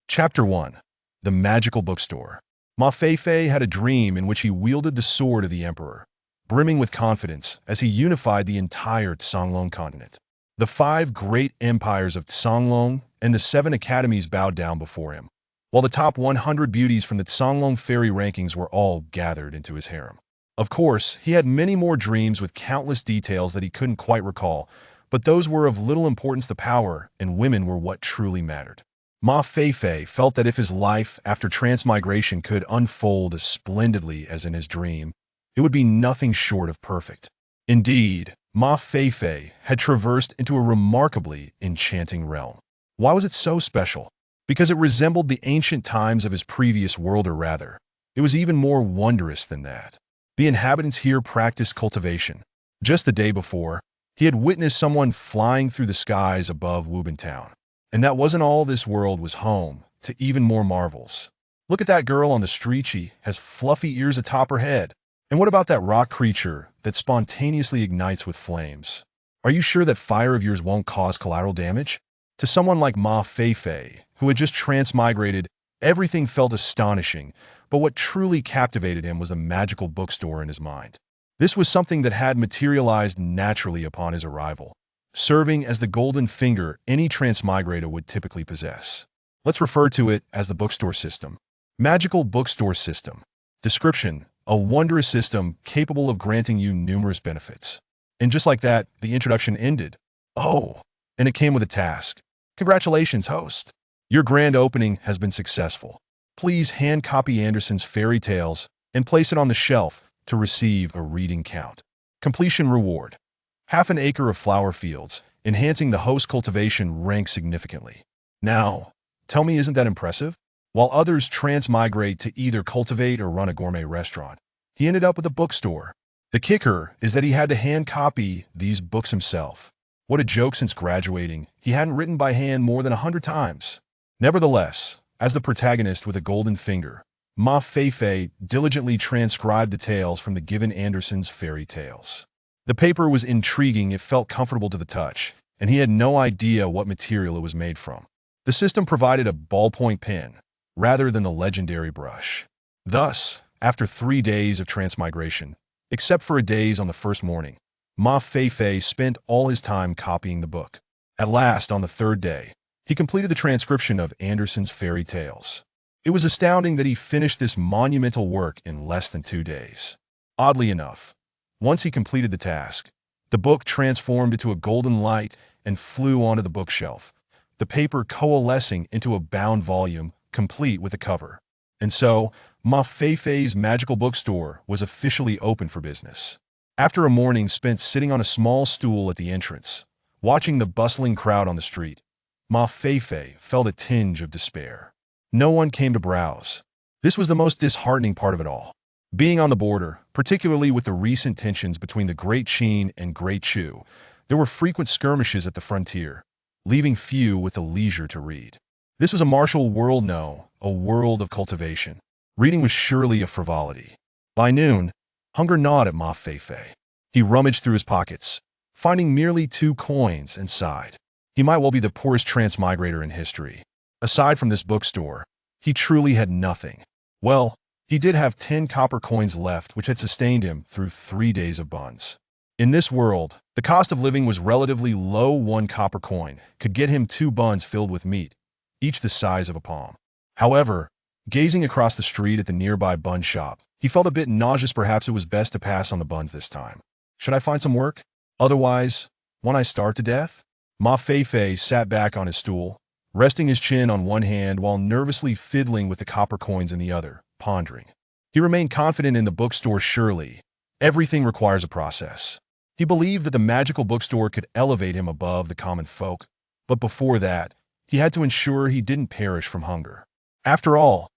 Chapter 1. The Magical Bookstore. Ma Feifei had a dream in which he wielded the sword of the emperor, brimming with confidence as he unified the entire Tsanglong continent. The 5 great empires of Tsanglong and the 7 academies bowed down before him, while the top 100 beauties from the Tsanglong fairy rankings were all gathered into his harem. Of course, he had many more dreams with countless details that he couldn't quite recall, but those were of little importance. The power and women were what truly mattered. Ma Feifei felt that if his life after transmigration could unfold as splendidly as in his dream, it would be nothing short of perfect. Indeed, Ma Feifei had traversed into a remarkably enchanting realm. Why was it so special? Because it resembled the ancient times of his previous world, or rather, it was even more wondrous than that. The inhabitants here practiced cultivation. Just the day before, he had witnessed someone flying through the skies above Wubin town. And that wasn't all. This world was home to even more marvels. Look at that girl on the street. She has fluffy ears atop her head. And what about that rock creature that spontaneously ignites with flames? Are you sure that fire of yours won't cause collateral damage? To someone like Ma Feifei, who had just transmigrated, everything felt astonishing, but what truly captivated him was a magical bookstore in his mind. This was something that had materialized naturally upon his arrival, serving as the golden finger any transmigrator would typically possess. Let's refer to it as the bookstore system. Magical bookstore system. Description: a wondrous system capable of granting you numerous benefits. And just like that, the introduction ended. Oh, and it came with a task. Congratulations, host. Your grand opening has been successful. Please hand copy Andersen's fairy tales and place it on the shelf to receive a reading count. Completion reward: half an acre of flower fields, enhancing the host cultivation rank significantly. Now, tell me, isn't that impressive? While others transmigrate to either cultivate or run a gourmet restaurant, he ended up with a bookstore. The kicker is that he had to hand copy these books himself. What a joke! Since graduating, he hadn't written by hand more than 100 times. Nevertheless, as the protagonist with a golden finger, Ma Feifei diligently transcribed the tales from the given Andersen's fairy tales. The paper was intriguing, it felt comfortable to the touch, and he had no idea what material it was made from. The system provided a ballpoint pen, rather than the legendary brush. Thus, after 3 days of transmigration, except for a daze on the first morning, Ma Feifei spent all his time copying the book. At last, on the 3rd day, he completed the transcription of Andersen's fairy tales. It was astounding that he finished this monumental work in less than 2 days. Oddly enough, once he completed the task, the book transformed into a golden light and flew onto the bookshelf, the paper coalescing into a bound volume, complete with a cover. And so, Ma Feifei's magical bookstore was officially open for business. After a morning spent sitting on a small stool at the entrance, watching the bustling crowd on the street, Ma Feifei felt a tinge of despair. No one came to browse. This was the most disheartening part of it all. Being on the border, particularly with the recent tensions between the Great Chu and Great Chu, there were frequent skirmishes at the frontier, leaving few with the leisure to read. This was a martial world, no, a world of cultivation. Reading was surely a frivolity. By noon, hunger gnawed at Ma Feifei. He rummaged through his pockets, finding merely 2 coins, and sighed. He might well be the poorest transmigrator in history. Aside from this bookstore, he truly had nothing. Well, he did have 10 copper coins left, which had sustained him through 3 days of buns. In this world, the cost of living was relatively low. 1 copper coin could get him 2 buns filled with meat, each the size of a palm. However, gazing across the street at the nearby bun shop, he felt a bit nauseous. Perhaps it was best to pass on the buns this time. Should I find some work? Otherwise, won't I starve to death? Ma Feifei sat back on his stool, resting his chin on one hand while nervously fiddling with the copper coins in the other, pondering. He remained confident in the bookstore. Surely, everything requires a process. He believed that the magical bookstore could elevate him above the common folk, but before that, he had to ensure he didn't perish from hunger. After all,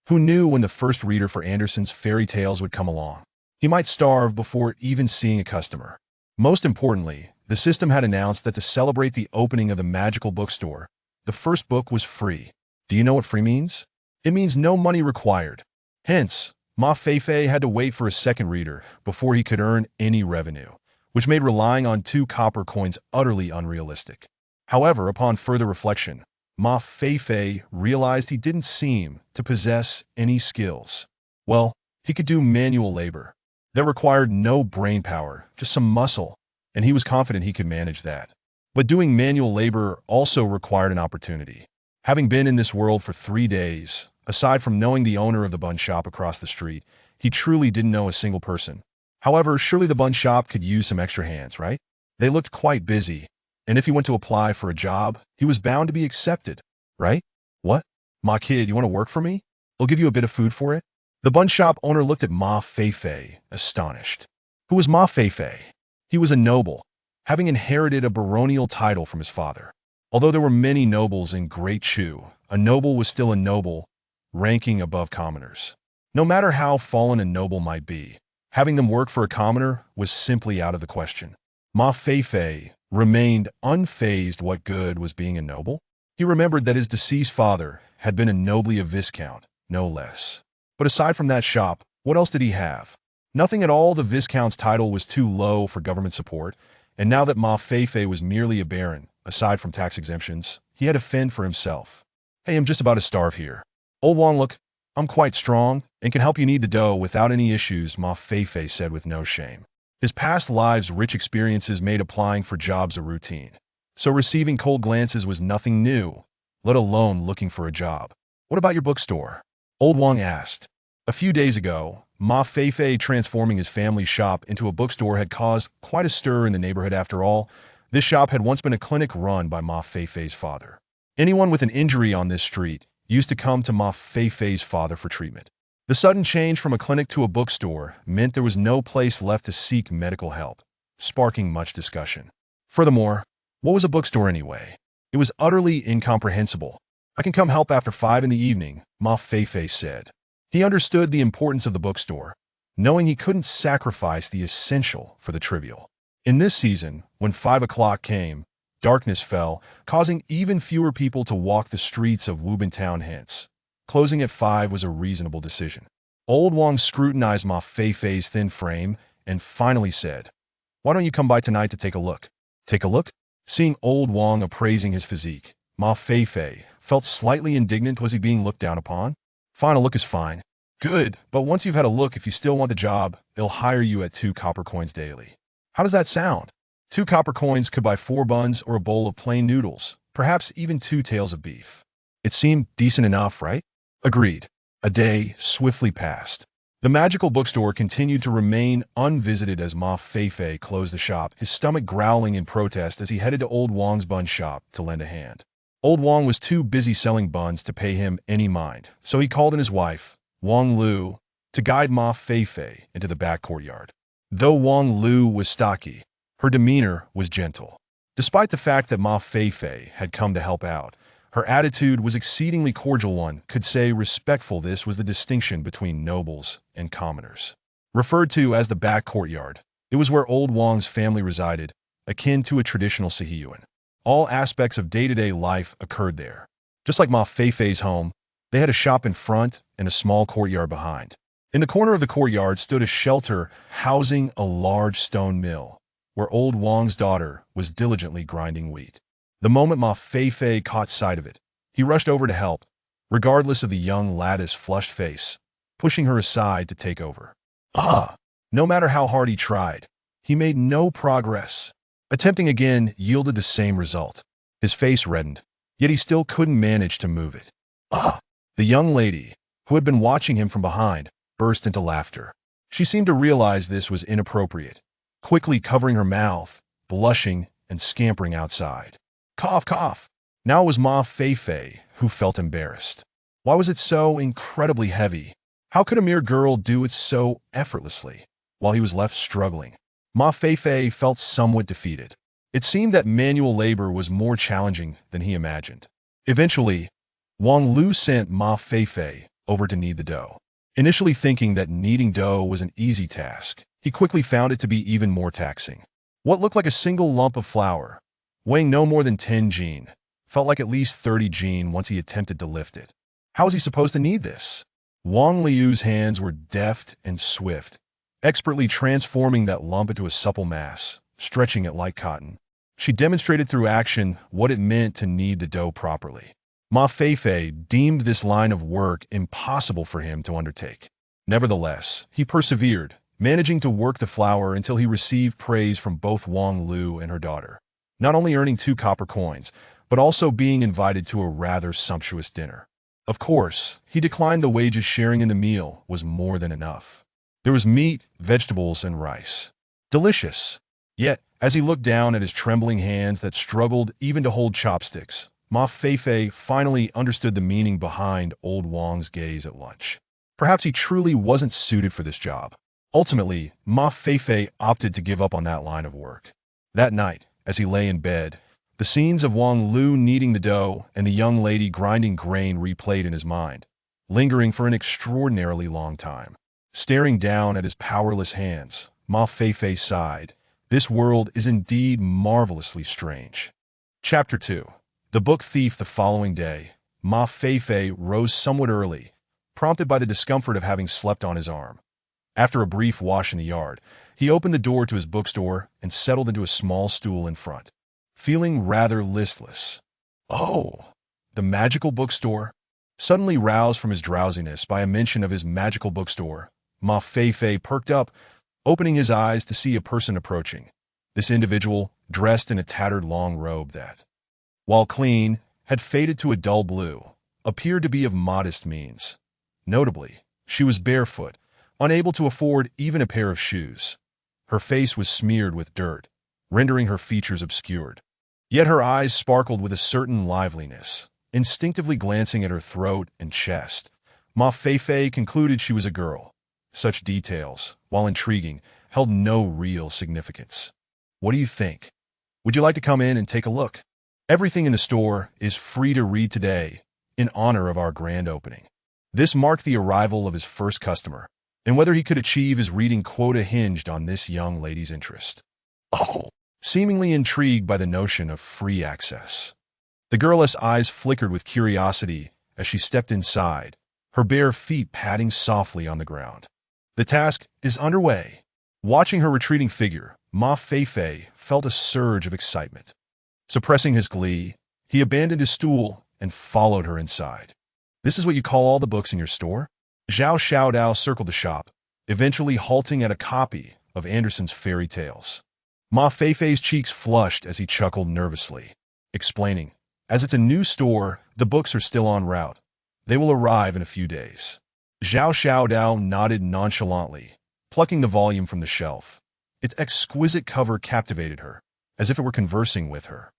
who knew when the first reader for Andersen's fairy tales would come along? He might starve before even seeing a customer. Most importantly, the system had announced that to celebrate the opening of the magical bookstore, the first book was free. Do you know what free means? It means no money required. Hence, Ma Feifei had to wait for a second reader before he could earn any revenue, which made relying on 2 copper coins utterly unrealistic. However, upon further reflection, Ma Feifei realized he didn't seem to possess any skills. Well, he could do manual labor. That required no brain power, just some muscle, and he was confident he could manage that. But doing manual labor also required an opportunity. Having been in this world for 3 days, aside from knowing the owner of the bun shop across the street, he truly didn't know a single person. However, surely the bun shop could use some extra hands, right? They looked quite busy, and if he went to apply for a job, he was bound to be accepted, right? What? Ma kid, you want to work for me? I'll give you a bit of food for it. The bun shop owner looked at Ma Feifei, astonished. Who was Ma Feifei? He was a noble, having inherited a baronial title from his father. Although there were many nobles in Great Chu, a noble was still a noble, ranking above commoners. No matter how fallen a noble might be, having them work for a commoner was simply out of the question. Ma Feifei remained unfazed. What good was being a noble? He remembered that his deceased father had been a noble of viscount, no less. But aside from that shop, what else did he have? Nothing at all. The viscount's title was too low for government support, and now that Ma Feifei was merely a baron, aside from tax exemptions, he had to fend for himself. Hey, I'm just about to starve here. Old Wang, look, I'm quite strong and can help you knead the dough without any issues, Ma Feifei said with no shame. His past lives' rich experiences made applying for jobs a routine, so receiving cold glances was nothing new, let alone looking for a job. What about your bookstore? Old Wang asked. A few days ago, Ma Feifei transforming his family's shop into a bookstore had caused quite a stir in the neighborhood. After all, this shop had once been a clinic run by Ma Feifei's father. Anyone with an injury on this street used to come to Ma Feifei's father for treatment. The sudden change from a clinic to a bookstore meant there was no place left to seek medical help, sparking much discussion. Furthermore, what was a bookstore anyway? It was utterly incomprehensible. I can come help after 5 in the evening, Ma Feifei said. He understood the importance of the bookstore, knowing he couldn't sacrifice the essential for the trivial. In this season, when 5 o'clock came, darkness fell, causing even fewer people to walk the streets of Wubin Town. Hence, closing at 5 was a reasonable decision. Old Wang scrutinized Ma Feifei's thin frame and finally said, "Why don't you come by tonight to take a look?" Take a look? Seeing Old Wang appraising his physique, Ma Feifei felt slightly indignant. Was he being looked down upon? Fine, a look is fine. Good, but once you've had a look, if you still want the job, they'll hire you at 2 copper coins daily. How does that sound? 2 copper coins could buy 4 buns or a bowl of plain noodles, perhaps even 2 tails of beef. It seemed decent enough, right? Agreed. A day swiftly passed. The magical bookstore continued to remain unvisited as Ma Feifei closed the shop, his stomach growling in protest as he headed to Old Wang's bun shop to lend a hand. Old Wang was too busy selling buns to pay him any mind, so he called in his wife, Wang Lu, to guide Ma Feifei into the back courtyard. Though Wang Lu was stocky, her demeanor was gentle. Despite the fact that Ma Feifei had come to help out, her attitude was exceedingly cordial. One could say respectful. This was the distinction between nobles and commoners. Referred to as the back courtyard, it was where Old Wang's family resided, akin to a traditional Sihiyuan. All aspects of day-to-day life occurred there. Just like Ma Feifei's home, they had a shop in front and a small courtyard behind. In the corner of the courtyard stood a shelter housing a large stone mill, where Old Wang's daughter was diligently grinding wheat. The moment Ma Feifei caught sight of it, he rushed over to help, regardless of the young lad's flushed face, pushing her aside to take over. No matter how hard he tried, he made no progress. Attempting again yielded the same result. His face reddened, yet he still couldn't manage to move it. The young lady, who had been watching him from behind, burst into laughter. She seemed to realize this was inappropriate, quickly covering her mouth, blushing, and scampering outside. Cough, cough. Now it was Ma Feifei who felt embarrassed. Why was it so incredibly heavy? How could a mere girl do it so effortlessly, while he was left struggling? Ma Feifei felt somewhat defeated. It seemed that manual labor was more challenging than he imagined. Eventually, Wang Lu sent Ma Feifei over to knead the dough. Initially thinking that kneading dough was an easy task, he quickly found it to be even more taxing. What looked like a single lump of flour, weighing no more than 10 jin, felt like at least 30 jin once he attempted to lift it. How was he supposed to knead this? Wang Liu's hands were deft and swift, expertly transforming that lump into a supple mass, stretching it like cotton. She demonstrated through action what it meant to knead the dough properly. Ma Feifei deemed this line of work impossible for him to undertake. Nevertheless, he persevered, managing to work the flower until he received praise from both Wang Lu and her daughter, not only earning 2 copper coins, but also being invited to a rather sumptuous dinner. Of course, he declined the wages. Sharing in the meal was more than enough. There was meat, vegetables, and rice. Delicious. Yet, as he looked down at his trembling hands that struggled even to hold chopsticks, Ma Feifei finally understood the meaning behind old Wang's gaze at lunch. Perhaps he truly wasn't suited for this job. Ultimately, Ma Feifei opted to give up on that line of work. That night, as he lay in bed, the scenes of Wang Lu kneading the dough and the young lady grinding grain replayed in his mind, lingering for an extraordinarily long time. Staring down at his powerless hands, Ma Feifei sighed. This world is indeed marvelously strange. Chapter 2. The Book Thief. The following day, Ma Feifei rose somewhat early, prompted by the discomfort of having slept on his arm. After a brief wash in the yard, he opened the door to his bookstore and settled into a small stool in front, feeling rather listless. Oh, the magical bookstore? Suddenly roused from his drowsiness by a mention of his magical bookstore, Ma Feifei perked up, opening his eyes to see a person approaching. This individual, dressed in a tattered long robe that, while clean, had faded to a dull blue, appeared to be of modest means. Notably, she was barefoot, unable to afford even a pair of shoes. Her face was smeared with dirt, rendering her features obscured. Yet her eyes sparkled with a certain liveliness. Instinctively glancing at her throat and chest, Ma Feifei concluded she was a girl. Such details, while intriguing, held no real significance. What do you think? Would you like to come in and take a look? Everything in the store is free to read today, in honor of our grand opening. This marked the arrival of his first customer, and whether he could achieve his reading quota hinged on this young lady's interest. Oh, seemingly intrigued by the notion of free access. The girl's eyes flickered with curiosity as she stepped inside, her bare feet padding softly on the ground. The task is underway. Watching her retreating figure, Ma Feifei felt a surge of excitement. Suppressing his glee, he abandoned his stool and followed her inside. This is what you call all the books in your store? Zhao Xiaodao circled the shop, eventually halting at a copy of Andersen's fairy tales. Ma Feifei's cheeks flushed as he chuckled nervously, explaining, as it's a new store, the books are still en route. They will arrive in a few days. Zhao Xiaodao nodded nonchalantly, plucking the volume from the shelf. Its exquisite cover captivated her, as if it were conversing with her,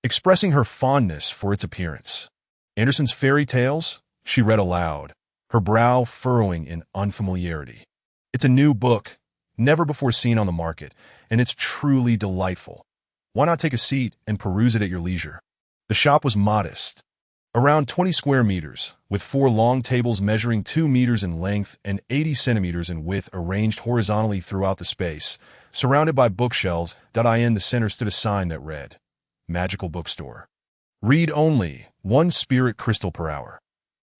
expressing her fondness for its appearance. Andersen's fairy tales? She read aloud, her brow furrowing in unfamiliarity. It's a new book, never before seen on the market, and it's truly delightful. Why not take a seat and peruse it at your leisure? The shop was modest, around 20 square meters, with 4 long tables measuring 2 meters in length and 80 centimeters in width arranged horizontally throughout the space, surrounded by bookshelves. In the center stood a sign that read, Magical Bookstore. Read only, 1 spirit crystal per hour.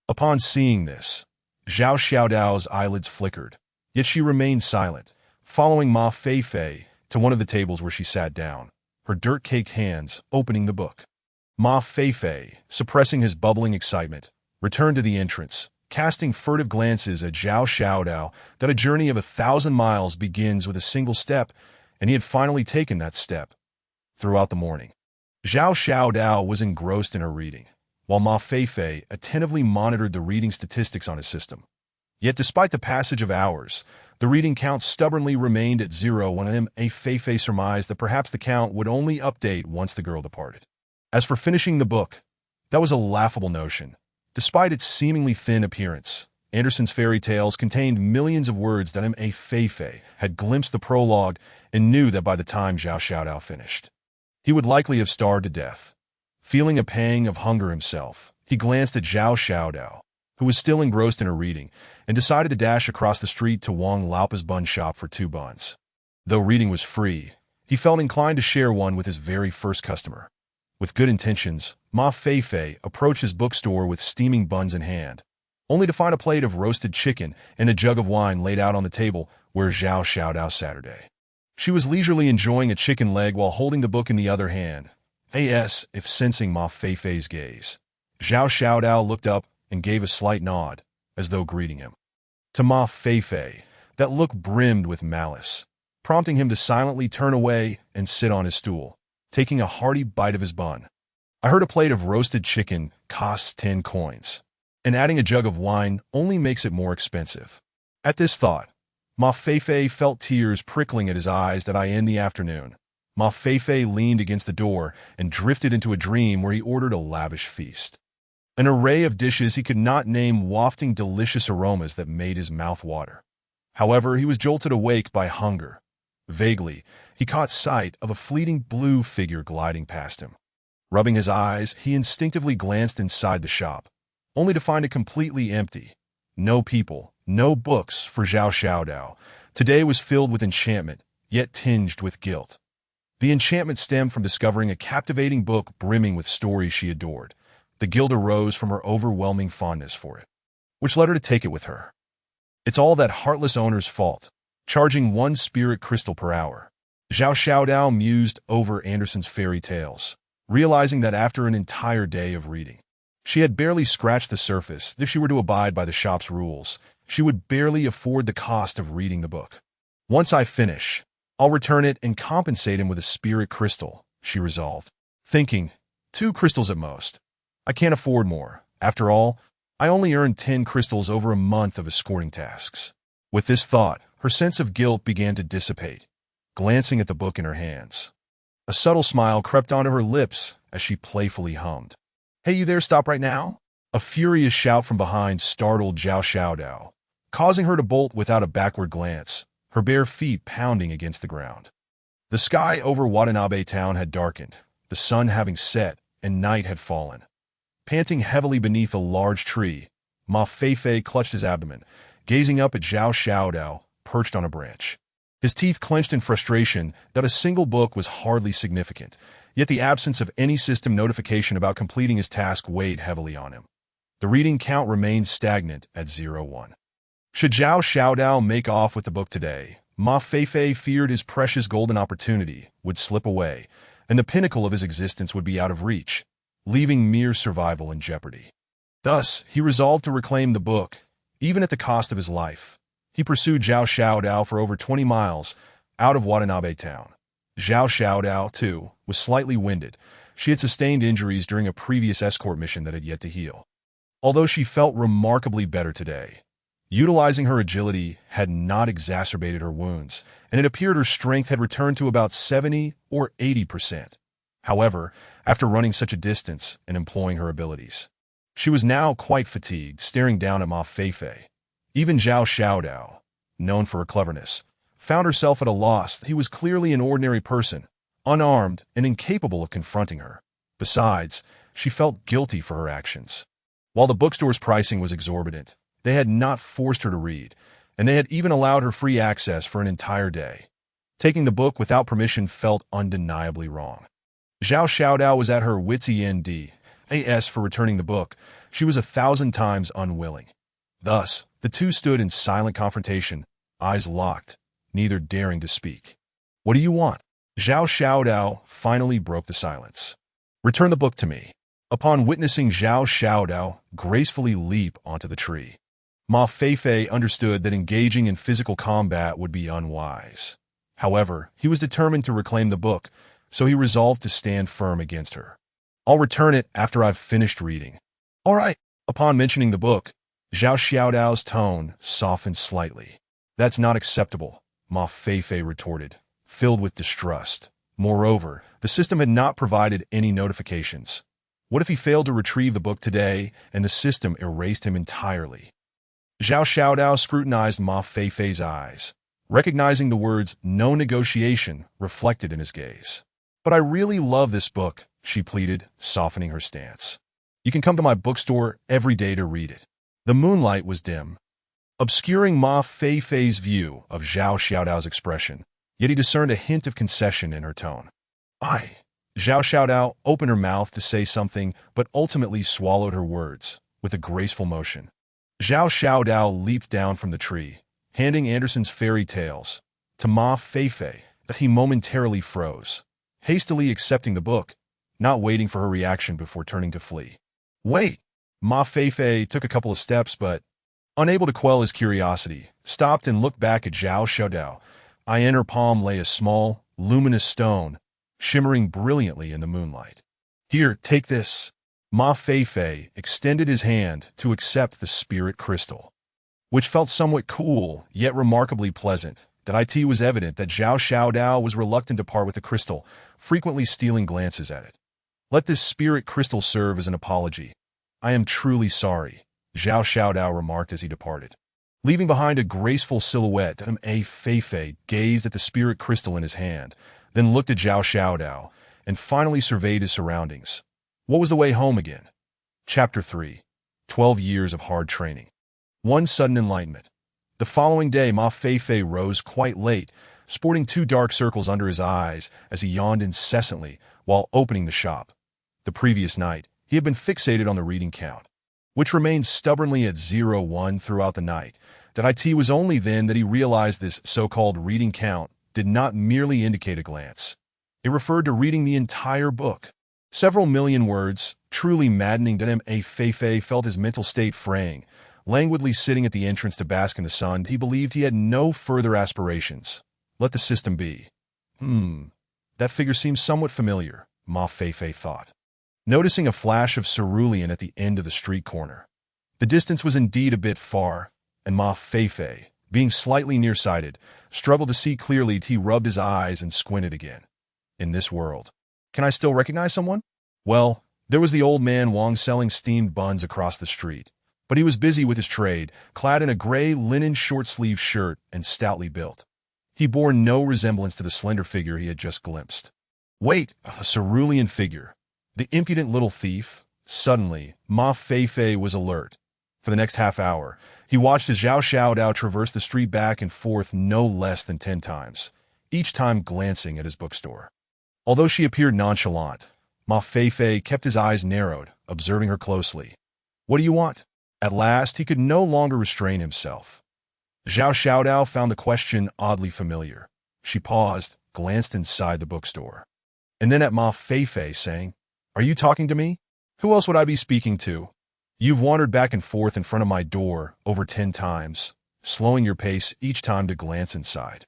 Upon seeing this, Zhao Xiaodao's eyelids flickered, yet she remained silent, following Ma Feifei to one of the tables where she sat down, her dirt-caked hands opening the book. Ma Feifei, suppressing his bubbling excitement, returned to the entrance, casting furtive glances at Zhao Xiaodao that a journey of 1,000 miles begins with a single step, and he had finally taken that step. Throughout the morning, Zhao Xiaodao was engrossed in her reading, while Ma Feifei attentively monitored the reading statistics on his system. Yet despite the passage of hours, the reading count stubbornly remained at 0 when Ma Feifei surmised that perhaps the count would only update once the girl departed. As for finishing the book, that was a laughable notion. Despite its seemingly thin appearance, Andersen's fairy tales contained millions of words that Ma Feifei had glimpsed the prologue and knew that by the time Zhao Xiaodao finished, he would likely have starved to death. Feeling a pang of hunger himself, he glanced at Zhao Xiaodao, who was still engrossed in her reading, and decided to dash across the street to Wang Laopa's bun shop for 2 buns. Though reading was free, he felt inclined to share one with his very first customer. With good intentions, Ma Feifei approached his bookstore with steaming buns in hand, only to find a plate of roasted chicken and a jug of wine laid out on the table where Zhao Xiaodao sat. She was leisurely enjoying a chicken leg while holding the book in the other hand. If sensing Ma Feifei's gaze, Zhao Xiaodao looked up and gave a slight nod, as though greeting him. To Ma Feifei, that look brimmed with malice, prompting him to silently turn away and sit on his stool, taking a hearty bite of his bun. I heard a plate of roasted chicken costs 10 coins, and adding a jug of wine only makes it more expensive. At this thought, Ma Feifei felt tears prickling at his eyes that I end the afternoon. Ma Feifei leaned against the door and drifted into a dream where he ordered a lavish feast. An array of dishes he could not name wafting delicious aromas that made his mouth water. However, he was jolted awake by hunger. Vaguely, he caught sight of a fleeting blue figure gliding past him. Rubbing his eyes, he instinctively glanced inside the shop, only to find it completely empty. No people, no books for Zhao Xiaodao. Today was filled with enchantment, yet tinged with guilt. The enchantment stemmed from discovering a captivating book brimming with stories she adored. The guilt arose from her overwhelming fondness for it, which led her to take it with her. It's all that heartless owner's fault, charging 1 spirit crystal per hour. Zhao Xiaodao mused over Andersen's fairy tales, realizing that after an entire day of reading, she had barely scratched the surface. If she were to abide by the shop's rules, she would barely afford the cost of reading the book. Once I finish, I'll return it and compensate him with a spirit crystal, she resolved, thinking, 2 crystals at most. I can't afford more. After all, I only earned 10 crystals over a month of escorting tasks. With this thought, her sense of guilt began to dissipate, glancing at the book in her hands. A subtle smile crept onto her lips as she playfully hummed. Hey, you there, stop right now? A furious shout from behind startled Zhao Xiaodao, causing her to bolt without a backward glance, her bare feet pounding against the ground. The sky over Watanabe town had darkened, the sun having set, and night had fallen. Panting heavily beneath a large tree, Ma Feifei clutched his abdomen, gazing up at Zhao Xiaodao, perched on a branch. His teeth clenched in frustration that a single book was hardly significant, yet the absence of any system notification about completing his task weighed heavily on him. The reading count remained stagnant at 0-1. Should Zhao Xiaodao make off with the book today, Ma Feifei feared his precious golden opportunity would slip away, and the pinnacle of his existence would be out of reach, leaving mere survival in jeopardy. Thus, he resolved to reclaim the book, even at the cost of his life. He pursued Zhao Xiaodao for over 20 miles out of Watanabe town. Zhao Xiaodao, too, was slightly winded. She had sustained injuries during a previous escort mission that had yet to heal. Although she felt remarkably better today, utilizing her agility had not exacerbated her wounds, and it appeared her strength had returned to about 70 or 80%. However, after running such a distance and employing her abilities, she was now quite fatigued, staring down at Ma Feifei. Even Zhao Xiaodao, known for her cleverness, found herself at a loss. He was clearly an ordinary person, unarmed and incapable of confronting her. Besides, she felt guilty for her actions. While the bookstore's pricing was exorbitant, they had not forced her to read, and they had even allowed her free access for an entire day. Taking the book without permission felt undeniably wrong. Zhao Xiaodao was at her wits' end. As for returning the book, she was 1,000 times unwilling. Thus, the two stood in silent confrontation, eyes locked, neither daring to speak. What do you want? Zhao Xiaodao finally broke the silence. Return the book to me. Upon witnessing Zhao Xiaodao gracefully leap onto the tree, Ma Feifei understood that engaging in physical combat would be unwise. However, he was determined to reclaim the book, so he resolved to stand firm against her. I'll return it after I've finished reading. All right. Upon mentioning the book, Zhao Xiaodao's tone softened slightly. That's not acceptable, Ma Feifei retorted, filled with distrust. Moreover, the system had not provided any notifications. What if he failed to retrieve the book today and the system erased him entirely? Zhao Xiaodao scrutinized Ma Feifei's eyes, recognizing the words "no negotiation" reflected in his gaze. But I really love this book, she pleaded, softening her stance. You can come to my bookstore every day to read it. The moonlight was dim, obscuring Ma Feifei's view of Zhao Xiaodao's expression, yet he discerned a hint of concession in her tone. Zhao Xiaodao opened her mouth to say something, but ultimately swallowed her words, with a graceful motion. Zhao Xiaodao leaped down from the tree, handing Andersen's fairy tales to Ma Feifei, but he momentarily froze, hastily accepting the book, not waiting for her reaction before turning to flee. Wait. Ma Feifei took a couple of steps, but, unable to quell his curiosity, stopped and looked back at Zhao Xiaodao. In her palm lay a small, luminous stone, shimmering brilliantly in the moonlight. Here, take this. Ma Feifei extended his hand to accept the spirit crystal, which felt somewhat cool, yet remarkably pleasant. It was evident that Zhao Xiaodao was reluctant to part with the crystal, frequently stealing glances at it. Let this spirit crystal serve as an apology. I am truly sorry, Zhao Xiaodao remarked as he departed. Leaving behind a graceful silhouette, A Feifei gazed at the spirit crystal in his hand, then looked at Zhao Xiaodao, and finally surveyed his surroundings. What was the way home again? Chapter 3. 12 Years of Hard Training. One sudden enlightenment. The following day, Ma Feifei rose quite late, sporting 2 dark circles under his eyes as he yawned incessantly while opening the shop. The previous night, he had been fixated on the reading count, which remained stubbornly at 0-1 throughout the night. It was only then that he realized this so-called reading count did not merely indicate a glance. It referred to reading the entire book. Several million words, truly maddening. A Feifei felt his mental state fraying. Languidly sitting at the entrance to bask in the sun, he believed he had no further aspirations. Let the system be. That figure seems somewhat familiar, Ma Feifei thought, noticing a flash of cerulean at the end of the street corner. The distance was indeed a bit far, and Ma Feifei, being slightly nearsighted, struggled to see clearly. He rubbed his eyes and squinted again. In this world, can I still recognize someone? Well, there was the old man Wang selling steamed buns across the street, but he was busy with his trade, clad in a gray linen short-sleeved shirt and stoutly built. He bore no resemblance to the slender figure he had just glimpsed. Wait, a cerulean figure. The impudent little thief. Suddenly, Ma Feifei was alert. For the next half hour, he watched as Zhao Xiaodao traversed the street back and forth no less than 10 times, each time glancing at his bookstore. Although she appeared nonchalant, Ma Feifei kept his eyes narrowed, observing her closely. What do you want? At last, he could no longer restrain himself. Zhao Xiaodao found the question oddly familiar. She paused, glanced inside the bookstore, and then at Ma Feifei, saying, Are you talking to me? Who else would I be speaking to? You've wandered back and forth in front of my door over 10 times, slowing your pace each time to glance inside.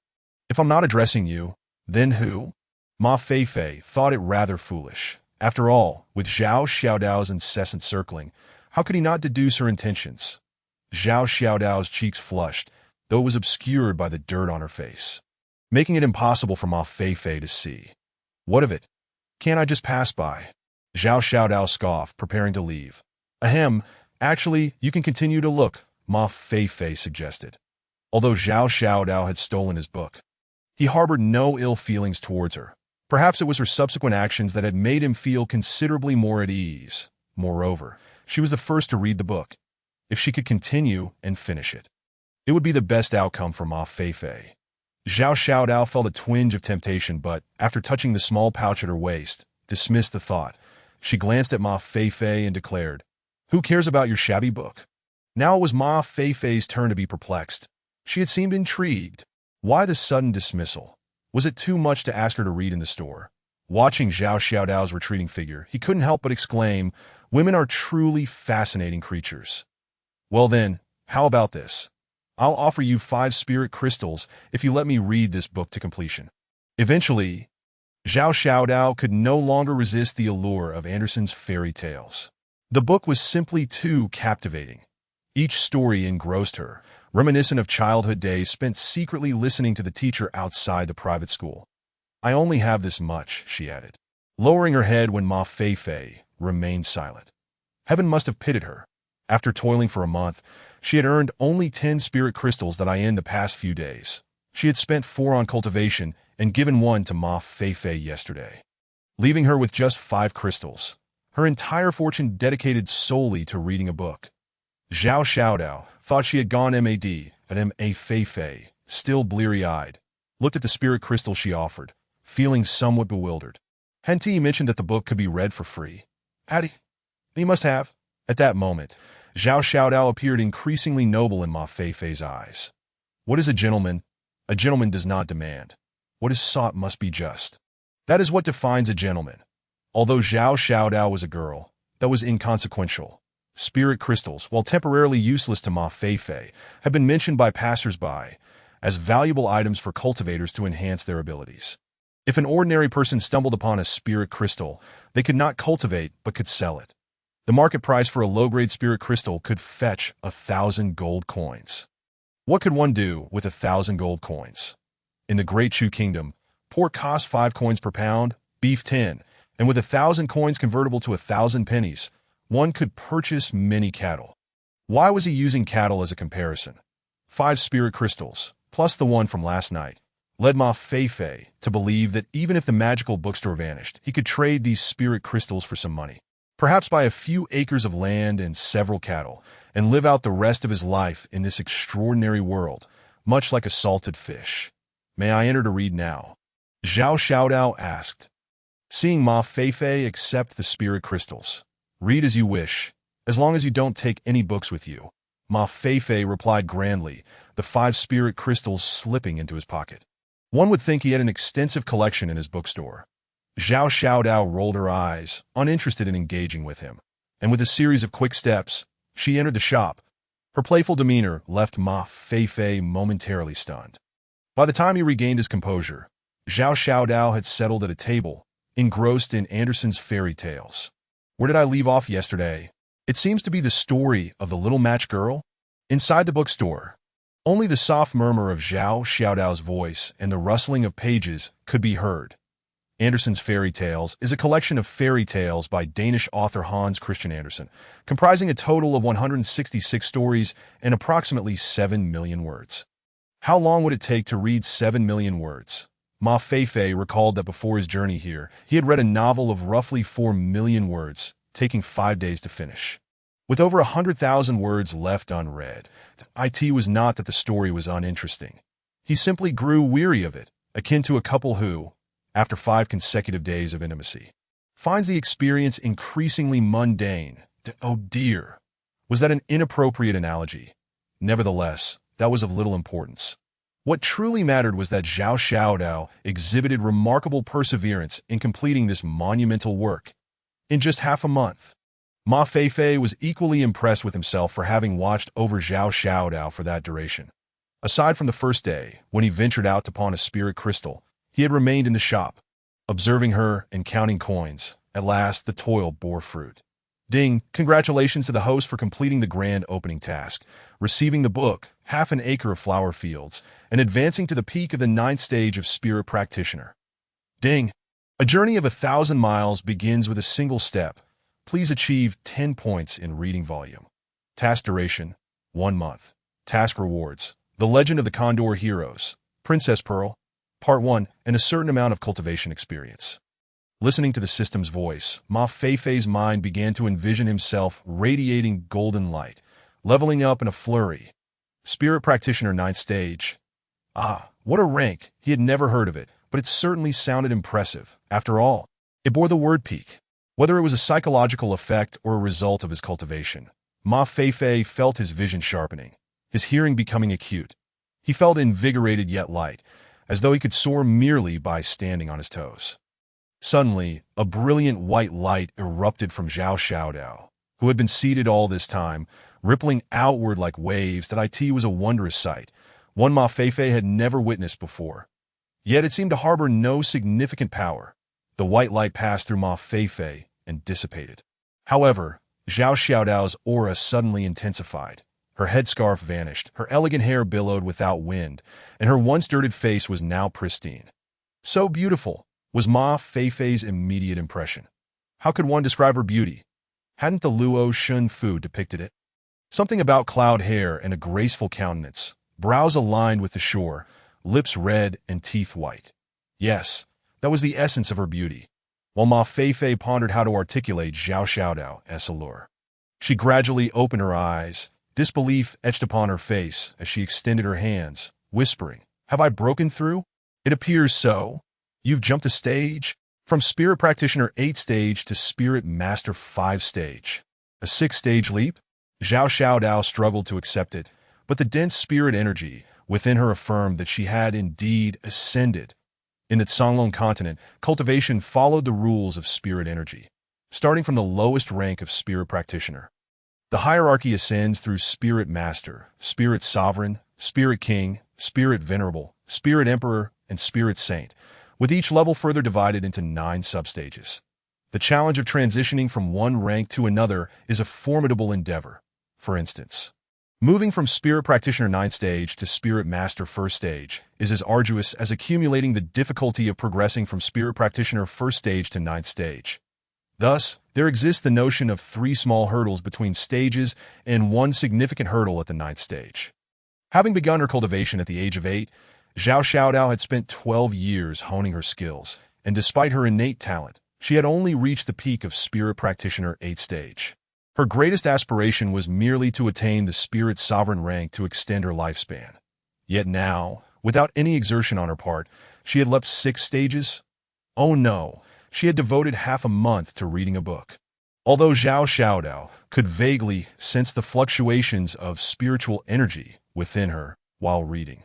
If I'm not addressing you, then who? Ma Feifei thought it rather foolish. After all, with Zhao Xiaodao's incessant circling, how could he not deduce her intentions? Zhao Xiaodao's cheeks flushed, though it was obscured by the dirt on her face, making it impossible for Ma Feifei to see. What of it? Can't I just pass by? Zhao Xiaodao scoffed, preparing to leave. Ahem, actually, you can continue to look, Ma Feifei suggested. Although Zhao Xiaodao had stolen his book, he harbored no ill feelings towards her. Perhaps it was her subsequent actions that had made him feel considerably more at ease. Moreover, she was the first to read the book. If she could continue and finish it, it would be the best outcome for Ma Feifei. Zhao Xiaodao felt a twinge of temptation, but, after touching the small pouch at her waist, dismissed the thought. She glanced at Ma Feifei and declared, Who cares about your shabby book? Now it was Ma Feifei's turn to be perplexed. She had seemed intrigued. Why the sudden dismissal? Was it too much to ask her to read in the store? Watching Zhao Xiaodao's retreating figure, he couldn't help but exclaim, Women are truly fascinating creatures. Well then, how about this? I'll offer you 5 spirit crystals if you let me read this book to completion. Eventually, Zhao Xiaodao could no longer resist the allure of Andersen's fairy tales. The book was simply too captivating. Each story engrossed her, reminiscent of childhood days spent secretly listening to the teacher outside the private school. I only have this much, she added, lowering her head when Ma Feifei remained silent. Heaven must have pitied her. After toiling for a month, she had earned only 10 spirit crystals in the past few days. She had spent 4 on cultivation and given 1 to Ma Feifei yesterday, leaving her with just 5 crystals, her entire fortune dedicated solely to reading a book. Zhao Xiaodao thought she had gone mad, but Ma Feifei, still bleary-eyed, looked at the spirit crystal she offered, feeling somewhat bewildered. Hadn't he mentioned that the book could be read for free? He must have. At that moment, Zhao Xiaodao appeared increasingly noble in Ma Feifei's eyes. What is a gentleman? A gentleman does not demand. What is sought must be just. That is what defines a gentleman. Although Zhao Xiaodao was a girl, that was inconsequential. Spirit crystals, while temporarily useless to Ma Feifei, have been mentioned by passers-by as valuable items for cultivators to enhance their abilities. If an ordinary person stumbled upon a spirit crystal, they could not cultivate but could sell it. The market price for a low-grade spirit crystal could fetch 1,000 gold coins. What could one do with 1,000 gold coins? In the Great Chu Kingdom, pork cost 5 coins per pound, beef 10, and with 1,000 coins convertible to 1,000 pennies, one could purchase many cattle. Why was he using cattle as a comparison? 5 spirit crystals, plus the one from last night, led Ma Feifei to believe that even if the magical bookstore vanished, he could trade these spirit crystals for some money. Perhaps buy a few acres of land and several cattle, and live out the rest of his life in this extraordinary world, much like a salted fish. May I enter to read now? Zhao Xiaodao asked. Seeing Ma Feifei accept the spirit crystals. Read as you wish, as long as you don't take any books with you. Ma Feifei replied grandly, the 5 spirit crystals slipping into his pocket. One would think he had an extensive collection in his bookstore. Zhao Xiaodao rolled her eyes, uninterested in engaging with him, and with a series of quick steps, she entered the shop. Her playful demeanor left Ma Feifei momentarily stunned. By the time he regained his composure, Zhao Xiaodao had settled at a table, engrossed in Andersen's fairy tales. Where did I leave off yesterday? It seems to be the story of the little match girl. Inside the bookstore, only the soft murmur of Zhao Xiaodao's voice and the rustling of pages could be heard. Andersen's Fairy Tales is a collection of fairy tales by Danish author Hans Christian Andersen, comprising a total of 166 stories and approximately 7 million words. How long would it take to read 7 million words? Ma Feifei recalled that before his journey here, he had read a novel of roughly 4 million words, taking 5 days to finish. With over 100,000 words left unread, it was not that the story was uninteresting. He simply grew weary of it, akin to a couple who, after 5 consecutive days of intimacy, finds the experience increasingly mundane. Oh dear, was that an inappropriate analogy? Nevertheless, that was of little importance. What truly mattered was that Zhao Xiaodao exhibited remarkable perseverance in completing this monumental work. In just half a month, Ma Feifei was equally impressed with himself for having watched over Zhao Xiaodao for that duration. Aside from the first day, when he ventured out to pawn a spirit crystal, he had remained in the shop, observing her and counting coins. At last, the toil bore fruit. Ding! Congratulations to the host for completing the grand opening task, receiving the book, half an acre of flower fields, and advancing to the peak of the 9th stage of Spirit Practitioner. Ding! A journey of 1,000 miles begins with a single step. Please achieve 10 points in reading volume. Task duration, 1 month. Task rewards, The Legend of the Condor Heroes, Princess Pearl, Part 1, and a certain amount of cultivation experience. Listening to the system's voice, Ma Feifei's mind began to envision himself radiating golden light, leveling up in a flurry. Spirit Practitioner 9th stage. Ah, what a rank! He had never heard of it, but it certainly sounded impressive. After all, it bore the word peak. Whether it was a psychological effect or a result of his cultivation, Ma Feifei felt his vision sharpening, his hearing becoming acute. He felt invigorated yet light, as though he could soar merely by standing on his toes. Suddenly, a brilliant white light erupted from Zhao Xiaodao, who had been seated all this time, rippling outward like waves. That was a wondrous sight, one Ma Feifei had never witnessed before. Yet it seemed to harbor no significant power. The white light passed through Ma Feifei and dissipated. However, Zhao Xiaodao's aura suddenly intensified. Her headscarf vanished, her elegant hair billowed without wind, and her once dirted face was now pristine. So beautiful was Ma Feifei's immediate impression. How could one describe her beauty? Hadn't the Luo Shun Fu depicted it? Something about cloud hair and a graceful countenance, brows aligned with the shore, lips red and teeth white. Yes, that was the essence of her beauty. While Ma Feifei pondered how to articulate Zhao Xiaodao's allure, she gradually opened her eyes, disbelief etched upon her face as she extended her hands, whispering, "Have I broken through? It appears so. You've jumped a stage, from Spirit Practitioner 8 stage to Spirit Master 5 stage. A 6-stage leap?" Zhao Xiaodao struggled to accept it, but the dense spirit energy within her affirmed that she had indeed ascended. In the Songlong continent, cultivation followed the rules of spirit energy. starting from the lowest rank of spirit practitioner. The hierarchy ascends through spirit master, spirit sovereign, spirit king, spirit venerable, spirit emperor, and spirit saint, with each level further divided into 9 substages. The challenge of transitioning from one rank to another is a formidable endeavor. For instance, moving from Spirit Practitioner 9th stage to Spirit Master 1st stage is as arduous as accumulating the difficulty of progressing from Spirit Practitioner 1st stage to 9th stage. Thus, there exists the notion of 3 small hurdles between stages and 1 significant hurdle at the 9th stage. Having begun her cultivation at the age of 8, Zhao Xiaodao had spent 12 years honing her skills, and despite her innate talent, she had only reached the peak of Spirit Practitioner 8th stage. Her greatest aspiration was merely to attain the Spirit Sovereign rank to extend her lifespan. Yet now, without any exertion on her part, she had leapt 6 stages? Oh no, she had devoted half a month to reading a book. Although Zhao Xiaodao could vaguely sense the fluctuations of spiritual energy within her while reading,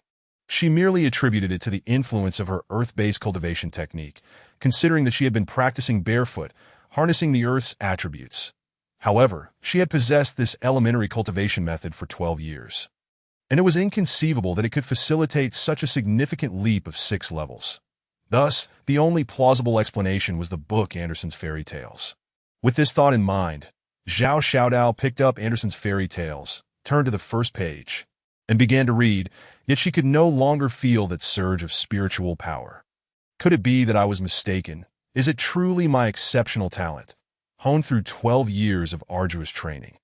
she merely attributed it to the influence of her earth-based cultivation technique, considering that she had been practicing barefoot, harnessing the earth's attributes. However, she had possessed this elementary cultivation method for 12 years, and it was inconceivable that it could facilitate such a significant leap of 6 levels. Thus, the only plausible explanation was the book Andersen's Fairy Tales. With this thought in mind, Zhao Xiaodao picked up Andersen's Fairy Tales, turned to the first page, and began to read, yet she could no longer feel that surge of spiritual power. Could it be that I was mistaken? Is it truly my exceptional talent, honed through 12 years of arduous training,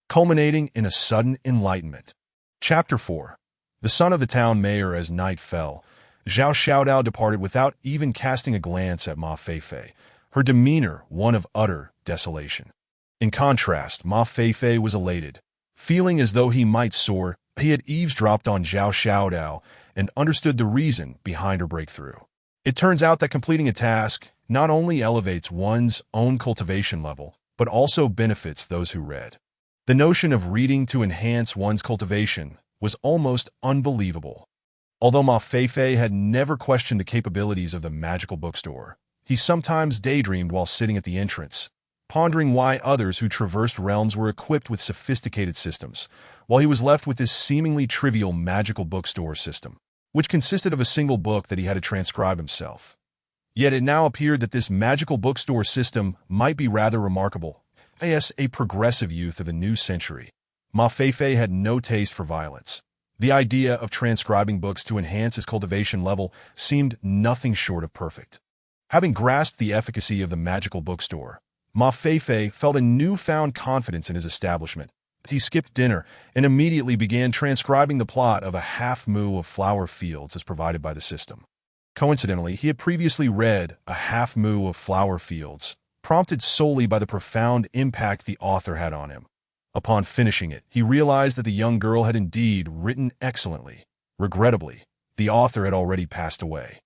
culminating in a sudden enlightenment? Chapter 4. The son of the town mayor. As night fell, Zhao Xiaodao departed without even casting a glance at Ma Feifei, her demeanor one of utter desolation. In contrast, Ma Feifei was elated, feeling as though he might soar. He had eavesdropped on Zhao Xiaodao and understood the reason behind her breakthrough. It turns out that completing a task not only elevates one's own cultivation level, but also benefits those who read. The notion of reading to enhance one's cultivation was almost unbelievable. Although Ma Feifei had never questioned the capabilities of the magical bookstore, he sometimes daydreamed while sitting at the entrance, pondering why others who traversed realms were equipped with sophisticated systems, while he was left with this seemingly trivial magical bookstore system, which consisted of a single book that he had to transcribe himself. Yet it now appeared that this magical bookstore system might be rather remarkable. As a progressive youth of the new century, Ma Feifei had no taste for violence. The idea of transcribing books to enhance his cultivation level seemed nothing short of perfect. Having grasped the efficacy of the magical bookstore, Ma Feifei felt a newfound confidence in his establishment. He skipped dinner and immediately began transcribing the plot of A Half Moo of Flower Fields as provided by the system. Coincidentally, he had previously read A Half Moo of Flower Fields, prompted solely by the profound impact the author had on him. Upon finishing it, he realized that the young girl had indeed written excellently. Regrettably, the author had already passed away.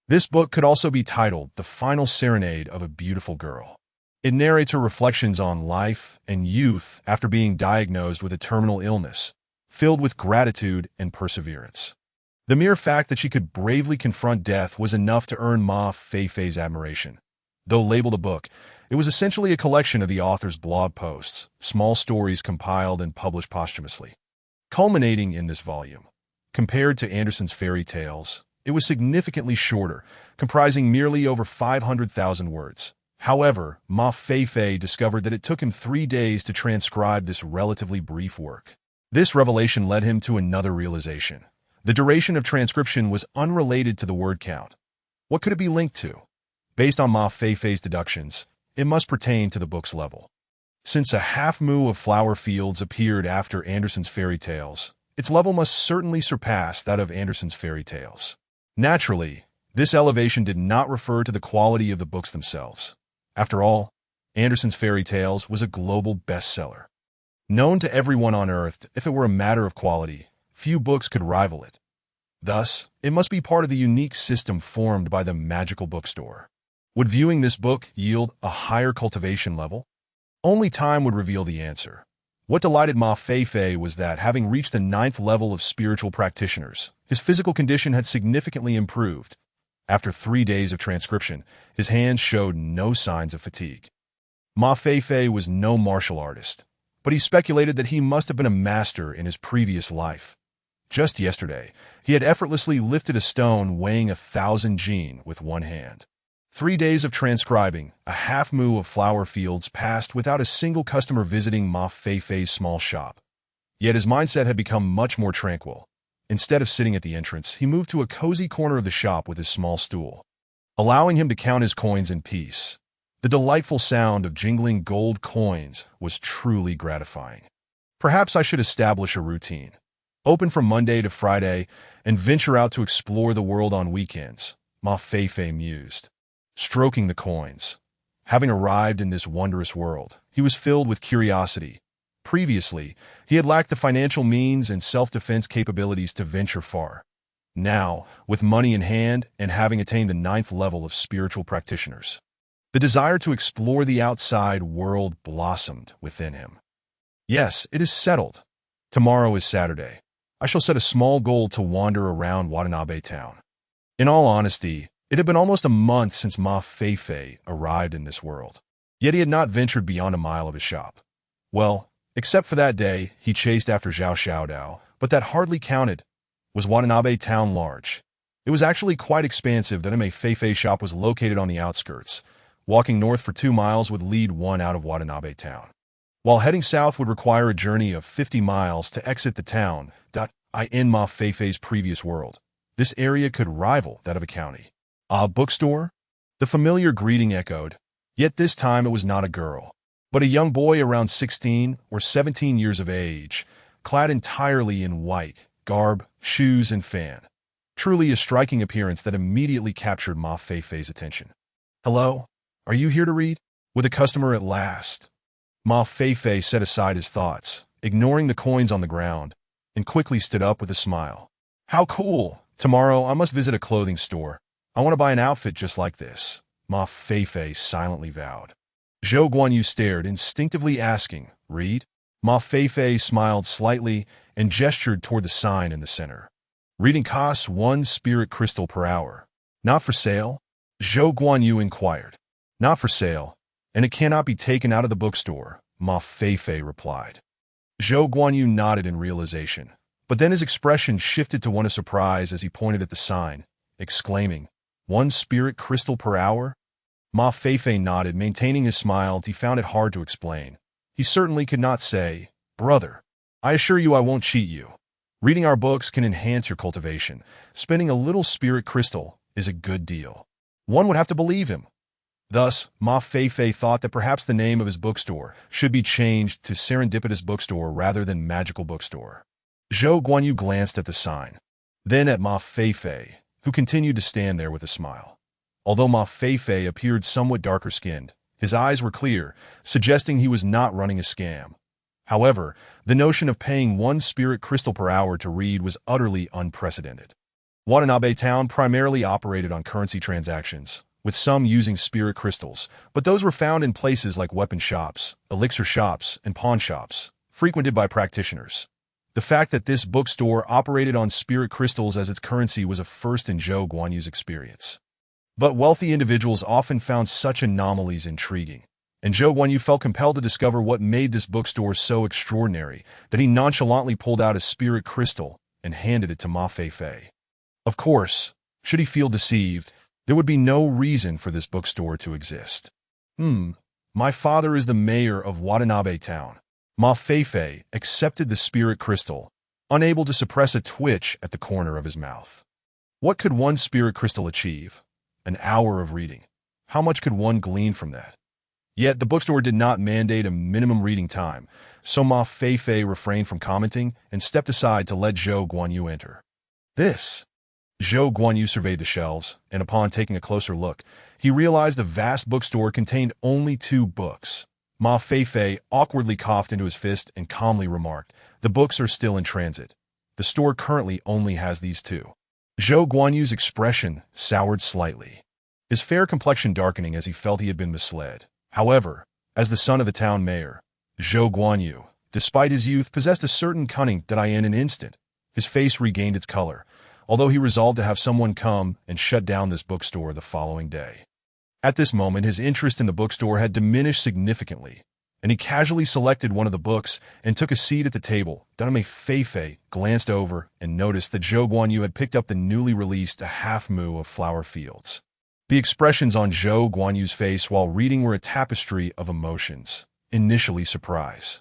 This book could also be titled The Final Serenade of a Beautiful Girl. It narrates her reflections on life and youth after being diagnosed with a terminal illness, filled with gratitude and perseverance. The mere fact that she could bravely confront death was enough to earn Ma Feifei's admiration. Though labeled a book, it was essentially a collection of the author's blog posts, small stories compiled and published posthumously. Culminating in this volume, compared to Andersen's Fairy Tales, it was significantly shorter, comprising merely over 500,000 words. However, Ma Feifei discovered that it took him 3 days to transcribe this relatively brief work. This revelation led him to another realization. The duration of transcription was unrelated to the word count. What could it be linked to? Based on Ma Feifei's deductions, it must pertain to the book's level. Since A Half Moo of Flower Fields appeared after Andersen's Fairy Tales, its level must certainly surpass that of Andersen's Fairy Tales. Naturally, this elevation did not refer to the quality of the books themselves. After all, Andersen's Fairy Tales was a global bestseller. Known to everyone on Earth, if it were a matter of quality, few books could rival it. Thus, it must be part of the unique system formed by the magical bookstore. Would viewing this book yield a higher cultivation level? Only time would reveal the answer. What delighted Ma Feifei was that, having reached the 9th level of spiritual practitioners, his physical condition had significantly improved. After 3 days of transcription, his hands showed no signs of fatigue. Ma Feifei was no martial artist, but he speculated that he must have been a master in his previous life. Just yesterday, he had effortlessly lifted a stone weighing 1,000 jin with one hand. 3 days of transcribing, a half-mu of flower fields passed without a single customer visiting Ma Feifei's small shop. Yet his mindset had become much more tranquil. Instead of sitting at the entrance, he moved to a cozy corner of the shop with his small stool, allowing him to count his coins in peace. The delightful sound of jingling gold coins was truly gratifying. Perhaps I should establish a routine. Open from Monday to Friday and venture out to explore the world on weekends, Ma Feifei mused. Stroking the coins. Having arrived in this wondrous world, he was filled with curiosity. Previously, he had lacked the financial means and self-defense capabilities to venture far. Now, with money in hand and having attained the 9th level of spiritual practitioners, the desire to explore the outside world blossomed within him. Yes, it is settled. Tomorrow is Saturday. I shall set a small goal to wander around Watanabe town. In all honesty, it had been almost a month since Ma Feifei arrived in this world. Yet he had not ventured beyond a mile of his shop. Well, except for that day, he chased after Zhao Xiaodao, but that hardly counted. Was Watanabe town large? It was actually quite expansive. That Ma Feifei's shop was located on the outskirts. Walking north for 2 miles would lead one out of Watanabe town, while heading south would require a journey of 50 miles to exit the town. In Ma Feifei's previous world, this area could rival that of a county. A bookstore? The familiar greeting echoed, yet this time it was not a girl, but a young boy around 16 or 17 years of age, clad entirely in white, garb, shoes, and fan. Truly a striking appearance that immediately captured Ma Feifei's attention. Hello? Are you here to read? With a customer at last. Ma Feifei set aside his thoughts, ignoring the coins on the ground, and quickly stood up with a smile. How cool! Tomorrow I must visit a clothing store. I want to buy an outfit just like this, Ma Feifei silently vowed. Zhou Guanyu stared, instinctively asking, Read? Ma Feifei smiled slightly and gestured toward the sign in the center. Reading costs 1 spirit crystal per hour. Not for sale? Zhou Guanyu inquired. Not for sale, and it cannot be taken out of the bookstore, Ma Feifei replied. Zhou Guanyu nodded in realization, but then his expression shifted to one of surprise as he pointed at the sign, exclaiming, 1 spirit crystal per hour? Ma Feifei nodded, maintaining his smile. He found it hard to explain. He certainly could not say, Brother, I assure you I won't cheat you. Reading our books can enhance your cultivation. Spending a little spirit crystal is a good deal. One would have to believe him. Thus, Ma Feifei thought that perhaps the name of his bookstore should be changed to Serendipitous Bookstore rather than Magical Bookstore. Zhou Guanyu glanced at the sign, then at Ma Feifei, who continued to stand there with a smile. Although Ma Feifei appeared somewhat darker-skinned, his eyes were clear, suggesting he was not running a scam. However, the notion of paying 1 spirit crystal per hour to read was utterly unprecedented. Watanabe town primarily operated on currency transactions, with some using spirit crystals, but those were found in places like weapon shops, elixir shops, and pawn shops, frequented by practitioners. The fact that this bookstore operated on spirit crystals as its currency was a first in Zhou Guanyu's experience. But wealthy individuals often found such anomalies intriguing, and Zhou Guanyu felt compelled to discover what made this bookstore so extraordinary that he nonchalantly pulled out a spirit crystal and handed it to Ma Feifei. Of course, should he feel deceived, there would be no reason for this bookstore to exist. My father is the mayor of Watanabe town. Ma Feifei accepted the spirit crystal, unable to suppress a twitch at the corner of his mouth. What could 1 spirit crystal achieve? An hour of reading. How much could one glean from that? Yet the bookstore did not mandate a minimum reading time, so Ma Feifei refrained from commenting and stepped aside to let Zhou Guanyu enter. This. Zhou Guanyu surveyed the shelves, and upon taking a closer look, he realized the vast bookstore contained only 2 books. Ma Feifei awkwardly coughed into his fist and calmly remarked, The books are still in transit. The store currently only has these 2. Zhou Guanyu's expression soured slightly, his fair complexion darkening as he felt he had been misled. However, as the son of the town mayor, Zhou Guanyu, despite his youth, possessed a certain cunning that in an instant, his face regained its color, although he resolved to have someone come and shut down this bookstore the following day. At this moment, his interest in the bookstore had diminished significantly, and he casually selected one of the books and took a seat at the table. Dame Feifei glanced over and noticed that Zhou Guanyu had picked up the newly released A Half Moo of Flower Fields. The expressions on Zhou Guanyu's face while reading were a tapestry of emotions. Initially surprise,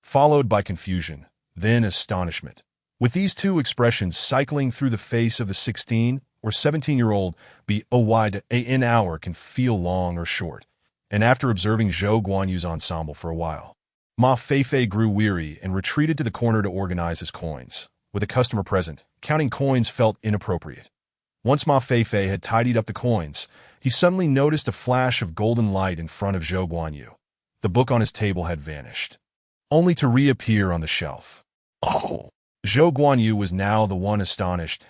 followed by confusion, then astonishment. With these two expressions cycling through the face of the 16 or 17-year-old, an hour can feel long or short. And after observing Zhou Guanyu's ensemble for a while, Ma Feifei grew weary and retreated to the corner to organize his coins. With a customer present, counting coins felt inappropriate. Once Ma Feifei had tidied up the coins, he suddenly noticed a flash of golden light in front of Zhou Guanyu. The book on his table had vanished, only to reappear on the shelf. Oh! Zhou Guanyu was now the one astonished.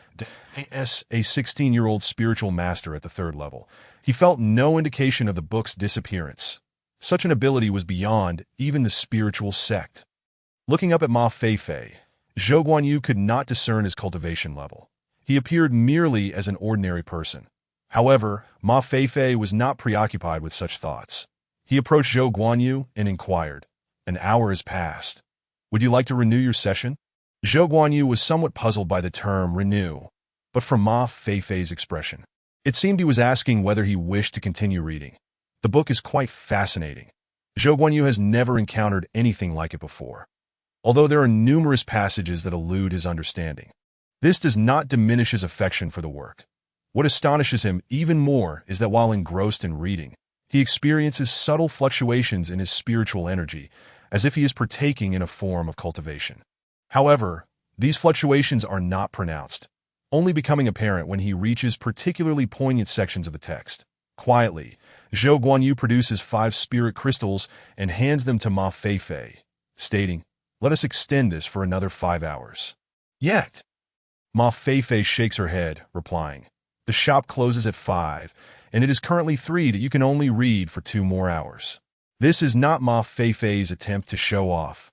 As a 16-year-old spiritual master at the 3rd level, he felt no indication of the book's disappearance. Such an ability was beyond even the spiritual sect. Looking up at Ma Feifei, Zhou Guanyu could not discern his cultivation level. He appeared merely as an ordinary person. However, Ma Feifei was not preoccupied with such thoughts. He approached Zhou Guanyu and inquired, "An hour has passed. Would you like to renew your session?" Zhou Guanyu was somewhat puzzled by the term renew, but from Ma Feifei's expression, it seemed he was asking whether he wished to continue reading. The book is quite fascinating. Zhou Guanyu has never encountered anything like it before, although there are numerous passages that elude his understanding. This does not diminish his affection for the work. What astonishes him even more is that while engrossed in reading, he experiences subtle fluctuations in his spiritual energy, as if he is partaking in a form of cultivation. However, these fluctuations are not pronounced, only becoming apparent when he reaches particularly poignant sections of the text. Quietly, Zhou Guanyu produces 5 spirit crystals and hands them to Ma Feifei, stating, "Let us extend this for another 5 hours. Yet." Ma Feifei shakes her head, replying, "The shop closes at 5, and it is currently 3 that you can only read for 2 more hours." This is not Ma Feifei's attempt to show off.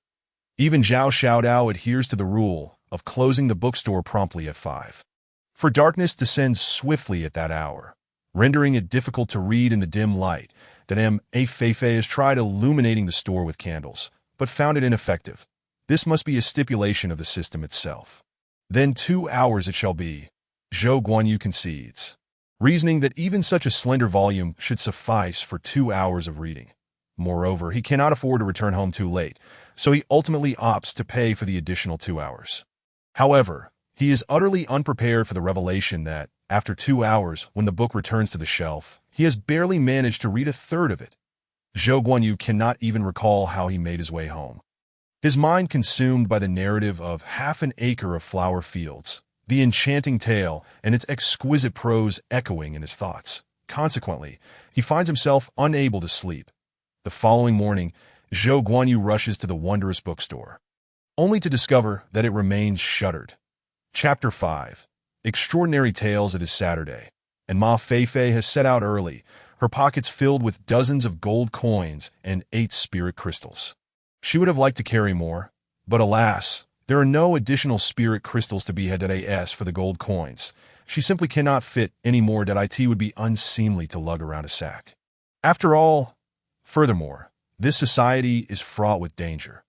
Even Zhao Xiaodao adheres to the rule of closing the bookstore promptly at 5. For darkness descends swiftly at that hour, rendering it difficult to read in the dim light. Dame Feifei has tried illuminating the store with candles, but found it ineffective. This must be a stipulation of the system itself. "Then 2 hours it shall be," Zhou Guanyu concedes, reasoning that even such a slender volume should suffice for 2 hours of reading. Moreover, he cannot afford to return home too late, so he ultimately opts to pay for the additional 2 hours. However, he is utterly unprepared for the revelation that, after 2 hours, when the book returns to the shelf, he has barely managed to read a third of it. Zhou Guanyu cannot even recall how he made his way home. His mind consumed by the narrative of Half an Acre of Flower Fields, the enchanting tale and its exquisite prose echoing in his thoughts. Consequently, he finds himself unable to sleep. The following morning, Zhou Guanyu rushes to the wondrous bookstore, only to discover that it remains shuttered. Chapter 5. Extraordinary Tales. It is Saturday, and Ma Feifei has set out early, her pockets filled with dozens of gold coins and 8 spirit crystals. She would have liked to carry more, but alas, there are no additional spirit crystals to be had for the gold coins. She simply cannot fit any more that it would be unseemly to lug around a sack. Furthermore, this society is fraught with danger.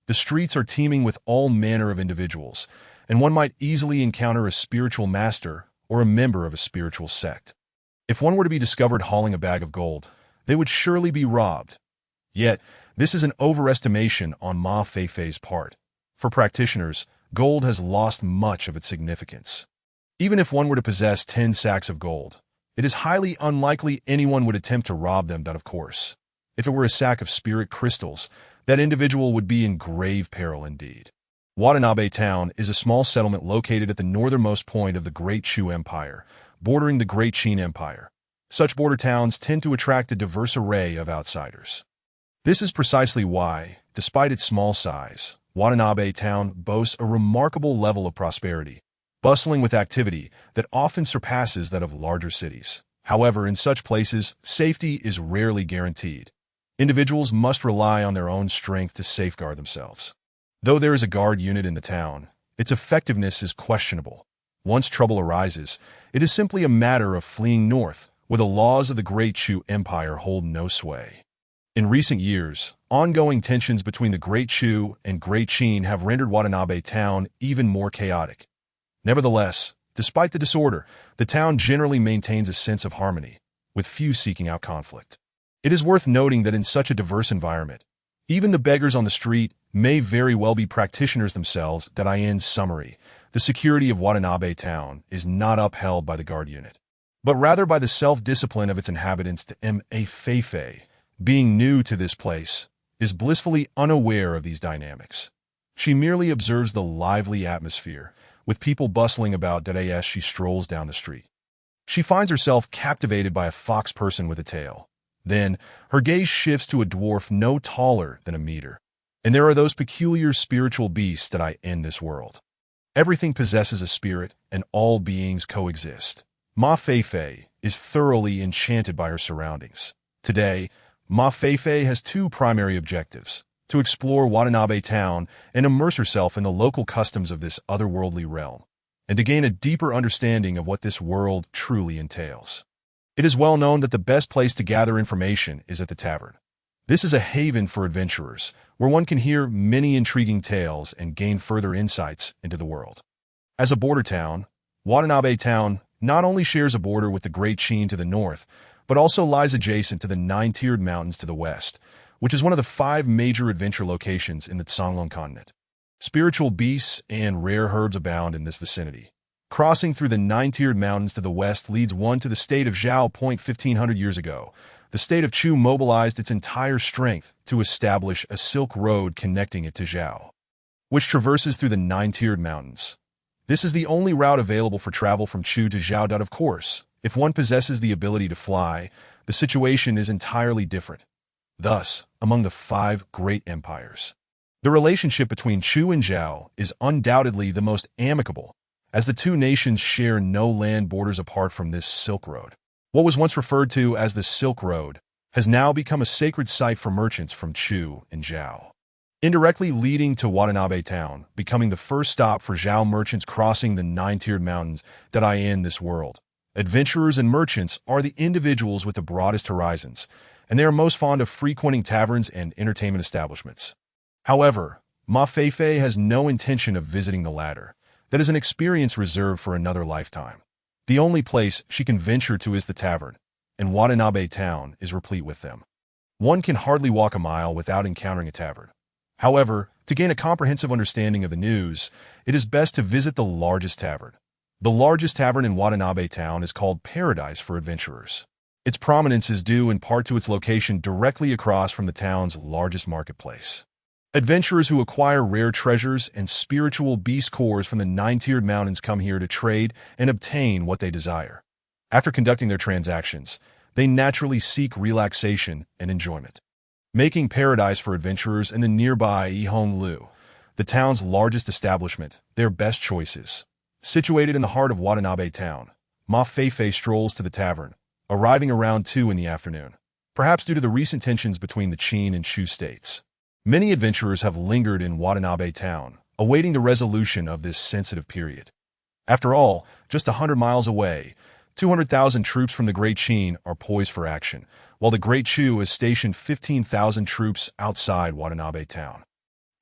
The streets are teeming with all manner of individuals, and one might easily encounter a spiritual master or a member of a spiritual sect. If one were to be discovered hauling a bag of gold, they would surely be robbed. Yet, this is an overestimation on Ma Feifei's part. For practitioners, gold has lost much of its significance. Even if one were to possess 10 sacks of gold, it is highly unlikely anyone would attempt to rob them, but of course, if it were a sack of spirit crystals, that individual would be in grave peril indeed. Watanabe Town is a small settlement located at the northernmost point of the Great Chu Empire, bordering the Great Chu Empire. Such border towns tend to attract a diverse array of outsiders. This is precisely why, despite its small size, Watanabe Town boasts a remarkable level of prosperity, bustling with activity that often surpasses that of larger cities. However, in such places, safety is rarely guaranteed. Individuals must rely on their own strength to safeguard themselves. Though there is a guard unit in the town, its effectiveness is questionable. Once trouble arises, it is simply a matter of fleeing north, where the laws of the Great Chu Empire hold no sway. In recent years, ongoing tensions between the Great Chu and Great Qin have rendered Watanabe Town even more chaotic. Nevertheless, despite the disorder, the town generally maintains a sense of harmony, with few seeking out conflict. It is worth noting that in such a diverse environment, even the beggars on the street may very well be practitioners themselves. In summary, the security of Watanabe Town is not upheld by the guard unit, but rather by the self-discipline of its inhabitants. Feifei, being new to this place, is blissfully unaware of these dynamics. She merely observes the lively atmosphere, with people bustling about as she strolls down the street. She finds herself captivated by a fox person with a tail. Then, her gaze shifts to a dwarf no taller than a meter. And there are those peculiar spiritual beasts in this world. Everything possesses a spirit, and all beings coexist. Ma Feifei is thoroughly enchanted by her surroundings. Today, Ma Feifei has two primary objectives: to explore Watanabe Town and immerse herself in the local customs of this otherworldly realm, and to gain a deeper understanding of what this world truly entails. It is well known that the best place to gather information is at the tavern. This is a haven for adventurers, where one can hear many intriguing tales and gain further insights into the world. As a border town, Watanabe Town not only shares a border with the Great Qin to the north, but also lies adjacent to the Nine-Tiered Mountains to the west, which is one of the 5 major adventure locations in the Songlong continent. Spiritual beasts and rare herbs abound in this vicinity. Crossing through the Nine-Tiered Mountains to the west leads one to the state of Zhao. 1500 years ago, the state of Chu mobilized its entire strength to establish a silk road connecting it to Zhao, which traverses through the Nine-Tiered Mountains. This is the only route available for travel from Chu to Zhao. Of course, if one possesses the ability to fly, the situation is entirely different. Thus, among the 5 great empires, the relationship between Chu and Zhao is undoubtedly the most amicable, as the two nations share no land borders apart from this Silk Road. What was once referred to as the Silk Road has now become a sacred site for merchants from Chu and Zhao, indirectly leading to Watanabe Town, becoming the first stop for Zhao merchants crossing the Nine-Tiered Mountains. In this world, adventurers and merchants are the individuals with the broadest horizons, and they are most fond of frequenting taverns and entertainment establishments. However, Ma Feifei has no intention of visiting the latter. That is an experience reserved for another lifetime. The only place she can venture to is the tavern, and Watanabe Town is replete with them. One can hardly walk a mile without encountering a tavern. However, to gain a comprehensive understanding of the news, it is best to visit the largest tavern. The largest tavern in Watanabe Town is called Paradise for Adventurers. Its prominence is due in part to its location directly across from the town's largest marketplace. Adventurers who acquire rare treasures and spiritual beast cores from the Nine-Tiered Mountains come here to trade and obtain what they desire. After conducting their transactions, they naturally seek relaxation and enjoyment, making Paradise for Adventurers in the nearby Yihonglu, the town's largest establishment, their best choices. Situated in the heart of Watanabe Town, Ma Feifei strolls to the tavern, arriving around 2 in the afternoon, perhaps due to the recent tensions between the Qin and Chu states. Many adventurers have lingered in Watanabe Town, awaiting the resolution of this sensitive period. After all, just 100 miles away, 200,000 troops from the Great Qin are poised for action, while the Great Chu has stationed 15,000 troops outside Watanabe Town.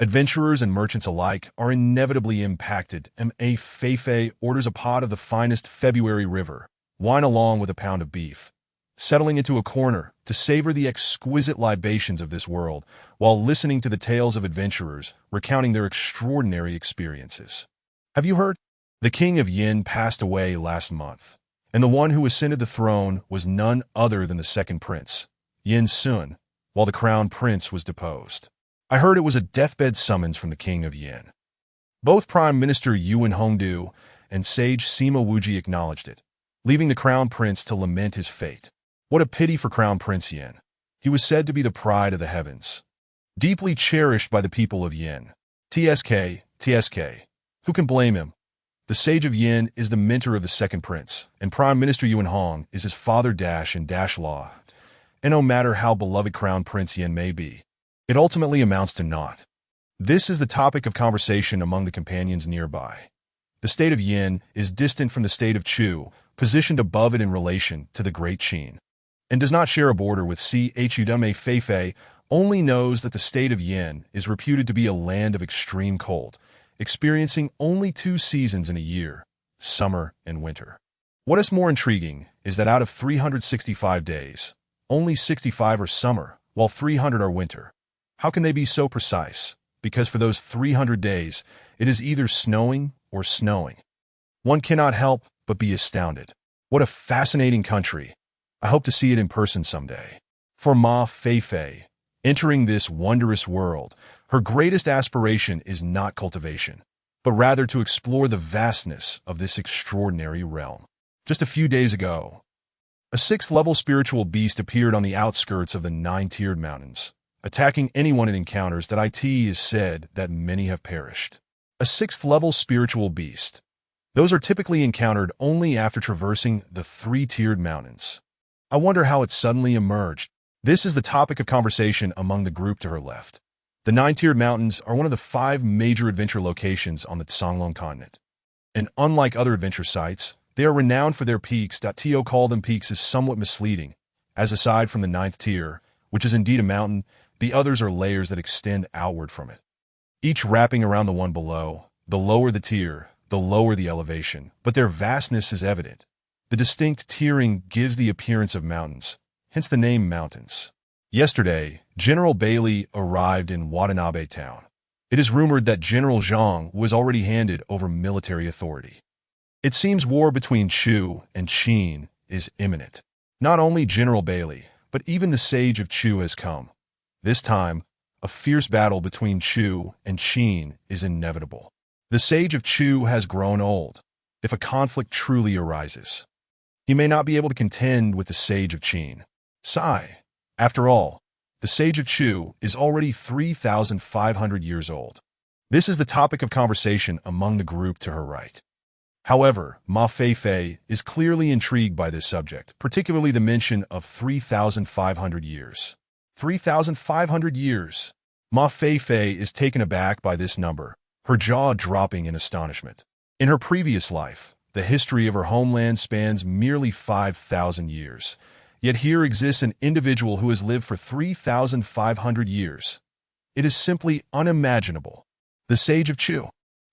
Adventurers and merchants alike are inevitably impacted. Ma Feifei orders a pot of the finest February river wine along with a pound of beef, settling into a corner to savor the exquisite libations of this world while listening to the tales of adventurers recounting their extraordinary experiences. Have you heard? The king of Yin passed away last month, and the one who ascended the throne was none other than the second prince, Yin Sun, while the crown prince was deposed. I heard it was a deathbed summons from the king of Yin. Both Prime Minister Yuan Hongdu and Sage Sima Wuji acknowledged it, leaving the crown prince to lament his fate. What a pity for Crown Prince Yin. He was said to be the pride of the heavens, deeply cherished by the people of Yin. TSK. Who can blame him? The Sage of Yin is the mentor of the second prince, and Prime Minister Yuan Hong is his father and Law. And no matter how beloved Crown Prince Yin may be, it ultimately amounts to naught. This is the topic of conversation among the companions nearby. The state of Yin is distant from the state of Chu, positioned above it in relation to the Great Chu, and does not share a border with Chu Feifei, only knows that the state of Yin is reputed to be a land of extreme cold, experiencing only 2 seasons in a year, summer and winter. What is more intriguing is that out of 365 days, only 65 are summer, while 300 are winter. How can they be so precise? Because for those 300 days, it is either snowing or snowing. One cannot help but be astounded. What a fascinating country. I hope to see it in person someday. For Ma Feifei, entering this wondrous world, her greatest aspiration is not cultivation, but rather to explore the vastness of this extraordinary realm. Just a few days ago, a 6th-level spiritual beast appeared on the outskirts of the 9-tiered mountains, attacking anyone it encounters. That it is said that many have perished. A 6th-level spiritual beast. Those are typically encountered only after traversing the 3-tiered mountains. I wonder how it suddenly emerged. This is the topic of conversation among the group to her left. The 9-tiered mountains are one of the 5 major adventure locations on the Songlong continent. And unlike other adventure sites, they are renowned for their peaks. To call them peaks is somewhat misleading, as aside from the 9th tier, which is indeed a mountain, the others are layers that extend outward from it, each wrapping around the one below. The lower the tier, the lower the elevation, but their vastness is evident. The distinct tiering gives the appearance of mountains, hence the name mountains. Yesterday, General Bailey arrived in Watanabe town. It is rumored that General Zhang was already handed over military authority. It seems war between Chu and Qin is imminent. Not only General Bailey, but even the Sage of Chu has come. This time, a fierce battle between Chu and Qin is inevitable. The Sage of Chu has grown old. If a conflict truly arises, he may not be able to contend with the Sage of Qin. Sigh. After all, the Sage of Chu is already 3,500 years old. This is the topic of conversation among the group to her right. However, Ma Feifei is clearly intrigued by this subject, particularly the mention of 3,500 years. 3,500 years. Ma Feifei is taken aback by this number, her jaw dropping in astonishment. In her previous life, the history of her homeland spans merely 5,000 years. Yet here exists an individual who has lived for 3,500 years. It is simply unimaginable. The Sage of Chu.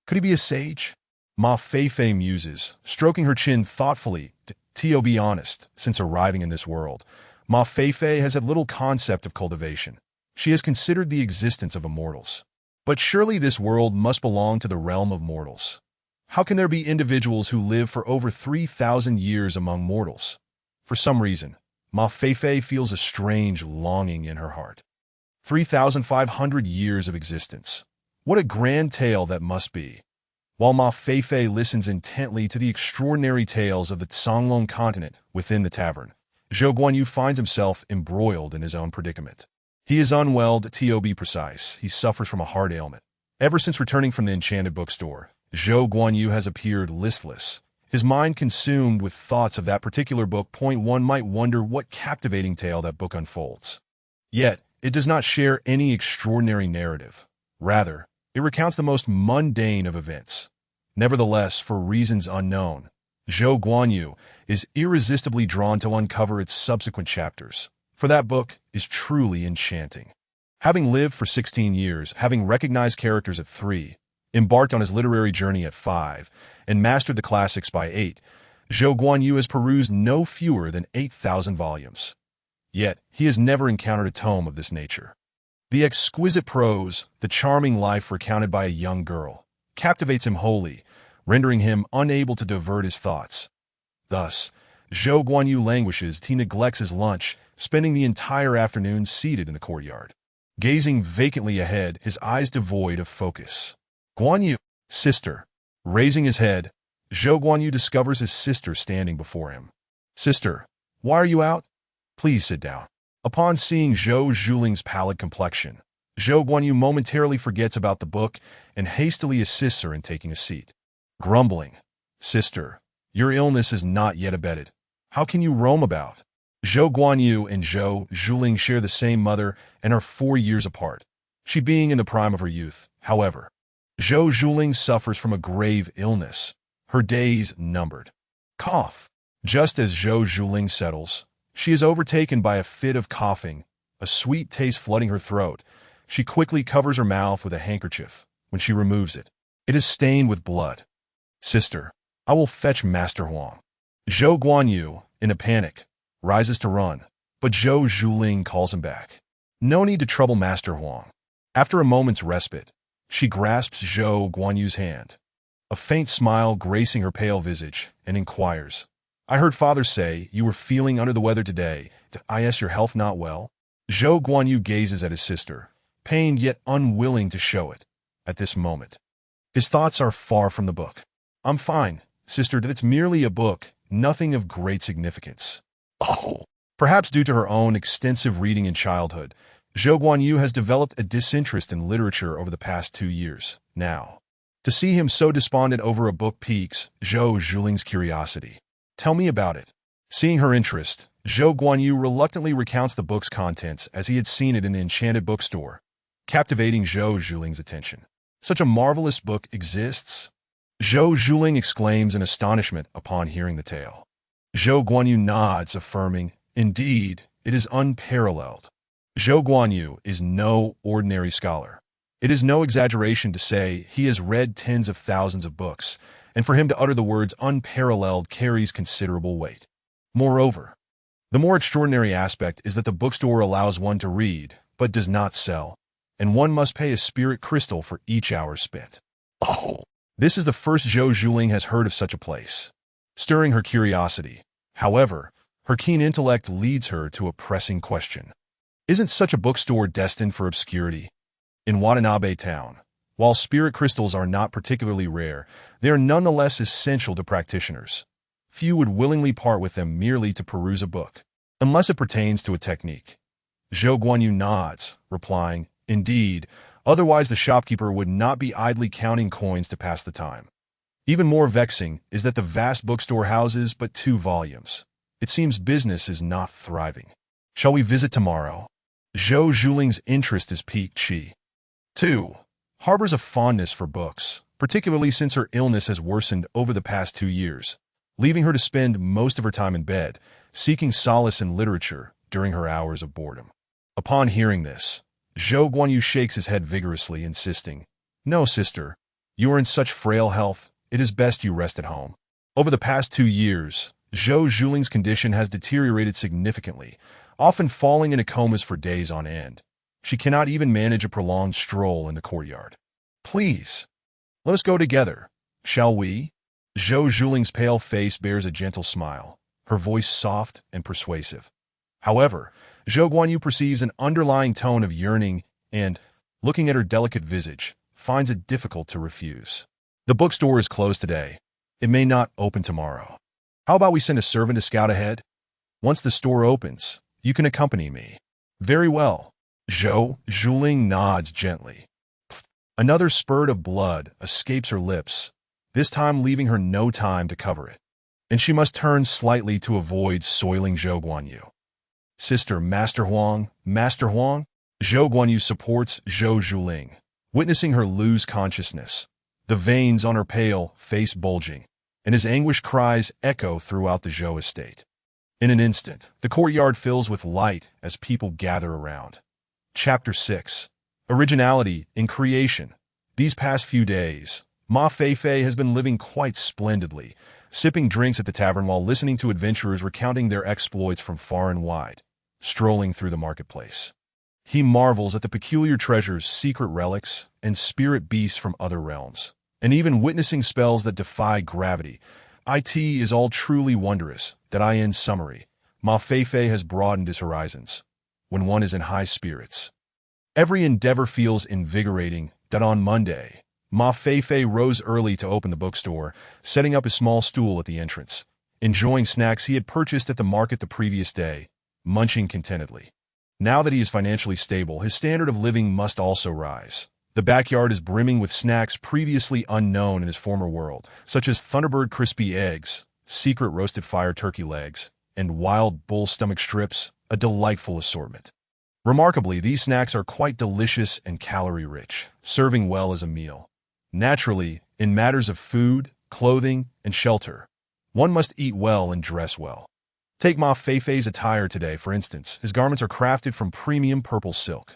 Could he be a sage? Ma Feifei muses, stroking her chin thoughtfully. To be honest, since arriving in this world, Ma Feifei has had little concept of cultivation. She has considered the existence of immortals. But surely this world must belong to the realm of mortals. How can there be individuals who live for over 3,000 years among mortals? For some reason, Ma Feifei feels a strange longing in her heart. 3,500 years of existence. What a grand tale that must be. While Ma Feifei listens intently to the extraordinary tales of the Songlong continent within the tavern, Zhou Guanyu finds himself embroiled in his own predicament. He is unwell, to be precise. He suffers from a heart ailment. Ever since returning from the Enchanted Bookstore, Zhou Guanyu has appeared listless, his mind consumed with thoughts of that particular book. One might wonder what captivating tale that book unfolds. Yet, it does not share any extraordinary narrative. Rather, it recounts the most mundane of events. Nevertheless, for reasons unknown, Zhou Guanyu is irresistibly drawn to uncover its subsequent chapters, for that book is truly enchanting. Having lived for 16 years, having recognized characters at 3, embarked on his literary journey at 5, and mastered the classics by 8, Zhou Guanyu has perused no fewer than 8,000 volumes. Yet, he has never encountered a tome of this nature. The exquisite prose, the charming life recounted by a young girl, captivates him wholly, rendering him unable to divert his thoughts. Thus, Zhou Guanyu languishes. He neglects his lunch, spending the entire afternoon seated in the courtyard, gazing vacantly ahead, his eyes devoid of focus. Guanyu, sister. Raising his head, Zhou Guanyu discovers his sister standing before him. Sister, why are you out? Please sit down. Upon seeing Zhou Zhuling's pallid complexion, Zhou Guanyu momentarily forgets about the book and hastily assists her in taking a seat. Grumbling, Sister, your illness is not yet abated. How can you roam about? Zhou Guanyu and Zhou Zhuling share the same mother and are 4 years apart, she being in the prime of her youth. However, Zhou Zhuling suffers from a grave illness, her days numbered. Cough. Just as Zhou Zhuling settles, she is overtaken by a fit of coughing, a sweet taste flooding her throat. She quickly covers her mouth with a handkerchief. When she removes it, it is stained with blood. Sister, I will fetch Master Huang. Zhou Guanyu, in a panic, rises to run, but Zhou Zhuling calls him back. No need to trouble Master Huang. After a moment's respite, she grasps Zhou Guanyu's hand, a faint smile gracing her pale visage, and inquires, I heard father say you were feeling under the weather today. Is your health not well? Zhou Guanyu gazes at his sister, pained yet unwilling to show it. At this moment, his thoughts are far from the book. I'm fine, sister, it's merely a book, nothing of great significance. Oh. Perhaps due to her own extensive reading in childhood, Zhou Guanyu has developed a disinterest in literature over the past 2 years. Now, to see him so despondent over a book piques Zhou Zhuling's curiosity. Tell me about it. Seeing her interest, Zhou Guanyu reluctantly recounts the book's contents as he had seen it in the Enchanted Bookstore, captivating Zhou Zhuling's attention. Such a marvelous book exists? Zhou Zhuling exclaims in astonishment upon hearing the tale. Zhou Guanyu nods, affirming, Indeed, it is unparalleled. Zhou Guanyu is no ordinary scholar. It is no exaggeration to say he has read tens of thousands of books, and for him to utter the words unparalleled carries considerable weight. Moreover, the more extraordinary aspect is that the bookstore allows one to read, but does not sell, and one must pay a spirit crystal for each hour spent. Oh, this is the first Zhou Zhuling has heard of such a place. Stirring her curiosity, however, her keen intellect leads her to a pressing question. Isn't such a bookstore destined for obscurity? In Watanabe Town, while spirit crystals are not particularly rare, they are nonetheless essential to practitioners. Few would willingly part with them merely to peruse a book, unless it pertains to a technique. Zhou Guanyu nods, replying, Indeed, otherwise the shopkeeper would not be idly counting coins to pass the time. Even more vexing is that the vast bookstore houses but 2 volumes. It seems business is not thriving. Shall we visit tomorrow? Zhou Zhuling's interest is piqued. She, too, harbors a fondness for books, particularly since her illness has worsened over the past 2 years, leaving her to spend most of her time in bed, seeking solace in literature during her hours of boredom. Upon hearing this, Zhou Guanyu shakes his head vigorously, insisting, No, sister, you are in such frail health, it is best you rest at home. Over the past 2 years, Zhou Zhuling's condition has deteriorated significantly, often falling into comas for days on end. She cannot even manage a prolonged stroll in the courtyard. Please, let us go together, shall we? Zhou Zhuling's pale face bears a gentle smile, her voice soft and persuasive. However, Zhou Guanyu perceives an underlying tone of yearning and, looking at her delicate visage, finds it difficult to refuse. The bookstore is closed today. It may not open tomorrow. How about we send a servant to scout ahead? Once the store opens, you can accompany me. Very well. Zhou Zhuling nods gently. Another spurt of blood escapes her lips, this time leaving her no time to cover it, and she must turn slightly to avoid soiling Zhou Guanyu. Sister, Master Huang, Master Huang? Zhou Guanyu supports Zhou Zhuling, witnessing her lose consciousness, the veins on her pale face bulging, and his anguished cries echo throughout the Zhou estate. In an instant, the courtyard fills with light as people gather around. Chapter 6. Originality in Creation. These past few days, Ma Feifei has been living quite splendidly, sipping drinks at the tavern while listening to adventurers recounting their exploits from far and wide, strolling through the marketplace. He marvels at the peculiar treasures, secret relics, and spirit beasts from other realms, and even witnessing spells that defy gravity. It is all truly wondrous that in summary, Ma Feifei has broadened his horizons. When one is in high spirits, every endeavor feels invigorating. That on Monday, Ma Feifei rose early to open the bookstore, setting up a small stool at the entrance, enjoying snacks he had purchased at the market the previous day, munching contentedly. Now that he is financially stable, his standard of living must also rise. The backyard is brimming with snacks previously unknown in his former world, such as Thunderbird crispy eggs, secret roasted fire turkey legs, and wild bull stomach strips, a delightful assortment. Remarkably, these snacks are quite delicious and calorie-rich, serving well as a meal. Naturally, in matters of food, clothing, and shelter, one must eat well and dress well. Take Ma Feifei's attire today, for instance. His garments are crafted from premium purple silk,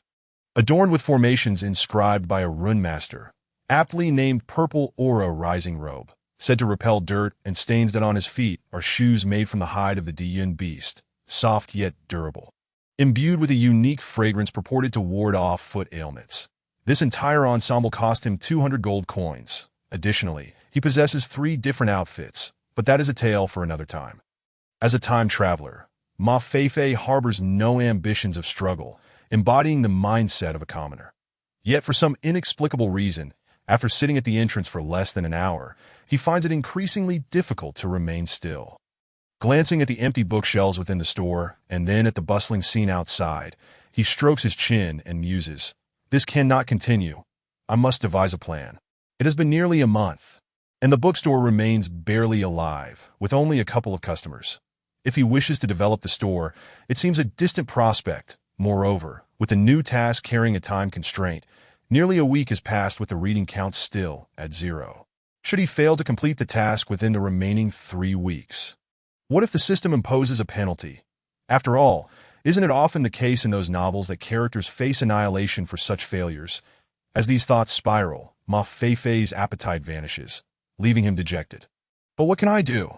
adorned with formations inscribed by a rune master, aptly named Purple Aura Rising Robe, said to repel dirt and stains. That on his feet are shoes made from the hide of the Diyun beast, soft yet durable, imbued with a unique fragrance purported to ward off foot ailments. This entire ensemble cost him 200 gold coins. Additionally, he possesses 3 different outfits, but that is a tale for another time. As a time traveler, Ma Feifei harbors no ambitions of struggle, embodying the mindset of a commoner. Yet for some inexplicable reason, after sitting at the entrance for less than an hour, he finds it increasingly difficult to remain still. Glancing at the empty bookshelves within the store, and then at the bustling scene outside, he strokes his chin and muses, "This cannot continue. I must devise a plan." It has been nearly a month, and the bookstore remains barely alive, with only a couple of customers. If he wishes to develop the store, it seems a distant prospect. Moreover, with the new task carrying a time constraint, nearly a week has passed with the reading count still at 0. Should he fail to complete the task within the remaining 3 weeks? What if the system imposes a penalty? After all, isn't it often the case in those novels that characters face annihilation for such failures? As these thoughts spiral, Ma Feifei's appetite vanishes, leaving him dejected. But what can I do?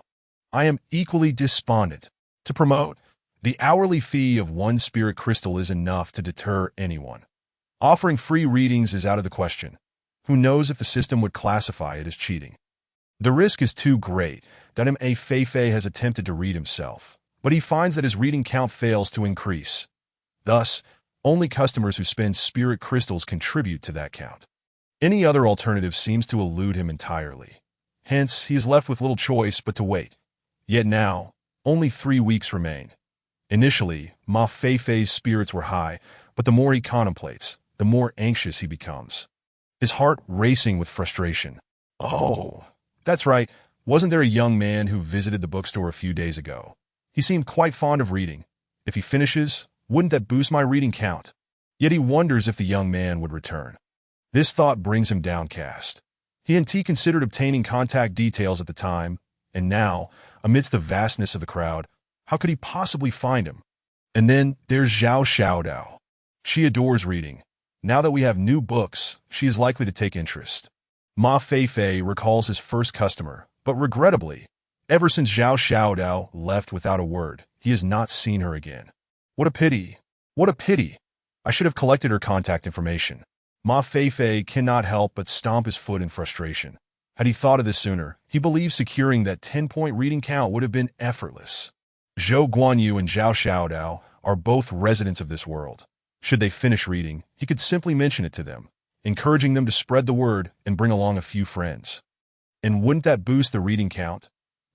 I am equally despondent. To promote, the hourly fee of 1 spirit crystal is enough to deter anyone. Offering free readings is out of the question. Who knows if the system would classify it as cheating? The risk is too great that Ma Feifei has attempted to read himself, but he finds that his reading count fails to increase. Thus, only customers who spend spirit crystals contribute to that count. Any other alternative seems to elude him entirely. Hence, he is left with little choice but to wait. Yet now, only 3 weeks remain. Initially, Ma Feifei's spirits were high, but the more he contemplates, the more anxious he becomes, his heart racing with frustration. Oh, that's right. Wasn't there a young man who visited the bookstore a few days ago? He seemed quite fond of reading. If he finishes, wouldn't that boost my reading count? Yet he wonders if the young man would return. This thought brings him downcast. He and T considered obtaining contact details at the time, and now, amidst the vastness of the crowd, how could he possibly find him? And then there's Zhao Xiaodao. She adores reading. Now that we have new books, she is likely to take interest. Ma Feifei recalls his first customer, but regrettably, ever since Zhao Xiaodao left without a word, he has not seen her again. What a pity! What a pity! I should have collected her contact information. Ma Feifei cannot help but stomp his foot in frustration. Had he thought of this sooner, he believes securing that 10-point reading count would have been effortless. Zhou Guanyu and Zhao Xiaodao are both residents of this world. Should they finish reading, he could simply mention it to them, encouraging them to spread the word and bring along a few friends. And wouldn't that boost the reading count?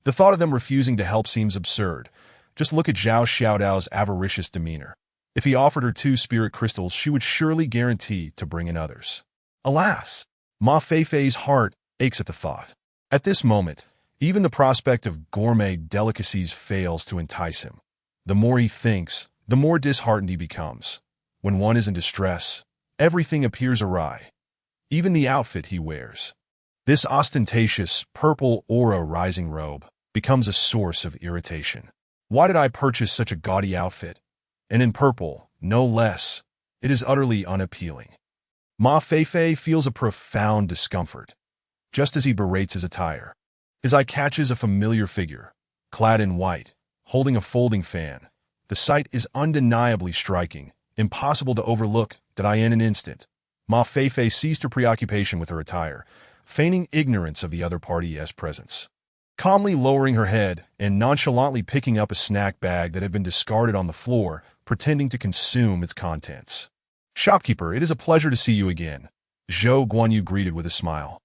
The thought of them refusing to help seems absurd. Just look at Zhao Xiaodao's avaricious demeanor. If he offered her 2 spirit crystals, she would surely guarantee to bring in others. Alas! Ma Feifei's heart aches at the thought. At this moment, even the prospect of gourmet delicacies fails to entice him. The more he thinks, the more disheartened he becomes. When one is in distress, everything appears awry, even the outfit he wears. This ostentatious, purple aura rising robe becomes a source of irritation. Why did I purchase such a gaudy outfit? And in purple, no less. It is utterly unappealing. Ma Feifei feels a profound discomfort, just as he berates his attire. His eye catches a familiar figure, clad in white, holding a folding fan. The sight is undeniably striking, impossible to overlook. That in an instant, Ma Feifei ceased her preoccupation with her attire, feigning ignorance of the other party's presence. Calmly lowering her head and nonchalantly picking up a snack bag that had been discarded on the floor, pretending to consume its contents. "Shopkeeper, it is a pleasure to see you again," Zhou Guanyu greeted with a smile.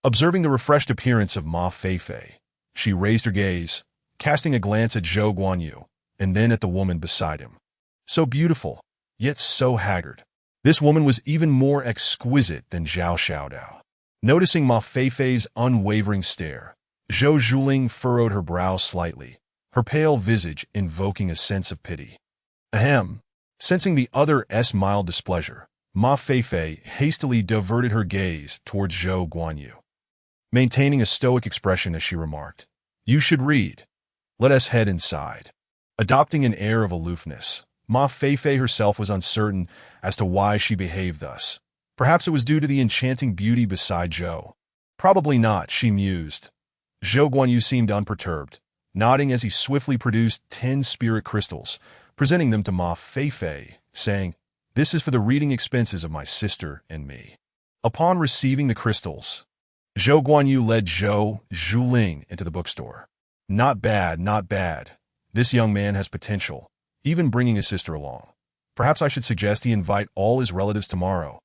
Observing the refreshed appearance of Ma Feifei, she raised her gaze, casting a glance at Zhou Guanyu, and then at the woman beside him. So beautiful, yet so haggard. This woman was even more exquisite than Zhao Xiaodao. Noticing Ma Feifei's unwavering stare, Zhou Zhuling furrowed her brow slightly, her pale visage invoking a sense of pity. Ahem. Sensing the other's mild displeasure, Ma Feifei hastily diverted her gaze towards Zhou Guanyu, maintaining a stoic expression as she remarked, "You should read. Let us head inside." Adopting an air of aloofness, Ma Feifei herself was uncertain as to why she behaved thus. Perhaps it was due to the enchanting beauty beside Zhou. Probably not, she mused. Zhou Guanyu seemed unperturbed, nodding as he swiftly produced 10 spirit crystals, presenting them to Ma Feifei, saying, "This is for the reading expenses of my sister and me." Upon receiving the crystals, Zhou Guanyu led Zhou Zhuling into the bookstore. "Not bad, not bad. This young man has potential, even bringing his sister along. Perhaps I should suggest he invite all his relatives tomorrow.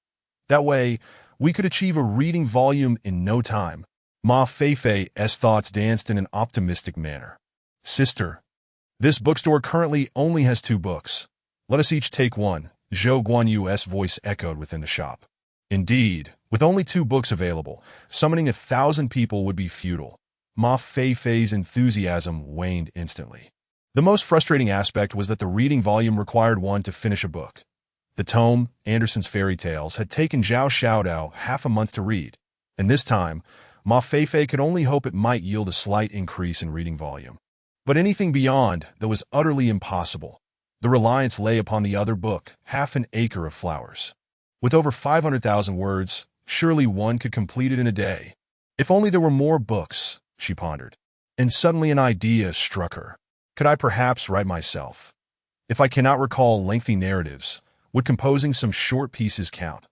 That way, we could achieve a reading volume in no time." Ma Feifei's thoughts danced in an optimistic manner. "Sister, this bookstore currently only has 2 books. Let us each take one," Zhou Guanyu's voice echoed within the shop. Indeed, with only 2 books available, summoning 1,000 people would be futile. Ma Feifei's enthusiasm waned instantly. The most frustrating aspect was that the reading volume required one to finish a book. The tome, Andersen's Fairy Tales, had taken Zhao Xiaodao half a month to read, and this time, Ma Feifei could only hope it might yield a slight increase in reading volume. But anything beyond that was utterly impossible. The reliance lay upon the other book, Half an Acre of Flowers. With over 500,000 words, surely one could complete it in a day. If only there were more books, she pondered. And suddenly an idea struck her. Could I perhaps write myself? If I cannot recall lengthy narratives, would composing some short pieces count?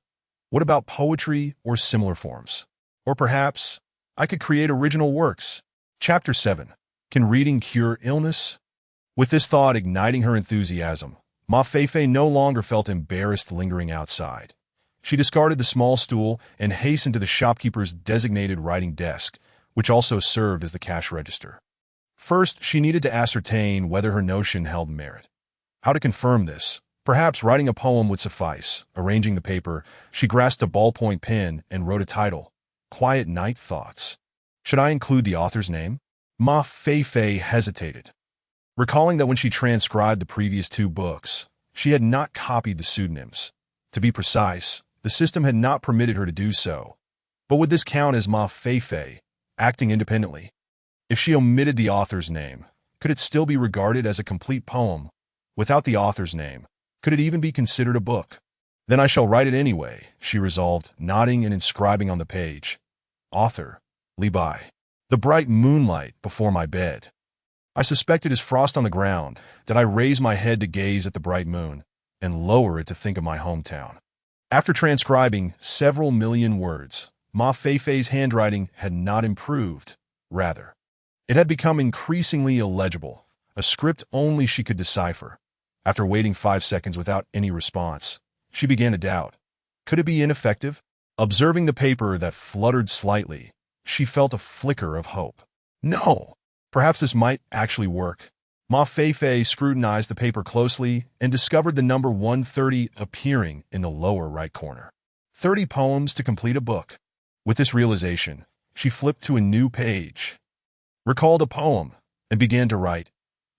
What about poetry or similar forms? Or perhaps I could create original works. Chapter 7. Can reading cure illness? With this thought igniting her enthusiasm, Ma Feifei no longer felt embarrassed lingering outside. She discarded the small stool and hastened to the shopkeeper's designated writing desk, which also served as the cash register. First, she needed to ascertain whether her notion held merit. How to confirm this? Perhaps writing a poem would suffice. Arranging the paper, she grasped a ballpoint pen and wrote a title, Quiet Night Thoughts. Should I include the author's name? Ma Feifei hesitated, recalling that when she transcribed the previous 2 books, she had not copied the pseudonyms. To be precise, the system had not permitted her to do so. But would this count as Ma Feifei, acting independently? If she omitted the author's name, could it still be regarded as a complete poem? Without the author's name, could it even be considered a book? Then I shall write it anyway, she resolved, nodding and inscribing on the page, Author, Li Bai. The bright moonlight before my bed. I suspected as frost on the ground that I raise my head to gaze at the bright moon and lower it to think of my hometown. After transcribing several million words, Ma Feifei's handwriting had not improved. Rather, it had become increasingly illegible, a script only she could decipher. After waiting 5 seconds without any response, she began to doubt. Could it be ineffective? Observing the paper that fluttered slightly, she felt a flicker of hope. No! Perhaps this might actually work. Ma Feifei scrutinized the paper closely and discovered the number 130 appearing in the lower right corner. 30 poems to complete a book. With this realization, she flipped to a new page, recalled a poem, and began to write,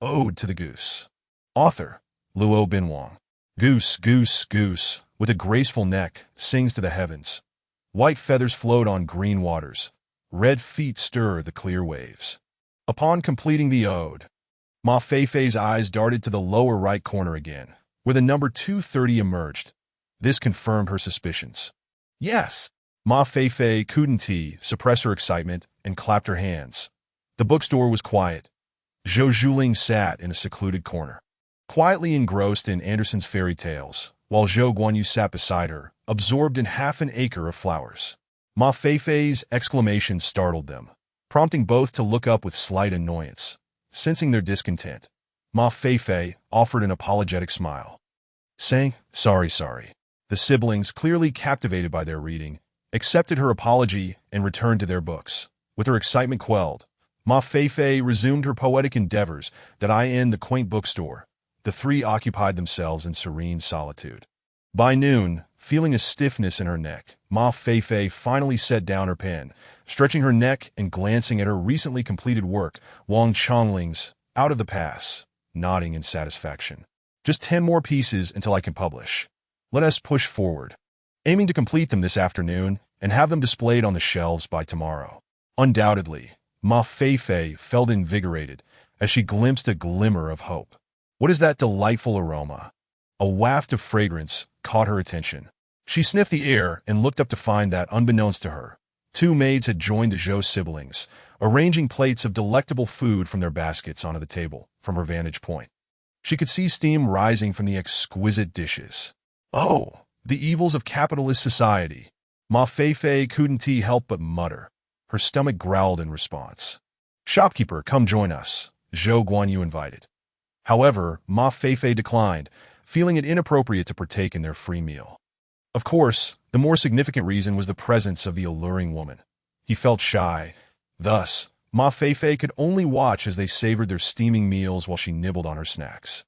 Ode to the Goose. Author, Luo Binwang. Goose, goose, goose, with a graceful neck, sings to the heavens. White feathers float on green waters. Red feet stir the clear waves. Upon completing the ode, Ma Feifei's eyes darted to the lower right corner again, where the number 230 emerged. This confirmed her suspicions. Yes! Ma Feifei couldn't suppress her excitement and clapped her hands. The bookstore was quiet. Zhou Zhuling sat in a secluded corner, quietly engrossed in Andersen's Fairy Tales, while Zhou Guanyu sat beside her, absorbed in Half an Acre of Flowers. Ma Feifei's exclamation startled them, prompting both to look up with slight annoyance. Sensing their discontent, Ma Feifei offered an apologetic smile, saying, Sorry. The siblings, clearly captivated by their reading, accepted her apology and returned to their books. With her excitement quelled, Ma Feifei resumed her poetic endeavors that in the quaint bookstore. The 3 occupied themselves in serene solitude. By noon, feeling a stiffness in her neck, Ma Feifei finally set down her pen, stretching her neck and glancing at her recently completed work, Wang Chongling's Out of the Pass, nodding in satisfaction. Just 10 more pieces until I can publish. Let us push forward. aiming to complete them this afternoon and have them displayed on the shelves by tomorrow. Undoubtedly, Ma Feifei felt invigorated as she glimpsed a glimmer of hope. What is that delightful aroma? A waft of fragrance caught her attention. She sniffed the air and looked up to find that, unbeknownst to her, two maids had joined the Zhou siblings, arranging plates of delectable food from their baskets onto the table from her vantage point. She could see steam rising from the exquisite dishes. Oh, the evils of capitalist society. Ma Feifei couldn't help but mutter. Her stomach growled in response. Shopkeeper, come join us, Zhou Guanyu invited. However, Ma Feifei declined, feeling it inappropriate to partake in their free meal. Of course, the more significant reason was the presence of the alluring woman. He felt shy. Thus, Ma Feifei could only watch as they savored their steaming meals while she nibbled on her snacks.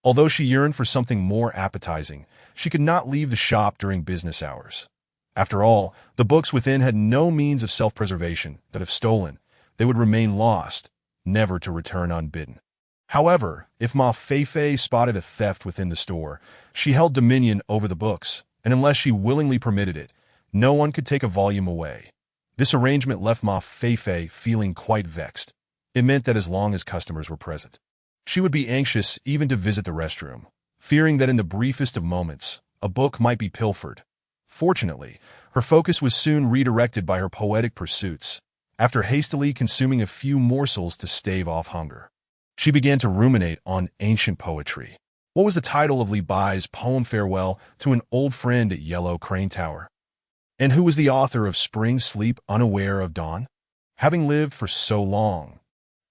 Although she yearned for something more appetizing, she could not leave the shop during business hours. After all, the books within had no means of self-preservation that if stolen, they would remain lost, never to return unbidden. However, if Ma Feifei spotted a theft within the store, she held dominion over the books, and unless she willingly permitted it, no one could take a volume away. This arrangement left Ma Feifei feeling quite vexed. It meant that as long as customers were present, she would be anxious even to visit the restroom, fearing that in the briefest of moments, a book might be pilfered. Fortunately, her focus was soon redirected by her poetic pursuits, after hastily consuming a few morsels to stave off hunger. She began to ruminate on ancient poetry. What was the title of Li Bai's poem Farewell to an Old Friend at Yellow Crane Tower? And who was the author of Spring Sleep Unaware of Dawn? Having lived for so long,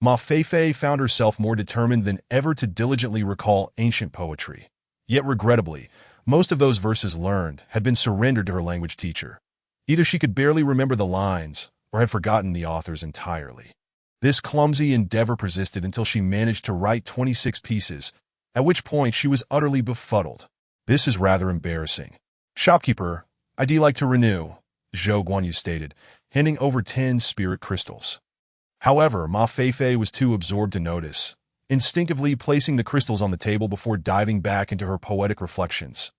Ma Feifei found herself more determined than ever to diligently recall ancient poetry. Yet regrettably, most of those verses learned had been surrendered to her language teacher. Either she could barely remember the lines or had forgotten the authors entirely. This clumsy endeavor persisted until she managed to write 26 pieces, at which point she was utterly befuddled. This is rather embarrassing. Shopkeeper, I'd like to renew, Zhou Guanyu stated, handing over 10 spirit crystals. However, Ma Feifei was too absorbed to notice, instinctively placing the crystals on the table before diving back into her poetic reflections.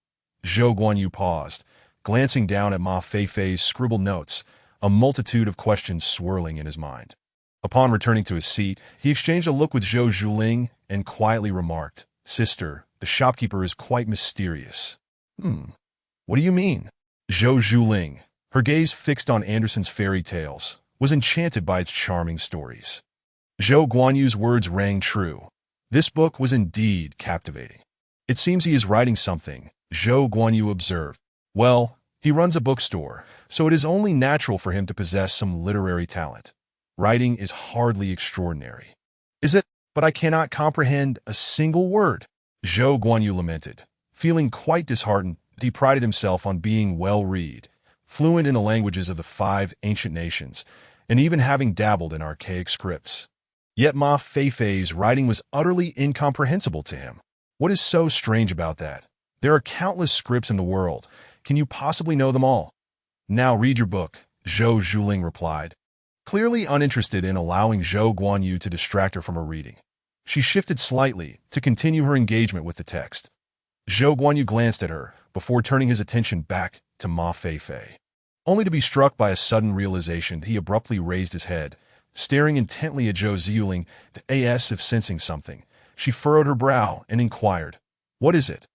Zhou Guanyu paused, glancing down at Ma Feifei's scribbled notes, a multitude of questions swirling in his mind. Upon returning to his seat, he exchanged a look with Zhou Zhuling and quietly remarked, Sister, the shopkeeper is quite mysterious. What do you mean? Zhou Zhuling, her gaze fixed on Andersen's fairy tales, was enchanted by its charming stories. Zhou Guanyu's words rang true. This book was indeed captivating. It seems he is writing something, Zhou Guanyu observed. Well, he runs a bookstore, so it is only natural for him to possess some literary talent. Writing is hardly extraordinary. Is it? But I cannot comprehend a single word, Zhou Guanyu lamented. Feeling quite disheartened, he prided himself on being well-read, fluent in the languages of the 5 ancient nations, and even having dabbled in archaic scripts. Yet Ma Feifei's writing was utterly incomprehensible to him. What is so strange about that? There are countless scripts in the world. Can you possibly know them all? Now read your book, Zhou Zhuling replied, clearly uninterested in allowing Zhou Guanyu to distract her from her reading. She shifted slightly to continue her engagement with the text. Zhou Guanyu glanced at her before turning his attention back to Ma Feifei. Only to be struck by a sudden realization, he abruptly raised his head, staring intently at Zhou Zhuling, as if sensing something. She furrowed her brow and inquired, What is it?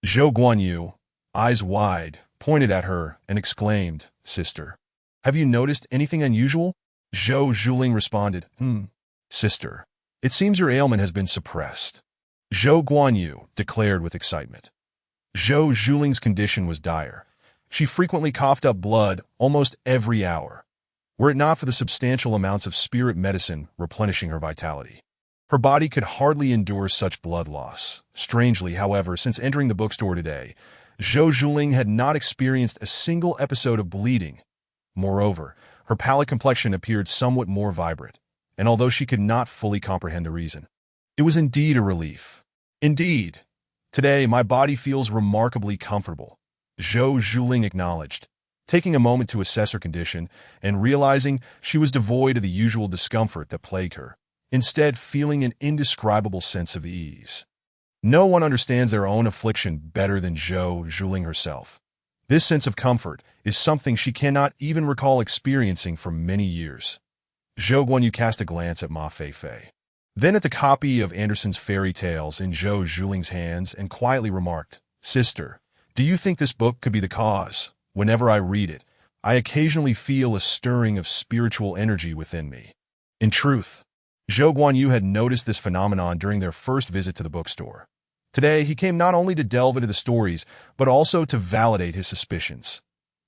Zhou Guanyu, eyes wide, pointed at her and exclaimed, Sister, have you noticed anything unusual? Zhou Zhuling responded, Sister, it seems your ailment has been suppressed. Zhou Guanyu declared with excitement. Zhou Zhuling's condition was dire. She frequently coughed up blood almost every hour, were it not for the substantial amounts of spirit medicine replenishing her vitality. Her body could hardly endure such blood loss. Strangely, however, since entering the bookstore today, Zhou Zhuling had not experienced a single episode of bleeding. Moreover, her pallid complexion appeared somewhat more vibrant, and although she could not fully comprehend the reason, it was indeed a relief. Indeed, today my body feels remarkably comfortable, Zhou Zhuling acknowledged, taking a moment to assess her condition and realizing she was devoid of the usual discomfort that plagued her, instead feeling an indescribable sense of ease. No one understands their own affliction better than Zhou Zhuling herself. This sense of comfort is something she cannot even recall experiencing for many years. Zhou Guanyu cast a glance at Ma Feifei, then at the copy of Andersen's fairy tales in Zhou Zhuling's hands and quietly remarked, "Sister, do you think this book could be the cause? Whenever I read it, I occasionally feel a stirring of spiritual energy within me." In truth, Zhou Guanyu had noticed this phenomenon during their first visit to the bookstore. Today, he came not only to delve into the stories, but also to validate his suspicions.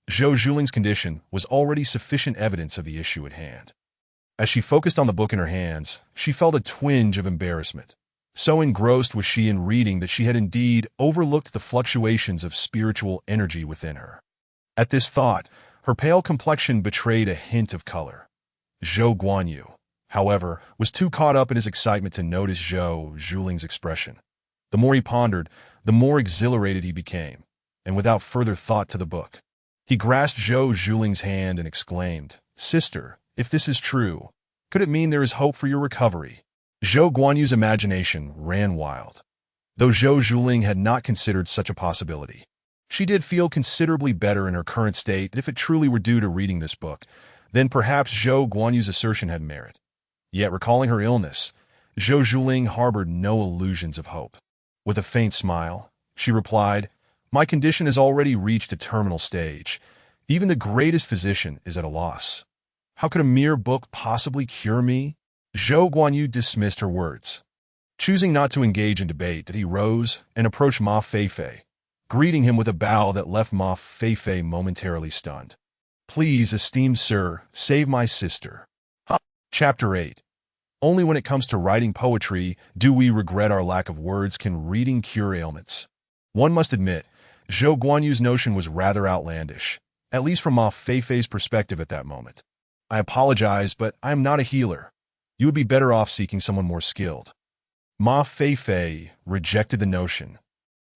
Zhou Zhuling's condition was already sufficient evidence of the issue at hand. As she focused on the book in her hands, she felt a twinge of embarrassment. So engrossed was she in reading that she had indeed overlooked the fluctuations of spiritual energy within her. At this thought, her pale complexion betrayed a hint of color. Zhou Guanyu, however, was too caught up in his excitement to notice Zhou Zhuling's expression. The more he pondered, the more exhilarated he became, and without further thought to the book, he grasped Zhou Zhuling's hand and exclaimed, "Sister, if this is true, could it mean there is hope for your recovery?" Zhou Guanyu's imagination ran wild. Though Zhou Zhuling had not considered such a possibility, she did feel considerably better in her current state. If it truly were due to reading this book, then perhaps Zhou Guanyu's assertion had merit. Yet, recalling her illness, Zhou Zhuling harbored no illusions of hope. With a faint smile, she replied, "My condition has already reached a terminal stage. Even the greatest physician is at a loss. How could a mere book possibly cure me?" Zhou Guanyu dismissed her words. Choosing not to engage in debate, he rose and approached Ma Feifei, greeting him with a bow that left Ma Feifei momentarily stunned. "Please, esteemed sir, save my sister." Chapter 8. Only when it comes to writing poetry do we regret our lack of words. Can reading cure ailments? One must admit, Zhou Guanyu's notion was rather outlandish, at least from Ma Feifei's perspective at that moment. "I apologize, but I am not a healer. You would be better off seeking someone more skilled." Ma Feifei rejected the notion,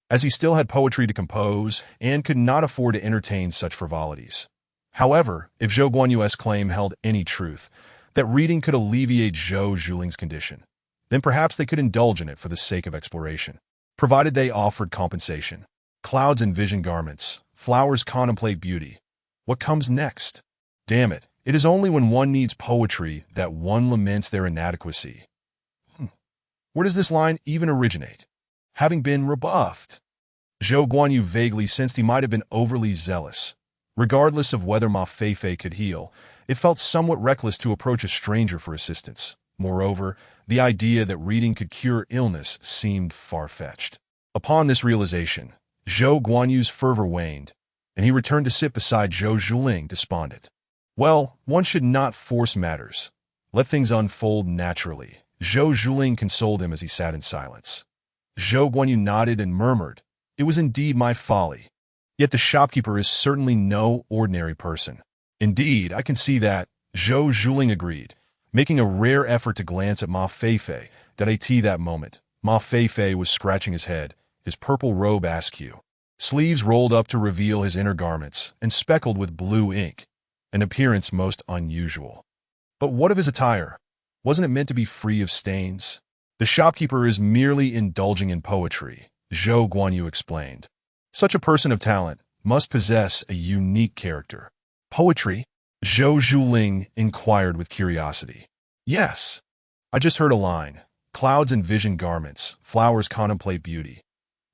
as he still had poetry to compose and could not afford to entertain such frivolities. However, if Zhou Guanyu's claim held any truth, that reading could alleviate Zhou Zhuling's condition, then perhaps they could indulge in it for the sake of exploration, provided they offered compensation. Clouds envision garments, flowers contemplate beauty. What comes next? Damn it, it is only when one needs poetry that one laments their inadequacy. Where does this line even originate? Having been rebuffed, Zhou Guanyu vaguely sensed he might have been overly zealous. Regardless of whether Ma Feifei could heal, it felt somewhat reckless to approach a stranger for assistance. Moreover, the idea that reading could cure illness seemed far-fetched. Upon this realization, Zhou Guanyu's fervor waned, and he returned to sit beside Zhou Zhuling despondent. Well, one should not force matters. Let things unfold naturally. Zhou Zhuling consoled him as he sat in silence. Zhou Guanyu nodded and murmured, "It was indeed my folly. Yet the shopkeeper is certainly no ordinary person." "Indeed, I can see that," Zhou Zhuling agreed, making a rare effort to glance at Ma Feifei. That moment, Ma Feifei was scratching his head, his purple robe askew, sleeves rolled up to reveal his inner garments, and speckled with blue ink, an appearance most unusual. But what of his attire? Wasn't it meant to be free of stains? "The shopkeeper is merely indulging in poetry," Zhou Guanyu explained. "Such a person of talent must possess a unique character." "Poetry?" Zhou Zhuling inquired with curiosity. "Yes. I just heard a line. Clouds envision garments, flowers contemplate beauty.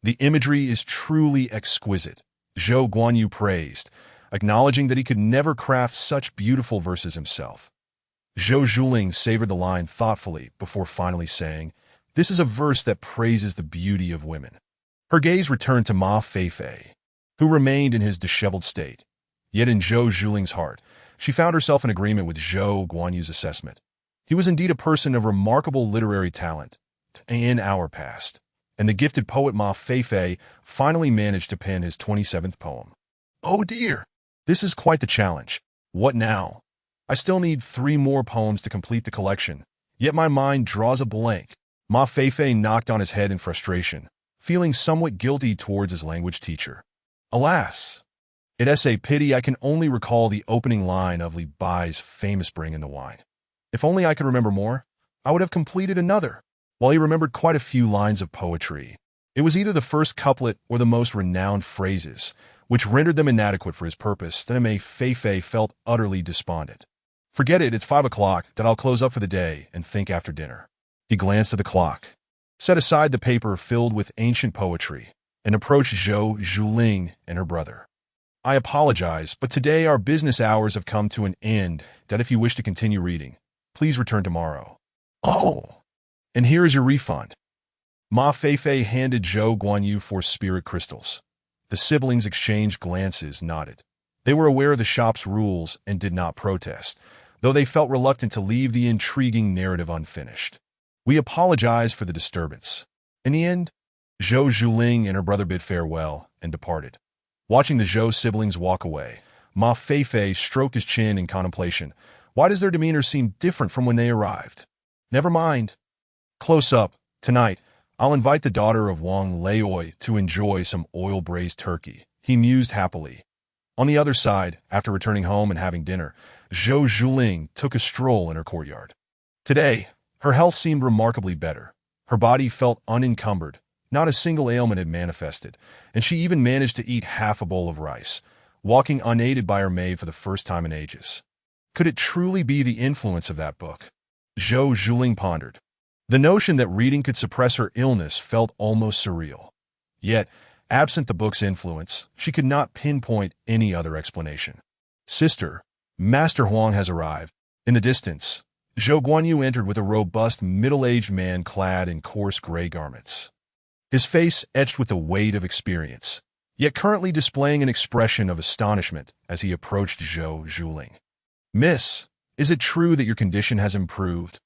The imagery is truly exquisite," Zhou Guanyu praised, acknowledging that he could never craft such beautiful verses himself. Zhou Zhuling savored the line thoughtfully before finally saying, "This is a verse that praises the beauty of women." Her gaze returned to Ma Feifei, who remained in his disheveled state. Yet in Zhou Zhuling's heart, she found herself in agreement with Zhou Guanyu's assessment. He was indeed a person of remarkable literary talent. An hour passed, and the gifted poet Ma Feifei finally managed to pen his 27th poem. "Oh dear, this is quite the challenge. What now? I still need 3 more poems to complete the collection, yet my mind draws a blank." Ma Feifei knocked on his head in frustration, feeling somewhat guilty towards his language teacher. "Alas, it is a pity I can only recall the opening line of Li Bai's famous Bring in the Wine. If only I could remember more, I would have completed another." While he remembered quite a few lines of poetry, it was either the first couplet or the most renowned phrases, which rendered them inadequate for his purpose. Then Ma Fei felt utterly despondent. Forget it, it's 5 o'clock, that I'll close up for the day and think after dinner. He glanced at the clock, set aside the paper filled with ancient poetry, and approached Zhou Zhuling and her brother. I apologize, but today our business hours have come to an end, that if you wish to continue reading, please return tomorrow. Oh, and here is your refund. Ma Fei handed Zhou Guanyu 4 spirit crystals. The siblings exchanged glances, nodded. They were aware of the shop's rules and did not protest, though they felt reluctant to leave the intriguing narrative unfinished. We apologize for the disturbance. In the end, Zhou Zhuling and her brother bid farewell and departed. Watching the Zhou siblings walk away, Ma Fei stroked his chin in contemplation. Why does their demeanor seem different from when they arrived? Never mind. Close up, tonight, I'll invite the daughter of Wang Leoi to enjoy some oil-braised turkey, he mused happily. On the other side, after returning home and having dinner, Zhou Zhuling took a stroll in her courtyard. Today, her health seemed remarkably better. Her body felt unencumbered, not a single ailment had manifested, and she even managed to eat half a bowl of rice, walking unaided by her maid for the first time in ages. Could it truly be the influence of that book? Zhou Zhuling pondered. The notion that reading could suppress her illness felt almost surreal. Yet, absent the book's influence, she could not pinpoint any other explanation. Sister, Master Huang has arrived. In the distance, Zhou Guanyu entered with a robust, middle-aged man clad in coarse gray garments. His face etched with the weight of experience, yet currently displaying an expression of astonishment as he approached Zhou Zhuling. Miss, is it true that your condition has improved?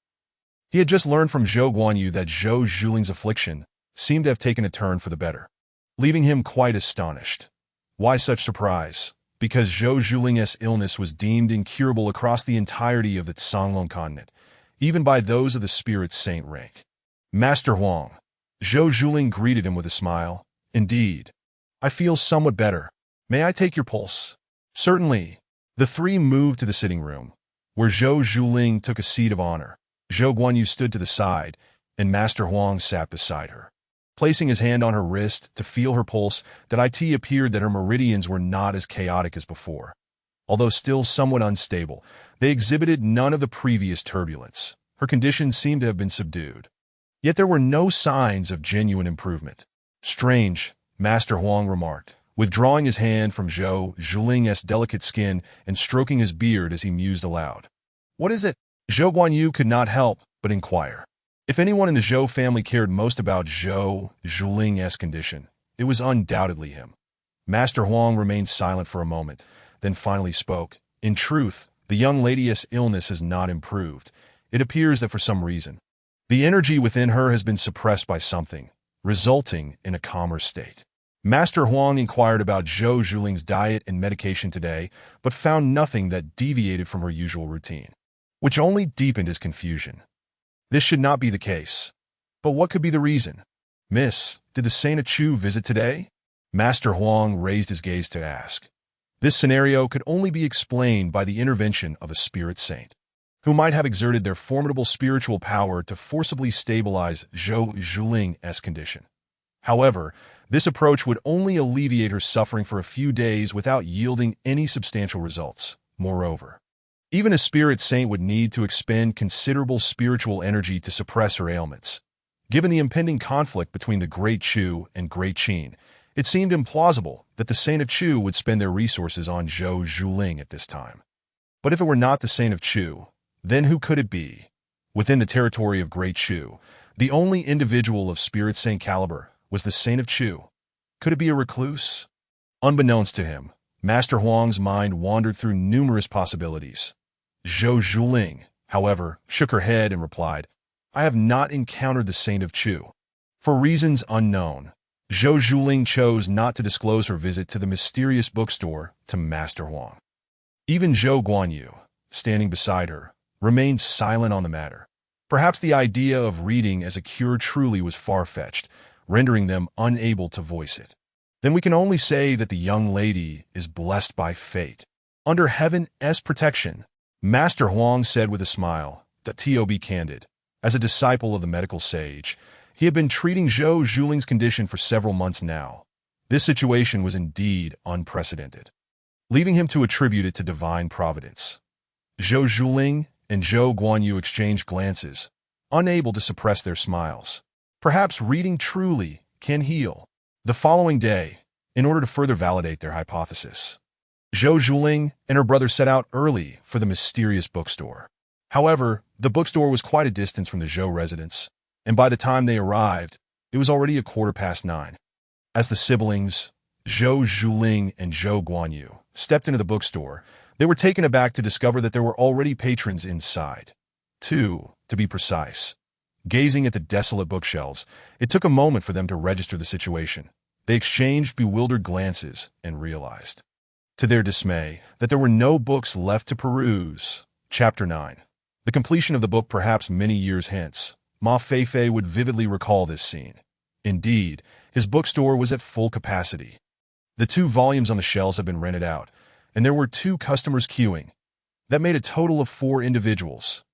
He had just learned from Zhou Guanyu that Zhou Zhuling's affliction seemed to have taken a turn for the better, leaving him quite astonished. Why such surprise? Because Zhou Zhuling's illness was deemed incurable across the entirety of the Songlong continent, even by those of the spirit saint rank. Master Huang, Zhou Zhuling greeted him with a smile. Indeed, I feel somewhat better. May I take your pulse? Certainly. The three moved to the sitting room, where Zhou Zhuling took a seat of honor. Zhou Guanyu stood to the side, and Master Huang sat beside her. Placing his hand on her wrist to feel her pulse, it appeared that her meridians were not as chaotic as before. Although still somewhat unstable, they exhibited none of the previous turbulence. Her condition seemed to have been subdued. Yet there were no signs of genuine improvement. Strange, Master Huang remarked, withdrawing his hand from Zhou Zhuling's delicate skin and stroking his beard as he mused aloud. What is it? Zhou Guanyu could not help but inquire. If anyone in the Zhou family cared most about Zhou Zhuling's condition, it was undoubtedly him. Master Huang remained silent for a moment, then finally spoke. In truth, the young lady's illness has not improved. It appears that for some reason, the energy within her has been suppressed by something, resulting in a calmer state. Master Huang inquired about Zhou Zhuling's diet and medication today, but found nothing that deviated from her usual routine, which only deepened his confusion. This should not be the case. But what could be the reason? Miss, did the Saint of Chu visit today? Master Huang raised his gaze to ask. This scenario could only be explained by the intervention of a spirit saint, who might have exerted their formidable spiritual power to forcibly stabilize Zhou Zhuling's condition. However, this approach would only alleviate her suffering for a few days without yielding any substantial results. Moreover, even a spirit saint would need to expend considerable spiritual energy to suppress her ailments. Given the impending conflict between the Great Chu and Great Qin, it seemed implausible that the Saint of Chu would spend their resources on Zhou Zhuling at this time. But if it were not the Saint of Chu, then who could it be? Within the territory of Great Chu, the only individual of spirit saint caliber was the Saint of Chu. Could it be a recluse? Unbeknownst to him, Master Huang's mind wandered through numerous possibilities. Zhou Zhuling, however, shook her head and replied, I have not encountered the Saint of Chu. For reasons unknown, Zhou Zhuling chose not to disclose her visit to the mysterious bookstore to Master Huang. Even Zhou Guanyu, standing beside her, remained silent on the matter. Perhaps the idea of reading as a cure truly was far-fetched, rendering them unable to voice it. Then we can only say that the young lady is blessed by fate. Under heaven's protection, Master Huang said with a smile, that to be candid, as a disciple of the medical sage, he had been treating Zhou Zhuling's condition for several months now. This situation was indeed unprecedented, leaving him to attribute it to divine providence. Zhou Zhuling and Zhou Guanyu exchanged glances, unable to suppress their smiles. Perhaps reading truly can heal. The following day, in order to further validate their hypothesis, Zhou Zhuling and her brother set out early for the mysterious bookstore. However, the bookstore was quite a distance from the Zhou residence, and by the time they arrived, it was already 9:15. As the siblings, Zhou Zhuling and Zhou Guanyu, stepped into the bookstore, they were taken aback to discover that there were already patrons inside. Two, to be precise. Gazing at the desolate bookshelves, it took a moment for them to register the situation. They exchanged bewildered glances and realized, to their dismay, that there were no books left to peruse. Chapter 9. The completion of the book perhaps many years hence. Ma Feifei would vividly recall this scene. Indeed, his bookstore was at full capacity. The 2 volumes on the shelves had been rented out, and there were 2 customers queuing. That made a total of 4 individuals.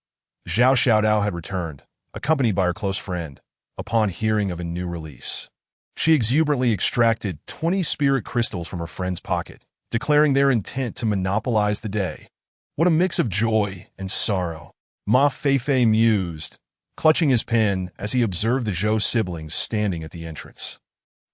Zhao Xiaodao had returned, accompanied by her close friend, upon hearing of a new release. She exuberantly extracted 20 spirit crystals from her friend's pocket, declaring their intent to monopolize the day. What a mix of joy and sorrow. Ma Feifei mused, clutching his pen as he observed the Zhou siblings standing at the entrance.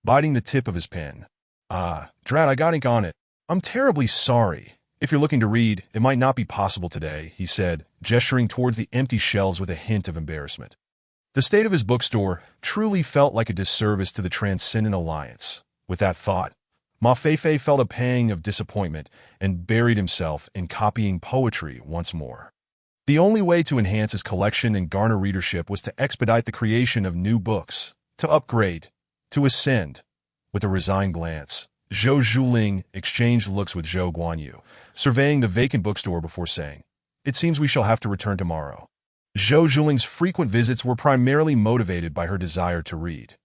Biting the tip of his pen. Drat, I got ink on it. I'm terribly sorry. If you're looking to read, it might not be possible today, he said, gesturing towards the empty shelves with a hint of embarrassment. The state of his bookstore truly felt like a disservice to the Transcendent Alliance. With that thought, Ma Feifei felt a pang of disappointment and buried himself in copying poetry once more. The only way to enhance his collection and garner readership was to expedite the creation of new books, to upgrade, to ascend. With a resigned glance, Zhou Zhuling exchanged looks with Zhou Guanyu, surveying the vacant bookstore before saying, "It seems we shall have to return tomorrow." Zhou Zhuling's frequent visits were primarily motivated by her desire to read.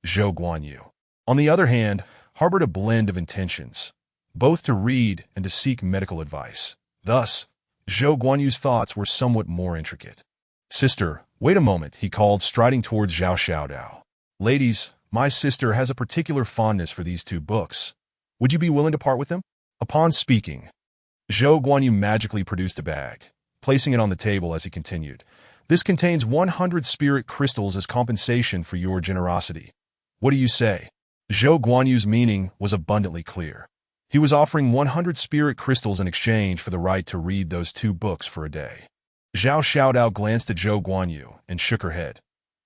Zhou Guanyu, on the other hand, harbored a blend of intentions, both to read and to seek medical advice. Thus, Zhou Guanyu's thoughts were somewhat more intricate. "Sister, wait a moment," he called, striding towards Zhao Xiaodao. "Ladies, my sister has a particular fondness for these 2 books. Would you be willing to part with them?" Upon speaking, Zhou Guanyu magically produced a bag, placing it on the table as he continued. "This contains 100 spirit crystals as compensation for your generosity. What do you say?" Zhou Guanyu's meaning was abundantly clear. He was offering 100 spirit crystals in exchange for the right to read those 2 books for a day. Zhao Xiaodao glanced at Zhou Guanyu and shook her head.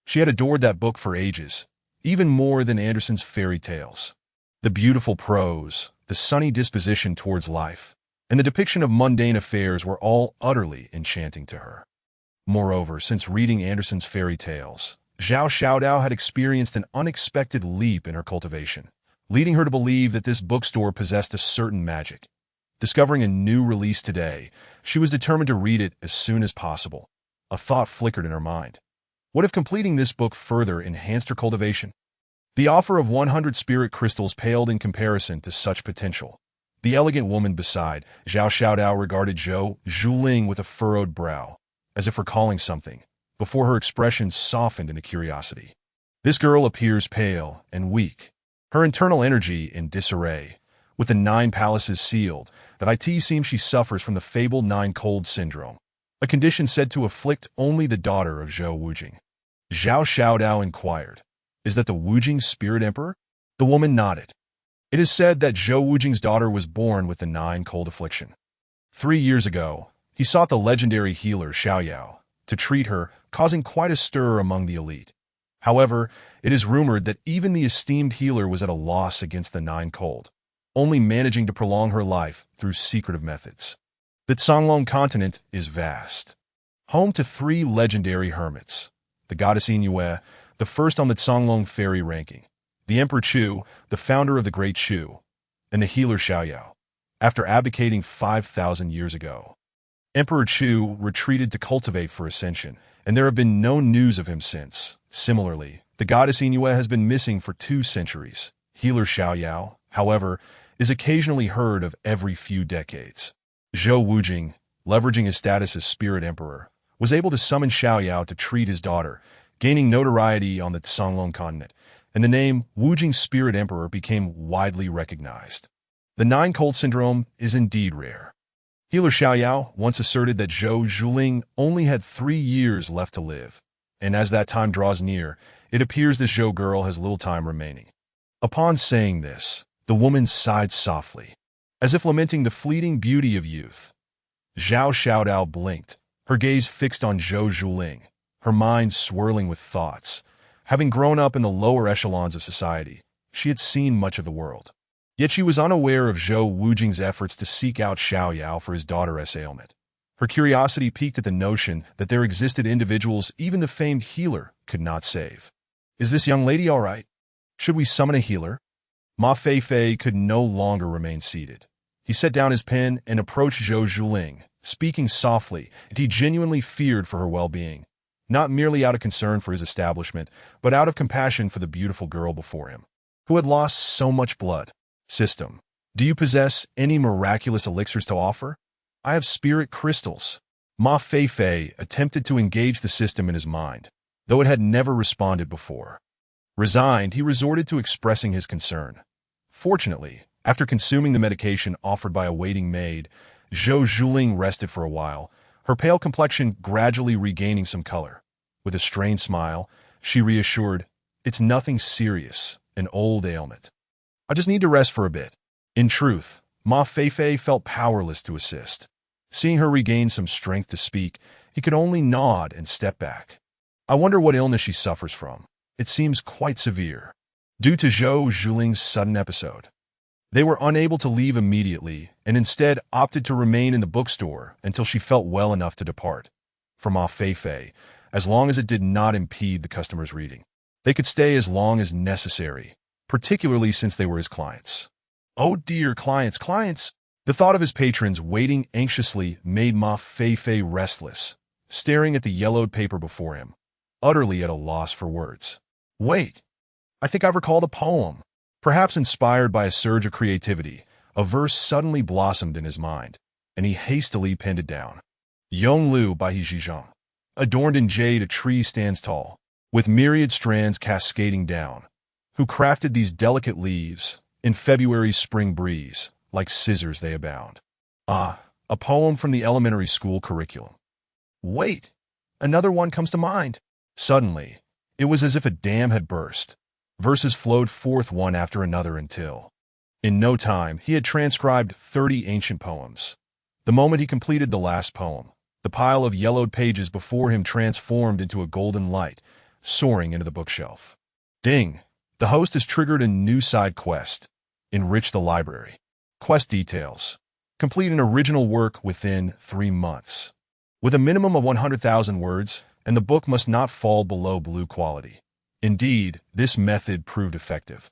She had adored that book for ages, even more than Andersen's fairy tales. The beautiful prose, the sunny disposition towards life, and the depiction of mundane affairs were all utterly enchanting to her. Moreover, since reading Andersen's fairy tales, Zhao Xiaodao had experienced an unexpected leap in her cultivation, leading her to believe that this bookstore possessed a certain magic. Discovering a new release today, she was determined to read it as soon as possible. A thought flickered in her mind. What if completing this book further enhanced her cultivation? The offer of 100 spirit crystals paled in comparison to such potential. The elegant woman beside Zhao Xiaodao regarded Zhou Zhuling with a furrowed brow, as if recalling something, before her expression softened into curiosity. "This girl appears pale and weak, her internal energy in disarray. With the 9 palaces sealed, that it seems she suffers from the fabled 9-cold syndrome, a condition said to afflict only the daughter of Zhou Wujing." Zhao Xiaodao inquired, "Is that the Wujing spirit emperor?" The woman nodded. "It is said that Zhou Wujing's daughter was born with the 9-cold affliction. 3 years ago, he sought the legendary healer Xiaoyao to treat her, causing quite a stir among the elite. However, it is rumored that even the esteemed healer was at a loss against the 9-cold, only managing to prolong her life through secretive methods. The Songlong continent is vast, home to 3 legendary hermits, the goddess Yue, the first on the Songlong fairy ranking, the Emperor Chu, the founder of the Great Chu, and the healer Xiaoyao. After abdicating 5,000 years ago, Emperor Chu retreated to cultivate for ascension, and there have been no news of him since. Similarly, the goddess Yue has been missing for 2 centuries. Healer Xiaoyao, however, is occasionally heard of every few decades. Zhou Wujing, leveraging his status as spirit emperor, was able to summon Xiaoyao to treat his daughter, gaining notoriety on the Songlong continent, and the name Wujing Spirit Emperor became widely recognized. The nine-cold syndrome is indeed rare. Healer Xiaoyao once asserted that Zhou Zhuling only had 3 years left to live, and as that time draws near, it appears this Zhou girl has little time remaining. Upon saying this, the woman sighed softly, as if lamenting the fleeting beauty of youth. Zhao Xiaodao blinked, her gaze fixed on Zhou Zhuling, her mind swirling with thoughts. Having grown up in the lower echelons of society, she had seen much of the world. Yet she was unaware of Zhou Wujing's efforts to seek out Xiaoyao for his daughter's ailment. Her curiosity piqued at the notion that there existed individuals even the famed healer could not save. Is this young lady all right? Should we summon a healer? Ma Feifei could no longer remain seated. He set down his pen and approached Zhou Zhuling, speaking softly, and he genuinely feared for her well-being, not merely out of concern for his establishment, but out of compassion for the beautiful girl before him, who had lost so much blood. System. Do you possess any miraculous elixirs to offer? I have spirit crystals. Ma Feifei attempted to engage the system in his mind, though it had never responded before. Resigned, he resorted to expressing his concern. Fortunately, after consuming the medication offered by a waiting maid, Zhou Zhuling rested for a while, her pale complexion gradually regaining some color. With a strained smile, she reassured, "It's nothing serious, an old ailment. I just need to rest for a bit." In truth, Ma Feifei felt powerless to assist. Seeing her regain some strength to speak, he could only nod and step back. "I wonder what illness she suffers from. It seems quite severe." Due to Zhou Zhuling's sudden episode, they were unable to leave immediately and instead opted to remain in the bookstore until she felt well enough to depart. For Ma Feifei, as long as it did not impede the customer's reading, they could stay as long as necessary, particularly since they were his clients. Oh dear, clients! The thought of his patrons waiting anxiously made Ma Feifei restless, staring at the yellowed paper before him, utterly at a loss for words. Wait, I think I've recalled a poem. Perhaps inspired by a surge of creativity, a verse suddenly blossomed in his mind, and he hastily penned it down. Yonglu by He Zhizhong. Adorned in jade, a tree stands tall, with myriad strands cascading down. Who crafted these delicate leaves? In February's spring breeze, like scissors they abound. Ah, a poem from the elementary school curriculum. Wait, another one comes to mind. Suddenly, it was as if a dam had burst. Verses flowed forth one after another until, in no time, he had transcribed 30 ancient poems. The moment he completed the last poem, the pile of yellowed pages before him transformed into a golden light, soaring into the bookshelf. Ding! The host has triggered a new side quest. Enrich the library. Quest details. Complete an original work within 3 months. With a minimum of 100,000 words, and the book must not fall below blue quality. Indeed, this method proved effective.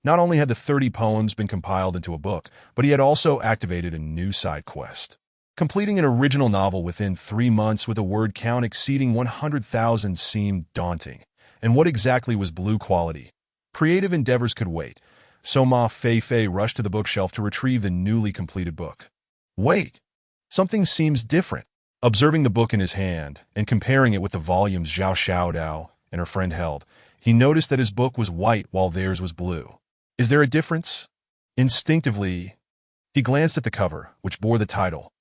Not only had the 30 poems been compiled into a book, but he had also activated a new side quest. Completing an original novel within 3 months with a word count exceeding 100,000 seemed daunting. And what exactly was blue quality? Creative endeavors could wait, so Ma Feifei rushed to the bookshelf to retrieve the newly completed book. Wait, something seems different. Observing the book in his hand and comparing it with the volumes Zhao Xiaodao and her friend held, he noticed that his book was white while theirs was blue. Is there a difference? Instinctively, he glanced at the cover, which bore the title,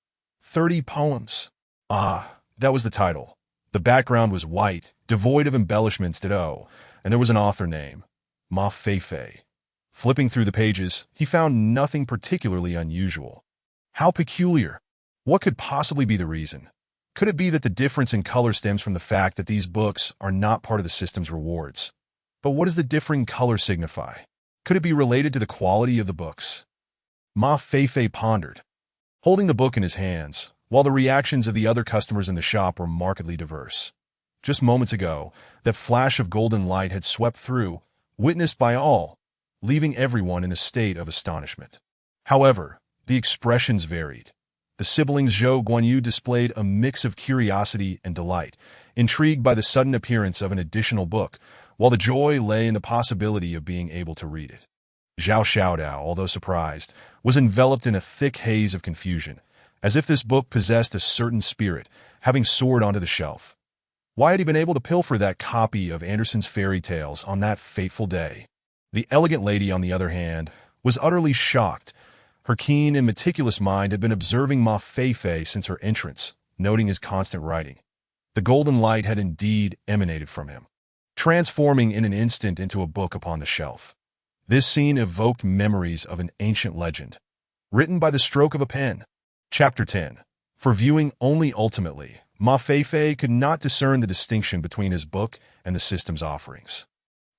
30 Poems. Ah, that was the title. The background was white, devoid of embellishments ditto, and there was an author name, Ma Feifei. Flipping through the pages, he found nothing particularly unusual. How peculiar! What could possibly be the reason? Could it be that the difference in color stems from the fact that these books are not part of the system's rewards? But what does the differing color signify? Could it be related to the quality of the books? Ma Feifei pondered, holding the book in his hands, while the reactions of the other customers in the shop were markedly diverse. Just moments ago, that flash of golden light had swept through, witnessed by all, leaving everyone in a state of astonishment. However, the expressions varied. The siblings Zhou Guanyu displayed a mix of curiosity and delight, intrigued by the sudden appearance of an additional book, while the joy lay in the possibility of being able to read it. Zhao Xiaodao, although surprised, was enveloped in a thick haze of confusion, as if this book possessed a certain spirit, having soared onto the shelf. Why had he been able to pilfer that copy of Andersen's fairy tales on that fateful day? The elegant lady, on the other hand, was utterly shocked. Her keen and meticulous mind had been observing Ma Fei since her entrance, noting his constant writing. The golden light had indeed emanated from him, transforming in an instant into a book upon the shelf. This scene evoked memories of an ancient legend, written by the stroke of a pen. Chapter 10. For viewing only ultimately, Ma Fei could not discern the distinction between his book and the system's offerings.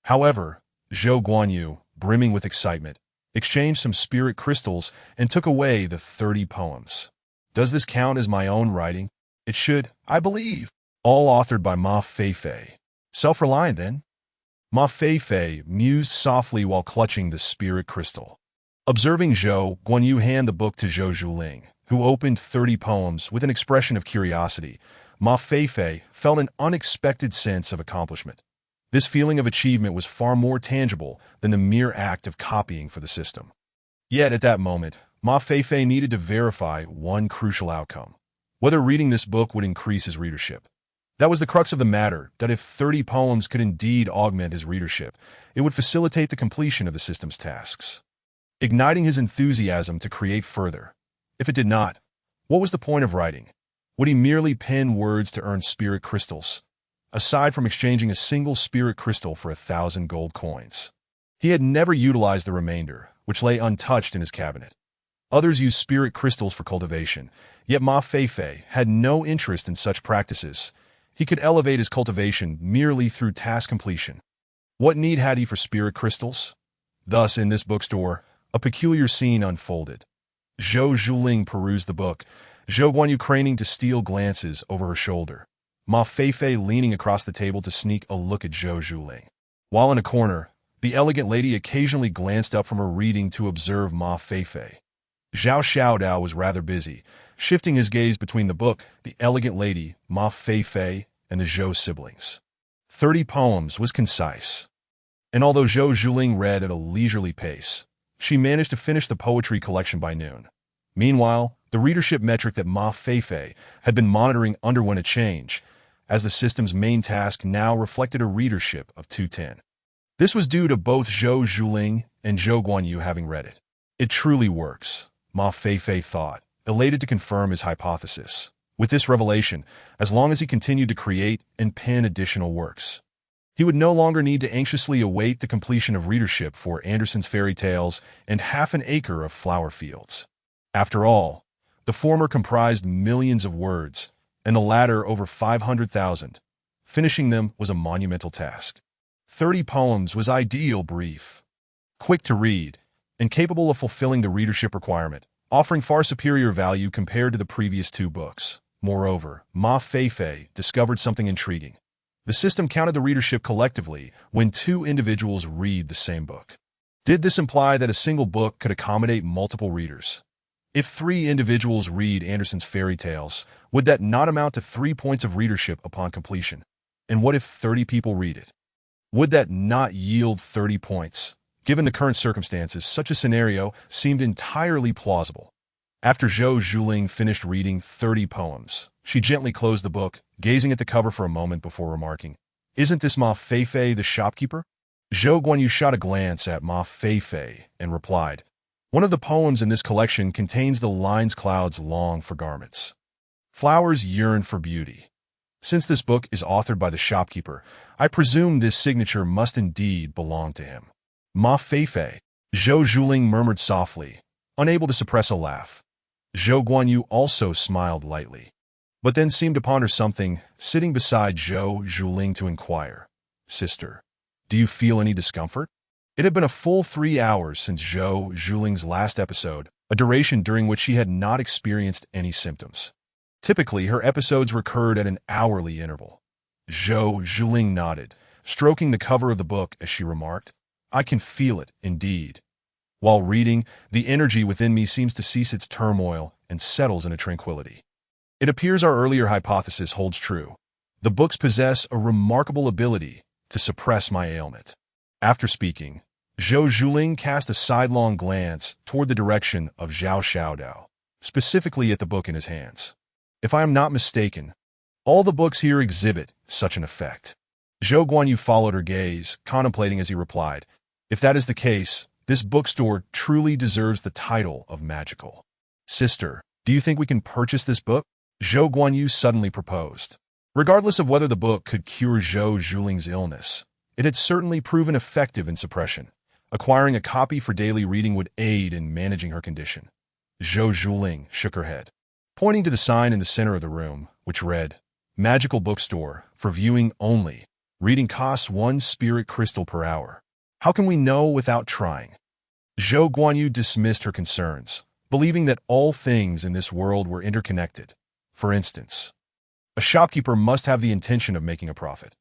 However, Zhou Guanyu, brimming with excitement, exchanged some spirit crystals and took away the 30 poems. Does this count as my own writing? It should, I believe. All authored by Ma Fei. Self-reliant, then? Ma Fei mused softly while clutching the spirit crystal. Observing Zhou Guanyu hand the book to Zhou Zhuling, who opened 30 poems with an expression of curiosity, Ma Fei felt an unexpected sense of accomplishment. This feeling of achievement was far more tangible than the mere act of copying for the system. Yet at that moment, Ma Fei needed to verify one crucial outcome: whether reading this book would increase his readership. That was the crux of the matter, that if 30 poems could indeed augment his readership, it would facilitate the completion of the system's tasks, igniting his enthusiasm to create further. If it did not, what was the point of writing? Would he merely pen words to earn spirit crystals, aside from exchanging a single spirit crystal for 1,000 gold coins? He had never utilized the remainder, which lay untouched in his cabinet. Others used spirit crystals for cultivation, yet Ma Fei had no interest in such practices. He could elevate his cultivation merely through task completion. What need had he for spirit crystals? Thus, in this bookstore, a peculiar scene unfolded. Zhou Zhuling perused the book, Zhou Guanyu craning to steal glances over her shoulder, Ma Fei leaning across the table to sneak a look at Zhou Zhuling. While in a corner, the elegant lady occasionally glanced up from her reading to observe Ma Fei. Zhao Xiaodao was rather busy, shifting his gaze between the book, the elegant lady, Ma Fei, and the Zhou siblings. 30 poems was concise, and although Zhou Zhuling read at a leisurely pace, she managed to finish the poetry collection by noon. Meanwhile, the readership metric that Ma Fei had been monitoring underwent a change, as the system's main task now reflected a readership of 210. This was due to both Zhou Zhuling and Zhou Guanyu having read it. It truly works, Ma Fei thought, elated to confirm his hypothesis. With this revelation, as long as he continued to create and pen additional works, he would no longer need to anxiously await the completion of readership for Andersen's fairy tales and half an acre of flower fields. After all, the former comprised millions of words, and the latter over 500,000. Finishing them was a monumental task. 30 poems was ideal brief, quick to read, and capable of fulfilling the readership requirement, offering far superior value compared to the previous 2 books. Moreover, Ma Fei discovered something intriguing. The system counted the readership collectively when 2 individuals read the same book. Did this imply that a single book could accommodate multiple readers? If 3 individuals read Andersen's fairy tales, would that not amount to 3 points of readership upon completion? And what if 30 people read it? Would that not yield 30 points? Given the current circumstances, such a scenario seemed entirely plausible. After Zhou Zhuling finished reading 30 poems, she gently closed the book, gazing at the cover for a moment before remarking, "Isn't this Ma Fei the shopkeeper?" Zhou Guanyu shot a glance at Ma Fei and replied, "One of the poems in this collection contains the lines clouds long for garments. Flowers yearn for beauty. Since this book is authored by the shopkeeper, I presume this signature must indeed belong to him." Ma Fei. Zhou Zhuling murmured softly, unable to suppress a laugh. Zhou Guanyu also smiled lightly, but then seemed to ponder something, sitting beside Zhou Zhuling to inquire, "Sister, do you feel any discomfort?" It had been a full 3 hours since Zhou Zhuling's last episode, a duration during which she had not experienced any symptoms. Typically, her episodes recurred at an hourly interval. Zhou Zhuling nodded, stroking the cover of the book as she remarked, "I can feel it, indeed. While reading, the energy within me seems to cease its turmoil and settles in a tranquility. It appears our earlier hypothesis holds true. The books possess a remarkable ability to suppress my ailment." After speaking, Zhou Zhuling cast a sidelong glance toward the direction of Zhao Xiaodao, specifically at the book in his hands. "If I am not mistaken, All the books here exhibit such an effect. Zhou Guanyu followed her gaze, contemplating as he replied, "If that is the case, this bookstore truly deserves the title of magical." "Sister, do you think we can purchase this book?" Zhou Guanyu suddenly proposed. Regardless of whether the book could cure Zhou Zhuling's illness, it had certainly proven effective in suppression. Acquiring a copy for daily reading would aid in managing her condition. Zhou Zhuling shook her head, pointing to the sign in the center of the room, which read, "Magical Bookstore, for viewing only. Reading costs 1 spirit crystal per hour. How can we know without trying?" Zhou Guanyu dismissed her concerns, believing that all things in this world were interconnected. For instance, a shopkeeper must have the intention of making a profit.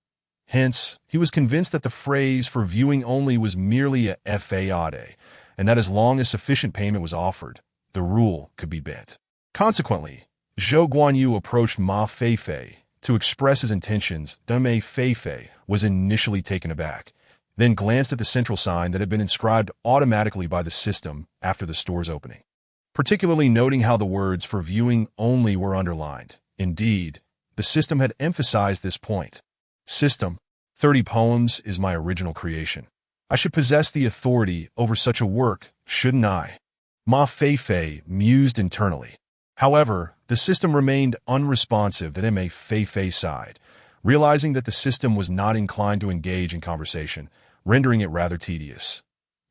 Hence, he was convinced that the phrase "for viewing only" was merely a fade, and that as long as sufficient payment was offered, the rule could be bent. Consequently, Zhou Guanyu approached Ma Feifei to express his intentions. Ma Feifei was initially taken aback, then glanced at the central sign that had been inscribed automatically by the system after the store's opening, particularly noting how the words "for viewing only" were underlined. Indeed, the system had emphasized this point. "System, 30 poems is my original creation. I should possess the authority over such a work, shouldn't I?" Ma Feifei mused internally. However, the system remained unresponsive at Ma Feifei's side, realizing that the system was not inclined to engage in conversation, rendering it rather tedious.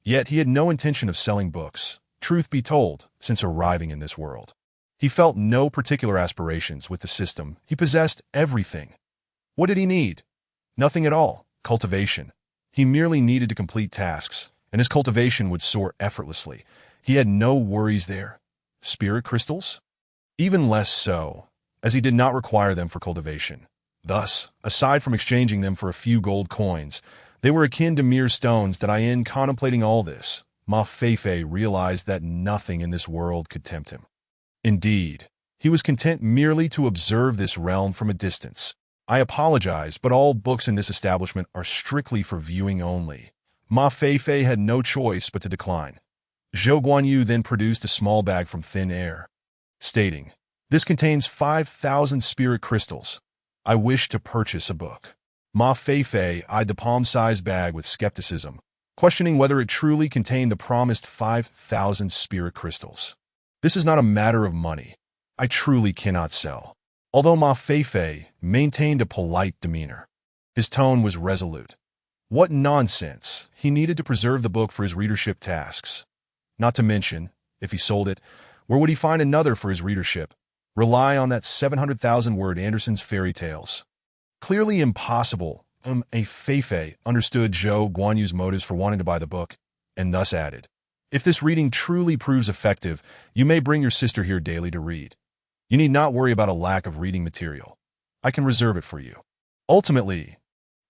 Yet he had no intention of selling books, truth be told, since arriving in this world. He felt no particular aspirations with the system. He possessed everything. What did he need? Nothing at all. Cultivation. He merely needed to complete tasks, and his cultivation would soar effortlessly. He had no worries there. Spirit crystals? Even less so, as he did not require them for cultivation. Thus, aside from exchanging them for a few gold coins, they were akin to mere stones that in contemplating all this, Ma Feifei realized that nothing in this world could tempt him. Indeed, he was content merely to observe this realm from a distance. "I apologize, but all books in this establishment are strictly for viewing only." Ma Feifei had no choice but to decline. Zhou Guanyu then produced a small bag from thin air, stating, "This contains 5,000 spirit crystals. I wish to purchase a book." Ma Feifei eyed the palm-sized bag with skepticism, questioning whether it truly contained the promised 5,000 spirit crystals. "This is not a matter of money. I truly cannot sell." Although Ma Feifei maintained a polite demeanor, his tone was resolute. What nonsense! He needed to preserve the book for his readership tasks. Not to mention, if he sold it, where would he find another for his readership? Rely on that 700,000-word Andersen's fairy tales. Clearly impossible. A Feifei understood Zhou Guanyu's motives for wanting to buy the book, and thus added, "If this reading truly proves effective, you may bring your sister here daily to read. You need not worry about a lack of reading material. I can reserve it for you." Ultimately,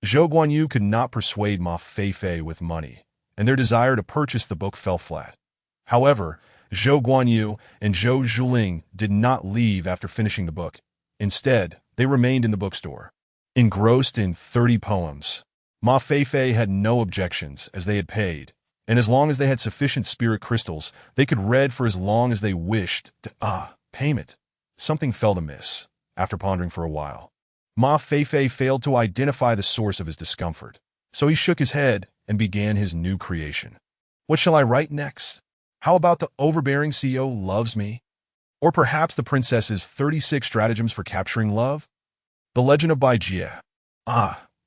Zhou Guanyu could not persuade Ma Feifei with money, and their desire to purchase the book fell flat. However, Zhou Guanyu and Zhou Zhuling did not leave after finishing the book. Instead, they remained in the bookstore, engrossed in 30 poems. Ma Feifei had no objections, as they had paid, and as long as they had sufficient spirit crystals, they could read for as long as they wished. Payment. Something felt amiss, after pondering for a while. Ma Feifei failed to identify the source of his discomfort, so he shook his head and began his new creation. What shall I write next? How about the overbearing CEO loves me? Or perhaps the princess's 36 stratagems for capturing love? The Legend of Bai Jie.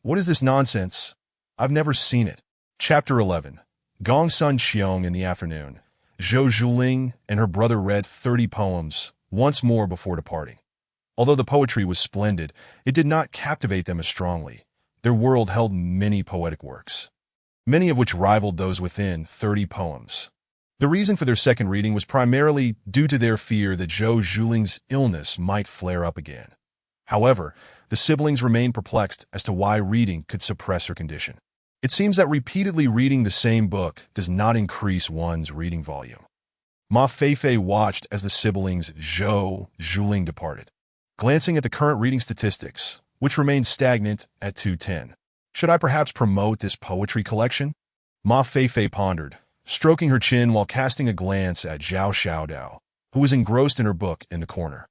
What is this nonsense? I've never seen it. Chapter 11. Gong Sun Qiong in the afternoon. Zhou Zhuling and her brother read 30 poems once more before departing. Although the poetry was splendid, it did not captivate them as strongly. Their world held many poetic works, many of which rivaled those within 30 poems. The reason for their second reading was primarily due to their fear that Zhou Zhuling's illness might flare up again. However, the siblings remained perplexed as to why reading could suppress her condition. It seems that repeatedly reading the same book does not increase one's reading volume. Ma Feifei watched as the siblings Zhou Zhuling departed, glancing at the current reading statistics, which remained stagnant at 210. Should I perhaps promote this poetry collection? Ma Feifei pondered, stroking her chin while casting a glance at Zhao Xiaodao, who was engrossed in her book in the corner.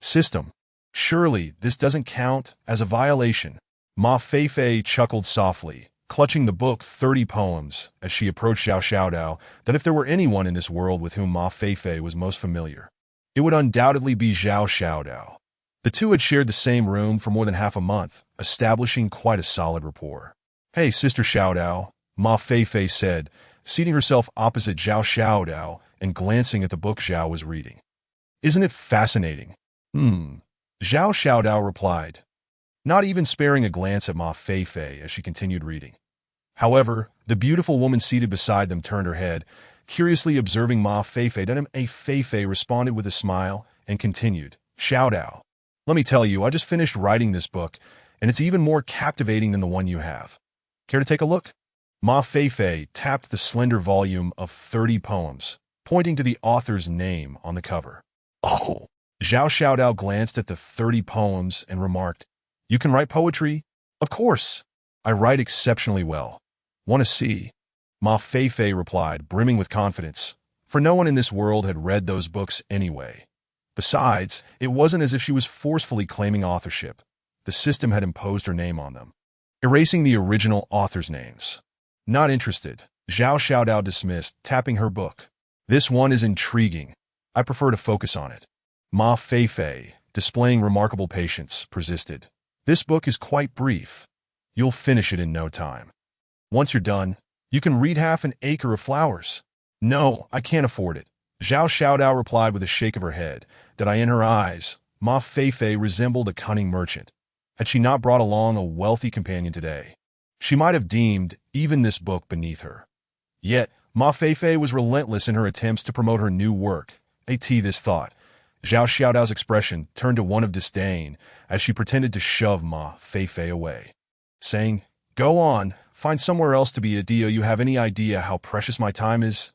System. Surely this doesn't count as a violation. Ma Feifei chuckled softly, clutching the book 30 Poems as she approached Zhao Xiaodao, that if there were anyone in this world with whom Ma Feifei was most familiar, it would undoubtedly be Zhao Xiaodao. The two had shared the same room for more than half a month, establishing quite a solid rapport. "Hey, Sister Xiaodao," Ma Feifei said, seating herself opposite Zhao Xiaodao and glancing at the book Zhao was reading. "Isn't it fascinating?" Zhao Xiaodao replied, not even sparing a glance at Ma Feifei as she continued reading. However, the beautiful woman seated beside them turned her head, curiously observing Ma Feifei. Then Ma Feifei responded with a smile and continued, "Xiaodao, let me tell you, I just finished writing this book, and it's even more captivating than the one you have. Care to take a look?" Ma Feifei tapped the slender volume of 30 poems, pointing to the author's name on the cover. "Oh!" Zhao Xiaodao glanced at the 30 poems and remarked, "You can write poetry?" "Of course. I write exceptionally well. Want to see?" Ma Feifei replied, brimming with confidence, for no one in this world had read those books anyway. Besides, it wasn't as if she was forcefully claiming authorship. The system had imposed her name on them, erasing the original authors' names. "Not interested," Zhao Xiaodao dismissed, tapping her book. "This one is intriguing. I prefer to focus on it." Ma Feifei, displaying remarkable patience, persisted. "This book is quite brief. You'll finish it in no time. Once you're done, you can read half an acre of flowers." "No, I can't afford it," Zhao Xiaodao replied with a shake of her head, that in her eyes, Ma Feifei resembled a cunning merchant. Had she not brought along a wealthy companion today, she might have deemed even this book beneath her. Yet, Ma Feifei was relentless in her attempts to promote her new work. This thought, Zhao Xiaodao's expression turned to one of disdain as she pretended to shove Ma Feifei away, saying, "Go on, find somewhere else to be. Do you have any idea how precious my time is?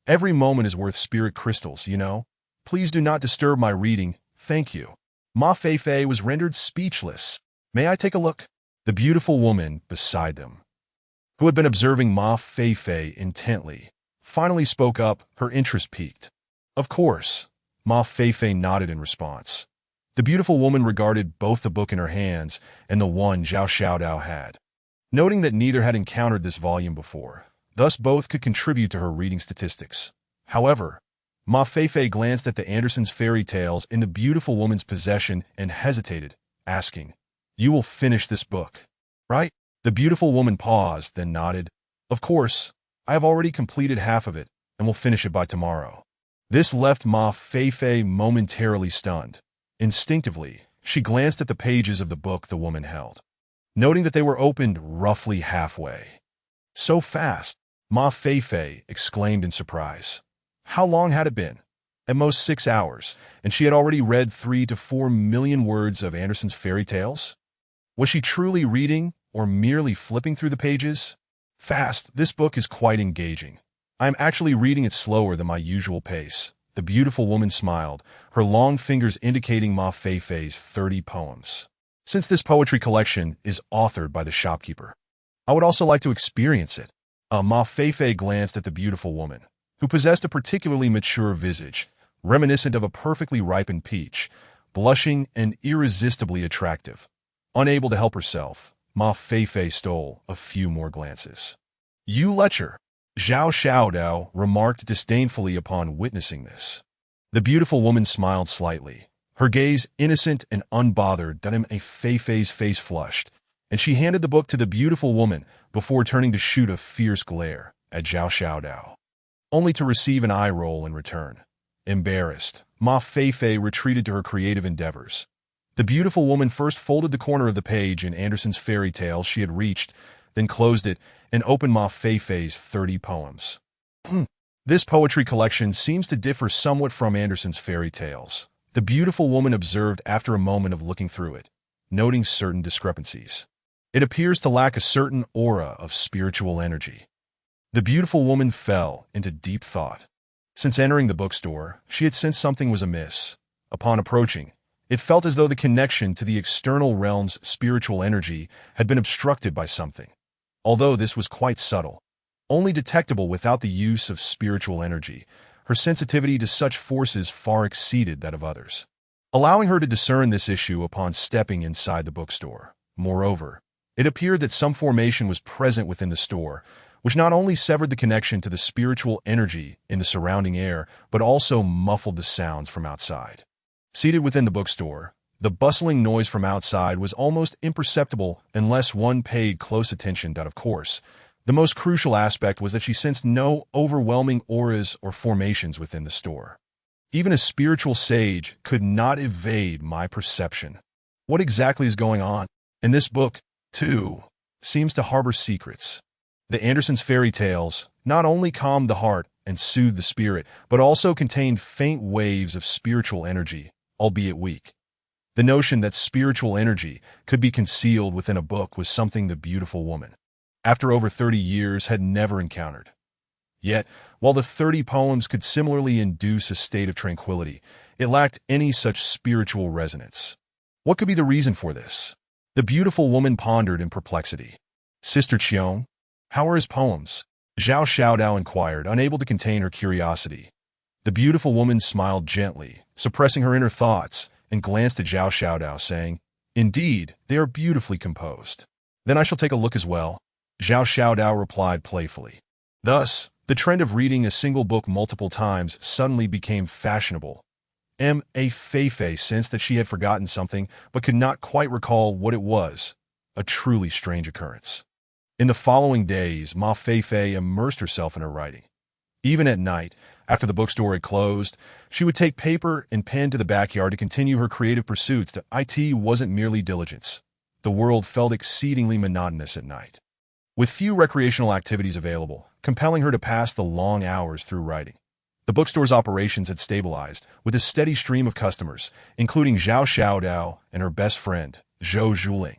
Every moment is worth spirit crystals, you know. Please do not disturb my reading, thank you." Ma Feifei was rendered speechless. "May I take a look?" The beautiful woman beside them, who had been observing Ma Feifei intently, finally spoke up, her interest piqued. "Of course." Ma Feifei nodded in response. The beautiful woman regarded both the book in her hands and the one Zhao Xiaodao had, noting that neither had encountered this volume before. Thus both could contribute to her reading statistics. However, Ma Feifei glanced at the Anderson's fairy tales in the beautiful woman's possession and hesitated, asking, "You will finish this book, right?" The beautiful woman paused, then nodded. "Of course, I have already completed half of it and will finish it by tomorrow." This left Ma Feifei momentarily stunned. Instinctively, she glanced at the pages of the book the woman held, noting that they were opened roughly halfway. "So fast!" Ma Feifei exclaimed in surprise. How long had it been? At most 6 hours, and she had already read 3 to 4 million words of Anderson's fairy tales? Was she truly reading or merely flipping through the pages? "Fast, this book is quite engaging. I am actually reading it slower than my usual pace." The beautiful woman smiled, her long fingers indicating Ma Feifei's 30 poems. "Since this poetry collection is authored by the shopkeeper, I would also like to experience it." Ma Feifei glanced at the beautiful woman, who possessed a particularly mature visage, reminiscent of a perfectly ripened peach, blushing and irresistibly attractive. Unable to help herself, Ma Feifei stole a few more glances. "You lecher," Zhao Xiaodao remarked disdainfully upon witnessing this. The beautiful woman smiled slightly, her gaze innocent and unbothered. Ma Feifei's face flushed, and she handed the book to the beautiful woman before turning to shoot a fierce glare at Zhao Xiaodao, only to receive an eye roll in return. Embarrassed, Ma Feifei retreated to her creative endeavors. The beautiful woman first folded the corner of the page in Anderson's fairy tale she had reached, then closed it and opened Ma Feifei's 30 poems. "This poetry collection seems to differ somewhat from Anderson's fairy tales," the beautiful woman observed after a moment of looking through it, noting certain discrepancies. "It appears to lack a certain aura of spiritual energy." The beautiful woman fell into deep thought. Since entering the bookstore, she had sensed something was amiss. Upon approaching, it felt as though the connection to the external realm's spiritual energy had been obstructed by something. Although this was quite subtle, only detectable without the use of spiritual energy, her sensitivity to such forces far exceeded that of others. allowing her to discern this issue upon stepping inside the bookstore. Moreover, it appeared that some formation was present within the store, which not only severed the connection to the spiritual energy in the surrounding air, but also muffled the sounds from outside. Seated within the bookstore, the bustling noise from outside was almost imperceptible unless one paid close attention. Of course, the most crucial aspect was that she sensed no overwhelming auras or formations within the store. Even a spiritual sage could not evade my perception. What exactly is going on? And this book, too, seems to harbor secrets. The Anderson's fairy tales not only calmed the heart and soothed the spirit, but also contained faint waves of spiritual energy, albeit weak. The notion that spiritual energy could be concealed within a book was something the beautiful woman, after over 30 years, had never encountered. Yet, while the 30 poems could similarly induce a state of tranquility, it lacked any such spiritual resonance. What could be the reason for this? The beautiful woman pondered in perplexity. Sister Qiong, how are his poems? Zhao Xiaodao inquired, unable to contain her curiosity. The beautiful woman smiled gently, suppressing her inner thoughts, and glanced at Zhao Xiaodao, saying, "Indeed, they are beautifully composed. Then I shall take a look as well." Zhao Xiaodao replied playfully. Thus, the trend of reading a single book multiple times suddenly became fashionable. Ma Feifei sensed that she had forgotten something, but could not quite recall what it was. A truly strange occurrence. In the following days, Ma Feifei immersed herself in her writing. Even at night, after the bookstore had closed, she would take paper and pen to the backyard to continue her creative pursuits. It wasn't merely diligence. The world felt exceedingly monotonous at night. With few recreational activities available, compelling her to pass the long hours through writing. The bookstore's operations had stabilized, with a steady stream of customers, including Zhao Xiaodao and her best friend, Zhou Zhuling.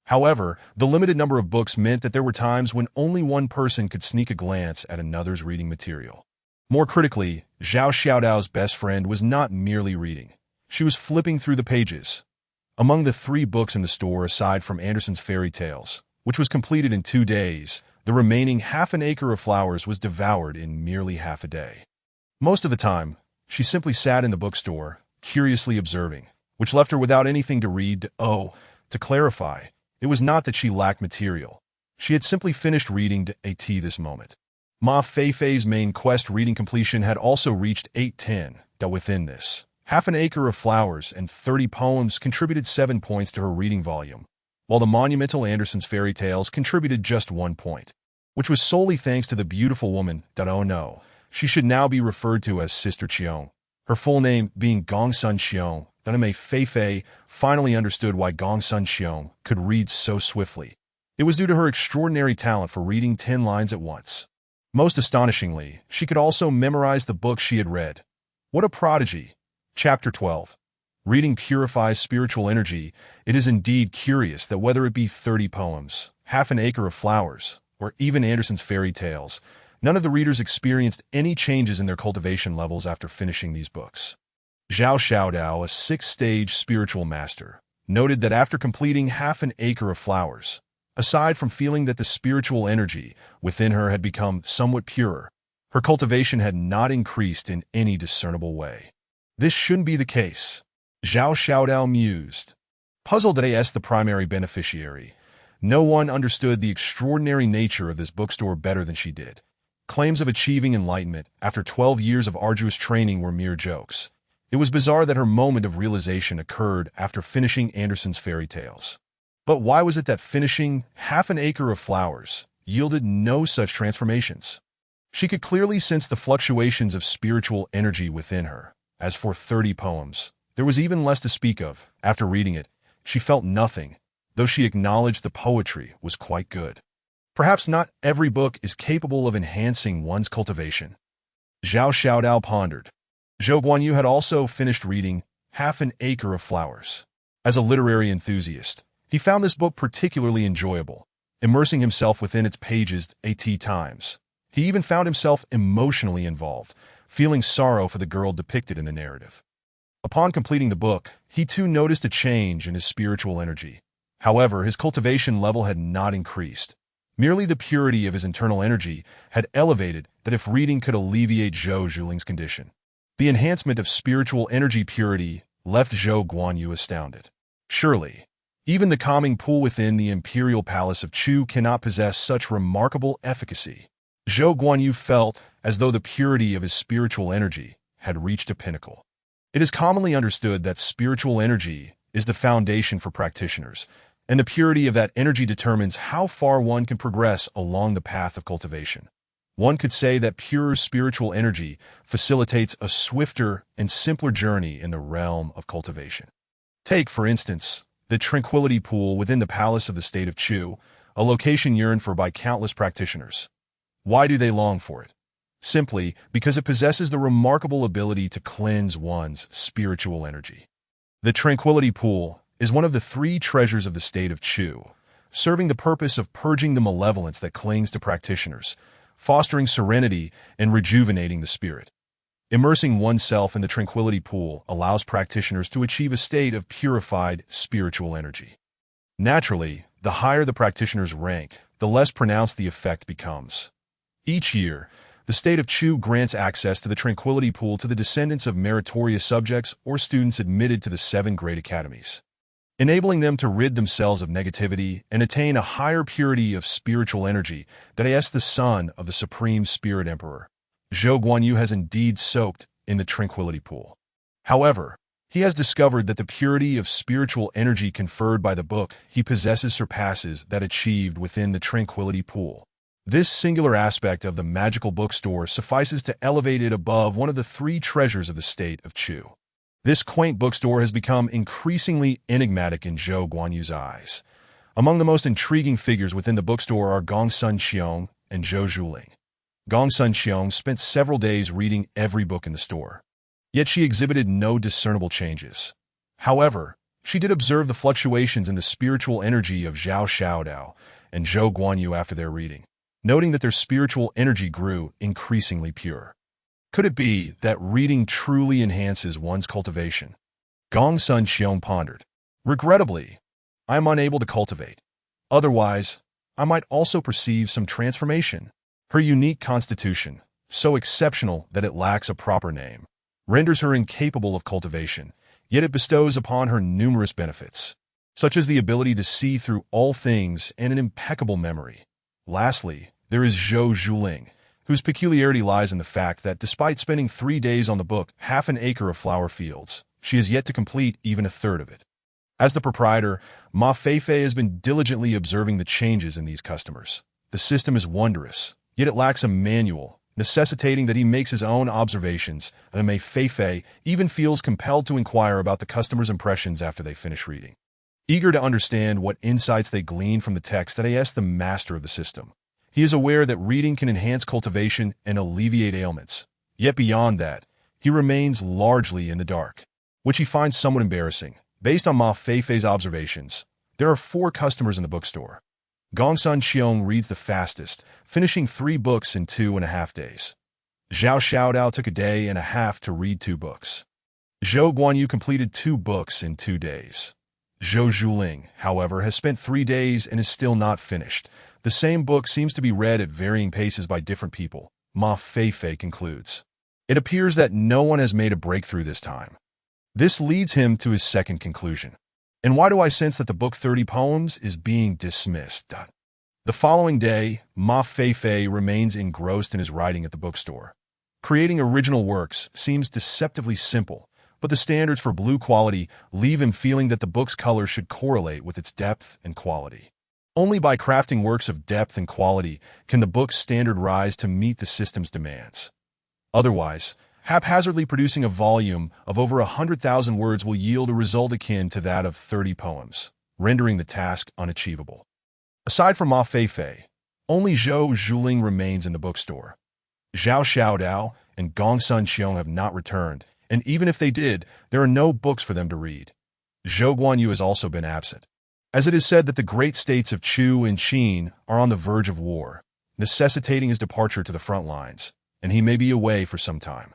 However, the limited number of books meant that there were times when only one person could sneak a glance at another's reading material. More critically, Zhao Xiaodao's best friend was not merely reading. She was flipping through the pages. Among the 3 books in the store, aside from Anderson's fairy tales, which was completed in 2 days, the remaining half an acre of flowers was devoured in merely half a day. Most of the time, she simply sat in the bookstore, curiously observing, which left her without anything to read. To clarify, it was not that she lacked material. She had simply finished reading at this moment. Ma Feifei's main quest reading completion had also reached 810. Within this, half an acre of flowers and 30 poems contributed 7 points to her reading volume, while the monumental Anderson's fairy tales contributed just 1 point, which was solely thanks to the beautiful woman. Oh no, she should now be referred to as Sister Qiong, her full name being Gongsun Qiong. Ma Feifei finally understood why Gongsun Qiong could read so swiftly. It was due to her extraordinary talent for reading 10 lines at once. Most astonishingly, she could also memorize the book she had read. What a prodigy! Chapter 12. Reading purifies spiritual energy. It is indeed curious that whether it be 30 poems, half an acre of flowers, or even Anderson's fairy tales, none of the readers experienced any changes in their cultivation levels after finishing these books. Zhao Xiaodao, a 6th-stage spiritual master, noted that after completing half an acre of flowers, aside from feeling that the spiritual energy within her had become somewhat purer, her cultivation had not increased in any discernible way. This shouldn't be the case, Zhao Xiaodao mused. Puzzled as the primary beneficiary, no one understood the extraordinary nature of this bookstore better than she did. Claims of achieving enlightenment after 12 years of arduous training were mere jokes. It was bizarre that her moment of realization occurred after finishing Anderson's fairy tales. But why was it that finishing half an acre of flowers yielded no such transformations? She could clearly sense the fluctuations of spiritual energy within her. As for 30 poems, there was even less to speak of. After reading it, she felt nothing, though she acknowledged the poetry was quite good. Perhaps not every book is capable of enhancing one's cultivation. Zhao Xiaodao pondered. Zhou Guanyu had also finished reading Half an Acre of Flowers. As a literary enthusiast, he found this book particularly enjoyable, immersing himself within its pages at times. He even found himself emotionally involved, feeling sorrow for the girl depicted in the narrative. Upon completing the book, he too noticed a change in his spiritual energy. However, his cultivation level had not increased. Merely the purity of his internal energy had elevated that if reading could alleviate Zhou Zhuling's condition. The enhancement of spiritual energy purity left Zhou Guanyu astounded. Surely, even the calming pool within the imperial palace of Chu cannot possess such remarkable efficacy. Zhou Guanyu felt as though the purity of his spiritual energy had reached a pinnacle. It is commonly understood that spiritual energy is the foundation for practitioners, and the purity of that energy determines how far one can progress along the path of cultivation. One could say that pure spiritual energy facilitates a swifter and simpler journey in the realm of cultivation. Take, for instance, the tranquility pool within the palace of the state of Chu, a location yearned for by countless practitioners. Why do they long for it? Simply because it possesses the remarkable ability to cleanse one's spiritual energy. The tranquility pool is one of the 3 treasures of the state of Chu, serving the purpose of purging the malevolence that clings to practitioners, fostering serenity, and rejuvenating the spirit. Immersing oneself in the tranquility pool allows practitioners to achieve a state of purified spiritual energy. Naturally, the higher the practitioner's rank, the less pronounced the effect becomes. Each year, the state of Chu grants access to the tranquility pool to the descendants of meritorious subjects or students admitted to the 7 great academies, enabling them to rid themselves of negativity and attain a higher purity of spiritual energy. That is the son of the Supreme Spirit Emperor. Zhou Guanyu has indeed soaked in the tranquility pool. However, he has discovered that the purity of spiritual energy conferred by the book he possesses surpasses that achieved within the tranquility pool. This singular aspect of the magical bookstore suffices to elevate it above one of the 3 treasures of the state of Chu. This quaint bookstore has become increasingly enigmatic in Zhou Guanyu's eyes. Among the most intriguing figures within the bookstore are Gongsun Xiong and Zhou Zhuling. Gongsun Xiong spent several days reading every book in the store, yet she exhibited no discernible changes. However, she did observe the fluctuations in the spiritual energy of Zhao Xiaodao and Zhou Guanyu after their reading, noting that their spiritual energy grew increasingly pure. Could it be that reading truly enhances one's cultivation? Gongsun Xiong pondered. Regrettably, I am unable to cultivate. Otherwise, I might also perceive some transformation. Her unique constitution, so exceptional that it lacks a proper name, renders her incapable of cultivation, yet it bestows upon her numerous benefits, such as the ability to see through all things and an impeccable memory. Lastly, there is Zhou Zhuling, whose peculiarity lies in the fact that despite spending 3 days on the book, half an acre of flower fields, she has yet to complete even a third of it. As the proprietor, Ma Feifei has been diligently observing the changes in these customers. The system is wondrous, yet it lacks a manual, necessitating that he makes his own observations, and Ma Feifei even feels compelled to inquire about the customer's impressions after they finish reading. Eager to understand what insights they glean from the text, that he asks the master of the system. He is aware that reading can enhance cultivation and alleviate ailments. Yet beyond that, he remains largely in the dark, which he finds somewhat embarrassing. Based on Ma Feifei's observations, there are 4 customers in the bookstore. Gongsun Xiong reads the fastest, finishing 3 books in 2.5 days. Zhao Xiaodao took a day and a half to read 2 books. Zhou Guanyu completed 2 books in 2 days. Zhou Zhuling, however, has spent 3 days and is still not finished. The same book seems to be read at varying paces by different people, Ma Feifei concludes. It appears that no one has made a breakthrough this time. This leads him to his second conclusion. And why do I sense that the book 30 poems is being dismissed? The following day, Ma Feifei remains engrossed in his writing at the bookstore. Creating original works seems deceptively simple, but the standards for blue quality leave him feeling that the book's color should correlate with its depth and quality. Only by crafting works of depth and quality can the book's standard rise to meet the system's demands. Otherwise, haphazardly producing a volume of over 100,000 words will yield a result akin to that of 30 poems, rendering the task unachievable. Aside from Ma Feifei, only Zhou Zhuling remains in the bookstore. Zhao Xiaodao and Gongsun Xiong have not returned, and even if they did, there are no books for them to read. Zhou Guanyu has also been absent, as it is said that the great states of Chu and Qin are on the verge of war, necessitating his departure to the front lines, and he may be away for some time.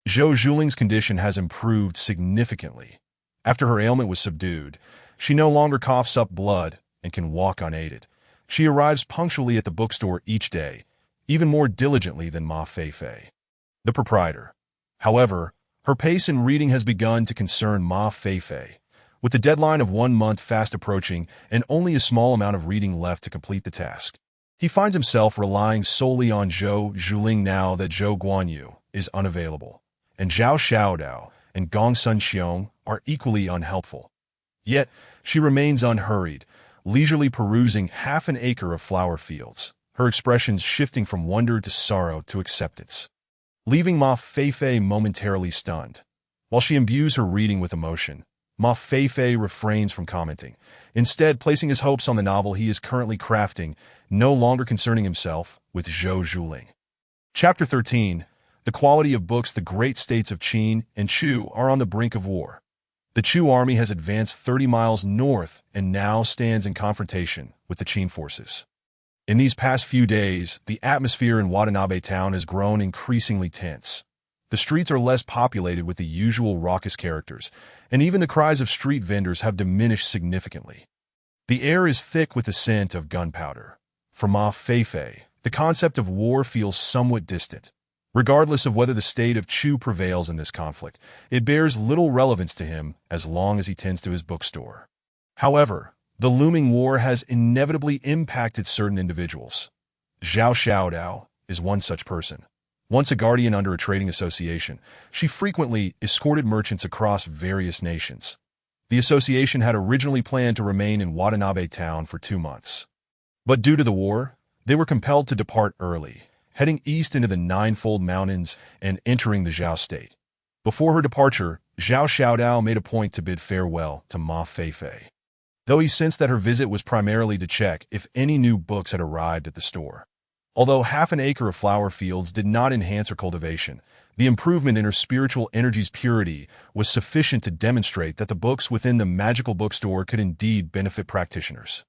Zhou Zhuling's condition has improved significantly. After her ailment was subdued, she no longer coughs up blood and can walk unaided. She arrives punctually at the bookstore each day, even more diligently than Ma Feifei. The proprietor, however, Her pace in reading has begun to concern Ma Feifei. With the deadline of 1 month fast approaching and only a small amount of reading left to complete the task, he finds himself relying solely on Zhou Zhuling now that Zhou Guanyu is unavailable, and Zhao Xiaodao and Gong Sun Xiong are equally unhelpful. Yet, she remains unhurried, leisurely perusing half an acre of flower fields, her expressions shifting from wonder to sorrow to acceptance, leaving Ma Feifei momentarily stunned. While she imbues her reading with emotion, Ma Feifei refrains from commenting, instead placing his hopes on the novel he is currently crafting, no longer concerning himself with Zhou Zhuling. Chapter 13. The quality of books. The great states of Qin and Chu are on the brink of war. The Chu army has advanced 30 miles north and now stands in confrontation with the Qin forces. In these past few days, the atmosphere in Watanabe town has grown increasingly tense. The streets are less populated with the usual raucous characters, and even the cries of street vendors have diminished significantly. The air is thick with the scent of gunpowder. For Ma Feifei, the concept of war feels somewhat distant. Regardless of whether the state of Chu prevails in this conflict, it bears little relevance to him as long as he tends to his bookstore. However, the looming war has inevitably impacted certain individuals. Zhao Xiaodao is one such person. Once a guardian under a trading association, she frequently escorted merchants across various nations. The association had originally planned to remain in Watanabe town for 2 months. But due to the war, they were compelled to depart early, heading east into the Ninefold Mountains and entering the Zhao state. Before her departure, Zhao Xiaodao made a point to bid farewell to Ma Feifei, though he sensed that her visit was primarily to check if any new books had arrived at the store. Although half an acre of flower fields did not enhance her cultivation, the improvement in her spiritual energy's purity was sufficient to demonstrate that the books within the magical bookstore could indeed benefit practitioners.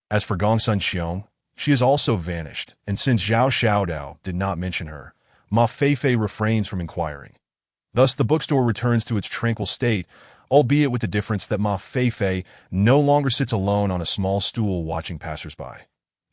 As for Gong Sun Xiong, she has also vanished, and since Zhao Xiaodao did not mention her, Ma Feifei refrains from inquiring. Thus the bookstore returns to its tranquil state, albeit with the difference that Ma Feifei no longer sits alone on a small stool watching passersby.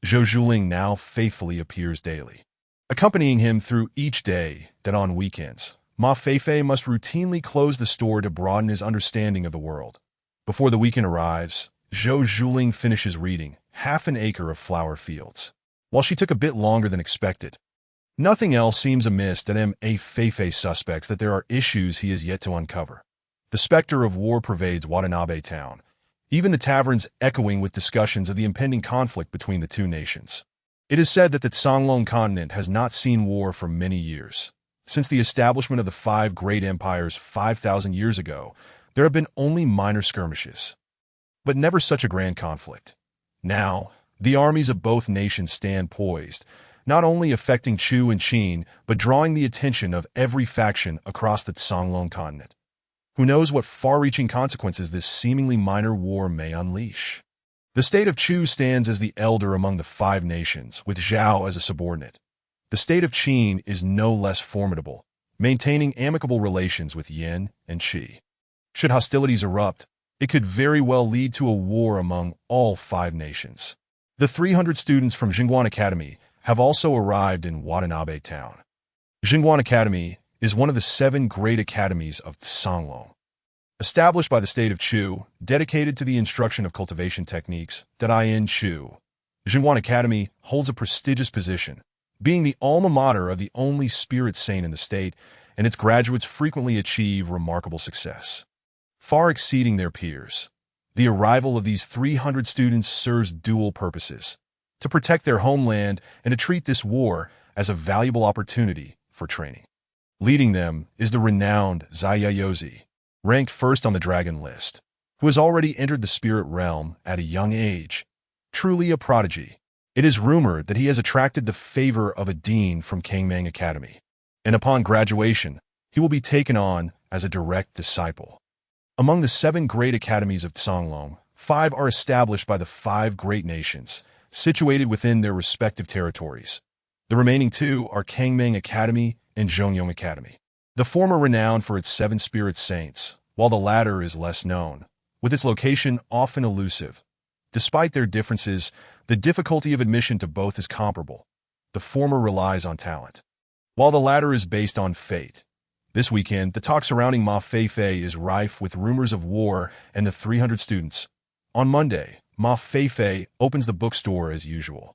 Zhou Zhuling now faithfully appears daily, accompanying him through each day that on weekends, Ma Feifei must routinely close the store to broaden his understanding of the world. Before the weekend arrives, Zhou Zhuling finishes reading half an acre of flower fields. While she took a bit longer than expected, nothing else seems amiss that Ma Feifei suspects that there are issues he has yet to uncover. The specter of war pervades Watanabe town, even the taverns echoing with discussions of the impending conflict between the two nations. It is said that the Songlong continent has not seen war for many years. Since the establishment of the 5 great empires 5,000 years ago, there have been only minor skirmishes, but never such a grand conflict. Now, the armies of both nations stand poised, not only affecting Chu and Qin, but drawing the attention of every faction across the Songlong continent. Who knows what far-reaching consequences this seemingly minor war may unleash? The state of Chu stands as the elder among the 5 nations, with Zhao as a subordinate. The state of Qin is no less formidable, maintaining amicable relations with Yin and Qi. Should hostilities erupt, it could very well lead to a war among all 5 nations. The 300 students from Jingguan Academy have also arrived in Watanabe town. Jingguan Academy is one of the 7 great academies of Songlong. Established by the state of Chu, dedicated to the instruction of cultivation techniques, Daiyin Chu, Jingguan Academy holds a prestigious position, being the alma mater of the only spirit saint in the state, and its graduates frequently achieve remarkable success, far exceeding their peers. The arrival of these 300 students serves dual purposes: to protect their homeland and to treat this war as a valuable opportunity for training. Leading them is the renowned Zaiyayozi, ranked first on the dragon list, who has already entered the spirit realm at a young age. Truly a prodigy. It is rumored that he has attracted the favor of a dean from Kangming Academy, and upon graduation, he will be taken on as a direct disciple. Among the 7 great academies of Songlong, 5 are established by the 5 great nations, situated within their respective territories. The remaining 2 are Kangming Academy and Zhongyong Academy. The former renowned for its 7 spirit saints, while the latter is less known, with its location often elusive. Despite their differences, the difficulty of admission to both is comparable. The former relies on talent, while the latter is based on fate. This weekend, the talk surrounding Ma Feifei is rife with rumors of war and the 300 students. On Monday, Ma Feifei opens the bookstore as usual.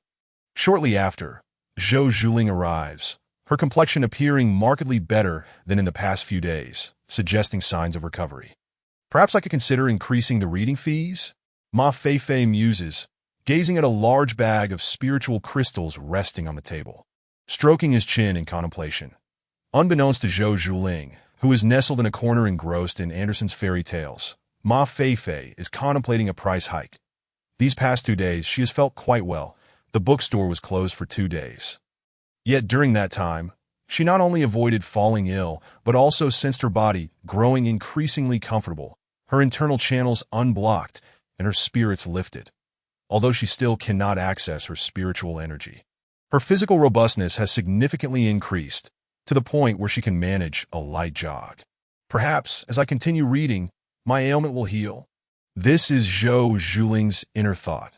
Shortly after, Zhou Zhuling arrives, her complexion appearing markedly better than in the past few days, suggesting signs of recovery. Perhaps I could consider increasing the reading fees? Ma Feifei muses, gazing at a large bag of spiritual crystals resting on the table, stroking his chin in contemplation. Unbeknownst to Zhou Zhuling, who is nestled in a corner engrossed in Andersen's fairy tales, Ma Feifei is contemplating a price hike. These past 2 days, she has felt quite well. The bookstore was closed for 2 days. Yet during that time, she not only avoided falling ill, but also sensed her body growing increasingly comfortable, her internal channels unblocked, and her spirits lifted. Although she still cannot access her spiritual energy, her physical robustness has significantly increased, to the point where she can manage a light jog. Perhaps, as I continue reading, my ailment will heal. This is Zhou Zhuling's inner thought,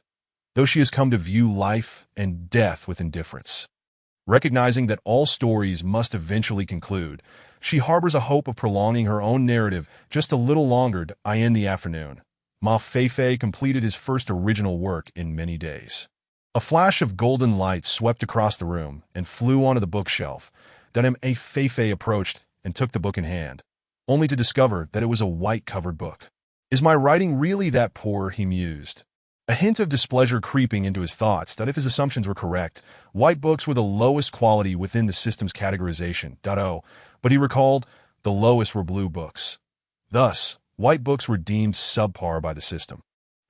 though she has come to view life and death with indifference. Recognizing that all stories must eventually conclude, she harbors a hope of prolonging her own narrative just a little longer. In the afternoon, Ma Feifei completed his first original work in many days. A flash of golden light swept across the room and flew onto the bookshelf. Then Ma Feifei approached and took the book in hand, only to discover that it was a white-covered book. Is my writing really that poor? He mused, a hint of displeasure creeping into his thoughts that if his assumptions were correct, white books were the lowest quality within the system's categorization. But he recalled the lowest were blue books. Thus, white books were deemed subpar by the system,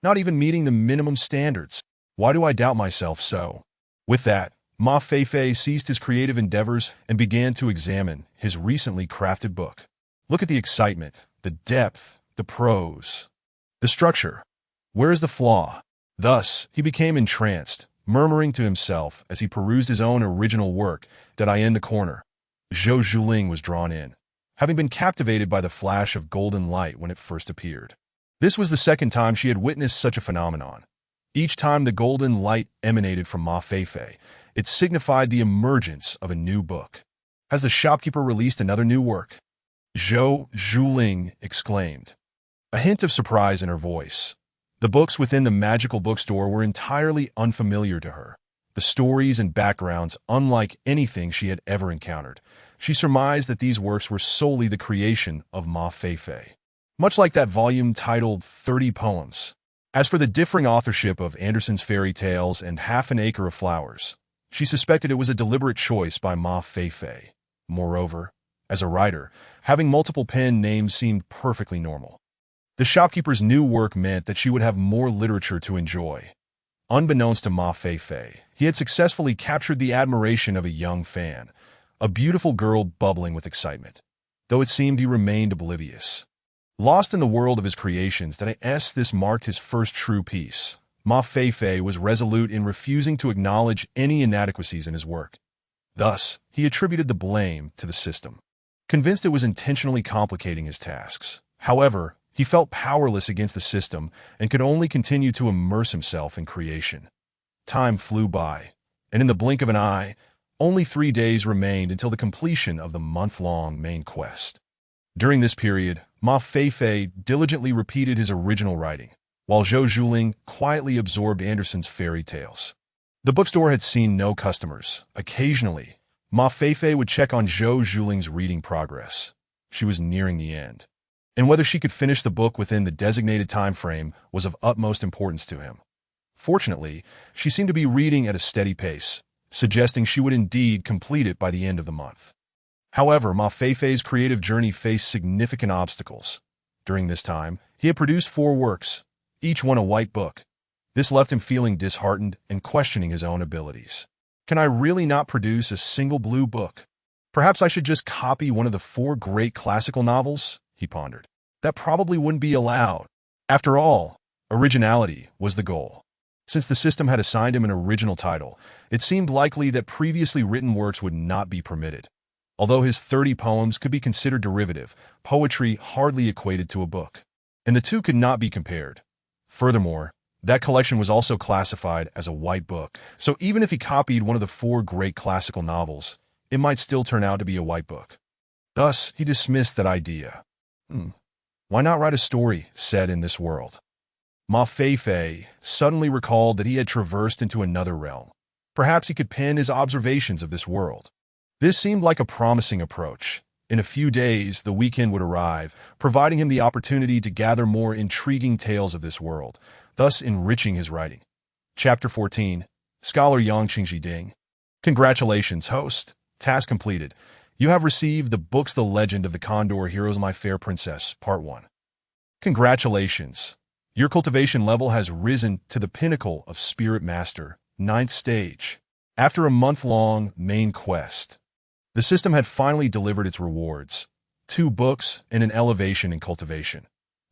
not even meeting the minimum standards. Why do I doubt myself so? With that, Ma Feifei ceased his creative endeavors and began to examine his recently crafted book. Look at the excitement, the depth, the prose, the structure. Where is the flaw? Thus, he became entranced, murmuring to himself as he perused his own original work. In the corner, Zhou Zhuling was drawn in, having been captivated by the flash of golden light when it first appeared. This was the second time she had witnessed such a phenomenon. Each time the golden light emanated from Ma Feifei, it signified the emergence of a new book. Has the shopkeeper released another new work? Zhou Zhuling exclaimed, a hint of surprise in her voice. The books within the magical bookstore were entirely unfamiliar to her, the stories and backgrounds unlike anything she had ever encountered. She surmised that these works were solely the creation of Ma Feifei, much like that volume titled 30 Poems. As for the differing authorship of Andersen's fairy tales and Half an Acre of Flowers, she suspected it was a deliberate choice by Ma Feifei. Moreover, as a writer, having multiple pen names seemed perfectly normal. The shopkeeper's new work meant that she would have more literature to enjoy. Unbeknownst to Ma Feifei, he had successfully captured the admiration of a young fan, a beautiful girl bubbling with excitement, though it seemed he remained oblivious. Lost in the world of his creations, this marked his first true peace. Ma Feifei was resolute in refusing to acknowledge any inadequacies in his work. Thus, he attributed the blame to the system, convinced it was intentionally complicating his tasks. However, he felt powerless against the system and could only continue to immerse himself in creation. Time flew by, and in the blink of an eye, only 3 days remained until the completion of the month-long main quest. During this period, Ma Feifei diligently repeated his original writing, while Zhou Zhuling quietly absorbed Andersen's fairy tales. The bookstore had seen no customers. Occasionally, Ma Feifei would check on Zhou Zhuling's reading progress. She was nearing the end, and whether she could finish the book within the designated time frame was of utmost importance to him. Fortunately, she seemed to be reading at a steady pace, suggesting she would indeed complete it by the end of the month. However, Ma Feifei's creative journey faced significant obstacles. During this time, he had produced 4 works, each one a white book. This left him feeling disheartened and questioning his own abilities. Can I really not produce a single blue book? Perhaps I should just copy one of the 4 great classical novels, he pondered. That probably wouldn't be allowed. After all, originality was the goal. Since the system had assigned him an original title, it seemed likely that previously written works would not be permitted. Although his 30 poems could be considered derivative, poetry hardly equated to a book, and the two could not be compared. Furthermore, that collection was also classified as a white book, so even if he copied one of the 4 great classical novels, it might still turn out to be a white book. Thus, he dismissed that idea. Why not write a story set in this world? Ma Feifei suddenly recalled that he had traversed into another realm. Perhaps he could pen his observations of this world. This seemed like a promising approach. In a few days, the weekend would arrive, providing him the opportunity to gather more intriguing tales of this world, thus enriching his writing. Chapter 14. Scholar Yang Qingji Ding. Congratulations, host. Task completed. You have received the books The Legend of the Condor Heroes My Fair Princess, Part 1. Congratulations. Your cultivation level has risen to the pinnacle of Spirit Master, 9th stage. After a month-long main quest, the system had finally delivered its rewards, 2 books and an elevation in cultivation.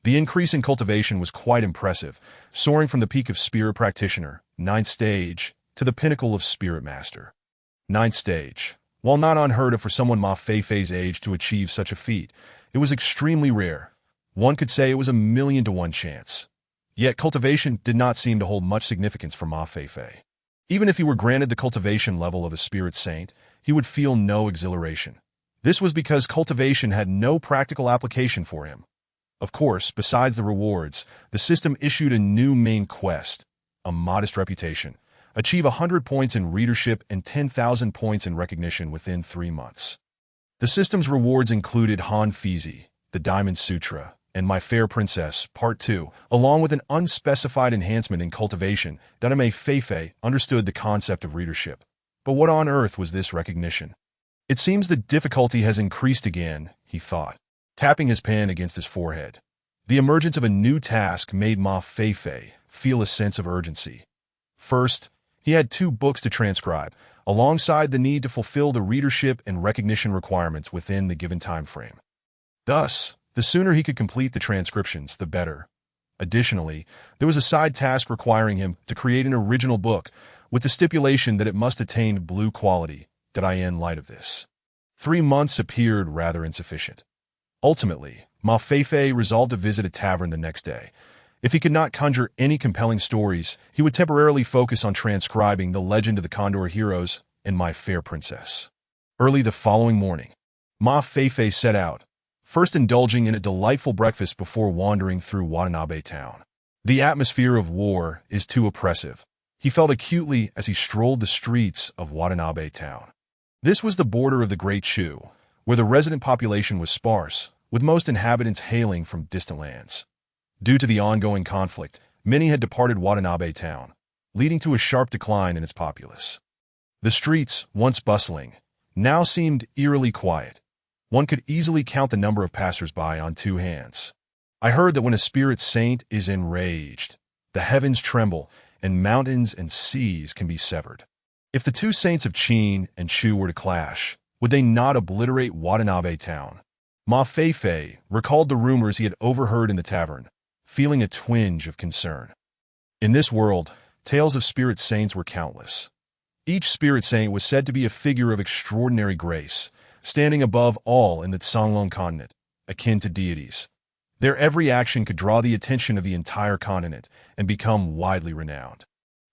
The increase in cultivation was quite impressive, soaring from the peak of Spirit Practitioner, 9th stage, to the pinnacle of Spirit Master. 9th stage. While not unheard of for someone Ma Feifei's age to achieve such a feat, it was extremely rare. One could say it was a 1,000,000 to 1 chance. Yet cultivation did not seem to hold much significance for Ma Feifei. Even if he were granted the cultivation level of a spirit saint, he would feel no exhilaration. This was because cultivation had no practical application for him. Of course, besides the rewards, the system issued a new main quest, a modest reputation. Achieve 100 points in readership and 10,000 points in recognition within 3 months. The system's rewards included Han Fizi, the Diamond Sutra, and My Fair Princess, Part 2, along with an unspecified enhancement in cultivation. Ma Feifei understood the concept of readership. But what on earth was this recognition? It seems the difficulty has increased again, he thought, tapping his pen against his forehead. The emergence of a new task made Ma Feifei feel a sense of urgency. First, he had 2 books to transcribe, alongside the need to fulfill the readership and recognition requirements within the given time frame. Thus, the sooner he could complete the transcriptions, the better. Additionally, there was a side task requiring him to create an original book, with the stipulation that it must attain blue quality. In light of this, 3 months appeared rather insufficient. Ultimately, Ma Feifei resolved to visit a tavern the next day. If he could not conjure any compelling stories, he would temporarily focus on transcribing The Legend of the Condor Heroes and My Fair Princess. Early the following morning, Ma Feifei set out, first indulging in a delightful breakfast before wandering through Watanabe town. The atmosphere of war is too oppressive. He felt acutely as he strolled the streets of Watanabe town. This was the border of the Great Chu, where the resident population was sparse, with most inhabitants hailing from distant lands. Due to the ongoing conflict, many had departed Watanabe town, leading to a sharp decline in its populace. The streets, once bustling, now seemed eerily quiet. One could easily count the number of passers-by on 2 hands. I heard that when a spirit saint is enraged, the heavens tremble, and mountains and seas can be severed. If the 2 saints of Qin and Chu were to clash, would they not obliterate Watanabe town? Ma Feifei recalled the rumors he had overheard in the tavern, feeling a twinge of concern. In this world, tales of spirit saints were countless. Each spirit saint was said to be a figure of extraordinary grace, standing above all in the Songlong continent, akin to deities. Their every action could draw the attention of the entire continent and become widely renowned.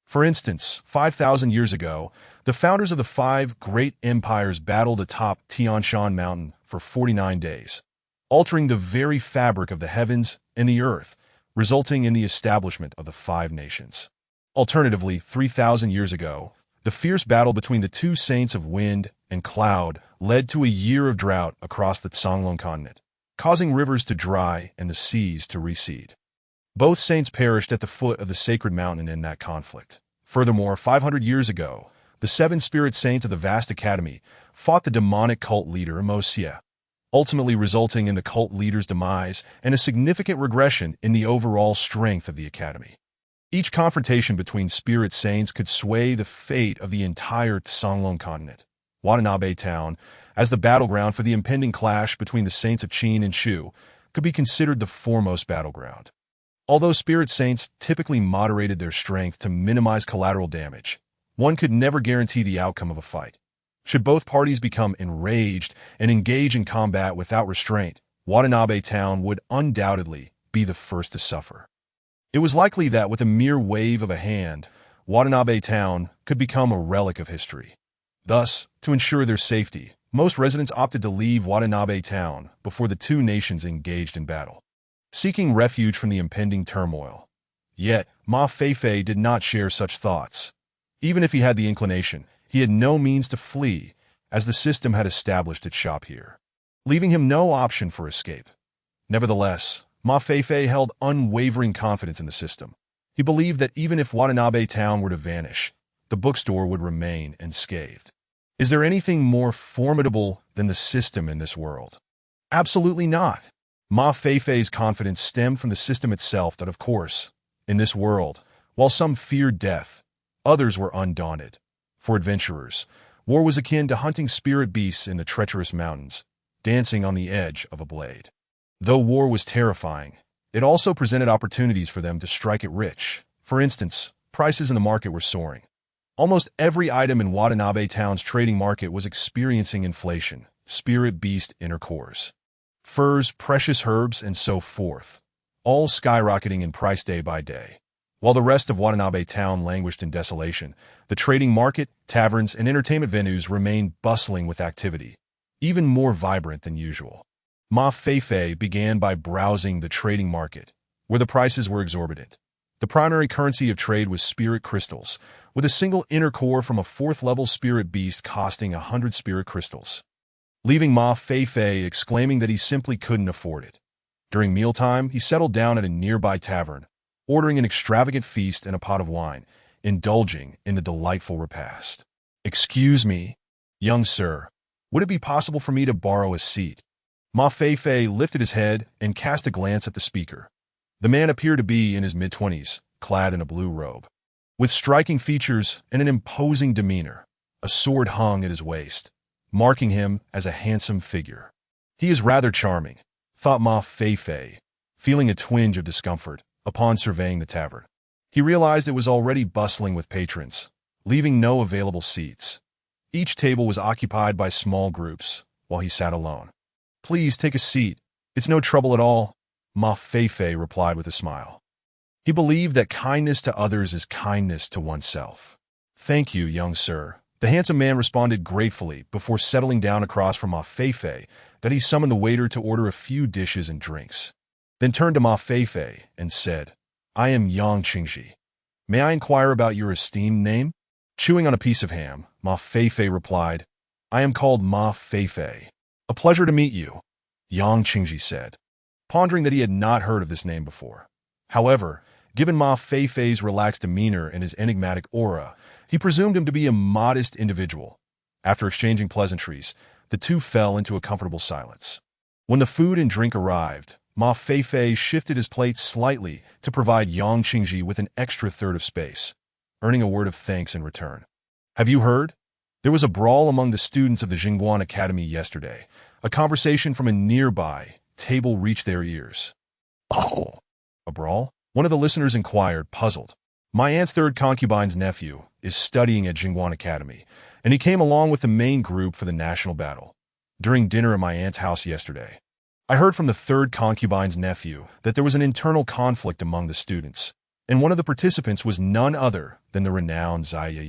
For instance, 5,000 years ago, the founders of the 5 great empires battled atop Tianshan Mountain for 49 days, altering the very fabric of the heavens and the earth, resulting in the establishment of the 5 nations. Alternatively, 3,000 years ago, the fierce battle between the 2 saints of wind and cloud led to a year of drought across the Songlong continent, causing rivers to dry and the seas to recede. Both saints perished at the foot of the sacred mountain in that conflict. Furthermore, 500 years ago, the 7 spirit saints of the vast academy fought the demonic cult leader Mosia, ultimately resulting in the cult leader's demise and a significant regression in the overall strength of the academy. Each confrontation between spirit saints could sway the fate of the entire Songlong continent. Watanabe town, as the battleground for the impending clash between the saints of Qin and Chu, could be considered the foremost battleground. Although spirit saints typically moderated their strength to minimize collateral damage, one could never guarantee the outcome of a fight. Should both parties become enraged and engage in combat without restraint, Watanabe town would undoubtedly be the first to suffer. It was likely that with a mere wave of a hand, Watanabe town could become a relic of history. Thus, to ensure their safety, most residents opted to leave Watanabe town before the two nations engaged in battle, seeking refuge from the impending turmoil. Yet, Ma Feifei did not share such thoughts. Even if he had the inclination, he had no means to flee, as the system had established its shop here, leaving him no option for escape. Nevertheless, Ma Feifei held unwavering confidence in the system. He believed that even if Watanabe town were to vanish, the bookstore would remain unscathed. Is there anything more formidable than the system in this world? Absolutely not. Ma Feifei's confidence stemmed from the system itself that, of course, in this world, while some feared death, others were undaunted. For adventurers, war was akin to hunting spirit beasts in the treacherous mountains, dancing on the edge of a blade. Though war was terrifying, it also presented opportunities for them to strike it rich. For instance, prices in the market were soaring. Almost every item in Watanabe town's trading market was experiencing inflation, spirit beast inner cores, furs, precious herbs, and so forth, all skyrocketing in price day by day. While the rest of Watanabe town languished in desolation, the trading market, taverns, and entertainment venues remained bustling with activity, even more vibrant than usual. Ma Feifei began by browsing the trading market, where the prices were exorbitant. The primary currency of trade was spirit crystals, with a single inner core from a 4th-level spirit beast costing 100 spirit crystals, leaving Ma Feifei exclaiming that he simply couldn't afford it. During mealtime, he settled down at a nearby tavern, ordering an extravagant feast and a pot of wine, indulging in the delightful repast. "Excuse me, young sir, would it be possible for me to borrow a seat?" Ma Feifei lifted his head and cast a glance at the speaker. The man appeared to be in his mid-20s, clad in a blue robe, with striking features and an imposing demeanor. A sword hung at his waist, marking him as a handsome figure. "He is rather charming," thought Ma Feifei, feeling a twinge of discomfort upon surveying the tavern. He realized it was already bustling with patrons, leaving no available seats. Each table was occupied by small groups, while he sat alone. "Please take a seat. It's no trouble at all," Ma Feifei replied with a smile. He believed that kindness to others is kindness to oneself. "Thank you, young sir." The handsome man responded gratefully before settling down across from Ma Feifei that he summoned the waiter to order a few dishes and drinks. Then turned to Ma Feifei and said, "I am Yang Qingji. May I inquire about your esteemed name?" Chewing on a piece of ham, Ma Feifei replied, "I am called Ma Feifei." "A pleasure to meet you," Yang Qingji said, pondering that he had not heard of this name before. However, given Ma Feifei's relaxed demeanor and his enigmatic aura, he presumed him to be a modest individual. After exchanging pleasantries, the two fell into a comfortable silence. When the food and drink arrived, Ma Feifei shifted his plate slightly to provide Yang Qingji with an extra third of space, earning a word of thanks in return. "Have you heard? There was a brawl among the students of the Jingguan Academy yesterday. A conversation from a nearby table reached their ears." "Oh, a brawl?" one of the listeners inquired, puzzled. "My aunt's third concubine's nephew is studying at Jingguan Academy, and he came along with the main group for the national battle. During dinner at my aunt's house yesterday, I heard from the third concubine's nephew that there was an internal conflict among the students, and one of the participants was none other than the renowned Zaya.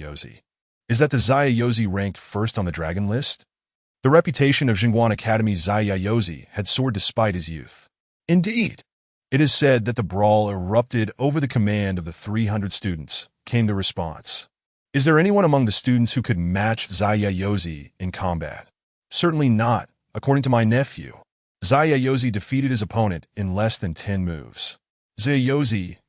Is that the Zaya ranked first on the dragon list?" The reputation of Jingguan Academy's Zaya had soared despite his youth. "Indeed. It is said that the brawl erupted over the command of the 300 students," came the response. "Is there anyone among the students who could match Zaya in combat?" "Certainly not, according to my nephew. Zaya defeated his opponent in less than 10 moves. Zaya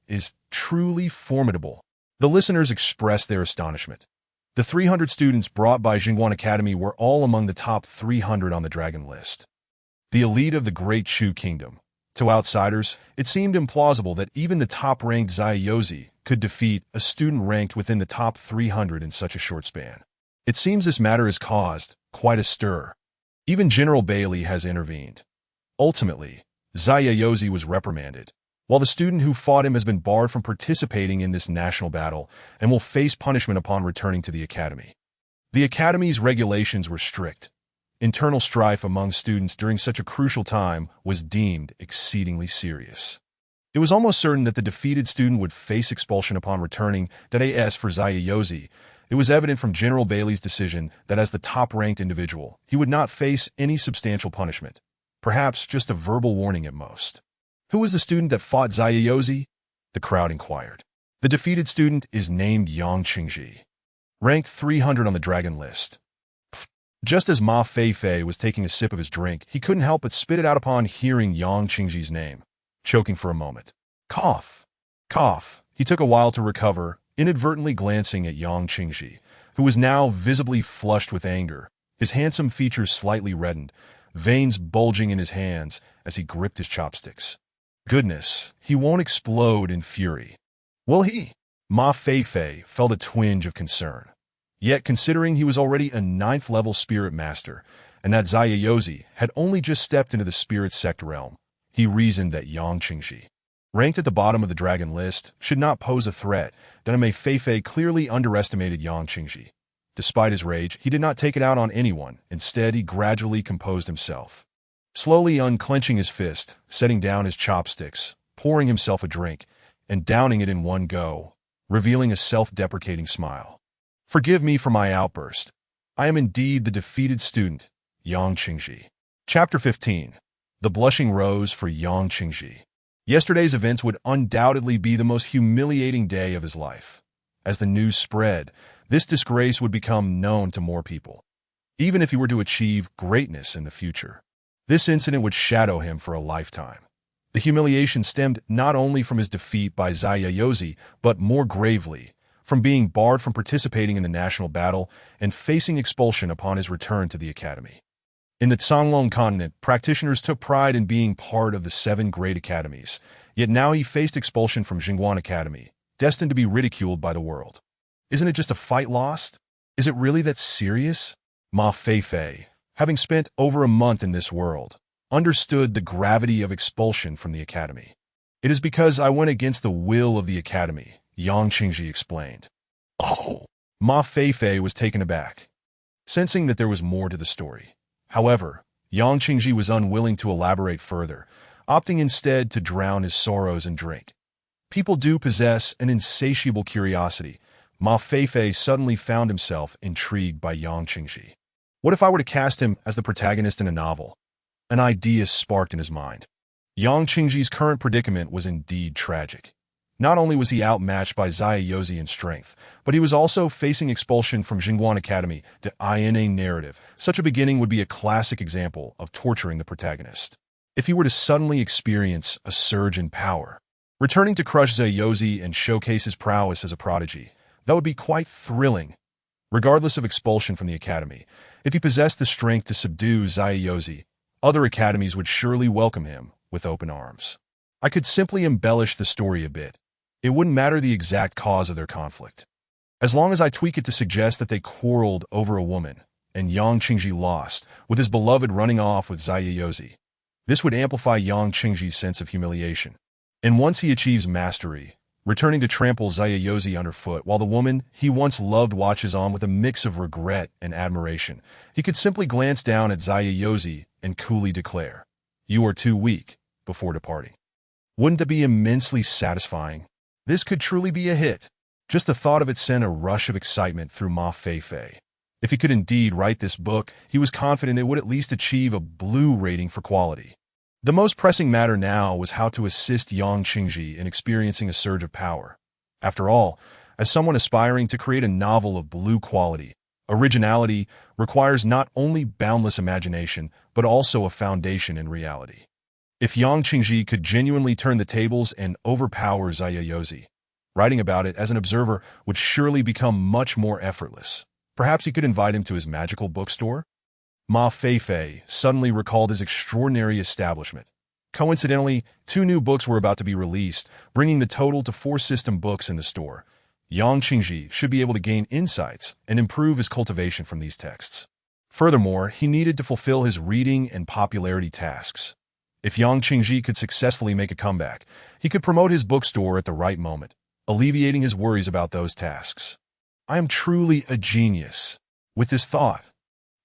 is truly formidable." The listeners expressed their astonishment. The 300 students brought by Jingguan Academy were all among the top 300 on the dragon list, the elite of the Great Chu Kingdom. To outsiders, it seemed implausible that even the top-ranked Zaya could defeat a student ranked within the top 300 in such a short span. It seems this matter has caused quite a stir. Even General Bailey has intervened. Ultimately, Zaya was reprimanded, while the student who fought him has been barred from participating in this national battle and will face punishment upon returning to the academy. The academy's regulations were strict. Internal strife among students during such a crucial time was deemed exceedingly serious. It was almost certain that the defeated student would face expulsion upon returning, that as for Zaya, it It was evident from General Bailey's decision that as the top-ranked individual, he would not face any substantial punishment, perhaps just a verbal warning at most. Who was the student that fought Zayayozi? The crowd inquired. The defeated student is named Yang Qingji, ranked 300 on the dragon list. Just as Ma Feifei was taking a sip of his drink, he couldn't help but spit it out upon hearing Yang Qingji's name, choking for a moment. Cough. Cough. He took a while to recover, inadvertently glancing at Yang Qingji, who was now visibly flushed with anger, his handsome features slightly reddened, veins bulging in his hands as he gripped his chopsticks. Goodness, he won't explode in fury. Will he? Ma Feifei felt a twinge of concern. Yet, considering he was already a 9th-level spirit master, and that Zayayozi had only just stepped into the spirit sect realm, he reasoned that Yang Qingji, ranked at the bottom of the dragon list, should not pose a threat. Then Ma Feifei clearly underestimated Yang Qingji. Despite his rage, he did not take it out on anyone. Instead, he gradually composed himself. Slowly unclenching his fist, setting down his chopsticks, pouring himself a drink, and downing it in one go, revealing a self-deprecating smile. Forgive me for my outburst. I am indeed the defeated student, Yang Qingji. Chapter 15. The Blushing Rose for Yang Qingji. Yesterday's events would undoubtedly be the most humiliating day of his life. As the news spread, this disgrace would become known to more people, even if he were to achieve greatness in the future. This incident would shadow him for a lifetime. The humiliation stemmed not only from his defeat by Zayayozi, but more gravely, from being barred from participating in the national battle and facing expulsion upon his return to the academy. In the Songlong continent, practitioners took pride in being part of the 7 great academies, yet now he faced expulsion from Jingguan Academy, destined to be ridiculed by the world. Isn't it just a fight lost? Is it really that serious? Ma Feifei, having spent over a month in this world, understood the gravity of expulsion from the academy. It is because I went against the will of the academy, Yang Qingji explained. Oh! Ma Feifei was taken aback, sensing that there was more to the story. However, Yang Qingji was unwilling to elaborate further, opting instead to drown his sorrows in drink. People do possess an insatiable curiosity. Ma Feifei suddenly found himself intrigued by Yang Qingji. What if I were to cast him as the protagonist in a novel? An idea sparked in his mind. Yang Qingji's current predicament was indeed tragic. Not only was he outmatched by Zayayozi in strength, but he was also facing expulsion from Jingguan Academy. The INA narrative, such a beginning would be a classic example of torturing the protagonist. If he were to suddenly experience a surge in power, returning to crush Zayayozi and showcase his prowess as a prodigy, that would be quite thrilling. Regardless of expulsion from the academy, if he possessed the strength to subdue Zayayozi, other academies would surely welcome him with open arms. I could simply embellish the story a bit. It wouldn't matter the exact cause of their conflict. As long as I tweak it to suggest that they quarreled over a woman, and Yang Qingji lost, with his beloved running off with Zayayozi. This would amplify Yang Qingji's sense of humiliation. And once he achieves mastery, returning to trample Zayayozi underfoot while the woman he once loved watches on with a mix of regret and admiration, he could simply glance down at Zayayozi and coolly declare, "You are too weak," before departing. Wouldn't that be immensely satisfying? This could truly be a hit. Just the thought of it sent a rush of excitement through Ma Feifei. If he could indeed write this book, he was confident it would at least achieve a blue rating for quality. The most pressing matter now was how to assist Yang Qingji in experiencing a surge of power. After all, as someone aspiring to create a novel of blue quality, originality requires not only boundless imagination, but also a foundation in reality. If Yang Qingji could genuinely turn the tables and overpower Zayayozi, writing about it as an observer would surely become much more effortless. Perhaps he could invite him to his magical bookstore? Ma Feifei suddenly recalled his extraordinary establishment. Coincidentally, 2 new books were about to be released, bringing the total to 4 system books in the store. Yang Qingji should be able to gain insights and improve his cultivation from these texts. Furthermore, he needed to fulfill his reading and popularity tasks. If Yang Qingji could successfully make a comeback, he could promote his bookstore at the right moment, alleviating his worries about those tasks. I am truly a genius. With this thought,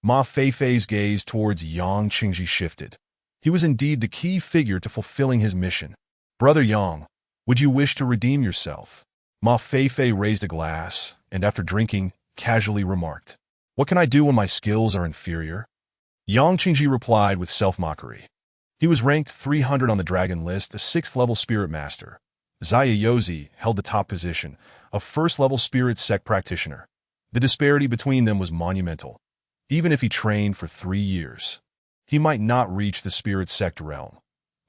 Ma Feifei's gaze towards Yang Qingji shifted. He was indeed the key figure to fulfilling his mission. Brother Yang, would you wish to redeem yourself? Ma Feifei raised a glass, and after drinking, casually remarked. What can I do when my skills are inferior? Yang Qingji replied with self-mockery. He was ranked 300 on the dragon list, a 6th-level spirit master. Zayayozi held the top position, a 1st-level spirit sect practitioner. The disparity between them was monumental. Even if he trained for 3 years, he might not reach the spirit sect realm.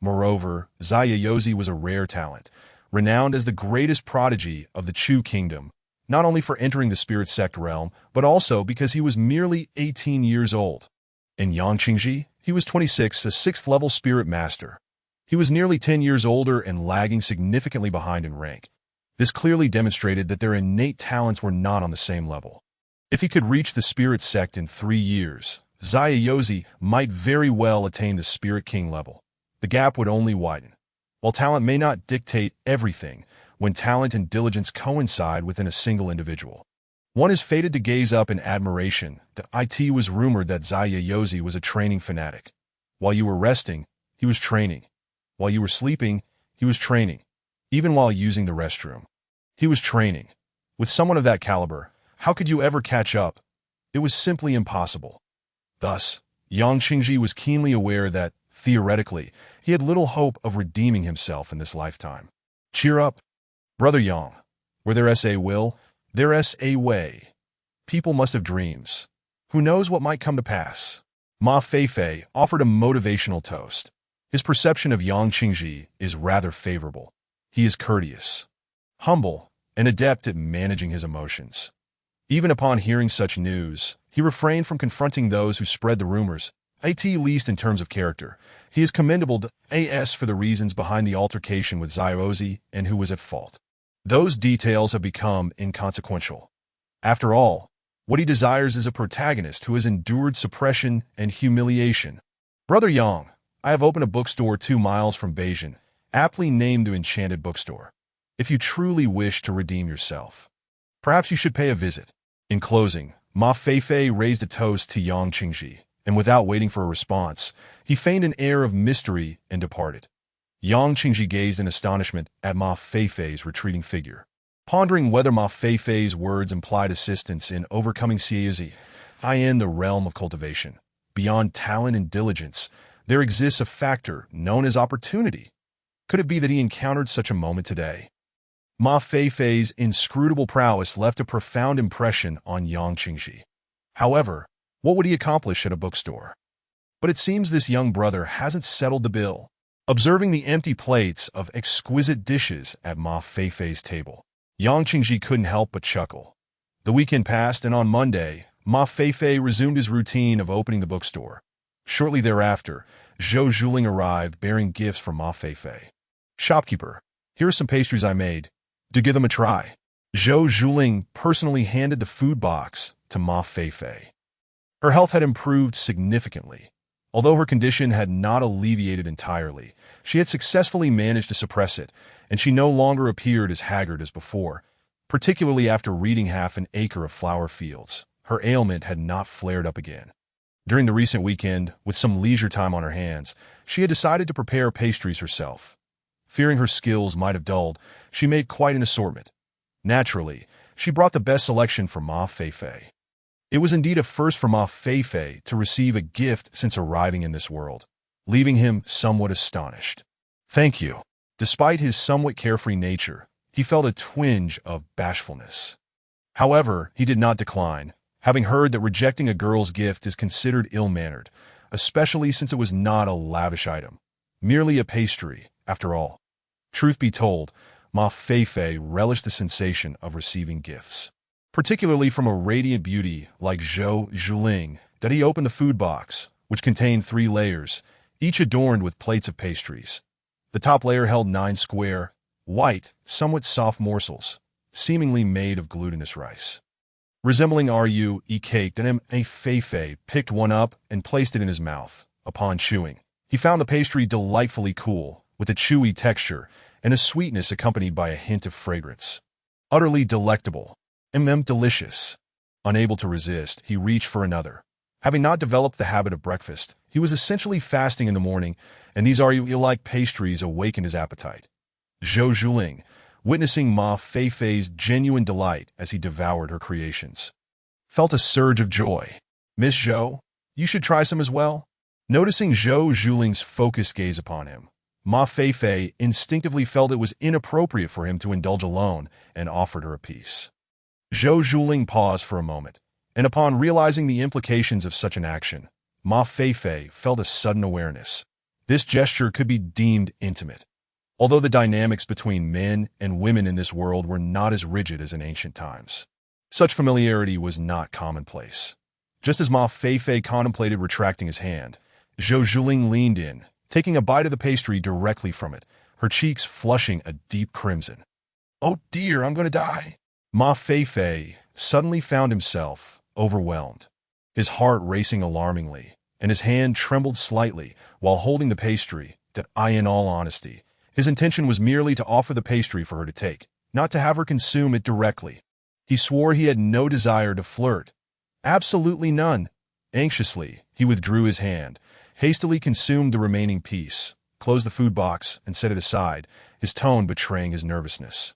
Moreover, Zayayozi was a rare talent, renowned as the greatest prodigy of the Chu kingdom, not only for entering the spirit sect realm, but also because he was merely 18 years old. In Yang Qingji, he was 26, a 6th-level spirit master. He was nearly 10 years older and lagging significantly behind in rank. This clearly demonstrated that their innate talents were not on the same level. If he could reach the spirit sect in 3 years, Zayayozi might very well attain the spirit king level. The gap would only widen. While talent may not dictate everything, when talent and diligence coincide within a single individual, one is fated to gaze up in admiration. It was rumored that Zayayozi was a training fanatic. While you were resting, he was training. While you were sleeping, he was training. Even while using the restroom, he was training. With someone of that caliber, how could you ever catch up? It was simply impossible. Thus, Yang Qingji was keenly aware that, theoretically, he had little hope of redeeming himself in this lifetime. Cheer up, Brother Yang. Where there's a will, there's a way. People must have dreams. Who knows what might come to pass? Ma Feifei offered a motivational toast. His perception of Yang Qingji is rather favorable. He is courteous, humble, and adept at managing his emotions. Even upon hearing such news, he refrained from confronting those who spread the rumors, at least in terms of character. He is commendable to AS for the reasons behind the altercation with Zayayozi and who was at fault. Those details have become inconsequential. After all, what he desires is a protagonist who has endured suppression and humiliation. Brother Yang, I have opened a bookstore 2 miles from Beijing, aptly named the Enchanted Bookstore. If you truly wish to redeem yourself, perhaps you should pay a visit. In closing, Ma Feifei raised a toast to Yang Qingji, and without waiting for a response, he feigned an air of mystery and departed. Yang Qingji gazed in astonishment at Ma Feifei's retreating figure, pondering whether Ma Feifei's words implied assistance in overcoming Xiaozi. In the realm of cultivation, beyond talent and diligence, there exists a factor known as opportunity. Could it be that he encountered such a moment today? Ma Feifei's inscrutable prowess left a profound impression on Yang Qingji. However, what would he accomplish at a bookstore? But it seems this young brother hasn't settled the bill. Observing the empty plates of exquisite dishes at Ma Feifei's table, Yang Qingji couldn't help but chuckle. The weekend passed, and on Monday, Ma Feifei resumed his routine of opening the bookstore. Shortly thereafter, Zhou Zhuling arrived bearing gifts from Ma Feifei. Shopkeeper, here are some pastries I made. Do give them a try. Zhou Zhuling personally handed the food box to Ma Feifei. Her health had improved significantly. Although her condition had not alleviated entirely, she had successfully managed to suppress it, and she no longer appeared as haggard as before, particularly after reading half an acre of flower fields. Her ailment had not flared up again. During the recent weekend, with some leisure time on her hands, she had decided to prepare pastries herself. Fearing her skills might have dulled, she made quite an assortment. Naturally, she brought the best selection for Ma Feifei. It was indeed a first for Ma Feifei to receive a gift since arriving in this world, leaving him somewhat astonished. Thank you. Despite his somewhat carefree nature, he felt a twinge of bashfulness. However, he did not decline, having heard that rejecting a girl's gift is considered ill-mannered, especially since it was not a lavish item, merely a pastry, after all. Truth be told, Ma Feifei relished the sensation of receiving gifts, particularly from a radiant beauty like Zhou Zhuling. That he opened the food box, which contained 3 layers, each adorned with plates of pastries. The top layer held 9 square, white, somewhat soft morsels, seemingly made of glutinous rice. Resembling a cake, that Ma Feifei picked one up and placed it in his mouth. Upon chewing, he found the pastry delightfully cool, with a chewy texture and a sweetness accompanied by a hint of fragrance. Utterly delectable. Delicious. Unable to resist, he reached for another. Having not developed the habit of breakfast, he was essentially fasting in the morning, and these like pastries awakened his appetite. Zhou Zhuling, witnessing Ma Feifei's genuine delight as he devoured her creations, felt a surge of joy. "Miss Zhou, you should try some as well." Noticing Zhou Zhuling's focused gaze upon him, Ma Feifei instinctively felt it was inappropriate for him to indulge alone and offered her a piece. Zhou Zhuling paused for a moment, and upon realizing the implications of such an action, Ma Feifei felt a sudden awareness. This gesture could be deemed intimate. Although the dynamics between men and women in this world were not as rigid as in ancient times, such familiarity was not commonplace. Just as Ma Feifei contemplated retracting his hand, Zhou Zhuling leaned in, taking a bite of the pastry directly from it, her cheeks flushing a deep crimson. "Oh dear, I'm going to die." Ma Feifei suddenly found himself overwhelmed, his heart racing alarmingly, and his hand trembled slightly while holding the pastry that, in all honesty, his intention was merely to offer the pastry for her to take, not to have her consume it directly. He swore he had no desire to flirt. Absolutely none. Anxiously, he withdrew his hand, hastily consumed the remaining piece, closed the food box, and set it aside, his tone betraying his nervousness.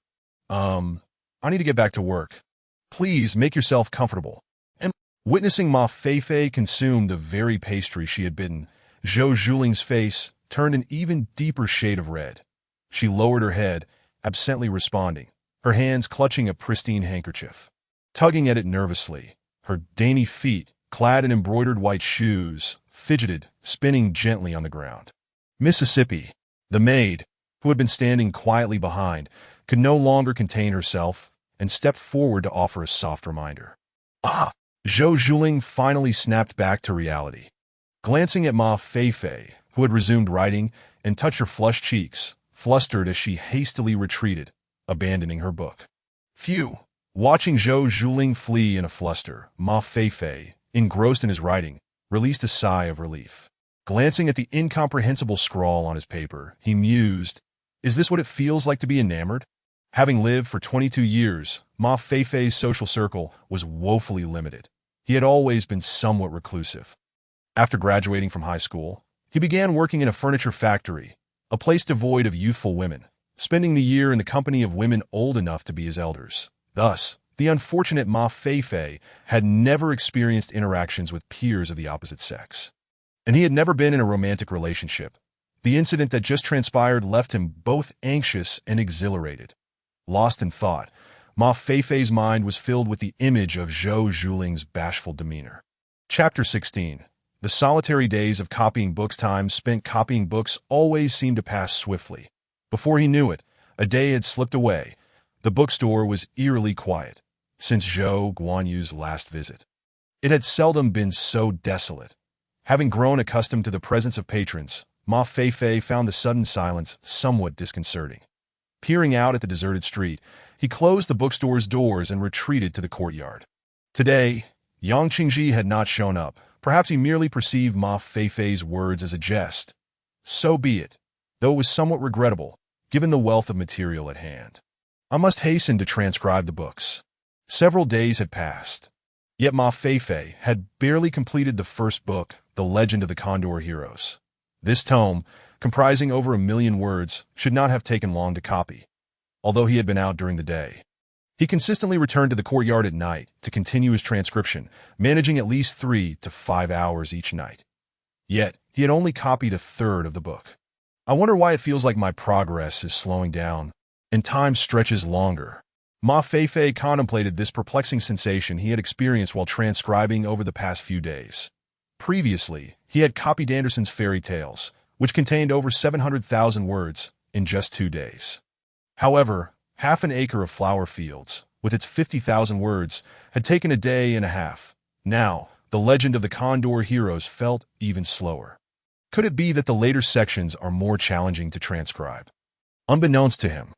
I need to get back to work. Please make yourself comfortable." And witnessing Ma Feifei consume the very pastry she had bitten, Zhou Zhuling's face turned an even deeper shade of red. She lowered her head, absently responding, her hands clutching a pristine handkerchief. Tugging at it nervously, her dainty feet, clad in embroidered white shoes, fidgeted, spinning gently on the ground. Mississippi, the maid, who had been standing quietly behind, could no longer contain herself and stepped forward to offer a soft reminder. "Ah!" Zhou Zhuling finally snapped back to reality. Glancing at Ma Feifei, who had resumed writing, and touched her flushed cheeks, flustered as she hastily retreated, abandoning her book. Phew! Watching Zhou Zhuling flee in a fluster, Ma Feifei, engrossed in his writing, released a sigh of relief. Glancing at the incomprehensible scrawl on his paper, he mused, "Is this what it feels like to be enamored?" Having lived for 22 years, Ma Feifei's social circle was woefully limited. He had always been somewhat reclusive. After graduating from high school, he began working in a furniture factory, a place devoid of youthful women, spending the year in the company of women old enough to be his elders. Thus, the unfortunate Ma Feifei had never experienced interactions with peers of the opposite sex. And he had never been in a romantic relationship. The incident that just transpired left him both anxious and exhilarated. Lost in thought, Ma Feifei's mind was filled with the image of Zhou Zhuling's bashful demeanor. Chapter 16. The solitary days of copying books. Time spent copying books always seemed to pass swiftly. Before he knew it, a day had slipped away. The bookstore was eerily quiet since Zhou Guanyu's last visit. It had seldom been so desolate. Having grown accustomed to the presence of patrons, Ma Feifei found the sudden silence somewhat disconcerting. Peering out at the deserted street, he closed the bookstore's doors and retreated to the courtyard. Today, Yang Qingji had not shown up. Perhaps he merely perceived Ma Feifei's words as a jest. So be it, though it was somewhat regrettable, given the wealth of material at hand. I must hasten to transcribe the books. Several days had passed. Yet Ma Feifei had barely completed the first book, The Legend of the Condor Heroes. This tome, comprising over 1,000,000 words, should not have taken long to copy, although he had been out during the day. He consistently returned to the courtyard at night to continue his transcription, managing at least 3 to 5 hours each night. Yet, he had only copied a third of the book. I wonder why it feels like my progress is slowing down, and time stretches longer. Ma Feifei contemplated this perplexing sensation he had experienced while transcribing over the past few days. Previously, he had copied Andersen's fairy tales, which contained over 700,000 words, in just 2 days. However, Half an Acre of Flower Fields, with its 50,000 words, had taken a day and a half. Now, The Legend of the Condor Heroes felt even slower. Could it be that the later sections are more challenging to transcribe? Unbeknownst to him,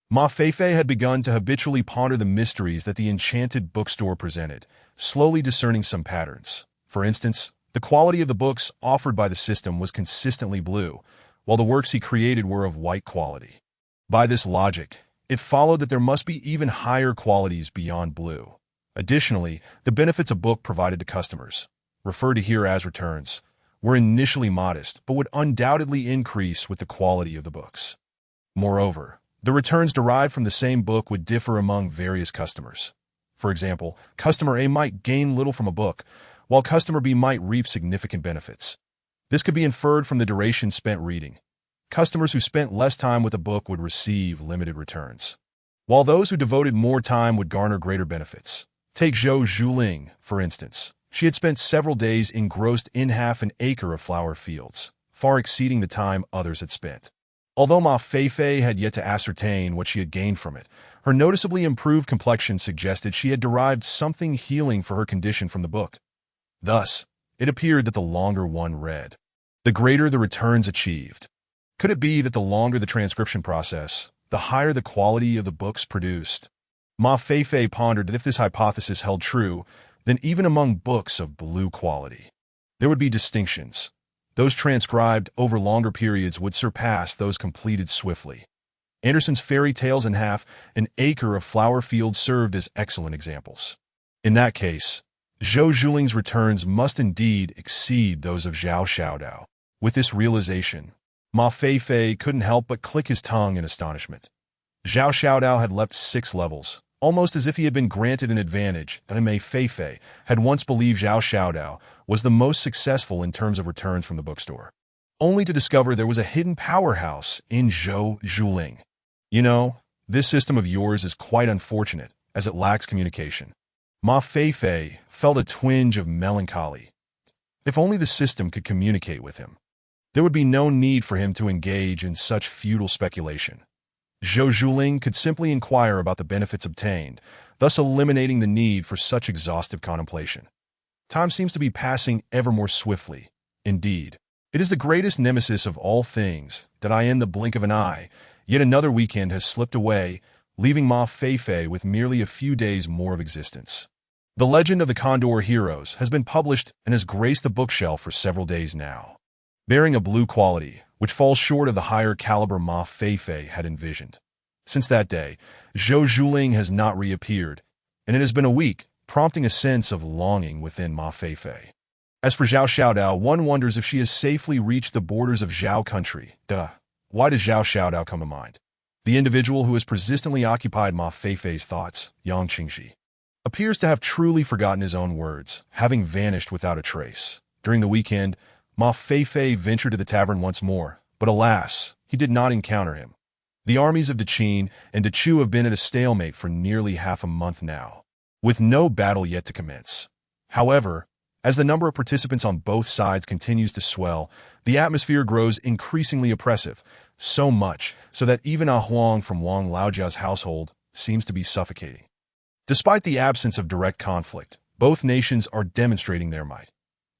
Ma Feifei had begun to habitually ponder the mysteries that the Enchanted Bookstore presented, slowly discerning some patterns. For instance, the quality of the books offered by the system was consistently blue, while the works he created were of white quality. By this logic, it followed that there must be even higher qualities beyond blue. Additionally, the benefits a book provided to customers, referred to here as returns, were initially modest but would undoubtedly increase with the quality of the books. Moreover, the returns derived from the same book would differ among various customers. For example, customer A might gain little from a book, while customer B might reap significant benefits. This could be inferred from the duration spent reading. Customers who spent less time with a book would receive limited returns, while those who devoted more time would garner greater benefits. Take Zhou Zhuling, for instance. She had spent several days engrossed in half an acre of flower fields, far exceeding the time others had spent. Although Ma Feifei had yet to ascertain what she had gained from it, her noticeably improved complexion suggested she had derived something healing for her condition from the book. Thus, it appeared that the longer one read, the greater the returns achieved. Could it be that the longer the transcription process, the higher the quality of the books produced? Ma Feifei pondered that if this hypothesis held true, then even among books of blue quality, there would be distinctions. Those transcribed over longer periods would surpass those completed swiftly. Anderson's Fairy Tales in Half an Acre of Flower Fields served as excellent examples. In that case, Zhou Zhuling's returns must indeed exceed those of Zhao Xiaodao. With this realization, Ma Feifei couldn't help but click his tongue in astonishment. Zhao Xiaodao had leapt 6 levels, almost as if he had been granted an advantage, and Ma Feifei had once believed Zhao Xiaodao was the most successful in terms of returns from the bookstore, only to discover there was a hidden powerhouse in Zhou Zhuling. You know, this system of yours is quite unfortunate, as it lacks communication. Ma Feifei felt a twinge of melancholy. If only the system could communicate with him, there would be no need for him to engage in such futile speculation. Zhou Zhuling could simply inquire about the benefits obtained, thus eliminating the need for such exhaustive contemplation. Time seems to be passing ever more swiftly. Indeed, it is the greatest nemesis of all things that in the blink of an eye, yet another weekend has slipped away, leaving Ma Feifei with merely a few days more of existence. The Legend of the Condor Heroes has been published and has graced the bookshelf for several days now, bearing a blue quality, which falls short of the higher caliber Ma Feifei had envisioned. Since that day, Zhou Zhuling has not reappeared, and it has been a week, prompting a sense of longing within Ma Feifei. As for Zhao Xiaodao, one wonders if she has safely reached the borders of Zhao country. Why does Zhao Xiaodao come to mind? The individual who has persistently occupied Ma Feifei's thoughts, Yang Qingxi, appears to have truly forgotten his own words, having vanished without a trace. During the weekend, Ma Feifei ventured to the tavern once more, but alas, he did not encounter him. The armies of Deqin and Dechu have been at a stalemate for nearly half a month now, with no battle yet to commence. However, as the number of participants on both sides continues to swell, the atmosphere grows increasingly oppressive, so much so that even a Huang from Wang Laojia's household seems to be suffocating. Despite the absence of direct conflict, both nations are demonstrating their might.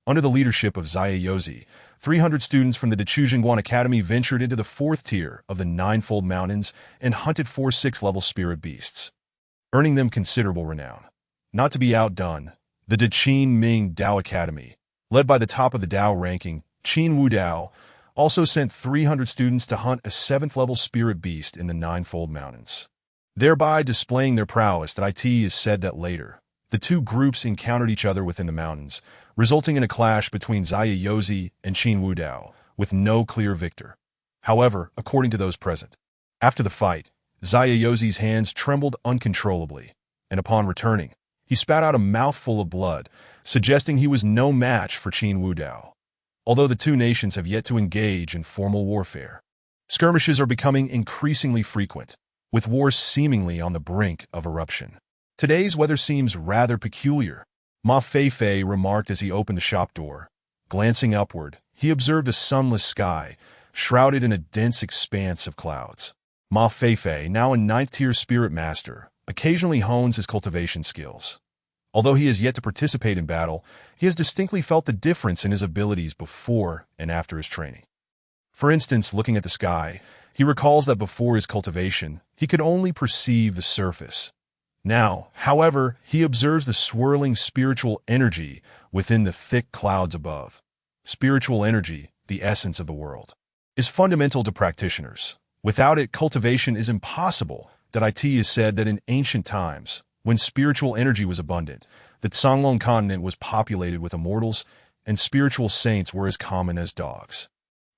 Under the leadership of Xia Yozi, 300 students from the Dechuzhenguan Academy ventured into the 4th tier of the Ninefold Mountains and hunted 4 6th-level spirit beasts, earning them considerable renown. Not to be outdone, the Deqin Ming Dao Academy, led by the top of the Dao ranking, Qin Wu Dao, also sent 300 students to hunt a 7th-level spirit beast in the Ninefold Mountains, thereby displaying their prowess. That it is said that later, the two groups encountered each other within the mountains, resulting in a clash between Xia Yozi and Qin Wu Dao, with no clear victor. However, according to those present, after the fight, Xia Yozi's hands trembled uncontrollably, and upon returning, he spat out a mouthful of blood, suggesting he was no match for Qin Wu Dao. Although the two nations have yet to engage in formal warfare, skirmishes are becoming increasingly frequent, with wars seemingly on the brink of eruption. Today's weather seems rather peculiar, Ma Feifei remarked as he opened the shop door. Glancing upward, he observed a sunless sky, shrouded in a dense expanse of clouds. Ma Feifei, now a 9th-tier spirit master, occasionally hones his cultivation skills. Although he has yet to participate in battle, he has distinctly felt the difference in his abilities before and after his training. For instance, looking at the sky, he recalls that before his cultivation, he could only perceive the surface. Now, however, he observes the swirling spiritual energy within the thick clouds above. Spiritual energy, the essence of the world, is fundamental to practitioners. Without it, cultivation is impossible. That it is said that in ancient times, when spiritual energy was abundant, the Songlong continent was populated with immortals, and spiritual saints were as common as dogs.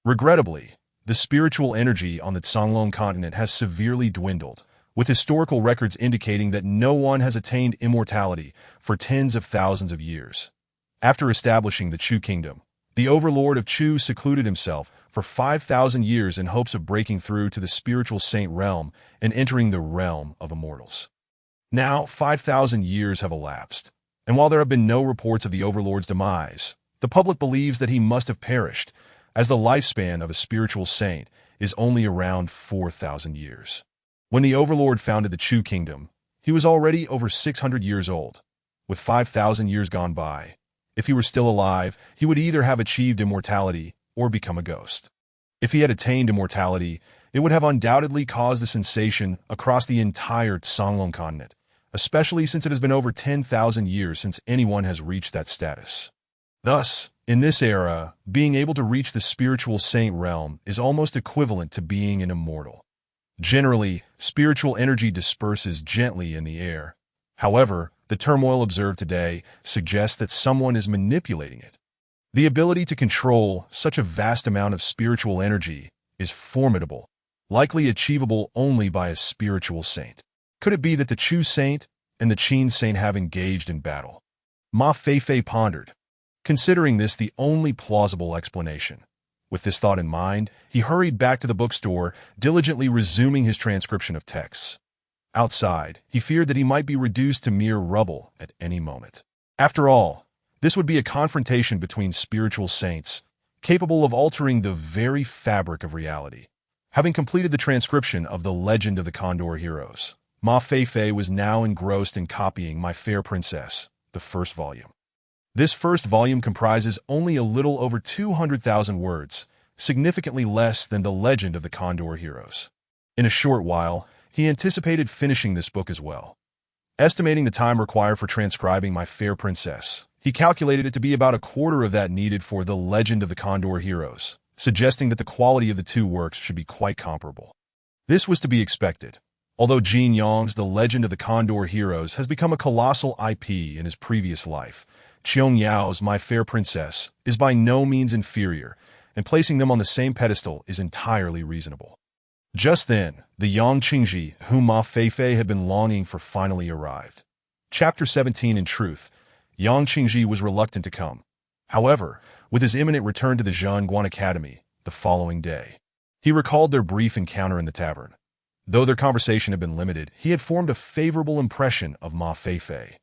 Regrettably, the spiritual energy on the Songlong continent has severely dwindled, with historical records indicating that no one has attained immortality for tens of thousands of years. After establishing the Chu kingdom, the overlord of Chu secluded himself for 5,000 years in hopes of breaking through to the spiritual saint realm and entering the realm of immortals. Now, 5,000 years have elapsed, and while there have been no reports of the overlord's demise, the public believes that he must have perished, as the lifespan of a spiritual saint is only around 4,000 years. When the overlord founded the Chu kingdom, he was already over 600 years old. With 5,000 years gone by, if he were still alive, he would either have achieved immortality or become a ghost. If he had attained immortality, it would have undoubtedly caused a sensation across the entire Songlong continent, especially since it has been over 10,000 years since anyone has reached that status. Thus, in this era, being able to reach the spiritual saint realm is almost equivalent to being an immortal. Generally, spiritual energy disperses gently in the air. However, the turmoil observed today suggests that someone is manipulating it. The ability to control such a vast amount of spiritual energy is formidable, likely achievable only by a spiritual saint. Could it be that the Chu saint and the Qin saint have engaged in battle? Ma Feifei pondered, considering this the only plausible explanation. With this thought in mind, he hurried back to the bookstore, diligently resuming his transcription of texts. Outside, he feared that he might be reduced to mere rubble at any moment. After all, this would be a confrontation between spiritual saints, capable of altering the very fabric of reality. Having completed the transcription of The Legend of the Condor Heroes, Ma Feifei was now engrossed in copying My Fair Princess, the first volume. This first volume comprises only a little over 200,000 words, significantly less than The Legend of the Condor Heroes. In a short while, he anticipated finishing this book as well. Estimating the time required for transcribing My Fair Princess, he calculated it to be about a quarter of that needed for The Legend of the Condor Heroes, suggesting that the quality of the two works should be quite comparable. This was to be expected, although Jin Yong's The Legend of the Condor Heroes has become a colossal IP in his previous life. Qiong Yao's My Fair Princess is by no means inferior, and placing them on the same pedestal is entirely reasonable. Just then, the Yang Qingji, whom Ma Feifei had been longing for, finally arrived. Chapter 17. In truth, Yang Qingji was reluctant to come. However, with his imminent return to the Zhangguan Academy the following day, he recalled their brief encounter in the tavern. Though their conversation had been limited, he had formed a favorable impression of Ma Feifei.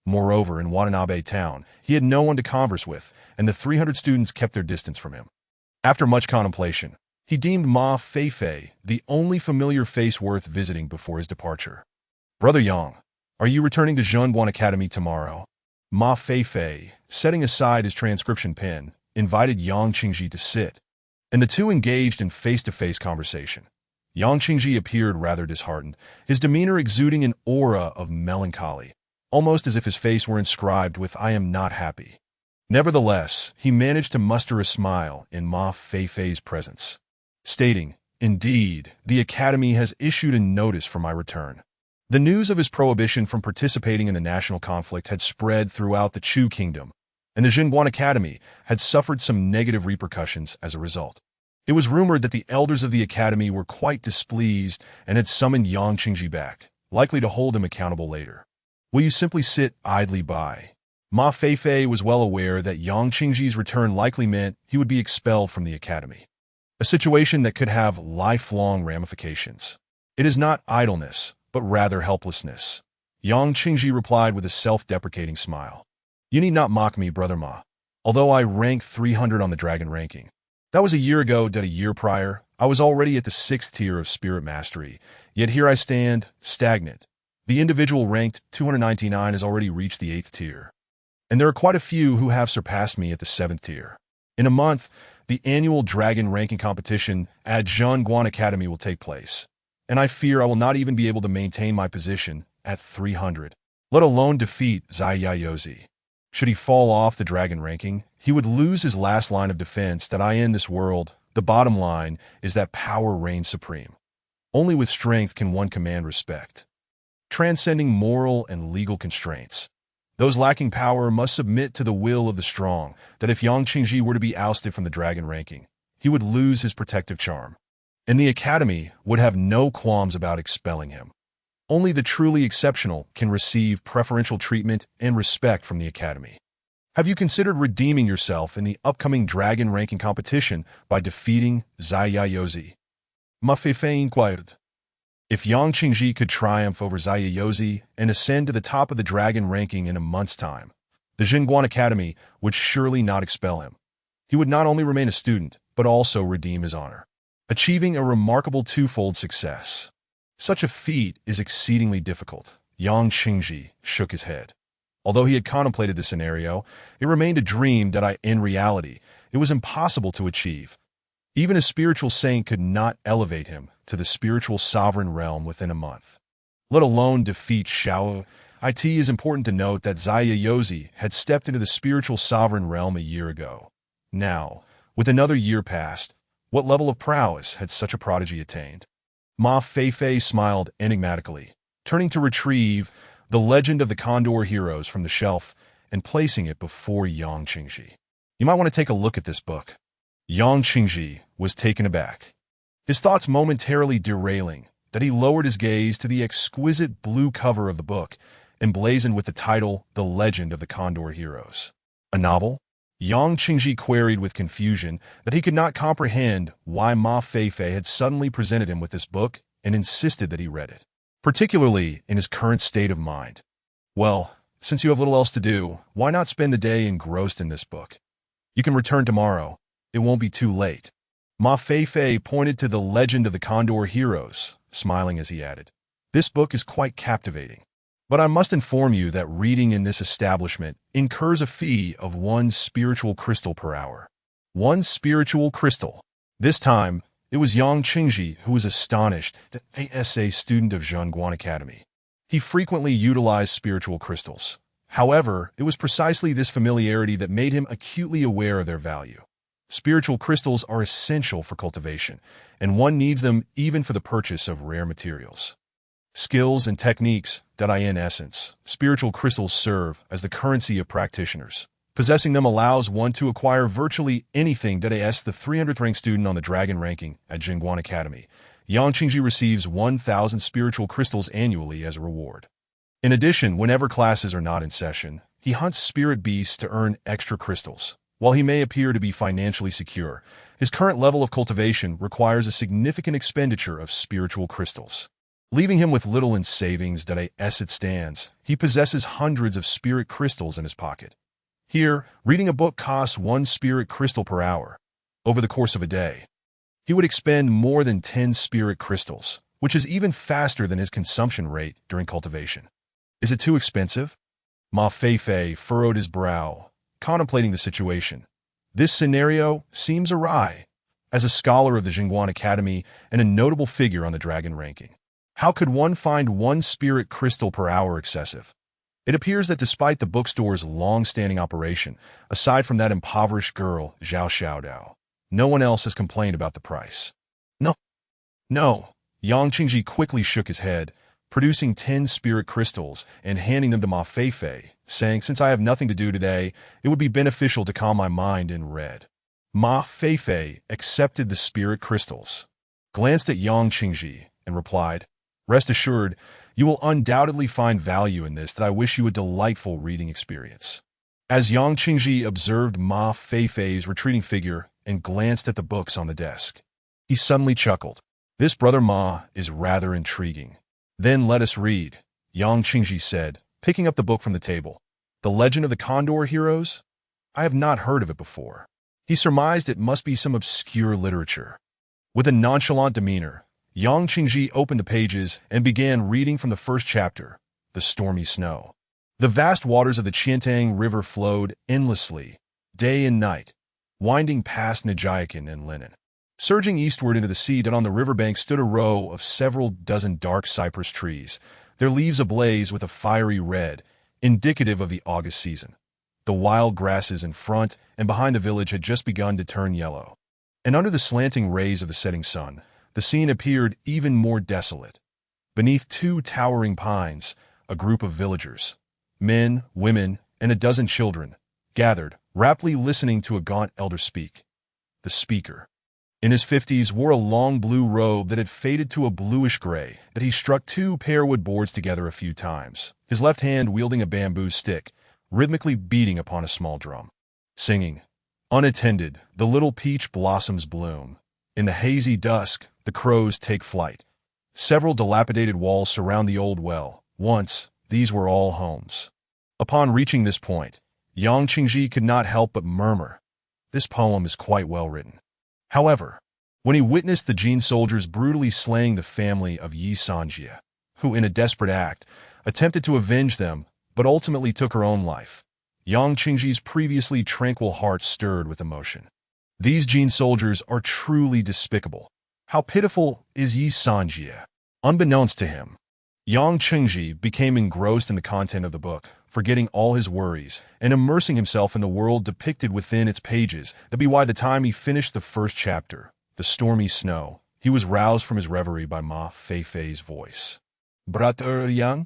Moreover, in Watanabe town, he had no one to converse with, and the 300 students kept their distance from him. After much contemplation, he deemed Ma Feifei the only familiar face worth visiting before his departure. "Brother Yang, are you returning to Zhangguan Academy tomorrow?" Ma Feifei, setting aside his transcription pen, invited Yang Qingji to sit, and the two engaged in face-to-face conversation. Yang Qingji appeared rather disheartened, his demeanor exuding an aura of melancholy, almost as if his face were inscribed with "I am not happy." Nevertheless, he managed to muster a smile in Ma Feifei's presence, stating, "Indeed, the Academy has issued a notice for my return." The news of his prohibition from participating in the national conflict had spread throughout the Chu kingdom, and the Zhangguan Academy had suffered some negative repercussions as a result. It was rumored that the elders of the Academy were quite displeased and had summoned Yang Qingji back, likely to hold him accountable later. "Will you simply sit idly by?" Ma Feifei was well aware that Yang Qingji's return likely meant he would be expelled from the Academy, a situation that could have lifelong ramifications. "It is not idleness, but rather helplessness," Yang Qingji replied with a self-deprecating smile. "You need not mock me, Brother Ma. Although I ranked 300 on the dragon ranking, that was a year ago. A year prior, I was already at the 6th tier of spirit mastery, yet here I stand, stagnant. The individual ranked 299 has already reached the 8th tier, and there are quite a few who have surpassed me at the 7th tier. In a month, the annual dragon ranking competition at Zhangguan Academy will take place, and I fear I will not even be able to maintain my position at 300, let alone defeat Zai Yaozi. Should he fall off the dragon ranking, he would lose his last line of defense that I end this world. The bottom line is that power reigns supreme. Only with strength can one command respect, transcending moral and legal constraints. Those lacking power must submit to the will of the strong, that if Yang Qingji were to be ousted from the dragon ranking, he would lose his protective charm, and the Academy would have no qualms about expelling him. Only the truly exceptional can receive preferential treatment and respect from the Academy. Have you considered redeeming yourself in the upcoming dragon ranking competition by defeating Zayayozi? Ma Feifei inquired. If Yang Qingji could triumph over Zayayozi and ascend to the top of the dragon ranking in a month's time, the Jingguan Academy would surely not expel him. He would not only remain a student, but also redeem his honor, achieving a remarkable twofold success. Such a feat is exceedingly difficult. Yang Qingji shook his head. Although he had contemplated the scenario, it remained a dream that in reality, it was impossible to achieve. Even a spiritual saint could not elevate him to the spiritual sovereign realm within a month, let alone defeat Xiao. It is important to note that Zayayozi had stepped into the spiritual sovereign realm a year ago. Now, with another year past, what level of prowess had such a prodigy attained? Ma Feifei smiled enigmatically, turning to retrieve The Legend of the Condor Heroes from the shelf and placing it before Yang Qingji. You might want to take a look at this book. Yang Qingji was taken aback, his thoughts momentarily derailing, that he lowered his gaze to the exquisite blue cover of the book, emblazoned with the title, The Legend of the Condor Heroes. A novel? Yang Qingji queried with confusion that he could not comprehend why Ma Feifei had suddenly presented him with this book and insisted that he read it, particularly in his current state of mind. Well, since you have little else to do, why not spend the day engrossed in this book? You can return tomorrow. It won't be too late. Ma Feifei pointed to The Legend of the Condor Heroes, smiling as he added, This book is quite captivating. But I must inform you that reading in this establishment incurs a fee of 1 spiritual crystal per hour. 1 spiritual crystal. This time, it was Yang Qingji who was astonished that as a student of Zhongguan Academy, he frequently utilized spiritual crystals. However, it was precisely this familiarity that made him acutely aware of their value. Spiritual crystals are essential for cultivation, and one needs them even for the purchase of rare materials. Skills and techniques that in essence, spiritual crystals serve as the currency of practitioners. Possessing them allows one to acquire virtually anything that the 300th ranked student on the dragon ranking at Jingguan Academy. Yang Qingji receives 1,000 spiritual crystals annually as a reward. In addition, whenever classes are not in session, he hunts spirit beasts to earn extra crystals. While he may appear to be financially secure, his current level of cultivation requires a significant expenditure of spiritual crystals. Leaving him with little in savings that as it stands, he possesses hundreds of spirit crystals in his pocket. Here, reading a book costs 1 spirit crystal per hour. Over the course of a day, he would expend more than 10 spirit crystals, which is even faster than his consumption rate during cultivation. Is it too expensive? Ma Feifei furrowed his brow, contemplating the situation. This scenario seems awry. As a scholar of the Jingguan Academy and a notable figure on the dragon ranking, how could one find 1 spirit crystal per hour excessive? It appears that despite the bookstore's long-standing operation, aside from that impoverished girl, Zhao Xiaodao, no one else has complained about the price. No. Yang Qingji quickly shook his head, producing 10 spirit crystals and handing them to Ma Feifei, saying, Since I have nothing to do today, it would be beneficial to calm my mind and read. Ma Feifei accepted the spirit crystals, glanced at Yang Qingji, and replied, Rest assured, you will undoubtedly find value in this. That I wish you a delightful reading experience. As Yang Qingji observed Ma Feifei's retreating figure and glanced at the books on the desk, he suddenly chuckled. This brother Ma is rather intriguing. Then let us read, Yang Qingji said, picking up the book from the table. The Legend of the Condor Heroes? I have not heard of it before. He surmised it must be some obscure literature. With a nonchalant demeanor, Yang Qingji opened the pages and began reading from the first chapter, The Stormy Snow. The vast waters of the Qiantang River flowed endlessly, day and night, winding past Najiakan and Linen. Surging eastward into the sea, that on the riverbank stood a row of several dozen dark cypress trees, their leaves ablaze with a fiery red, indicative of the August season. The wild grasses in front and behind the village had just begun to turn yellow, and under the slanting rays of the setting sun, the scene appeared even more desolate. Beneath 2 towering pines, a group of villagers, men, women, and a dozen children, gathered, raptly listening to a gaunt elder speak. The speaker, In his 50s, wore a long blue robe that had faded to a bluish gray, that he struck two pearwood boards together a few times, his left hand wielding a bamboo stick, rhythmically beating upon a small drum. Singing, "Unattended, the little peach blossoms bloom. In the hazy dusk, the crows take flight. Several dilapidated walls surround the old well. Once, these were all homes." Upon reaching this point, Yang Qingji could not help but murmur, "This poem is quite well written." However, when he witnessed the Jin soldiers brutally slaying the family of Yi Sanjie, who in a desperate act attempted to avenge them but ultimately took her own life, Yang Qingji's previously tranquil heart stirred with emotion. These Jin soldiers are truly despicable. How pitiful is Yi Sanjie? Unbeknownst to him, Yang Qingji became engrossed in the content of the book, forgetting all his worries and immersing himself in the world depicted within its pages. That be why the time he finished the first chapter, The Stormy Snow, he was roused from his reverie by Ma Feifei's voice. "Brother Yang?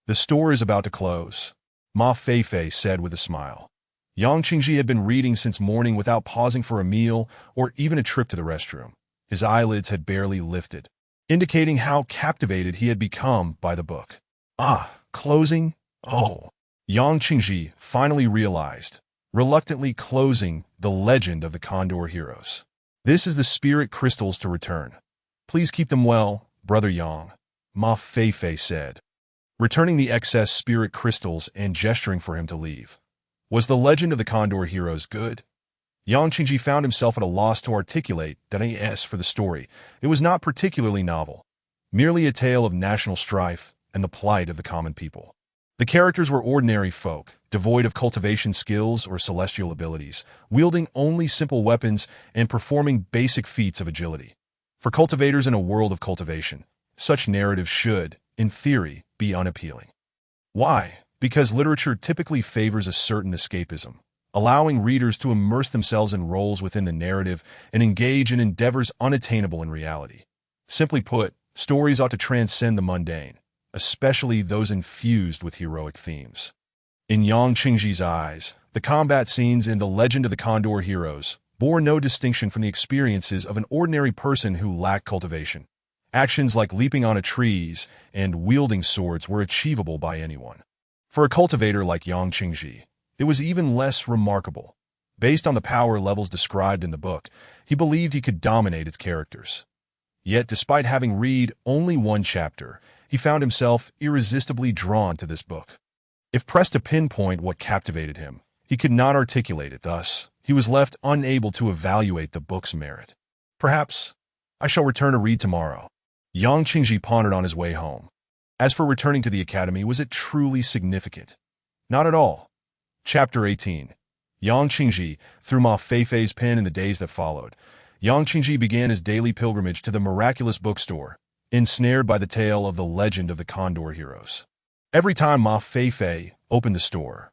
The store is about to close," Ma Feifei said with a smile. Yang Qingji had been reading since morning without pausing for a meal or even a trip to the restroom. His eyelids had barely lifted, indicating how captivated he had become by the book. Ah, closing? Oh. Yang Qingji finally realized, reluctantly closing The Legend of the Condor Heroes. "This is the spirit crystals to return. Please keep them well, Brother Yang," Ma Feifei said, returning the excess spirit crystals and gesturing for him to leave. Was The Legend of the Condor Heroes good? Yang Qingji found himself at a loss to articulate that as for the story, it was not particularly novel, merely a tale of national strife and the plight of the common people. The characters were ordinary folk, devoid of cultivation skills or celestial abilities, wielding only simple weapons and performing basic feats of agility. For cultivators in a world of cultivation, such narratives should, in theory, be unappealing. Why? Because literature typically favors a certain escapism, allowing readers to immerse themselves in roles within the narrative and engage in endeavors unattainable in reality. Simply put, stories ought to transcend the mundane, especially those infused with heroic themes. In Yang Qingji's eyes, the combat scenes in The Legend of the Condor Heroes bore no distinction from the experiences of an ordinary person who lacked cultivation. Actions like leaping onto trees and wielding swords were achievable by anyone. For a cultivator like Yang Qingji, it was even less remarkable. Based on the power levels described in the book, he believed he could dominate its characters. Yet, despite having read only one chapter, he found himself irresistibly drawn to this book. If pressed to pinpoint what captivated him, he could not articulate it. Thus, he was left unable to evaluate the book's merit. "Perhaps I shall return to read tomorrow," Yang Qingji pondered on his way home. As for returning to the academy, was it truly significant? Not at all. Chapter 18. Yang Qingji, through Ma Feifei's pen in the days that followed, Yang Qingji began his daily pilgrimage to the miraculous bookstore, ensnared by the tale of The Legend of the Condor Heroes. Every time Ma Feifei opened the store,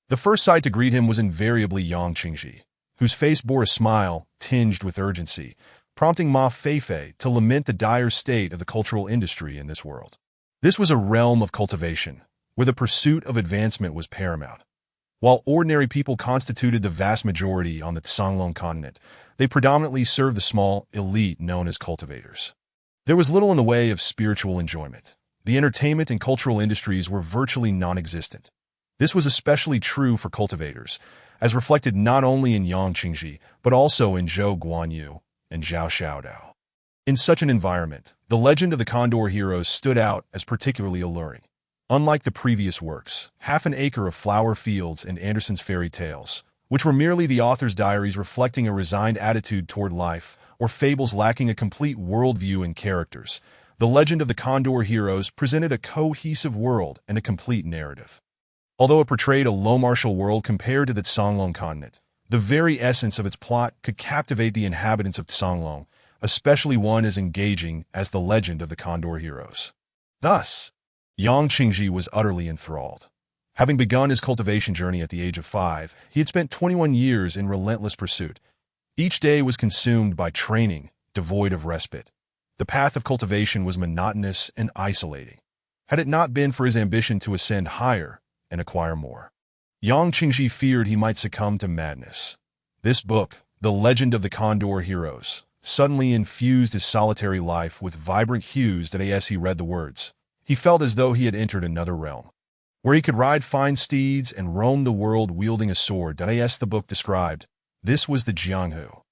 the first sight to greet him was invariably Yang Qingji, whose face bore a smile tinged with urgency, prompting Ma Feifei to lament the dire state of the cultural industry in this world. This was a realm of cultivation, where the pursuit of advancement was paramount. While ordinary people constituted the vast majority on the Tsanglong continent, they predominantly served the small elite known as cultivators. There was little in the way of spiritual enjoyment. The entertainment and cultural industries were virtually non-existent. This was especially true for cultivators, as reflected not only in Yang Qingji, but also in Zhou Guanyu and Zhao Xiaodao. In such an environment, The Legend of the Condor Heroes stood out as particularly alluring. Unlike the previous works, Half an Acre of Flower Fields and Andersen's Fairy Tales, which were merely the author's diaries reflecting a resigned attitude toward life, or fables lacking a complete worldview and characters, The Legend of the Condor Heroes presented a cohesive world and a complete narrative. Although it portrayed a low-martial world compared to the Tsanglong continent, the very essence of its plot could captivate the inhabitants of Tsanglong, especially one as engaging as The Legend of the Condor Heroes. Thus, Yang Qingji was utterly enthralled. Having begun his cultivation journey at the age of 5, he had spent 21 years in relentless pursuit. Each day was consumed by training, devoid of respite. The path of cultivation was monotonous and isolating, had it not been for his ambition to ascend higher and acquire more. Yang Qingji feared he might succumb to madness. This book, The Legend of the Condor Heroes, suddenly infused his solitary life with vibrant hues that as he read the words, he felt as though he had entered another realm, where he could ride fine steeds and roam the world wielding a sword that as the book described. This was the Jianghu.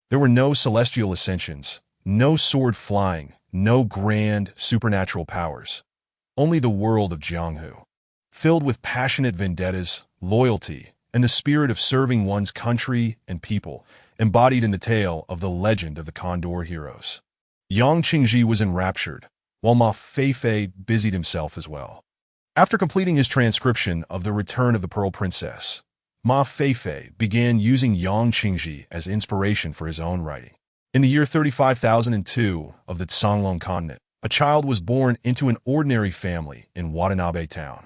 There were no celestial ascensions, no sword flying, no grand supernatural powers. Only the world of Jianghu, filled with passionate vendettas, loyalty, and the spirit of serving one's country and people, embodied in the tale of the legend of the Condor heroes. Yang Qingji was enraptured, while Ma Feifei busied himself as well. After completing his transcription of The Return of the Pearl Princess, Ma Feifei began using Yang Qingji as inspiration for his own writing. In the year 35,002 of the Songlong continent, a child was born into an ordinary family in Watanabe town.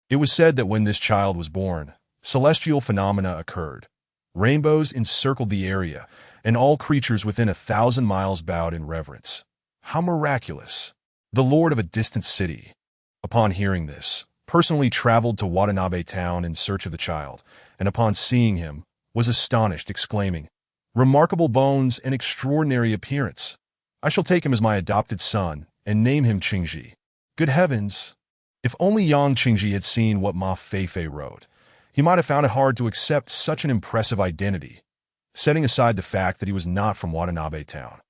It was said that when this child was born, celestial phenomena occurred. Rainbows encircled the area, and all creatures within 1,000 miles bowed in reverence. How miraculous! The lord of a distant city, upon hearing this, personally traveled to Watanabe town in search of the child, and upon seeing him, was astonished, exclaiming, "Remarkable bones and extraordinary appearance! I shall take him as my adopted son, and name him Qingji." Good heavens! If only Yang Qingji had seen what Ma Feifei wrote, he might have found it hard to accept such an impressive identity, setting aside the fact that he was not from Watanabe town.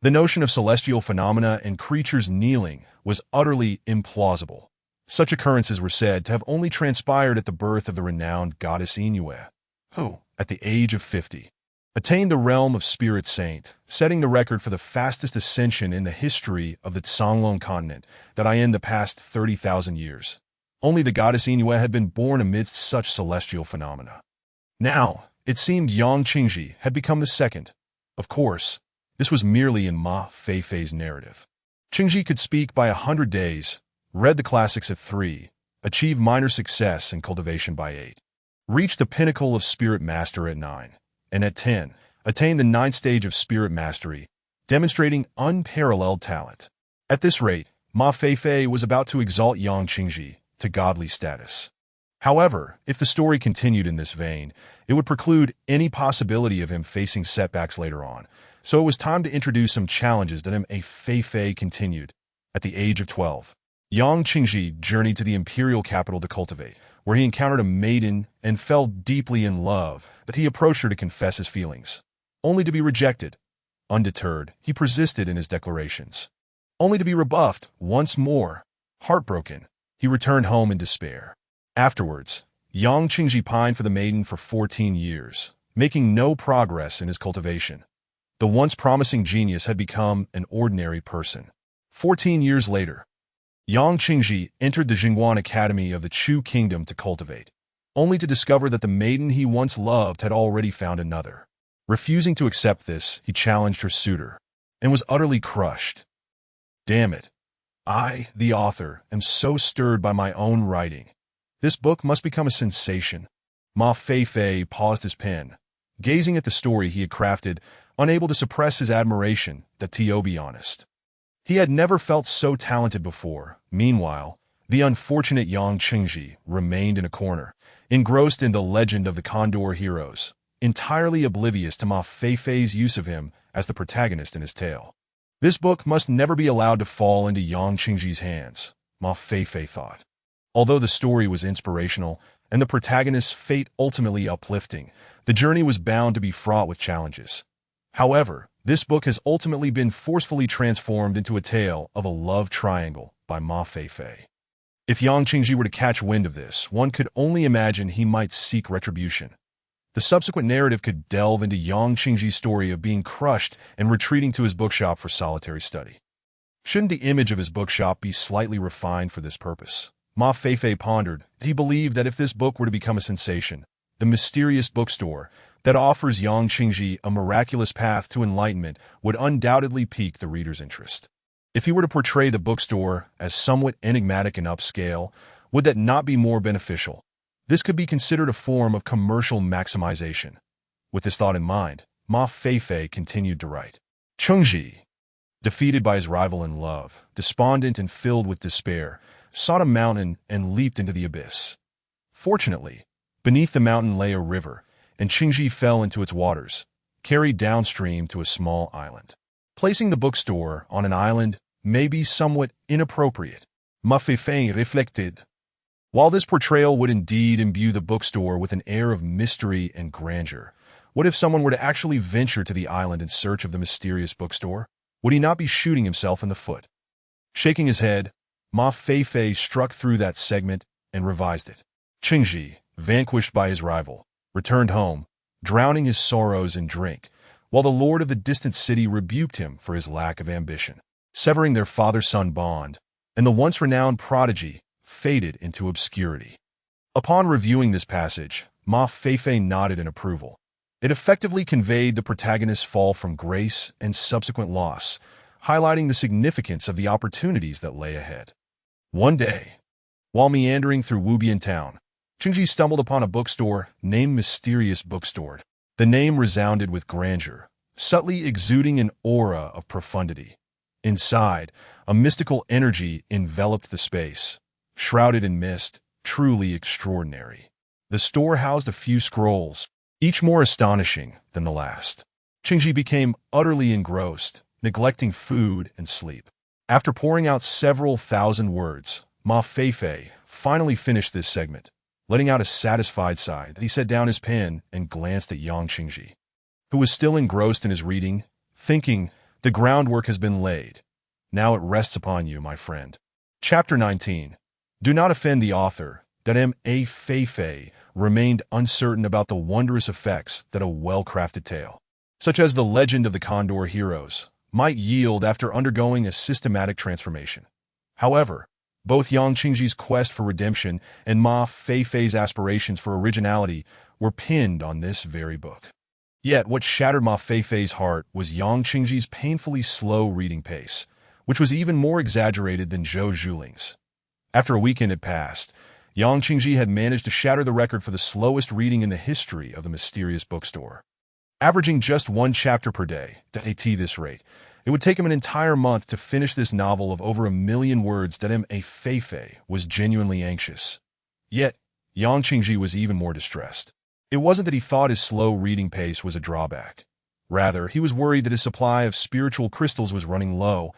The notion of celestial phenomena and creatures kneeling was utterly implausible. Such occurrences were said to have only transpired at the birth of the renowned goddess Inoue, who, at the age of 50, attained the realm of spirit saint, setting the record for the fastest ascension in the history of the Songlong continent that in the past 30,000 years. Only the goddess Inoue had been born amidst such celestial phenomena. Now, it seemed Yang Qingji had become the second. Of course, this was merely in Ma Feifei's narrative. Qingji could speak by 100 days, read the classics at 3, achieved minor success in cultivation by 8, reached the pinnacle of spirit master at 9, and at 10, attained the 9th stage of spirit mastery, demonstrating unparalleled talent. At this rate, Ma Feifei was about to exalt Yang Qingji to godly status. However, if the story continued in this vein, it would preclude any possibility of him facing setbacks later on, so it was time to introduce some challenges that Ma Feifei continued. At the age of 12, Yang Qingji journeyed to the imperial capital to cultivate, where he encountered a maiden and fell deeply in love, but he approached her to confess his feelings, only to be rejected. Undeterred, he persisted in his declarations, only to be rebuffed once more. Heartbroken, he returned home in despair. Afterwards, Yang Qingji pined for the maiden for 14 years, making no progress in his cultivation. The once promising genius had become an ordinary person. 14 years later, Yang Qingji entered the Jingguan Academy of the Chu Kingdom to cultivate, only to discover that the maiden he once loved had already found another. Refusing to accept this, he challenged her suitor, and was utterly crushed. Damn it. I, the author, am so stirred by my own writing. This book must become a sensation. Ma Feifei paused his pen, gazing at the story he had crafted, unable to suppress his admiration, to be honest. He had never felt so talented before. Meanwhile, the unfortunate Yang Qingji remained in a corner, engrossed in the legend of the Condor heroes, entirely oblivious to Ma Feifei's use of him as the protagonist in his tale. This book must never be allowed to fall into Yang Qingji's hands, Ma Feifei thought. Although the story was inspirational and the protagonist's fate ultimately uplifting, the journey was bound to be fraught with challenges. However, this book has ultimately been forcefully transformed into a tale of a love triangle by Ma Feifei. If Yang Qingji were to catch wind of this, one could only imagine he might seek retribution. The subsequent narrative could delve into Yang Qingji's story of being crushed and retreating to his bookshop for solitary study. Shouldn't the image of his bookshop be slightly refined for this purpose? Ma Feifei pondered. He believed that if this book were to become a sensation, the mysterious bookstore that offers Yang Qingji a miraculous path to enlightenment would undoubtedly pique the reader's interest. If he were to portray the bookstore as somewhat enigmatic and upscale, would that not be more beneficial? This could be considered a form of commercial maximization. With this thought in mind, Ma Feifei continued to write. Qingji, defeated by his rival in love, despondent and filled with despair, sought a mountain and leaped into the abyss. Fortunately, beneath the mountain lay a river, and Qingji fell into its waters, carried downstream to a small island. Placing the bookstore on an island may be somewhat inappropriate, Ma Feifei reflected. While this portrayal would indeed imbue the bookstore with an air of mystery and grandeur, what if someone were to actually venture to the island in search of the mysterious bookstore? Would he not be shooting himself in the foot? Shaking his head, Ma Feifei struck through that segment and revised it. Qingji, vanquished by his rival, returned home, drowning his sorrows in drink, while the lord of the distant city rebuked him for his lack of ambition, severing their father-son bond, and the once-renowned prodigy faded into obscurity. Upon reviewing this passage, Ma Feifei nodded in approval. It effectively conveyed the protagonist's fall from grace and subsequent loss, highlighting the significance of the opportunities that lay ahead. One day, while meandering through Wubian town, Qingji stumbled upon a bookstore named Mysterious Bookstore. The name resounded with grandeur, subtly exuding an aura of profundity. Inside, a mystical energy enveloped the space, shrouded in mist, truly extraordinary. The store housed a few scrolls, each more astonishing than the last. Qingji became utterly engrossed, neglecting food and sleep. After pouring out several thousand words, Ma Feifei finally finished this segment. Letting out a satisfied sigh, he set down his pen and glanced at young Qingji, who was still engrossed in his reading, thinking, "The groundwork has been laid. Now it rests upon you, my friend." Chapter 19. Do not offend the author, that Ma Feifei remained uncertain about the wondrous effects that a well-crafted tale, such as the legend of the Condor heroes, might yield after undergoing a systematic transformation. However, both Yang Qingji's quest for redemption and Ma Feifei's aspirations for originality were pinned on this very book. Yet what shattered Ma Feifei's heart was Yang Qingji's painfully slow reading pace, which was even more exaggerated than Zhou Zhuling's. After a weekend had passed, Yang Qingji had managed to shatter the record for the slowest reading in the history of the Mysterious Bookstore. Averaging just one chapter per day, at this rate, it would take him an entire month to finish this novel of over 1,000,000 words that Ma Feifei was genuinely anxious. Yet, Yang Qingji was even more distressed. It wasn't that he thought his slow reading pace was a drawback. Rather, he was worried that his supply of spiritual crystals was running low.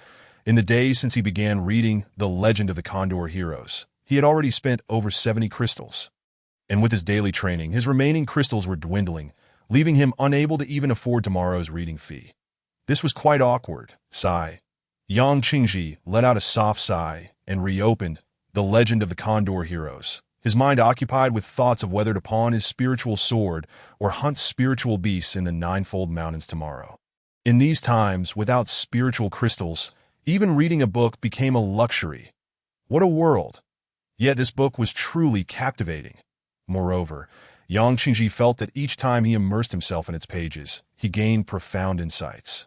In the days since he began reading The Legend of the Condor Heroes, he had already spent over 70 crystals. And with his daily training, his remaining crystals were dwindling, leaving him unable to even afford tomorrow's reading fee. This was quite awkward. Sigh. Yang Qingji let out a soft sigh and reopened The Legend of the Condor Heroes, his mind occupied with thoughts of whether to pawn his spiritual sword or hunt spiritual beasts in the Ninefold Mountains tomorrow. In these times, without spiritual crystals, even reading a book became a luxury. What a world! Yet this book was truly captivating. Moreover, Yang Qingji felt that each time he immersed himself in its pages, he gained profound insights,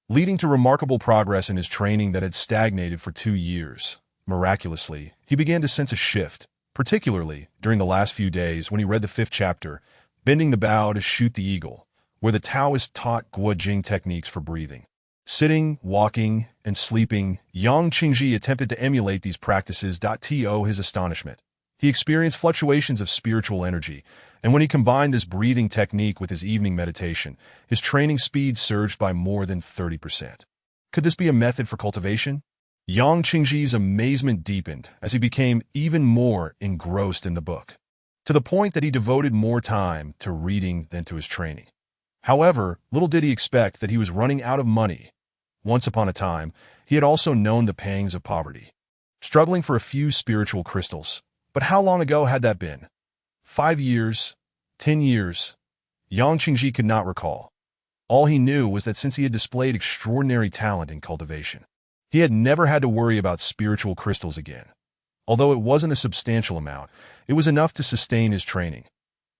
leading to remarkable progress in his training that had stagnated for 2 years. Miraculously, he began to sense a shift, particularly during the last few days when he read the 5th chapter, Bending the Bow to Shoot the Eagle, where the Taoists taught Guojing techniques for breathing. Sitting, walking, and sleeping, Yang Qingji attempted to emulate these practices. To his astonishment, he experienced fluctuations of spiritual energy, and when he combined this breathing technique with his evening meditation, his training speed surged by more than 30%. Could this be a method for cultivation? Yang Qingji's amazement deepened as he became even more engrossed in the book, to the point that he devoted more time to reading than to his training. However, little did he expect that he was running out of money. Once upon a time, he had also known the pangs of poverty, struggling for a few spiritual crystals. But how long ago had that been? 5 years? 10 years? Yang Qingji could not recall. All he knew was that since he had displayed extraordinary talent in cultivation, he had never had to worry about spiritual crystals again. Although it wasn't a substantial amount, it was enough to sustain his training.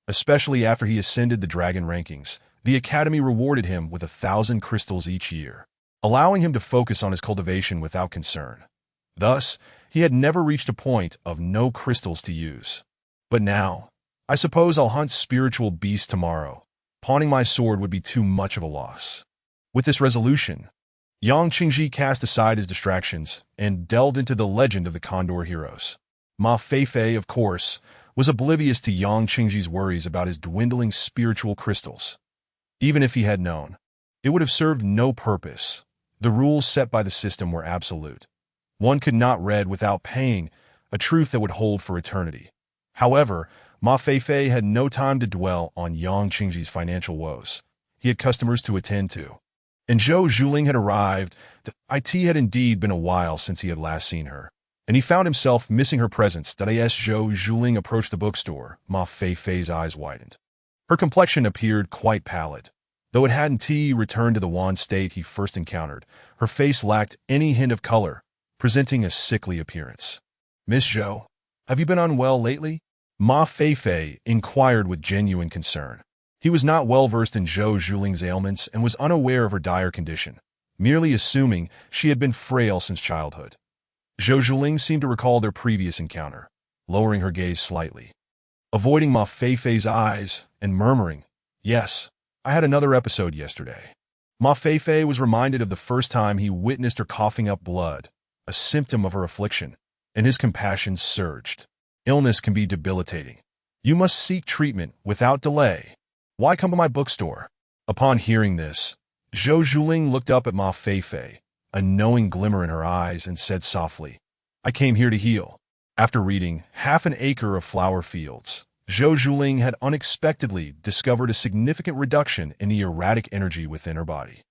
Especially after he ascended the dragon rankings, the Academy rewarded him with 1,000 crystals each year, allowing him to focus on his cultivation without concern. Thus, he had never reached a point of no crystals to use. But now, I suppose I'll hunt spiritual beasts tomorrow. Pawning my sword would be too much of a loss. With this resolution, Yang Qingji cast aside his distractions and delved into the legend of the Condor heroes. Ma Feifei, of course, was oblivious to Yang Qingji's worries about his dwindling spiritual crystals. Even if he had known, it would have served no purpose. The rules set by the system were absolute. One could not read without paying, a truth that would hold for eternity. However, Ma Feifei had no time to dwell on Yang Qingji's financial woes. He had customers to attend to. And Zhou Zhuling had arrived. It had indeed been a while since he had last seen her, and he found himself missing her presence. As Zhou Zhuling approached the bookstore, Ma Feifei's eyes widened. Her complexion appeared quite pallid. Though it hadn't returned to the wan state he first encountered, her face lacked any hint of color, presenting a sickly appearance. "Miss Zhou, have you been unwell lately?" Ma Feifei inquired with genuine concern. He was not well versed in Zhou Zhuling's ailments and was unaware of her dire condition, merely assuming she had been frail since childhood. Zhou Zhuling seemed to recall their previous encounter, lowering her gaze slightly, avoiding Ma Feifei's eyes and murmuring, "Yes, I had another episode yesterday." Ma Feifei was reminded of the first time he witnessed her coughing up blood, a symptom of her affliction, and his compassion surged. "Illness can be debilitating. You must seek treatment without delay. Why come to my bookstore?" Upon hearing this, Zhou Zhuling looked up at Ma Feifei, a knowing glimmer in her eyes, and said softly, "I came here to heal." After reading Half an Acre of Flower Fields, Zhou Zhuling had unexpectedly discovered a significant reduction in the erratic energy within her body.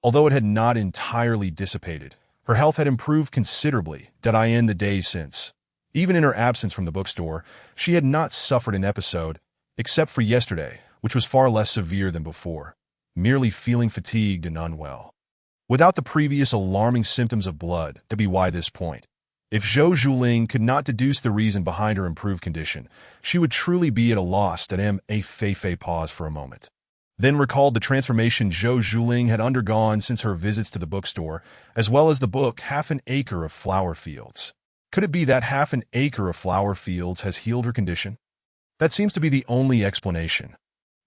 Although it had not entirely dissipated, her health had improved considerably in the days since. Even in her absence from the bookstore, she had not suffered an episode, except for yesterday, which was far less severe than before, merely feeling fatigued and unwell. Without the previous alarming symptoms of blood, why this point? If Zhou Zhuling could not deduce the reason behind her improved condition, she would truly be at a loss. Ma Feifei paused for a moment, then recalled the transformation Zhou Zhuling had undergone since her visits to the bookstore, as well as the book Half an Acre of Flower Fields. Could it be that Half an Acre of Flower Fields has healed her condition? That seems to be the only explanation.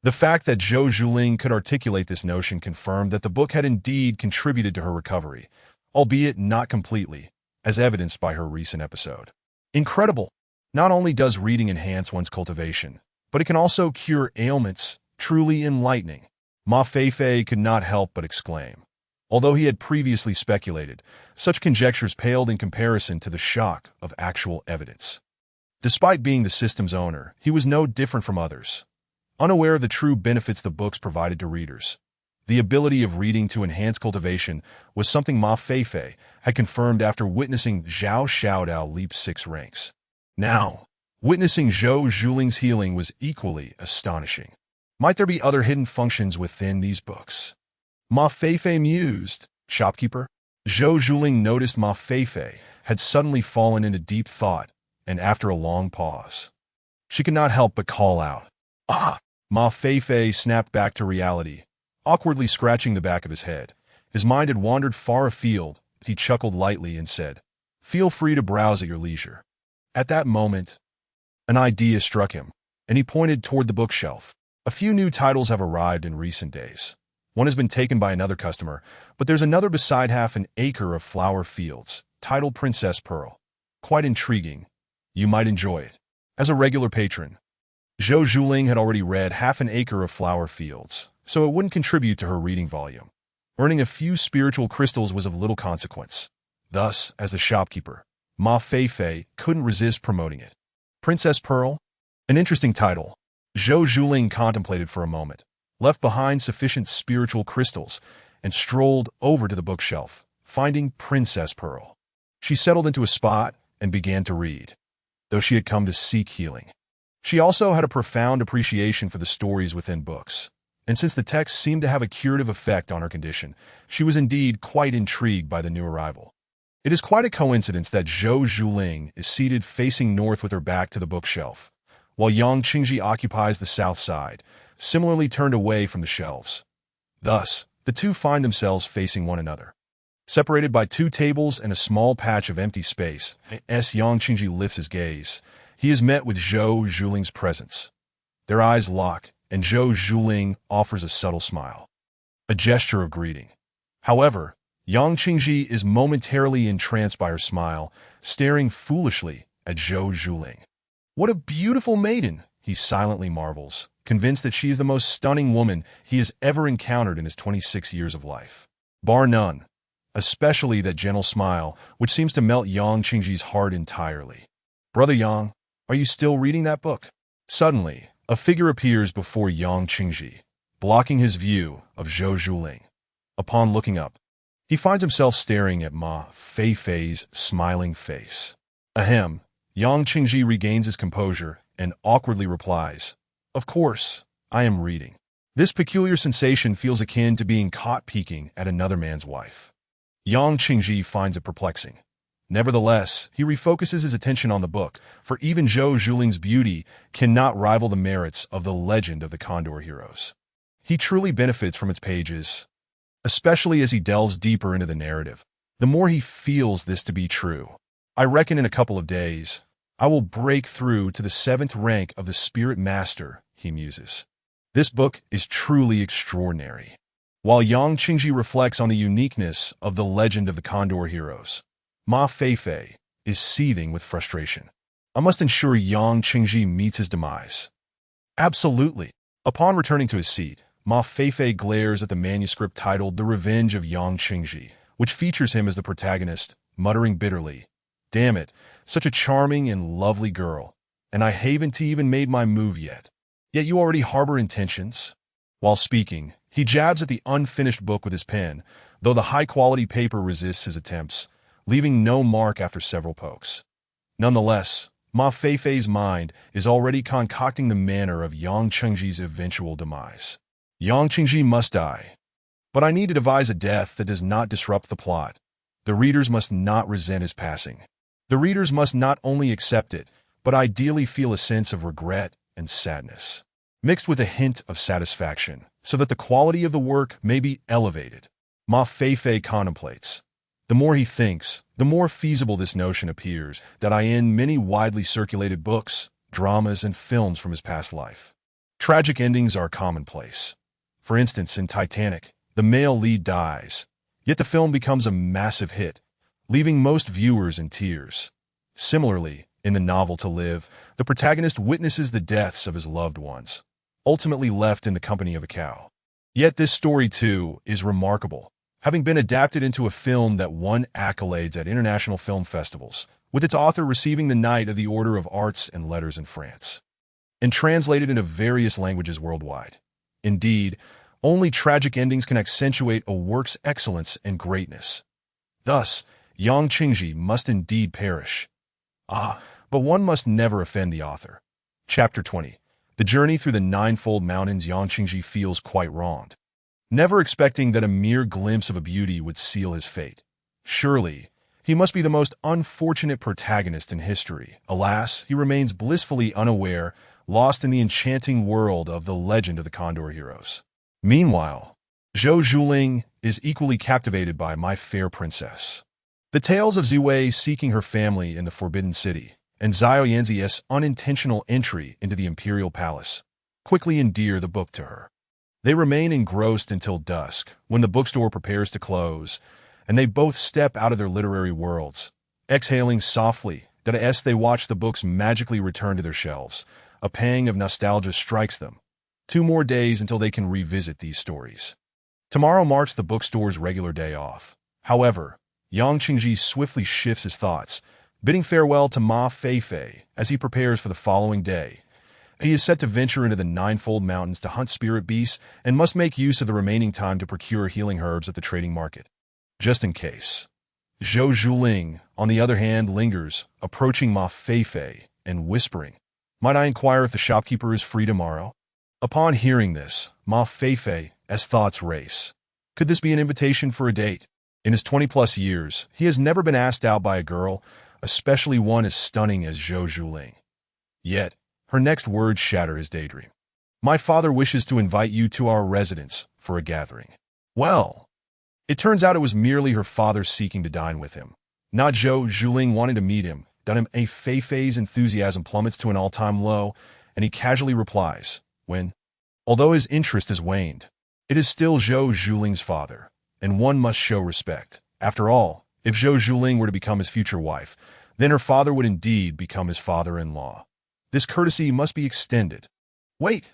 The fact that Zhou Zhuling could articulate this notion confirmed that the book had indeed contributed to her recovery, albeit not completely, as evidenced by her recent episode. Incredible! Not only does reading enhance one's cultivation, but it can also cure ailments. Truly enlightening. Ma Feifei could not help but exclaim. Although he had previously speculated, such conjectures paled in comparison to the shock of actual evidence. Despite being the system's owner, he was no different from others, unaware of the true benefits the books provided to readers. The ability of reading to enhance cultivation was something Ma Feifei had confirmed after witnessing Zhao Xiaodao leap 6 ranks. Now, witnessing Zhou Zhuling's healing was equally astonishing. Might there be other hidden functions within these books? Ma Feifei mused. "Shopkeeper?" Zhou Zhuling noticed Ma Feifei had suddenly fallen into deep thought, and after a long pause, she could not help but call out, "Ah!" Ma Feifei snapped back to reality, awkwardly scratching the back of his head. His mind had wandered far afield, but he chuckled lightly and said, "Feel free to browse at your leisure." At that moment, an idea struck him, and he pointed toward the bookshelf. A few new titles have arrived in recent days. One has been taken by another customer, but there's another beside Half an Acre of Flower Fields, titled Princess Pearl. Quite intriguing. You might enjoy it. As a regular patron, Zhou Zhuling had already read Half an Acre of Flower Fields, so it wouldn't contribute to her reading volume. Earning a few spiritual crystals was of little consequence. Thus, as the shopkeeper, Ma Feifei couldn't resist promoting it. Princess Pearl? An interesting title. Zhou Zhuling contemplated for a moment, left behind sufficient spiritual crystals, and strolled over to the bookshelf, finding Princess Pearl. She settled into a spot and began to read, though she had come to seek healing. She also had a profound appreciation for the stories within books, and since the text seemed to have a curative effect on her condition, she was indeed quite intrigued by the new arrival. It is quite a coincidence that Zhou Zhuling is seated facing north with her back to the bookshelf, while Yang Qingji occupies the south side, similarly turned away from the shelves. Thus, the two find themselves facing one another. Separated by 2 tables and a small patch of empty space, Yang Qingji lifts his gaze. He is met with Zhou Zhuling's presence. Their eyes lock, and Zhou Zhuling offers a subtle smile, a gesture of greeting. However, Yang Qingji is momentarily entranced by her smile, staring foolishly at Zhou Zhuling. "What a beautiful maiden," he silently marvels, convinced that she is the most stunning woman he has ever encountered in his 26 years of life. Bar none, especially that gentle smile, which seems to melt Yang Qingji's heart entirely. "Brother Yang, are you still reading that book?" Suddenly, a figure appears before Yang Qingji, blocking his view of Zhou Zhuling. Upon looking up, he finds himself staring at Ma Feifei's smiling face. Ahem, Yang Qingji regains his composure and awkwardly replies, "Of course, I am reading." This peculiar sensation feels akin to being caught peeking at another man's wife. Yang Qingji finds it perplexing. Nevertheless, he refocuses his attention on the book, for even Zhou Zhuling's beauty cannot rival the merits of the legend of the Condor Heroes. He truly benefits from its pages, especially as he delves deeper into the narrative. The more he feels this to be true. "I reckon in a couple of days, I will break through to the 7th rank of the Spirit Master," he muses. This book is truly extraordinary. While Yang Qingji reflects on the uniqueness of the legend of the Condor Heroes, Ma Feifei is seething with frustration. I must ensure Yang Qingji meets his demise. Absolutely. Upon returning to his seat, Ma Feifei glares at the manuscript titled The Revenge of Yang Qingji, which features him as the protagonist, muttering bitterly, "Damn it, such a charming and lovely girl, and I haven't even made my move yet. Yet you already harbor intentions?" While speaking, he jabs at the unfinished book with his pen, though the high-quality paper resists his attempts, leaving no mark after several pokes. Nonetheless, Ma Feifei's mind is already concocting the manner of Yang Qingji's eventual demise. Yang Qingji must die. But I need to devise a death that does not disrupt the plot. The readers must not resent his passing. The readers must not only accept it, but ideally feel a sense of regret and sadness, mixed with a hint of satisfaction, so that the quality of the work may be elevated. Ma Feifei contemplates. The more he thinks, the more feasible this notion appears that in many widely circulated books, dramas, and films from his past life, tragic endings are commonplace. For instance, in Titanic, the male lead dies, yet the film becomes a massive hit, leaving most viewers in tears. Similarly, in the novel To Live, the protagonist witnesses the deaths of his loved ones, ultimately left in the company of a cow. Yet this story, too, is remarkable, having been adapted into a film that won accolades at international film festivals, with its author receiving the Knight of the Order of Arts and Letters in France, and translated into various languages worldwide. Indeed, only tragic endings can accentuate a work's excellence and greatness. Thus, Yang Qingji must indeed perish. But one must never offend the author. Chapter 20. The journey through the Ninefold Mountains. Yang Qingji feels quite wronged, never expecting that a mere glimpse of a beauty would seal his fate. Surely, he must be the most unfortunate protagonist in history. Alas, he remains blissfully unaware, lost in the enchanting world of the legend of the Condor Heroes. Meanwhile, Zhou Zhuling is equally captivated by My Fair Princess. The tales of Ziwei seeking her family in the Forbidden City, and Xiao Yanzi's unintentional entry into the Imperial Palace, quickly endear the book to her. They remain engrossed until dusk, when the bookstore prepares to close, and they both step out of their literary worlds, exhaling softly that as they watch the books magically return to their shelves. A pang of nostalgia strikes them. 2 more days until they can revisit these stories. Tomorrow marks the bookstore's regular day off. However, Yang Qingji swiftly shifts his thoughts, bidding farewell to Ma Feifei as he prepares for the following day. He is set to venture into the Ninefold Mountains to hunt spirit beasts and must make use of the remaining time to procure healing herbs at the trading market, just in case. Zhou Zhuling, on the other hand, lingers, approaching Ma Feifei and whispering, "Might I inquire if the shopkeeper is free tomorrow?" Upon hearing this, Ma Feifei's thoughts race. Could this be an invitation for a date? In his 20-plus years, he has never been asked out by a girl, especially one as stunning as Zhou Zhuling. Yet, her next words shatter his daydream. "My father wishes to invite you to our residence for a gathering." Well, it turns out it was merely her father seeking to dine with him, not Zhou Zhuling wanting to meet him. Ma Feifei's enthusiasm plummets to an all-time low, and he casually replies, "When?" Although his interest has waned, it is still Zhou Zhuling's father, and one must show respect. After all, if Zhou Zhuling were to become his future wife, then her father would indeed become his father-in-law. This courtesy must be extended. Wait!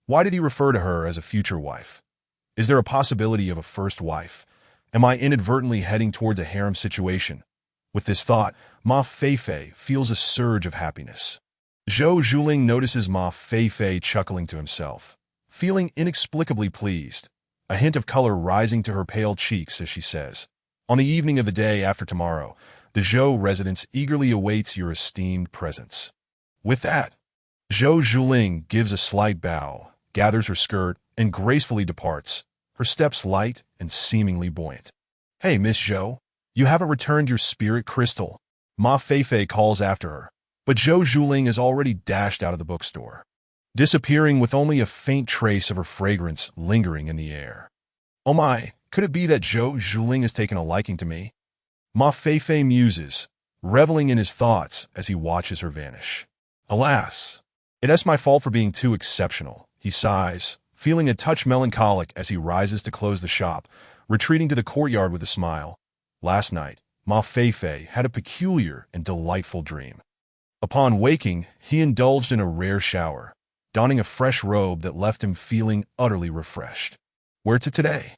Why did he refer to her as a future wife? Is there a possibility of a first wife? Am I inadvertently heading towards a harem situation? With this thought, Ma Feifei feels a surge of happiness. Zhou Zhuling notices Ma Feifei chuckling to himself, feeling inexplicably pleased, a hint of color rising to her pale cheeks as she says, "On the evening of the day after tomorrow, the Zhou residence eagerly awaits your esteemed presence." With that, Zhou Zhuling gives a slight bow, gathers her skirt, and gracefully departs, her steps light and seemingly buoyant. "Hey, Miss Zhou, you haven't returned your spirit crystal," Ma Feifei calls after her, but Zhou Zhuling has already dashed out of the bookstore, disappearing with only a faint trace of her fragrance lingering in the air. Oh my, could it be that Zhou Zhuling has taken a liking to me? Ma Feifei muses, reveling in his thoughts as he watches her vanish. Alas, it is my fault for being too exceptional, he sighs, feeling a touch melancholic as he rises to close the shop, retreating to the courtyard with a smile. Last night, Ma Feifei had a peculiar and delightful dream. Upon waking, he indulged in a rare shower, donning a fresh robe that left him feeling utterly refreshed. Where to today?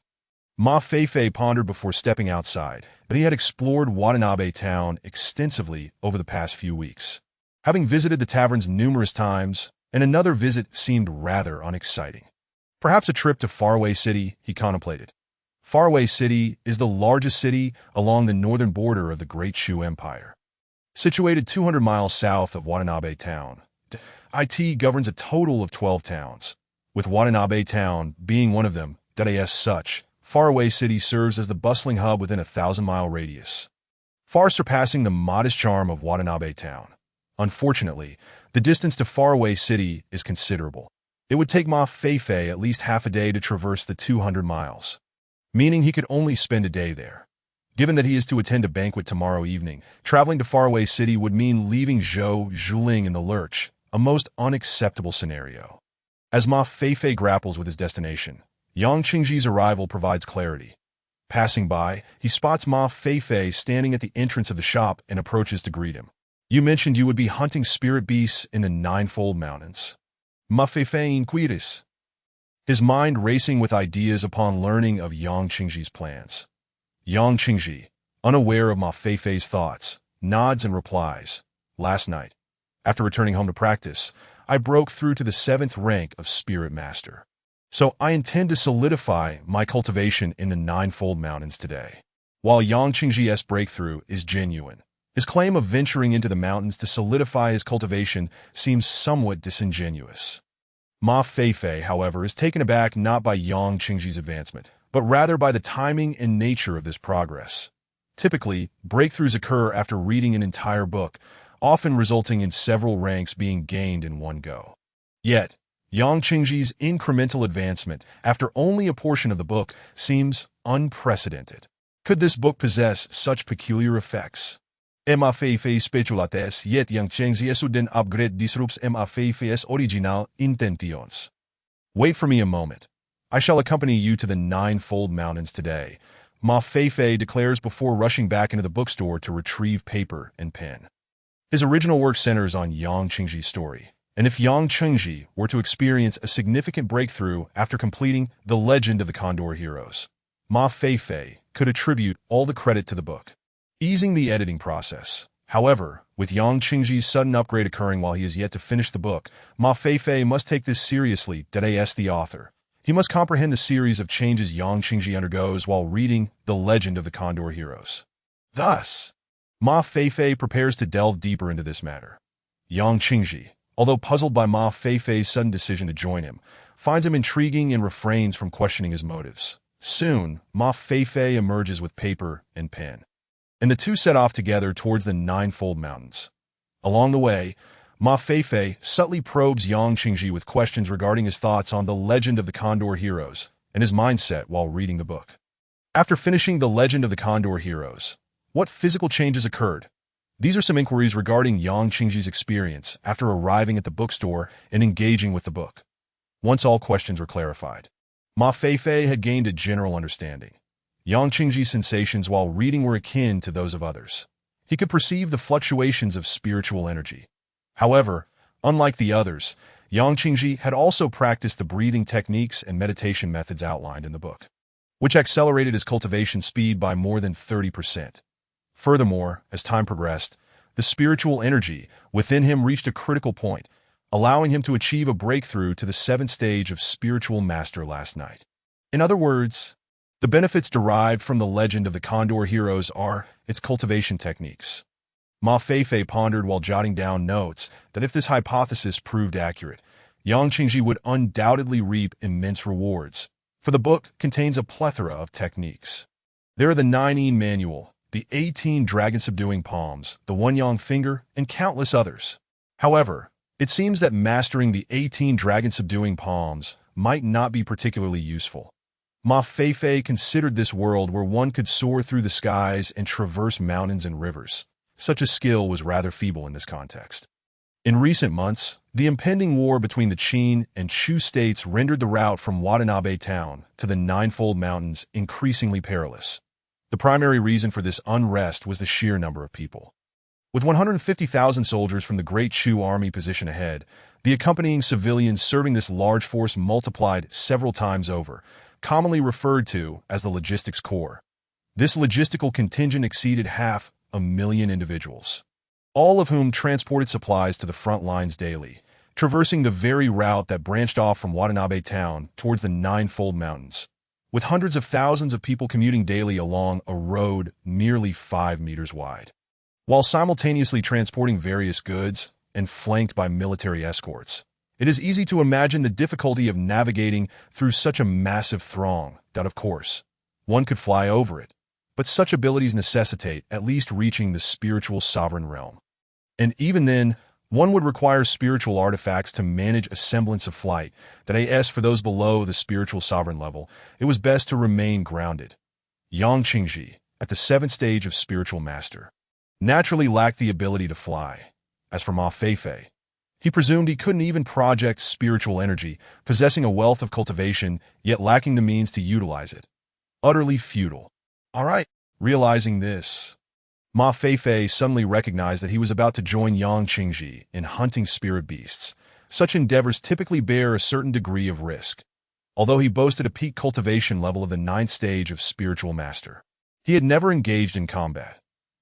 Ma Feifei pondered before stepping outside, but he had explored Watanabe town extensively over the past few weeks, having visited the taverns numerous times, and another visit seemed rather unexciting. Perhaps a trip to Faraway City, he contemplated. Faraway City is the largest city along the northern border of the Great Chu Empire. Situated 200 miles south of Watanabe town, it governs a total of 12 towns, with Watanabe town being one of them. As such, Faraway City serves as the bustling hub within a 1,000-mile radius, far surpassing the modest charm of Watanabe town. Unfortunately, the distance to Faraway City is considerable. It would take Ma Feifei at least half a day to traverse the 200 miles, meaning he could only spend a day there. Given that he is to attend a banquet tomorrow evening, traveling to Faraway City would mean leaving Zhou Zhuling in the lurch, a most unacceptable scenario. As Ma Feifei grapples with his destination, Yang Qingji's arrival provides clarity. Passing by, he spots Ma Feifei standing at the entrance of the shop and approaches to greet him. "You mentioned you would be hunting spirit beasts in the Ninefold Mountains." Ma Feifei inquiris, his mind racing with ideas upon learning of Yang Qingji's plans. Yang Qingji, unaware of Ma Feifei's thoughts, nods and replies, "Last night, after returning home to practice, I broke through to the 7th rank of Spirit Master. So I intend to solidify my cultivation in the Ninefold Mountains today." While Yang Qingji's breakthrough is genuine, his claim of venturing into the mountains to solidify his cultivation seems somewhat disingenuous. Ma Feifei, however, is taken aback not by Yang Qingji's advancement, but rather by the timing and nature of this progress. Typically, breakthroughs occur after reading an entire book, often resulting in several ranks being gained in one go. Yet, Yang Qingji's incremental advancement after only a portion of the book seems unprecedented. Could this book possess such peculiar effects? Ma Feifei speculates yet Yang Qingji sudden upgrade disrupts Ma Feifei's original intentions. Wait for me a moment. I shall accompany you to the Ninefold Mountains today, Ma Feifei declares before rushing back into the bookstore to retrieve paper and pen. His original work centers on Yang Qingji's story, and if Yang Qingji were to experience a significant breakthrough after completing The Legend of the Condor Heroes, Ma Feifei could attribute all the credit to the book, easing the editing process. However, with Yang Qingji's sudden upgrade occurring while he is yet to finish the book, Ma Feifei must take this seriously. As the author, he must comprehend the series of changes Yang Qingji undergoes while reading The Legend of the Condor Heroes. Thus, Ma Feifei prepares to delve deeper into this matter. Yang Qingji, although puzzled by Ma Feifei's sudden decision to join him, finds him intriguing and refrains from questioning his motives. Soon, Ma Feifei emerges with paper and pen, and the two set off together towards the Ninefold Mountains. Along the way, Ma Feifei subtly probes Yang Qingji with questions regarding his thoughts on The Legend of the Condor Heroes and his mindset while reading the book. After finishing The Legend of the Condor Heroes, what physical changes occurred? These are some inquiries regarding Yang Qingji's experience after arriving at the bookstore and engaging with the book. Once all questions were clarified, Ma Feifei had gained a general understanding. Yang Qingji's sensations while reading were akin to those of others. He could perceive the fluctuations of spiritual energy. However, unlike the others, Yang Qingji had also practiced the breathing techniques and meditation methods outlined in the book, which accelerated his cultivation speed by more than 30%. Furthermore, as time progressed, the spiritual energy within him reached a critical point, allowing him to achieve a breakthrough to the 7th stage of spiritual master last night. In other words, the benefits derived from the legend of the Condor heroes are its cultivation techniques. Ma Feifei pondered while jotting down notes that if this hypothesis proved accurate, Yang Qingji would undoubtedly reap immense rewards, for the book contains a plethora of techniques. There are the 9 manual, the 18 dragon-subduing palms, the 1 yang finger, and countless others. However, it seems that mastering the 18 dragon-subduing palms might not be particularly useful. Ma Feifei considered this world where one could soar through the skies and traverse mountains and rivers. Such a skill was rather feeble in this context. In recent months, the impending war between the Qin and Chu states rendered the route from Watanabe town to the Ninefold Mountains increasingly perilous. The primary reason for this unrest was the sheer number of people. With 150,000 soldiers from the Great Chu army positioned ahead, the accompanying civilians serving this large force multiplied several times over, commonly referred to as the Logistics Corps. This logistical contingent exceeded 500,000 individuals, all of whom transported supplies to the front lines daily, traversing the very route that branched off from Watanabe town towards the Ninefold Mountains, with hundreds of thousands of people commuting daily along a road nearly 5 meters wide, while simultaneously transporting various goods and flanked by military escorts. It is easy to imagine the difficulty of navigating through such a massive throng that, of course, one could fly over it, but such abilities necessitate at least reaching the spiritual sovereign realm. And even then, one would require spiritual artifacts to manage a semblance of flight, that is, for those below the spiritual sovereign level, it was best to remain grounded. Yang Qingji, at the 7th stage of spiritual master, naturally lacked the ability to fly. As for Ma Feifei, he presumed he couldn't even project spiritual energy, possessing a wealth of cultivation, yet lacking the means to utilize it. Utterly futile. All right. Realizing this, Ma Feifei suddenly recognized that he was about to join Yang Qingji in hunting spirit beasts. Such endeavors typically bear a certain degree of risk. Although he boasted a peak cultivation level of the 9th stage of spiritual master, he had never engaged in combat.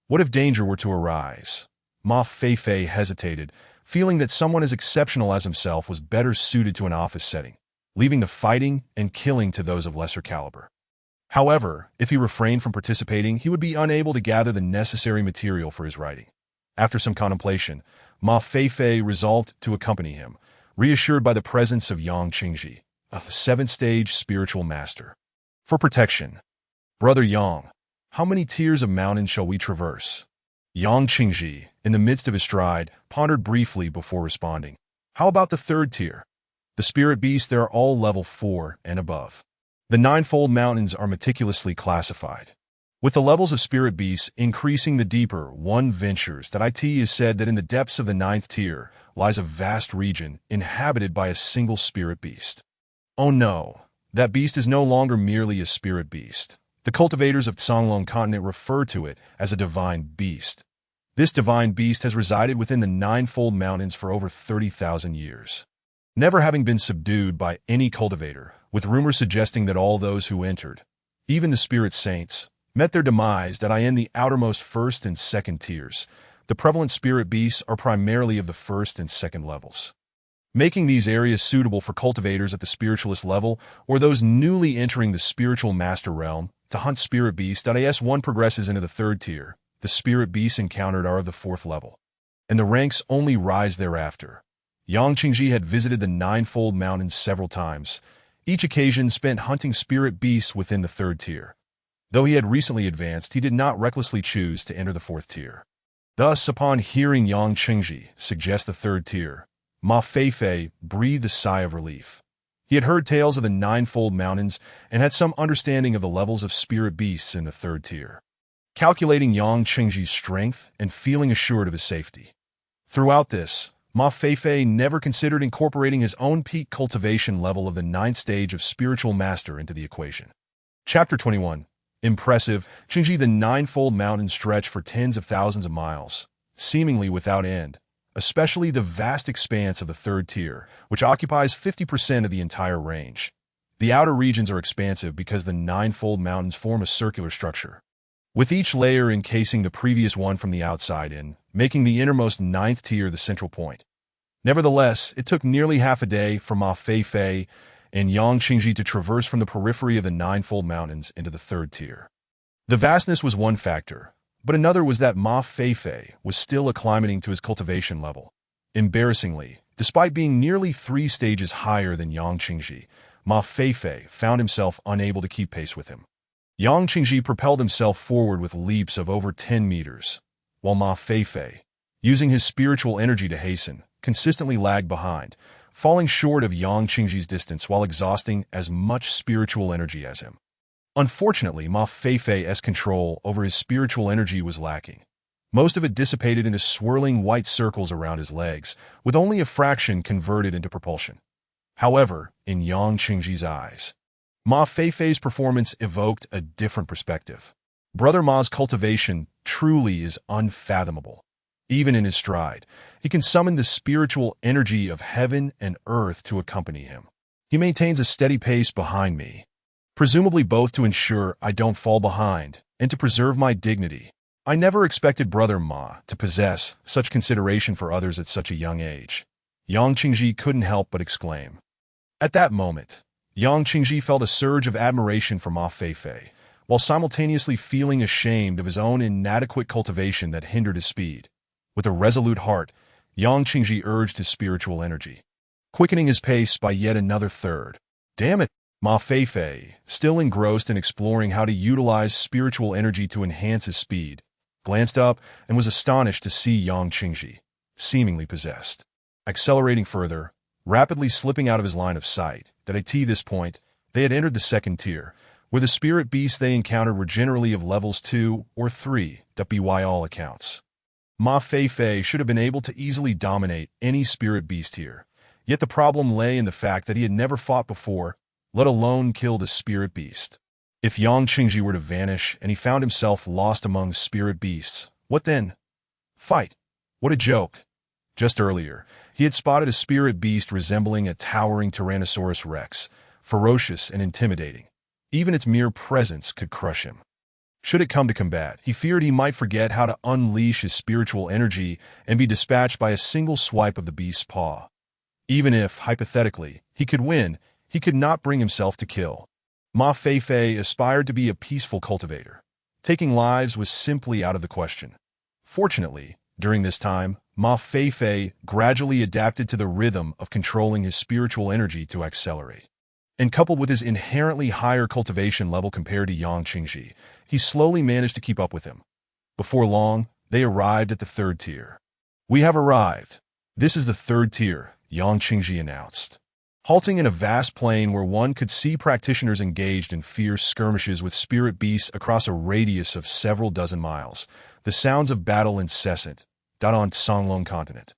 What if danger were to arise? Ma Feifei hesitated, feeling that someone as exceptional as himself was better suited to an office setting, leaving the fighting and killing to those of lesser caliber. However, if he refrained from participating, he would be unable to gather the necessary material for his writing. After some contemplation, Ma Feifei resolved to accompany him, reassured by the presence of Yang Qingji, a 7th stage spiritual master. For protection, Brother Yang, how many tiers of mountains shall we traverse? Yang Qingji, in the midst of his stride, pondered briefly before responding. How about the 3rd tier? The spirit beasts there are all level 4 and above. The Ninefold Mountains are meticulously classified, with the levels of spirit beasts increasing the deeper one ventures. That it is said that in the depths of the 9th tier lies a vast region inhabited by a single spirit beast. Oh no, that beast is no longer merely a spirit beast. The cultivators of Songlong continent refer to it as a divine beast. This divine beast has resided within the Ninefold Mountains for over 30,000 years, never having been subdued by any cultivator, with rumors suggesting that all those who entered, even the spirit saints, met their demise. That in the outermost 1st and 2nd tiers, the prevalent spirit beasts are primarily of the 1st and 2nd levels, making these areas suitable for cultivators at the spiritualist level or those newly entering the spiritual master realm to hunt spirit beasts. As one progresses into the 3rd tier, the spirit beasts encountered are of the 4th level, and the ranks only rise thereafter. Yang Qingji had visited the Ninefold Mountains several times, each occasion spent hunting spirit beasts within the 3rd tier. Though he had recently advanced, he did not recklessly choose to enter the 4th tier. Thus, upon hearing Yang Qingji suggest the 3rd tier, Ma Feifei breathed a sigh of relief. He had heard tales of the Ninefold Mountains and had some understanding of the levels of spirit beasts in the 3rd tier. Calculating Yang Qingji's strength and feeling assured of his safety, throughout this, Ma Feifei never considered incorporating his own peak cultivation level of the 9th stage of spiritual master into the equation. Chapter 21. Impressive. Qingji, the Ninefold Mountains stretch for tens of thousands of miles, seemingly without end, especially the vast expanse of the third tier, which occupies 50% of the entire range. The outer regions are expansive because the ninefold mountains form a circular structure, with each layer encasing the previous one from the outside in, making the innermost ninth tier the central point. Nevertheless, it took nearly half a day for Ma Feifei and Yang Qingji to traverse from the periphery of the ninefold mountains into the third tier. The vastness was one factor, but another was that Ma Feifei was still acclimating to his cultivation level. Embarrassingly, despite being nearly 3 stages higher than Yang Qingji, Ma Feifei found himself unable to keep pace with him. Yang Qingji propelled himself forward with leaps of over 10 meters, while Ma Feifei, using his spiritual energy to hasten, consistently lagged behind, falling short of Yang Qingji's distance while exhausting as much spiritual energy as him. Unfortunately, Ma Feifei's control over his spiritual energy was lacking. Most of it dissipated into swirling white circles around his legs, with only a fraction converted into propulsion. However, in Yang Qingji's eyes, Ma Feifei's performance evoked a different perspective. Brother Ma's cultivation truly is unfathomable. Even in his stride, he can summon the spiritual energy of heaven and earth to accompany him. He maintains a steady pace behind me, presumably both to ensure I don't fall behind and to preserve my dignity. I never expected Brother Ma to possess such consideration for others at such a young age. Yang Qingji couldn't help but exclaim. At that moment, Yang Qingji felt a surge of admiration for Ma Feifei, while simultaneously feeling ashamed of his own inadequate cultivation that hindered his speed. With a resolute heart, Yang Qingji urged his spiritual energy, quickening his pace by yet another third. Damn it! Ma Feifei, still engrossed in exploring how to utilize spiritual energy to enhance his speed, glanced up and was astonished to see Yang Qingji, seemingly possessed, accelerating further, rapidly slipping out of his line of sight. At this point, they had entered the second tier, where the spirit beasts they encountered were generally of levels 2 or 3, by all accounts. Ma Feifei should have been able to easily dominate any spirit beast here, yet the problem lay in the fact that he had never fought before, let alone killed a spirit beast. If Yang Qingji were to vanish and he found himself lost among spirit beasts, what then? Fight. What a joke. Just earlier, he had spotted a spirit beast resembling a towering Tyrannosaurus Rex, ferocious and intimidating. Even its mere presence could crush him. Should it come to combat, he feared he might forget how to unleash his spiritual energy and be dispatched by a single swipe of the beast's paw. Even if, hypothetically, he could win, he could not bring himself to kill. Ma Feifei aspired to be a peaceful cultivator. Taking lives was simply out of the question. Fortunately, during this time, Ma Feifei gradually adapted to the rhythm of controlling his spiritual energy to accelerate. And coupled with his inherently higher cultivation level compared to Yang Qingji, he slowly managed to keep up with him. Before long, they arrived at the third tier. We have arrived. This is the third tier, Yang Qingji announced. Halting in a vast plain where one could see practitioners engaged in fierce skirmishes with spirit beasts across a radius of several dozen miles, the sounds of battle incessant, on Songlong continent.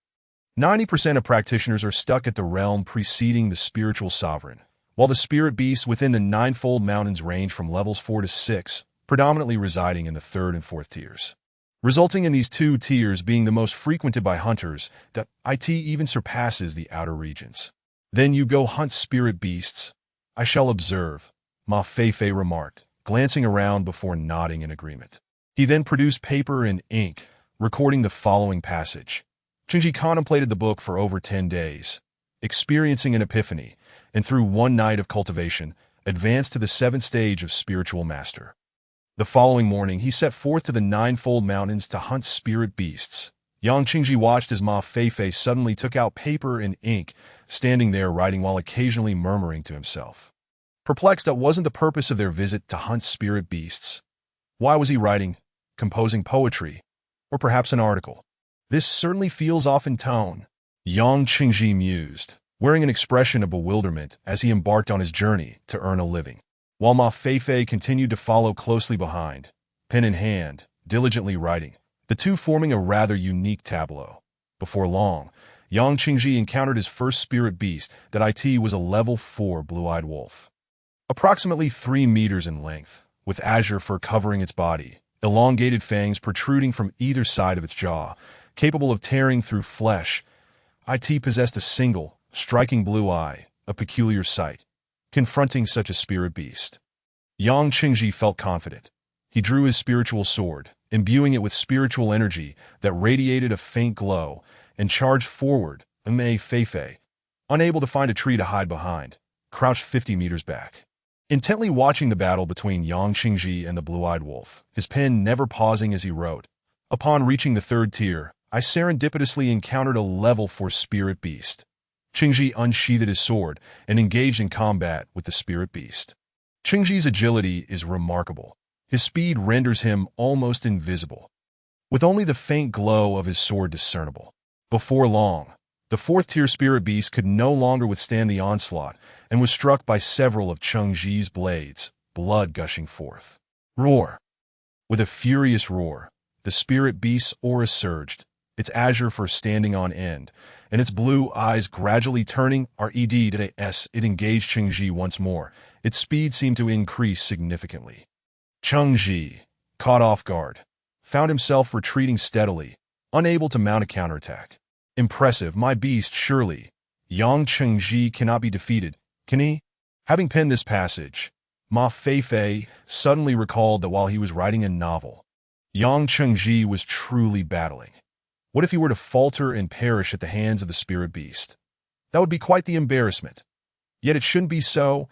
90% of practitioners are stuck at the realm preceding the spiritual sovereign, while the spirit beasts within the ninefold mountains range from levels 4 to 6, predominantly residing in the third and fourth tiers, resulting in these two tiers being the most frequented by hunters. That it even surpasses the outer regions. Then you go hunt spirit beasts. I shall observe, Ma Feifei remarked, glancing around before nodding in agreement. He then produced paper and ink, recording the following passage. Qingji contemplated the book for over 10 days, experiencing an epiphany, and through one night of cultivation, advanced to the 7th stage of spiritual master. The following morning, he set forth to the ninefold mountains to hunt spirit beasts. Yang Qingji watched as Ma Feifei suddenly took out paper and ink, standing there writing while occasionally murmuring to himself. Perplexed, that wasn't the purpose of their visit to hunt spirit beasts. Why was he writing, composing poetry, or perhaps an article? This certainly feels off in tone. Yang Qingji mused, wearing an expression of bewilderment as he embarked on his journey to earn a living, while Ma Feifei continued to follow closely behind, pen in hand, diligently writing, the two forming a rather unique tableau. Before long, Yang Qingji encountered his first spirit beast. That was a level 4 blue-eyed wolf, approximately 3 meters in length, with azure fur covering its body, elongated fangs protruding from either side of its jaw, capable of tearing through flesh. It possessed a single, striking blue eye, a peculiar sight, confronting such a spirit beast. Yang Qingji felt confident. He drew his spiritual sword, imbuing it with spiritual energy that radiated a faint glow, and charged forward, Feifei, unable to find a tree to hide behind, crouched 50 meters back. Intently watching the battle between Yang Qingji and the blue-eyed wolf, his pen never pausing as he wrote, "Upon reaching the third tier, I serendipitously encountered a level 4 spirit beast." Qingji unsheathed his sword and engaged in combat with the spirit beast. Qingji's agility is remarkable. His speed renders him almost invisible, with only the faint glow of his sword discernible. Before long, the fourth-tier spirit beast could no longer withstand the onslaught and was struck by several of Qingji's blades, blood gushing forth. Roar! With a furious roar, the spirit beast's aura surged, its azure fur standing on end, and its blue eyes gradually turning red. It engaged Qingji once more. Its speed seemed to increase significantly. Qingji, caught off guard, found himself retreating steadily, unable to mount a counterattack. Impressive, my beast, surely. Yang Qingji cannot be defeated, can he? Having penned this passage, Ma Feifei suddenly recalled that while he was writing a novel, Yang Qingji was truly battling. What if he were to falter and perish at the hands of the spirit beast? That would be quite the embarrassment. Yet it shouldn't be so,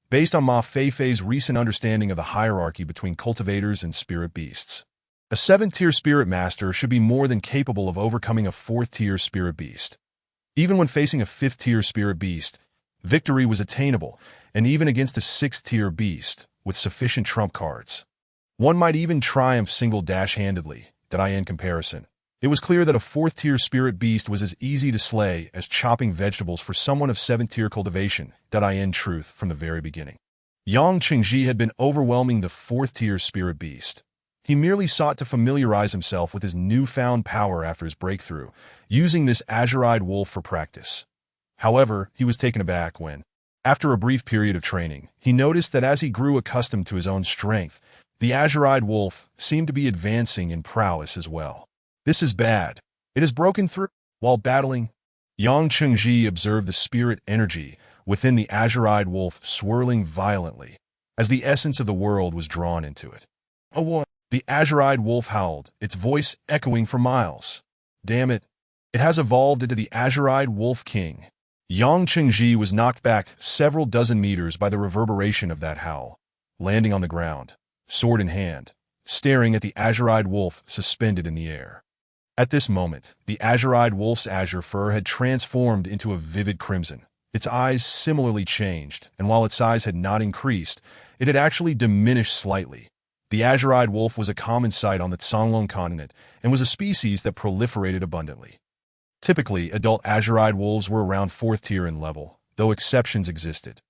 based on Ma Feifei's recent understanding of the hierarchy between cultivators and spirit beasts. A 7th-tier spirit master should be more than capable of overcoming a 4th-tier spirit beast. Even when facing a 5th-tier spirit beast, victory was attainable, and even against a 6th-tier beast, with sufficient trump cards. One might even triumph single-handedly, in comparison. It was clear that a 4th-tier spirit beast was as easy to slay as chopping vegetables for someone of 7th-tier cultivation, in truth, from the very beginning. Yang Qingji had been overwhelming the 4th-tier spirit beast. He merely sought to familiarize himself with his newfound power after his breakthrough, using this azure-eyed wolf for practice. However, he was taken aback when, after a brief period of training, he noticed that as he grew accustomed to his own strength, the azure-eyed wolf seemed to be advancing in prowess as well. This is bad. It has broken through. While battling, Yang Qingji observed the spirit energy within the azure-eyed wolf swirling violently, as the essence of the world was drawn into it. Oh, what? The azure-eyed wolf howled, its voice echoing for miles. Damn it. It has evolved into the azure-eyed wolf king. Yang Qingji was knocked back several dozen meters by the reverberation of that howl, landing on the ground, sword in hand, staring at the azure-eyed wolf suspended in the air. At this moment, the azure-eyed wolf's azure fur had transformed into a vivid crimson. Its eyes similarly changed, and while its size had not increased, it had actually diminished slightly. The azure-eyed wolf was a common sight on the Songlong continent and was a species that proliferated abundantly. Typically, adult azure-eyed wolves were around 4th tier in level, though exceptions existed.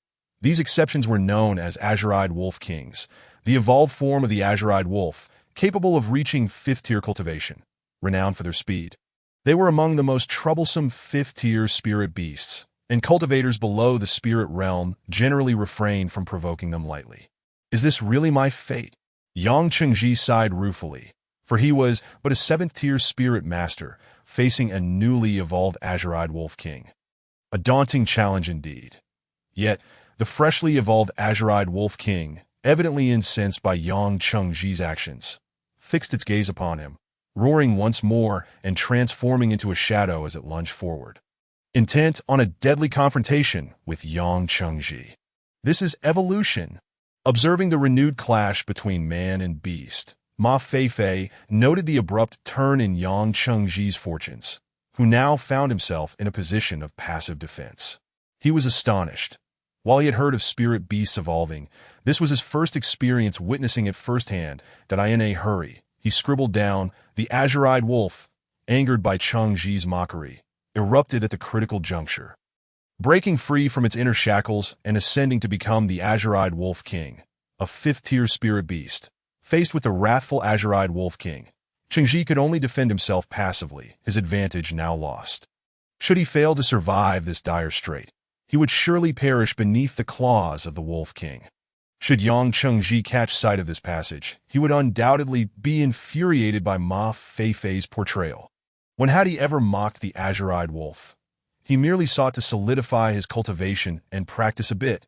These exceptions were known as azure-eyed wolf kings, the evolved form of the azure-eyed wolf, capable of reaching 5th tier cultivation, renowned for their speed. They were among the most troublesome 5th-tier spirit beasts, and cultivators below the spirit realm generally refrained from provoking them lightly. Is this really my fate? Yang Qingji sighed ruefully, for he was but a 7th-tier spirit master, facing a newly evolved azure-eyed wolf king. A daunting challenge indeed. Yet, the freshly evolved azure-eyed wolf king, evidently incensed by Yang Qingji's actions, fixed its gaze upon him, roaring once more and transforming into a shadow as it lunged forward, intent on a deadly confrontation with Yang Qingji. This is evolution. Observing the renewed clash between man and beast, Ma Feifei noted the abrupt turn in Yang Qingji's fortunes, who now found himself in a position of passive defense. He was astonished. While he had heard of spirit beasts evolving, this was his first experience witnessing it firsthand. In a hurry, he scribbled down, the azure-eyed wolf, angered by Qingji's mockery, erupted at the critical juncture. Breaking free from its inner shackles and ascending to become the azure-eyed wolf king, a 5th-tier spirit beast, faced with the wrathful azure-eyed wolf king, Qingji could only defend himself passively, his advantage now lost. Should he fail to survive this dire strait, he would surely perish beneath the claws of the wolf king. Should Yang Qingji catch sight of this passage, he would undoubtedly be infuriated by Ma Feifei's portrayal. When had he ever mocked the azure-eyed wolf? He merely sought to solidify his cultivation and practice a bit.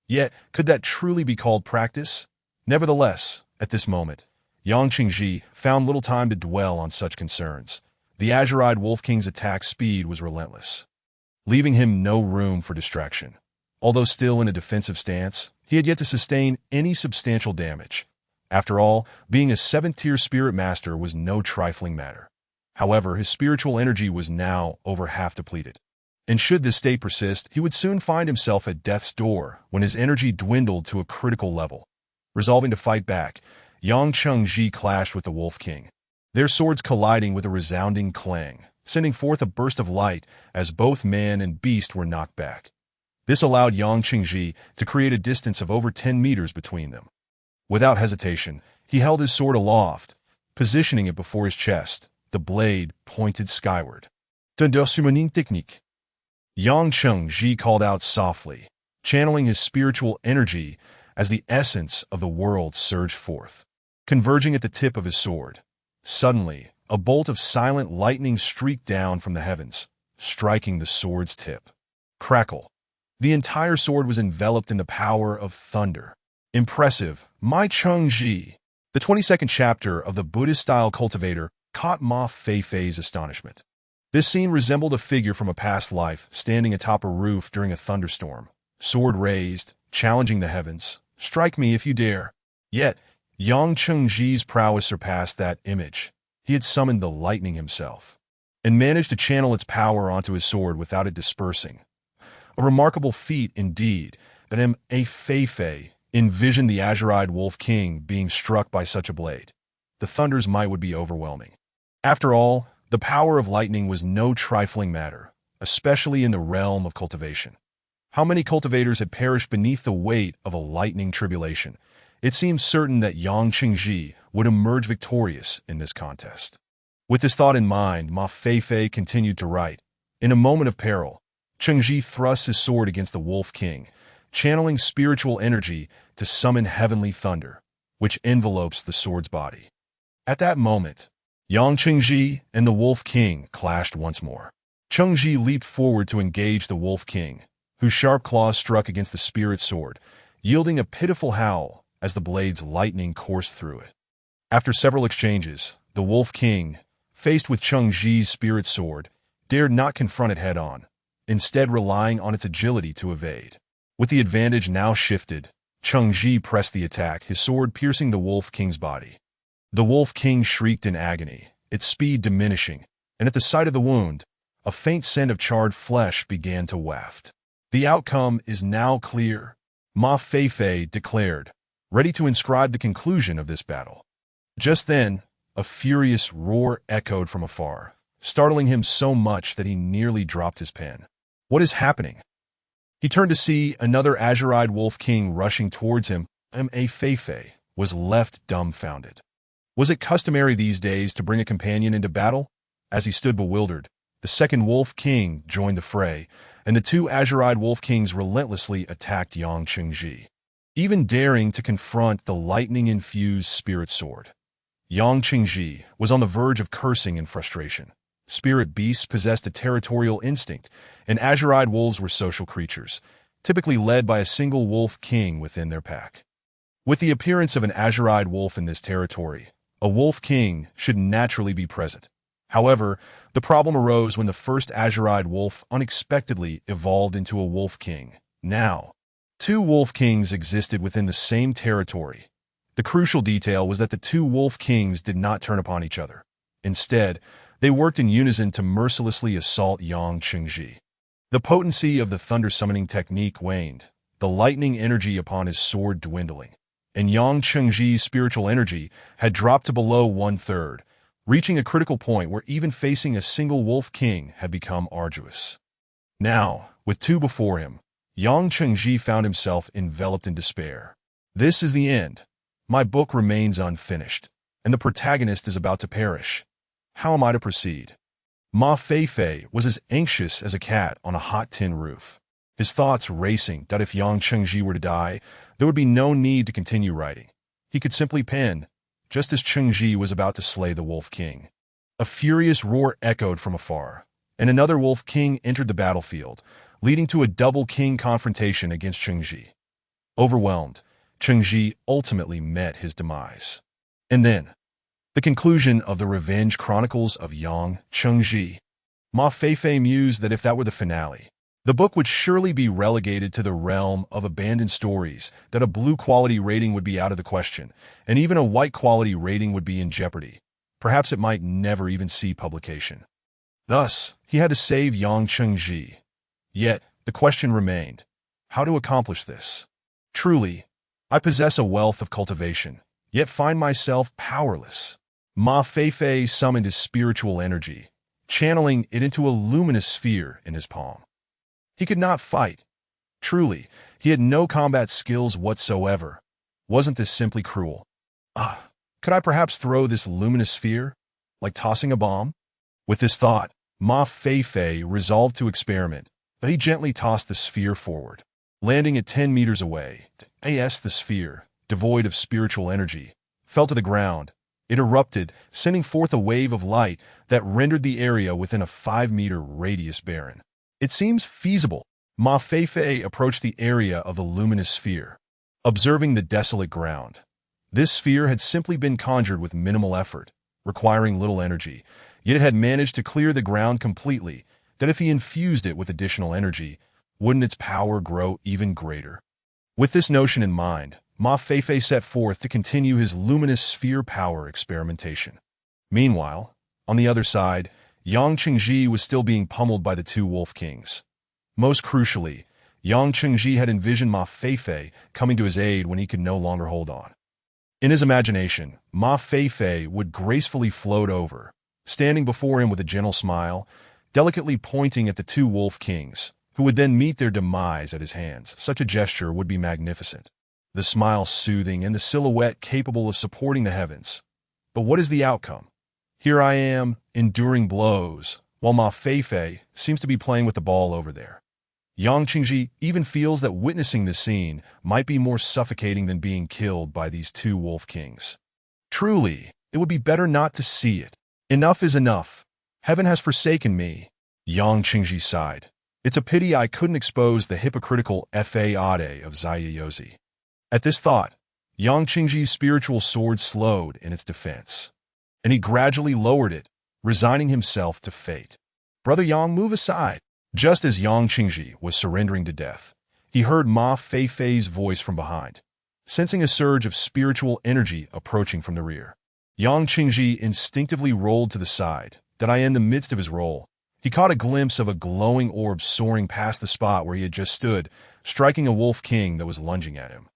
Yet, could that truly be called practice? Nevertheless, at this moment, Yang Qingji found little time to dwell on such concerns. The azure-eyed wolf king's attack speed was relentless, leaving him no room for distraction. Although still in a defensive stance, he had yet to sustain any substantial damage. After all, being a 7th-tier spirit master was no trifling matter. However, his spiritual energy was now over half depleted. And should this state persist, he would soon find himself at death's door when his energy dwindled to a critical level. Resolving to fight back, Yang Chengji clashed with the Wolf King, their swords colliding with a resounding clang, sending forth a burst of light as both man and beast were knocked back. This allowed Yang Qingji to create a distance of over 10 meters between them. Without hesitation, he held his sword aloft, positioning it before his chest, the blade pointed skyward. Tendosumaning technique. Yang Chengji called out softly, channeling his spiritual energy as the essence of the world surged forth, converging at the tip of his sword. Suddenly, a bolt of silent lightning streaked down from the heavens, striking the sword's tip. Crackle. The entire sword was enveloped in the power of thunder. Impressive, my Chengji. The 22nd chapter of the Buddhist-style cultivator caught Ma Feifei's astonishment. This scene resembled a figure from a past life standing atop a roof during a thunderstorm, sword raised, challenging the heavens. Strike me if you dare. Yet, Yang Chengji's prowess surpassed that image. He had summoned the lightning himself, and managed to channel its power onto his sword without it dispersing. A remarkable feat indeed, that Ma Feifei envisioned the azure-eyed Wolf King being struck by such a blade. The thunder's might would be overwhelming. After all, the power of lightning was no trifling matter, especially in the realm of cultivation. How many cultivators had perished beneath the weight of a lightning tribulation? It seemed certain that Yang Qingji would emerge victorious in this contest. With this thought in mind, Ma Feifei continued to write. In a moment of peril, Chengji thrusts his sword against the Wolf King, channeling spiritual energy to summon heavenly thunder, which envelopes the sword's body. At that moment, Yang Qingji and the Wolf King clashed once more. Chengji leaped forward to engage the Wolf King, whose sharp claws struck against the spirit sword, yielding a pitiful howl as the blade's lightning coursed through it. After several exchanges, the Wolf King, faced with Chengji's spirit sword, dared not confront it head-on, instead relying on its agility to evade. With the advantage now shifted, Chengji pressed the attack, his sword piercing the Wolf King's body. The Wolf King shrieked in agony, its speed diminishing, and at the sight of the wound, a faint scent of charred flesh began to waft. The outcome is now clear, Ma Feifei declared, ready to inscribe the conclusion of this battle. Just then, a furious roar echoed from afar, startling him so much that he nearly dropped his pen. What is happening? He turned to see another azure-eyed Wolf King rushing towards him. Ma Feifei was left dumbfounded. Was it customary these days to bring a companion into battle? As he stood bewildered, the second Wolf King joined the fray, and the two azure-eyed Wolf Kings relentlessly attacked Yang Qingji, even daring to confront the lightning-infused spirit sword. Yang Qingji was on the verge of cursing in frustration. Spirit beasts possessed a territorial instinct, and azure-eyed wolves were social creatures, typically led by a single Wolf King within their pack. With the appearance of an azure-eyed wolf in this territory, a Wolf King should naturally be present. However, the problem arose when the first azure-eyed wolf unexpectedly evolved into a Wolf King. Now, two Wolf Kings existed within the same territory. The crucial detail was that the two Wolf Kings did not turn upon each other. Instead, they worked in unison to mercilessly assault Yang Qingji. The potency of the thunder-summoning technique waned, the lightning energy upon his sword dwindling, and Yang Qingji's spiritual energy had dropped to below one-third, reaching a critical point where even facing a single Wolf King had become arduous. Now, with two before him, Yang Qingji found himself enveloped in despair. This is the end. My book remains unfinished, and the protagonist is about to perish. How am I to proceed? Ma Feifei was as anxious as a cat on a hot tin roof, his thoughts racing that if Yang Qingji were to die, there would be no need to continue writing. He could simply pen, just as Qingji was about to slay the Wolf King. A furious roar echoed from afar, and another wolf king entered the battlefield, leading to a double king confrontation against Chengji. Overwhelmed, Chengji ultimately met his demise. And then, the conclusion of the Revenge Chronicles of Yang Chengji. Ma Feifei mused that if that were the finale, the book would surely be relegated to the realm of abandoned stories, that a blue quality rating would be out of the question, and even a white quality rating would be in jeopardy. Perhaps it might never even see publication. Thus, he had to save Yang Chengji. Yet, the question remained, how to accomplish this? Truly, I possess a wealth of cultivation, yet find myself powerless. Ma Feifei summoned his spiritual energy, channeling it into a luminous sphere in his palm. He could not fight. Truly, he had no combat skills whatsoever. Wasn't this simply cruel? Could I perhaps throw this luminous sphere, like tossing a bomb? With this thought, Ma Feifei resolved to experiment, but he gently tossed the sphere forward. Landing at 10 meters away, the sphere, devoid of spiritual energy, fell to the ground. It erupted, sending forth a wave of light that rendered the area within a 5-meter radius barren. It seems feasible. Ma Feifei approached the area of the luminous sphere, observing the desolate ground. This sphere had simply been conjured with minimal effort, requiring little energy, yet it had managed to clear the ground completely, that if he infused it with additional energy, wouldn't its power grow even greater? With this notion in mind, Ma Feifei set forth to continue his luminous sphere power experimentation. Meanwhile, on the other side, Yang Chengji was still being pummeled by the two wolf kings. Most crucially, Yang Chengji had envisioned Ma Feifei coming to his aid when he could no longer hold on. In his imagination, Ma Feifei would gracefully float over, standing before him with a gentle smile, delicately pointing at the two wolf kings, who would then meet their demise at his hands. Such a gesture would be magnificent. The smile soothing and the silhouette capable of supporting the heavens. But what is the outcome? Here I am, enduring blows, while Ma Feifei seems to be playing with the ball over there. Yang Chengji even feels that witnessing this scene might be more suffocating than being killed by these two wolf kings. Truly, it would be better not to see it. Enough is enough. Heaven has forsaken me. Yang Chengji sighed. It's a pity I couldn't expose the hypocritical fade of Zaiyozi. At this thought, Yang Chengji's spiritual sword slowed in its defense, and he gradually lowered it, resigning himself to fate. Brother Yang, move aside. Just as Yang Chengji was surrendering to death, he heard Ma Feifei's voice from behind, sensing a surge of spiritual energy approaching from the rear. Yang Chengji instinctively rolled to the side, that in the midst of his roll, he caught a glimpse of a glowing orb soaring past the spot where he had just stood, striking a wolf king that was lunging at him.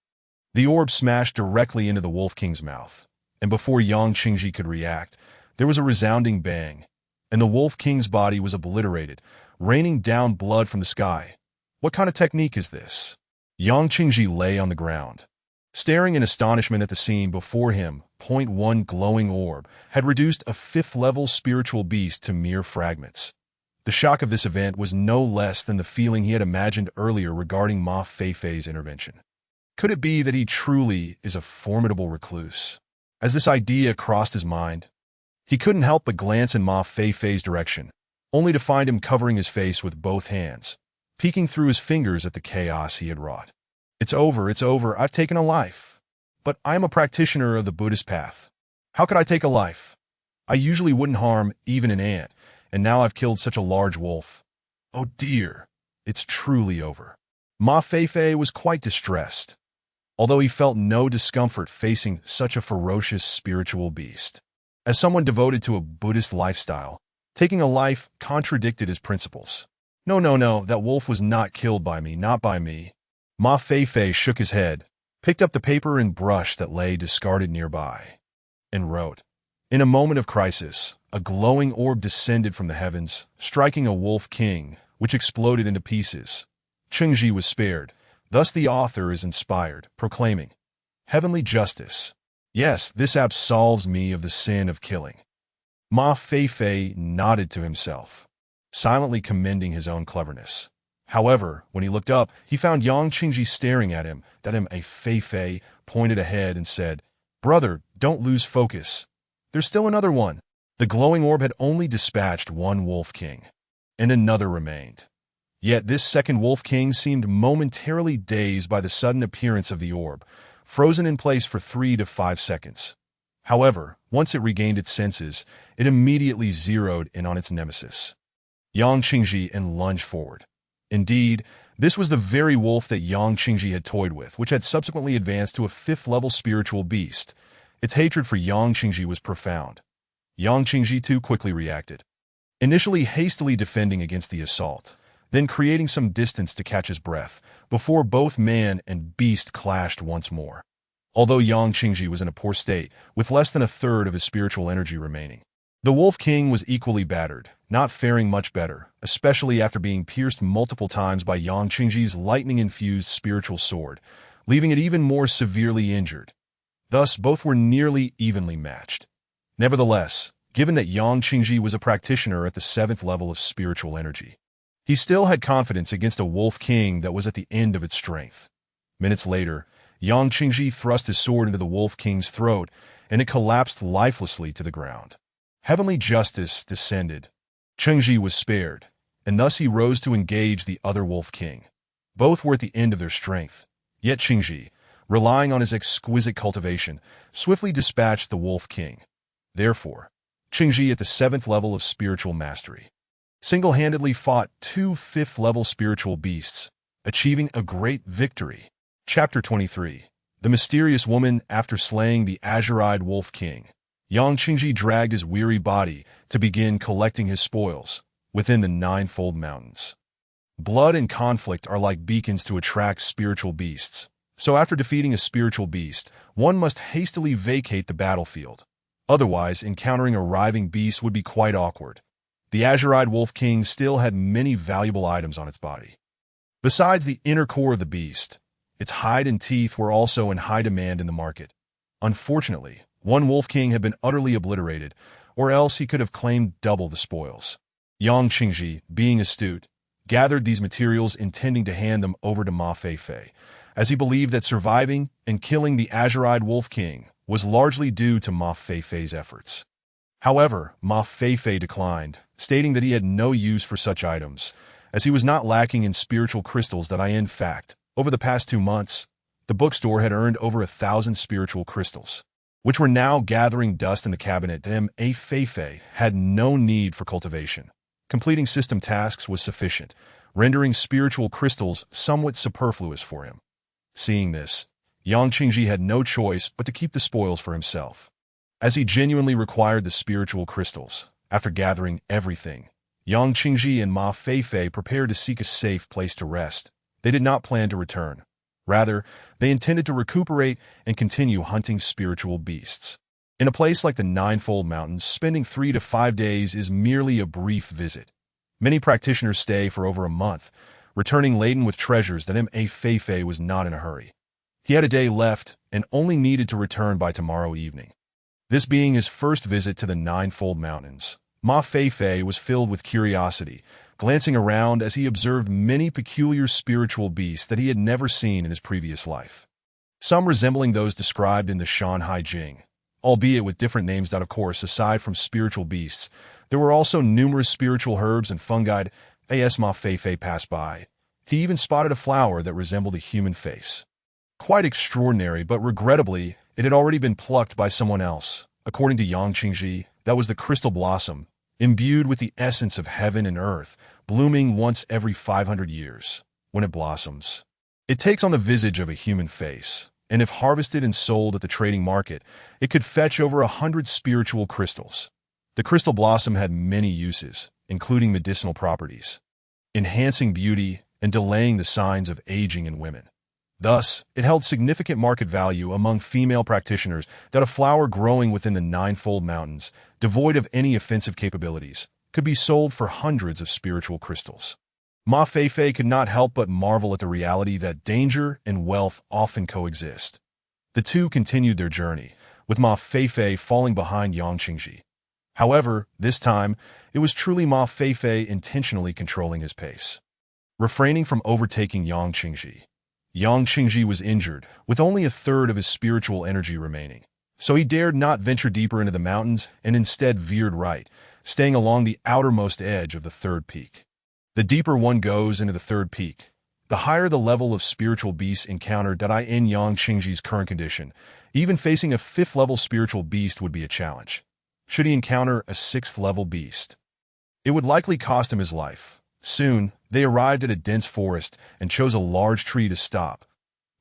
The orb smashed directly into the wolf king's mouth, and before Yang Chengji could react, there was a resounding bang, and the wolf king's body was obliterated, raining down blood from the sky. What kind of technique is this? Yang Chengji lay on the ground, staring in astonishment at the scene before him. One glowing orb had reduced a 5th-level spiritual beast to mere fragments. The shock of this event was no less than the feeling he had imagined earlier regarding Ma Feifei's intervention. Could it be that he truly is a formidable recluse? As this idea crossed his mind, he couldn't help but glance in Ma Feifei's direction, only to find him covering his face with both hands, peeking through his fingers at the chaos he had wrought. It's over, I've taken a life. But I am a practitioner of the Buddhist path. How could I take a life? I usually wouldn't harm even an ant, and now I've killed such a large wolf. Oh dear, it's truly over. Ma Feifei was quite distressed, although he felt no discomfort facing such a ferocious spiritual beast. As someone devoted to a Buddhist lifestyle, taking a life contradicted his principles. No, that wolf was not killed by me, not by me. Ma Feifei shook his head, picked up the paper and brush that lay discarded nearby, and wrote. In a moment of crisis, a glowing orb descended from the heavens, striking a wolf king, which exploded into pieces. Chengji was spared. Thus the author is inspired, proclaiming, heavenly justice. Yes, this absolves me of the sin of killing. Ma Feifei nodded to himself, silently commending his own cleverness. However, when he looked up, he found Yang Chengji staring at him. A Feifei pointed ahead and said, Brother, don't lose focus. There's still another one. The glowing orb had only dispatched one Wolf King, and another remained. Yet this second Wolf King seemed momentarily dazed by the sudden appearance of the orb, frozen in place for 3 to 5 seconds. However, once it regained its senses, it immediately zeroed in on its nemesis, Yang Qingji, and lunged forward. Indeed, this was the very wolf that Yang Qingji had toyed with, which had subsequently advanced to a 5th-level spiritual beast. Its hatred for Yang Qingji was profound. Yang Qingji too quickly reacted, initially hastily defending against the assault, then creating some distance to catch his breath, before both man and beast clashed once more. Although Yang Qingji was in a poor state, with less than a third of his spiritual energy remaining, the Wolf King was equally battered, not faring much better, especially after being pierced multiple times by Yang Qingji's lightning-infused spiritual sword, leaving it even more severely injured. Thus, both were nearly evenly matched. Nevertheless, given that Yang Qingji was a practitioner at the 7th level of spiritual energy, he still had confidence against a Wolf King that was at the end of its strength. Minutes later, Yang Qingji thrust his sword into the Wolf King's throat, and it collapsed lifelessly to the ground. Heavenly justice descended. Qingji was spared, and thus he rose to engage the other Wolf King. Both were at the end of their strength, yet Qingji, relying on his exquisite cultivation, swiftly dispatched the Wolf King. Therefore, Qingji, at the 7th level of spiritual mastery, single-handedly fought 2 5th-level spiritual beasts, achieving a great victory. Chapter 23. The Mysterious Woman. After slaying the azure-eyed Wolf King, Yang Qingji dragged his weary body to begin collecting his spoils within the Ninefold Mountains. Blood and conflict are like beacons to attract spiritual beasts, so after defeating a spiritual beast, one must hastily vacate the battlefield. Otherwise, encountering arriving beasts would be quite awkward. The azure-eyed Wolf King still had many valuable items on its body. Besides the inner core of the beast, its hide and teeth were also in high demand in the market. Unfortunately, one Wolf King had been utterly obliterated, or else he could have claimed double the spoils. Yang Qingji, being astute, gathered these materials intending to hand them over to Ma Feifei, as he believed that surviving and killing the azure-eyed Wolf King was largely due to Ma Feifei's efforts. However, Ma Feifei declined, stating that he had no use for such items, as he was not lacking in spiritual crystals that in fact, over the past 2 months, the bookstore had earned over 1,000 spiritual crystals, which were now gathering dust in the cabinet. Ma Feifei had no need for cultivation. Completing system tasks was sufficient, rendering spiritual crystals somewhat superfluous for him. Seeing this, Yang Qingji had no choice but to keep the spoils for himself, as he genuinely required the spiritual crystals. After gathering everything, Yang Qingji and Ma Feifei prepared to seek a safe place to rest. They did not plan to return. Rather, they intended to recuperate and continue hunting spiritual beasts. In a place like the Ninefold Mountains, spending 3 to 5 days is merely a brief visit. Many practitioners stay for over a month, returning laden with treasures that Ma Feifei was not in a hurry. He had a day left and only needed to return by tomorrow evening. This being his first visit to the Ninefold Mountains, Ma Feifei was filled with curiosity, glancing around as he observed many peculiar spiritual beasts that he had never seen in his previous life. Some resembling those described in the Shanhai Jing, albeit with different names. That, of course, aside from spiritual beasts, there were also numerous spiritual herbs and fungi. As Ma Feifei passed by, he even spotted a flower that resembled a human face. Quite extraordinary, but regrettably, it had already been plucked by someone else. According to Yang Qingji, that was the crystal blossom, imbued with the essence of heaven and earth, blooming once every 500 years. When it blossoms, it takes on the visage of a human face, and if harvested and sold at the trading market, it could fetch over 100 spiritual crystals. The crystal blossom had many uses, including medicinal properties, enhancing beauty and delaying the signs of aging in women. Thus, it held significant market value among female practitioners. That a flower growing within the Ninefold Mountains, devoid of any offensive capabilities, could be sold for hundreds of spiritual crystals. Ma Feifei could not help but marvel at the reality that danger and wealth often coexist. The two continued their journey, with Ma Feifei falling behind Yang Qingji. However, this time, it was truly Ma Feifei intentionally controlling his pace, refraining from overtaking Yang Qingji. Yang Qingji was injured, with only a third of his spiritual energy remaining, So he dared not venture deeper into the mountains and instead veered right, staying along the outermost edge of the third peak. The deeper one goes into the third peak, the higher the level of spiritual beasts encountered in Yang Qingji's current condition. Even facing a 5th-level spiritual beast would be a challenge. Should he encounter a 6th-level beast, it would likely cost him his life. Soon, they arrived at a dense forest and chose a large tree to stop.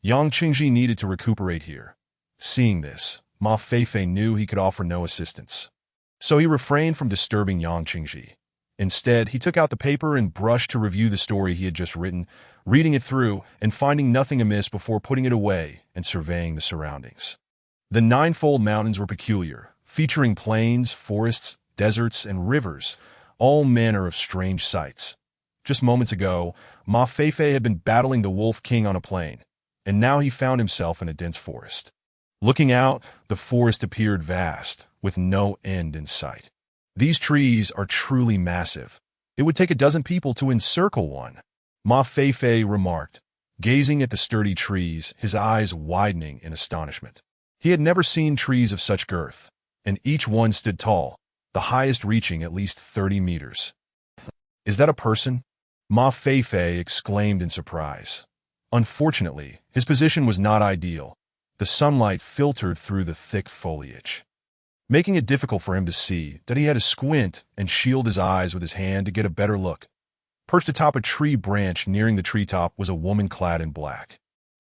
Yang Qingji needed to recuperate here. Seeing this, Ma Feifei knew he could offer no assistance. So he refrained from disturbing Yang Qingji. Instead, he took out the paper and brushed to review the story he had just written, reading it through and finding nothing amiss before putting it away and surveying the surroundings. The Ninefold Mountains were peculiar, featuring plains, forests, deserts, and rivers, all manner of strange sights. Just moments ago, Ma Feifei had been battling the Wolf King on a plain, and now he found himself in a dense forest. Looking out, the forest appeared vast, with no end in sight. These trees are truly massive. It would take a dozen people to encircle one, Ma Feifei remarked, gazing at the sturdy trees, his eyes widening in astonishment. He had never seen trees of such girth, and each one stood tall, the highest reaching at least 30 meters. "Is that a person?" Ma Feifei exclaimed in surprise. Unfortunately, his position was not ideal. The sunlight filtered through the thick foliage, making it difficult for him to see that he had to squint and shield his eyes with his hand to get a better look. Perched atop a tree branch nearing the treetop was a woman clad in black,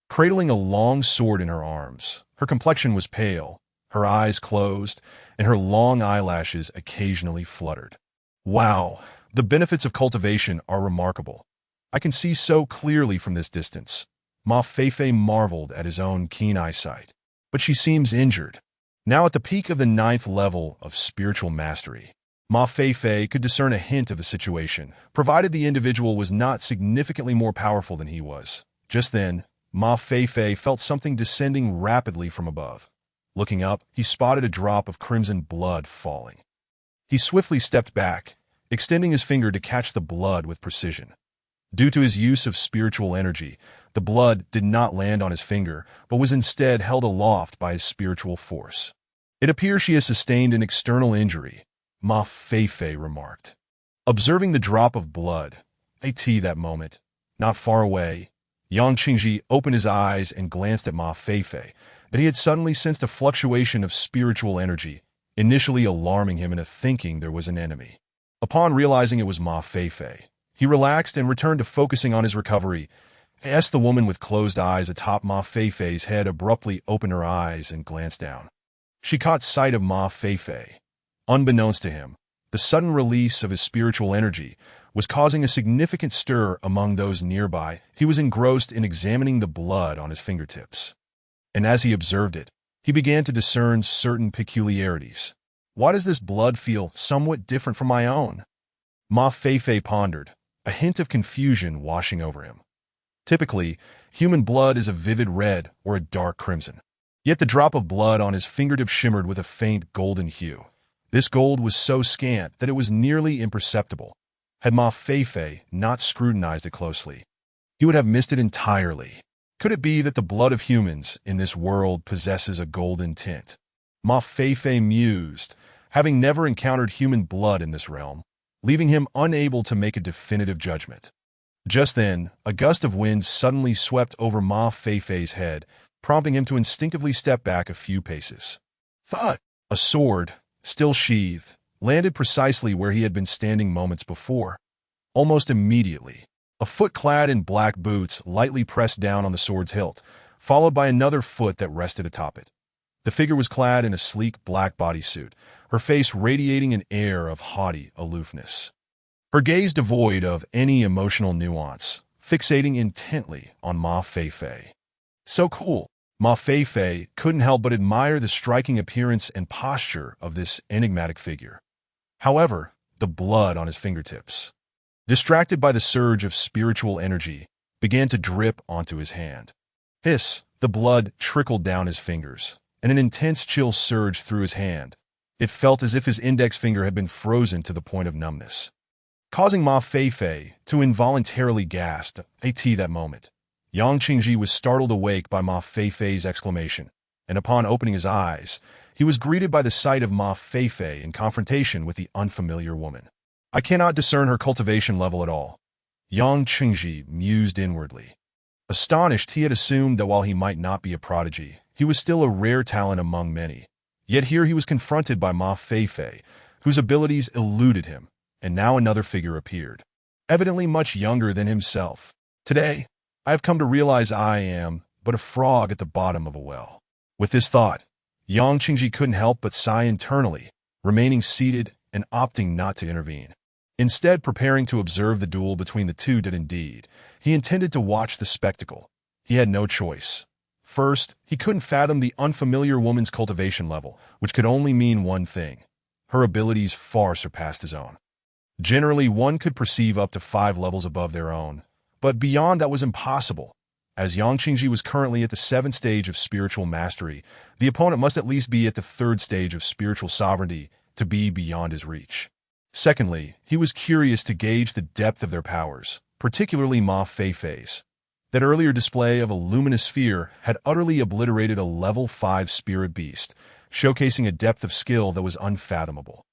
cradling a long sword in her arms. Her complexion was pale, her eyes closed, and her long eyelashes occasionally fluttered. "Wow, the benefits of cultivation are remarkable. I can see so clearly from this distance." Ma Feifei marveled at his own keen eyesight. "But she seems injured." Now at the peak of the 9th level of spiritual mastery, Ma Feifei could discern a hint of the situation, provided the individual was not significantly more powerful than he was. Just then, Ma Feifei felt something descending rapidly from above. Looking up, he spotted a drop of crimson blood falling. He swiftly stepped back, extending his finger to catch the blood with precision. Due to his use of spiritual energy, the blood did not land on his finger, but was instead held aloft by his spiritual force. "It appears she has sustained an external injury," Ma Feifei remarked. Observing the drop of blood, that moment, not far away, Yang Qingji opened his eyes and glanced at Ma Feifei, but he had suddenly sensed a fluctuation of spiritual energy, initially alarming him into thinking there was an enemy. Upon realizing it was Ma Feifei, he relaxed and returned to focusing on his recovery. The woman with closed eyes atop Ma Feifei's head abruptly opened her eyes and glanced down. She caught sight of Ma Feifei. Unbeknownst to him, the sudden release of his spiritual energy was causing a significant stir among those nearby. He was engrossed in examining the blood on his fingertips. And as he observed it, he began to discern certain peculiarities. "Why does this blood feel somewhat different from my own?" Ma Feifei pondered, a hint of confusion washing over him. Typically, human blood is a vivid red or a dark crimson. Yet the drop of blood on his fingertip shimmered with a faint golden hue. This gold was so scant that it was nearly imperceptible. Had Ma Feifei not scrutinized it closely, he would have missed it entirely. Could it be that the blood of humans in this world possesses a golden tint? Ma Feifei mused, having never encountered human blood in this realm, leaving him unable to make a definitive judgment. Just then, a gust of wind suddenly swept over Ma Feifei's head, prompting him to instinctively step back a few paces. Thud! A sword, still sheathed, landed precisely where he had been standing moments before. Almost immediately, a foot clad in black boots lightly pressed down on the sword's hilt, followed by another foot that rested atop it. The figure was clad in a sleek black bodysuit, her face radiating an air of haughty aloofness. Her gaze devoid of any emotional nuance, fixating intently on Ma Feifei. "So cool." Ma Feifei couldn't help but admire the striking appearance and posture of this enigmatic figure. However, the blood on his fingertips, distracted by the surge of spiritual energy, began to drip onto his hand. Hiss! The blood trickled down his fingers, and an intense chill surged through his hand. It felt as if his index finger had been frozen to the point of numbness, causing Ma Feifei to involuntarily gasp. That moment, Yang Qingji was startled awake by Ma Feifei's exclamation, and upon opening his eyes, he was greeted by the sight of Ma Feifei in confrontation with the unfamiliar woman. I cannot discern her cultivation level at all, Yang Qingji mused inwardly. Astonished, he had assumed that while he might not be a prodigy, he was still a rare talent among many. Yet here he was confronted by Ma Feifei, whose abilities eluded him, and now another figure appeared, evidently much younger than himself. Today, I have come to realize I am but a frog at the bottom of a well. With this thought, Yang Qingji couldn't help but sigh internally, remaining seated and opting not to intervene. Instead, preparing to observe the duel between the two did indeed. He intended to watch the spectacle. He had no choice. First, he couldn't fathom the unfamiliar woman's cultivation level, which could only mean one thing. Her abilities far surpassed his own. Generally, one could perceive up to 5 levels above their own, but beyond that was impossible. As Yang Qingji was currently at the 7th stage of spiritual mastery, the opponent must at least be at the 3rd stage of spiritual sovereignty to be beyond his reach. Secondly, he was curious to gauge the depth of their powers, particularly Ma Feifei's. That earlier display of a luminous sphere had utterly obliterated a level 5 spirit beast, showcasing a depth of skill that was unfathomable.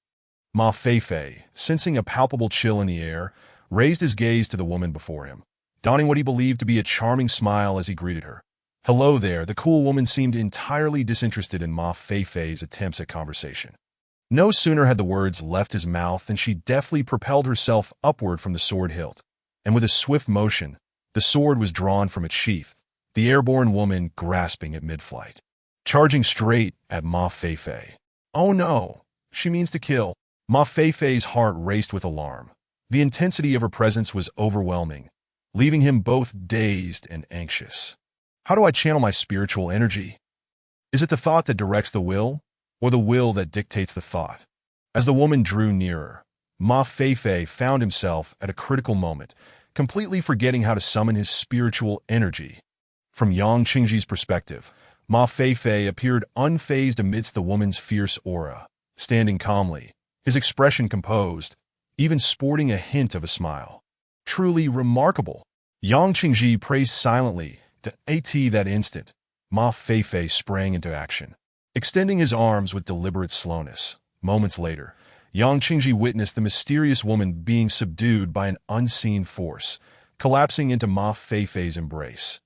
Ma Feifei, sensing a palpable chill in the air, raised his gaze to the woman before him, donning what he believed to be a charming smile as he greeted her. Hello there, the cool woman seemed entirely disinterested in Ma Feifei's attempts at conversation. No sooner had the words left his mouth than she deftly propelled herself upward from the sword hilt, and with a swift motion, the sword was drawn from its sheath, the airborne woman grasping at mid-flight, charging straight at Ma Feifei. Oh no, she means to kill. Ma Feifei's heart raced with alarm. The intensity of her presence was overwhelming, leaving him both dazed and anxious. How do I channel my spiritual energy? Is it the thought that directs the will, or the will that dictates the thought? As the woman drew nearer, Ma Feifei found himself at a critical moment, completely forgetting how to summon his spiritual energy. From Yang Qingji's perspective, Ma Feifei appeared unfazed amidst the woman's fierce aura, standing calmly, his expression composed, even sporting a hint of a smile. Truly remarkable. Yang Qingji praised silently. That instant, Ma Feifei sprang into action, extending his arms with deliberate slowness. Moments later, Yang Qingji witnessed the mysterious woman being subdued by an unseen force, collapsing into Ma Feifei's embrace.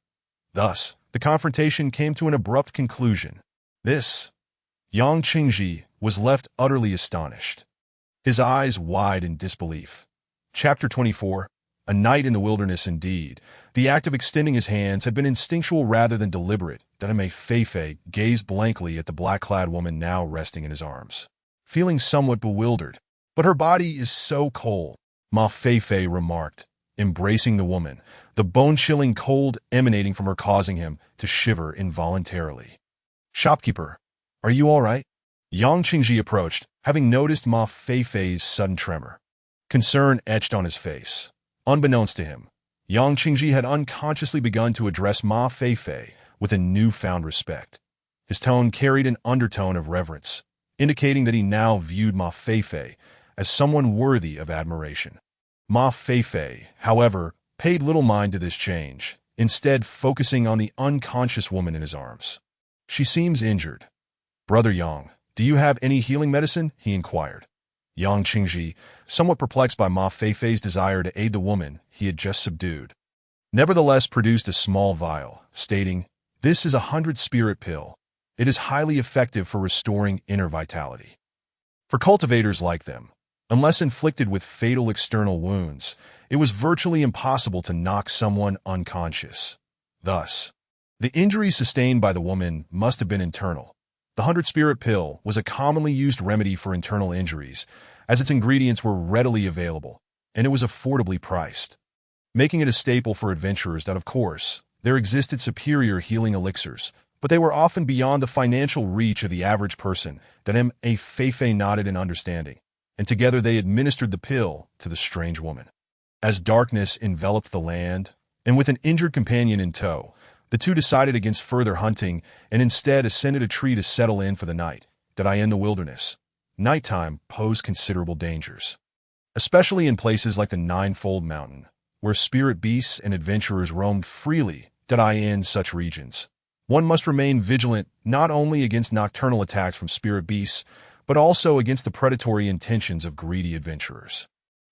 Thus, the confrontation came to an abrupt conclusion. Yang Qingji was left utterly astonished, his eyes wide in disbelief. Chapter 24. A night in the wilderness indeed. The act of extending his hands had been instinctual rather than deliberate. Ma Feifei gazed blankly at the black-clad woman now resting in his arms, feeling somewhat bewildered. But her body is so cold, Ma Feifei remarked, embracing the woman, the bone-chilling cold emanating from her causing him to shiver involuntarily. Shopkeeper, are you all right? Yang Qingji approached, having noticed Ma Feifei's sudden tremor. Concern etched on his face. Unbeknownst to him, Yang Qingji had unconsciously begun to address Ma Feifei with a newfound respect. His tone carried an undertone of reverence, indicating that he now viewed Ma Feifei as someone worthy of admiration. Ma Feifei, however, paid little mind to this change, instead focusing on the unconscious woman in his arms. She seems injured. Brother Yang, do you have any healing medicine? He inquired. Yang Qingji, somewhat perplexed by Ma Feifei's desire to aid the woman he had just subdued, nevertheless produced a small vial, stating, "This is a 100-spirit pill. It is highly effective for restoring inner vitality. For cultivators like them, unless inflicted with fatal external wounds, it was virtually impossible to knock someone unconscious. Thus, the injuries sustained by the woman must have been internal. The 100-spirit pill was a commonly used remedy for internal injuries, as its ingredients were readily available, and it was affordably priced, making it a staple for adventurers that, of course, there existed superior healing elixirs, but they were often beyond the financial reach of the average person. Ma Feifei nodded in understanding, and together they administered the pill to the strange woman. As darkness enveloped the land, and with an injured companion in tow, the two decided against further hunting and instead ascended a tree to settle in for the night. In the wilderness, nighttime posed considerable dangers, especially in places like the Ninefold Mountain, where spirit beasts and adventurers roamed freely. In such regions, One must remain vigilant not only against nocturnal attacks from spirit beasts, but also against the predatory intentions of greedy adventurers.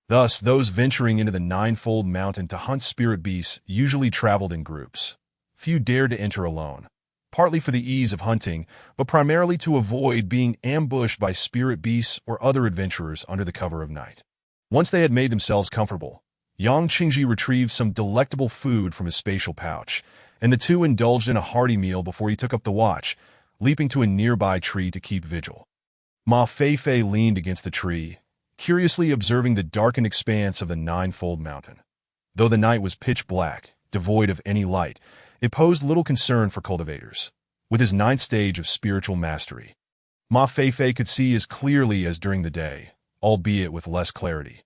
Thus, those venturing into the Ninefold Mountain to hunt spirit beasts usually traveled in groups. Few dared to enter alone, partly for the ease of hunting, but primarily to avoid being ambushed by spirit beasts or other adventurers under the cover of night. Once they had made themselves comfortable, Yang Qingji retrieved some delectable food from his spatial pouch, and the two indulged in a hearty meal before he took up the watch, leaping to a nearby tree to keep vigil. Ma Feifei leaned against the tree, curiously observing the darkened expanse of the Ninefold Mountain. Though the night was pitch black, devoid of any light, it posed little concern for cultivators. With his ninth stage of spiritual mastery, Ma Feifei could see as clearly as during the day, albeit with less clarity.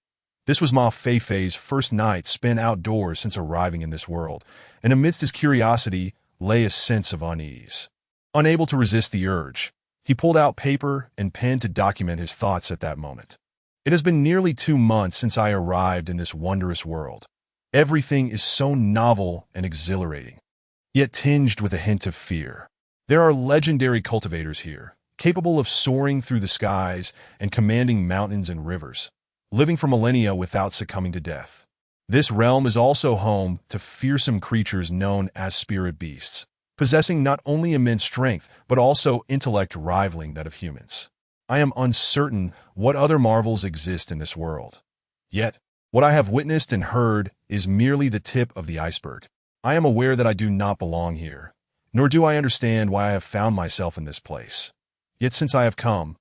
This was Ma Feifei's first night spent outdoors since arriving in this world, and amidst his curiosity lay a sense of unease. Unable to resist the urge, he pulled out paper and pen to document his thoughts at that moment. It has been nearly 2 months since I arrived in this wondrous world. Everything is so novel and exhilarating, yet tinged with a hint of fear. There are legendary cultivators here, capable of soaring through the skies and commanding mountains and rivers, living for millennia without succumbing to death. This realm is also home to fearsome creatures known as spirit beasts, possessing not only immense strength, but also intellect rivaling that of humans. I am uncertain what other marvels exist in this world. Yet, what I have witnessed and heard is merely the tip of the iceberg. I am aware that I do not belong here, nor do I understand why I have found myself in this place. Yet since I have come,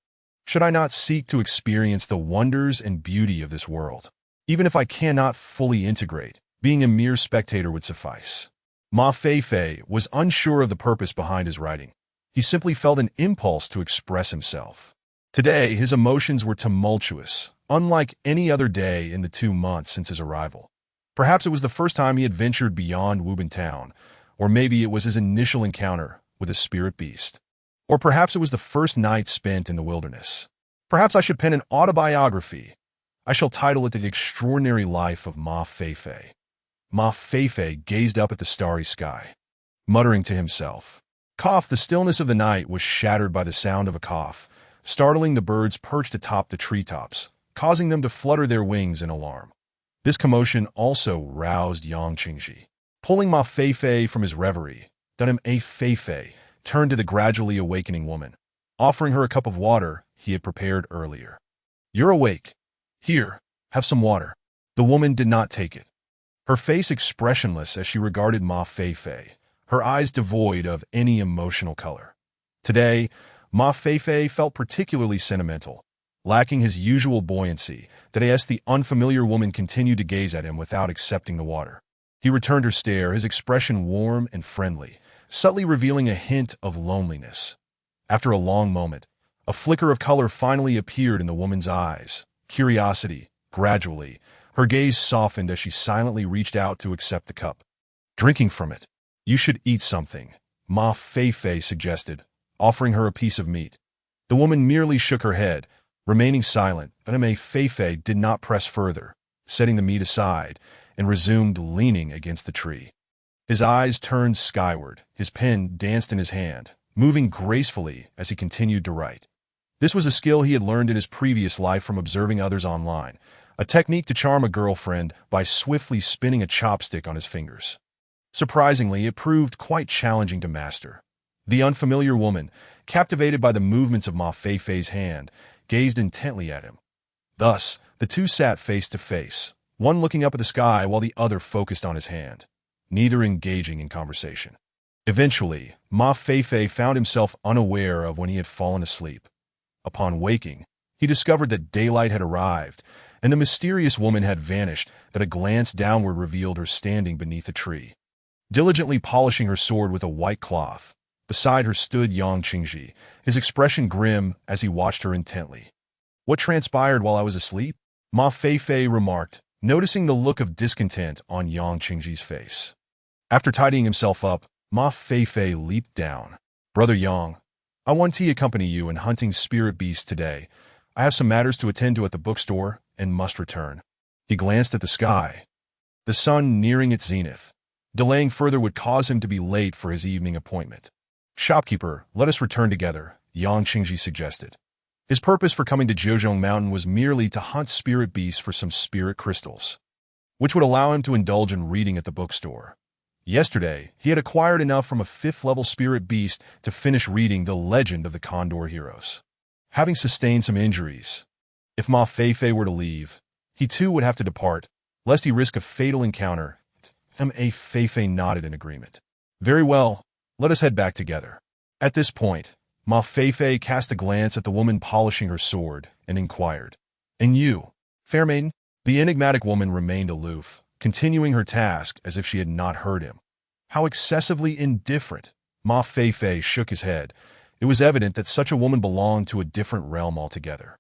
should I not seek to experience the wonders and beauty of this world? Even if I cannot fully integrate, being a mere spectator would suffice. Ma Feifei was unsure of the purpose behind his writing. He simply felt an impulse to express himself. Today, his emotions were tumultuous, unlike any other day in the 2 months since his arrival. Perhaps it was the first time he had ventured beyond Wubin Town, or maybe it was his initial encounter with a spirit beast. Or perhaps it was the first night spent in the wilderness. Perhaps I should pen an autobiography. I shall title it The Extraordinary Life of Ma Feifei. Ma Feifei gazed up at the starry sky, muttering to himself. Cough! The stillness of the night was shattered by the sound of a cough, startling the birds perched atop the treetops, causing them to flutter their wings in alarm. This commotion also roused Yang Qingji. Pulling Ma Feifei from his reverie, Dunham A. Feifei turned to the gradually awakening woman, offering her a cup of water he had prepared earlier. "You're awake. Here, have some water." The woman did not take it, her face expressionless as she regarded Ma Feifei, her eyes devoid of any emotional color. Today, Ma Feifei felt particularly sentimental. Lacking his usual buoyancy, the unfamiliar woman continued to gaze at him without accepting the water. He returned her stare, his expression warm and friendly, subtly revealing a hint of loneliness. After a long moment, a flicker of color finally appeared in the woman's eyes. Curiosity, gradually, her gaze softened as she silently reached out to accept the cup. Drinking from it. "You should eat something," Ma Feifei suggested, offering her a piece of meat. The woman merely shook her head, remaining silent, but Ma Feifei did not press further, setting the meat aside, and resumed leaning against the tree. His eyes turned skyward, his pen danced in his hand, moving gracefully as he continued to write. This was a skill he had learned in his previous life from observing others online, a technique to charm a girlfriend by swiftly spinning a chopstick on his fingers. Surprisingly, it proved quite challenging to master. The unfamiliar woman, captivated by the movements of Ma Feifei's hand, gazed intently at him. Thus, the two sat face to face, one looking up at the sky while the other focused on his hand, neither engaging in conversation. Eventually, Ma Feifei found himself unaware of when he had fallen asleep. Upon waking, he discovered that daylight had arrived, and the mysterious woman had vanished, that a glance downward revealed her standing beneath a tree, diligently polishing her sword with a white cloth. Beside her stood Yang Qingji, his expression grim as he watched her intently. "What transpired while I was asleep?" Ma Feifei remarked, noticing the look of discontent on Yang Qingji's face. After tidying himself up, Ma Feifei leaped down. "Brother Yang, I want to accompany you in hunting spirit beasts today. I have some matters to attend to at the bookstore and must return." He glanced at the sky. The sun nearing its zenith. Delaying further would cause him to be late for his evening appointment. Shopkeeper, let us return together, Yang Qingji suggested. His purpose for coming to Jiuzhong Mountain was merely to hunt spirit beasts for some spirit crystals, which would allow him to indulge in reading at the bookstore. Yesterday, he had acquired enough from a 5th-level spirit beast to finish reading The Legend of the Condor Heroes. Having sustained some injuries, if Ma Feifei were to leave, he too would have to depart, lest he risk a fatal encounter. Ma Feifei nodded in agreement. Very well, let us head back together. At this point, Ma Feifei cast a glance at the woman polishing her sword and inquired, And you, fair maiden? The enigmatic woman remained aloof, continuing her task as if she had not heard him. How excessively indifferent! Ma Feifei shook his head. It was evident that such a woman belonged to a different realm altogether.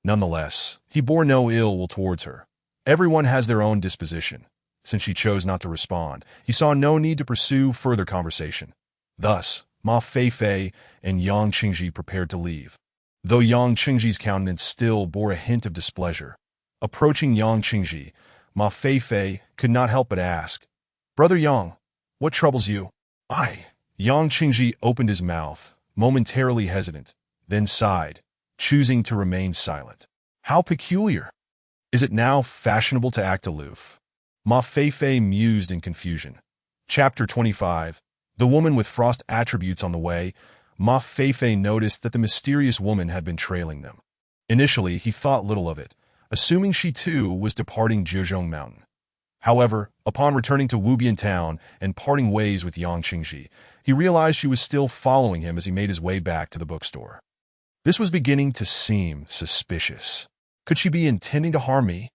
Nonetheless, he bore no ill will towards her. Everyone has their own disposition. Since she chose not to respond, he saw no need to pursue further conversation. Thus, Ma Feifei and Yang Qingji prepared to leave, though Yang Qingji's countenance still bore a hint of displeasure. Approaching Yang Qingji, Ma Feifei could not help but ask, Brother Yang, what troubles you? Yang Qingji opened his mouth, momentarily hesitant, then sighed, choosing to remain silent. How peculiar! Is it now fashionable to act aloof? Ma Feifei mused in confusion. Chapter 25. The woman with frost attributes on the way. Ma Feifei noticed that the mysterious woman had been trailing them. Initially, he thought little of it, assuming she too was departing Jiuzhong Mountain. However, upon returning to Wubian town and parting ways with Yang Qingji, he realized she was still following him as he made his way back to the bookstore. This was beginning to seem suspicious. Could she be intending to harm me?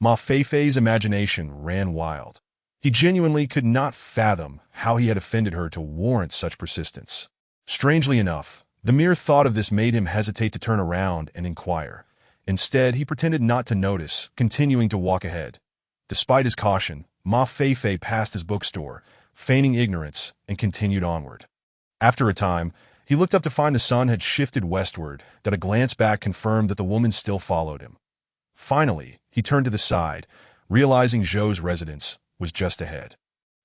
Ma Feifei's imagination ran wild. He genuinely could not fathom how he had offended her to warrant such persistence. Strangely enough, the mere thought of this made him hesitate to turn around and inquire. Instead, he pretended not to notice, continuing to walk ahead. Despite his caution, Ma Feifei passed his bookstore, feigning ignorance, and continued onward. After a time, he looked up to find the sun had shifted westward, that a glance back confirmed that the woman still followed him. Finally, he turned to the side, realizing Zhou's residence was just ahead.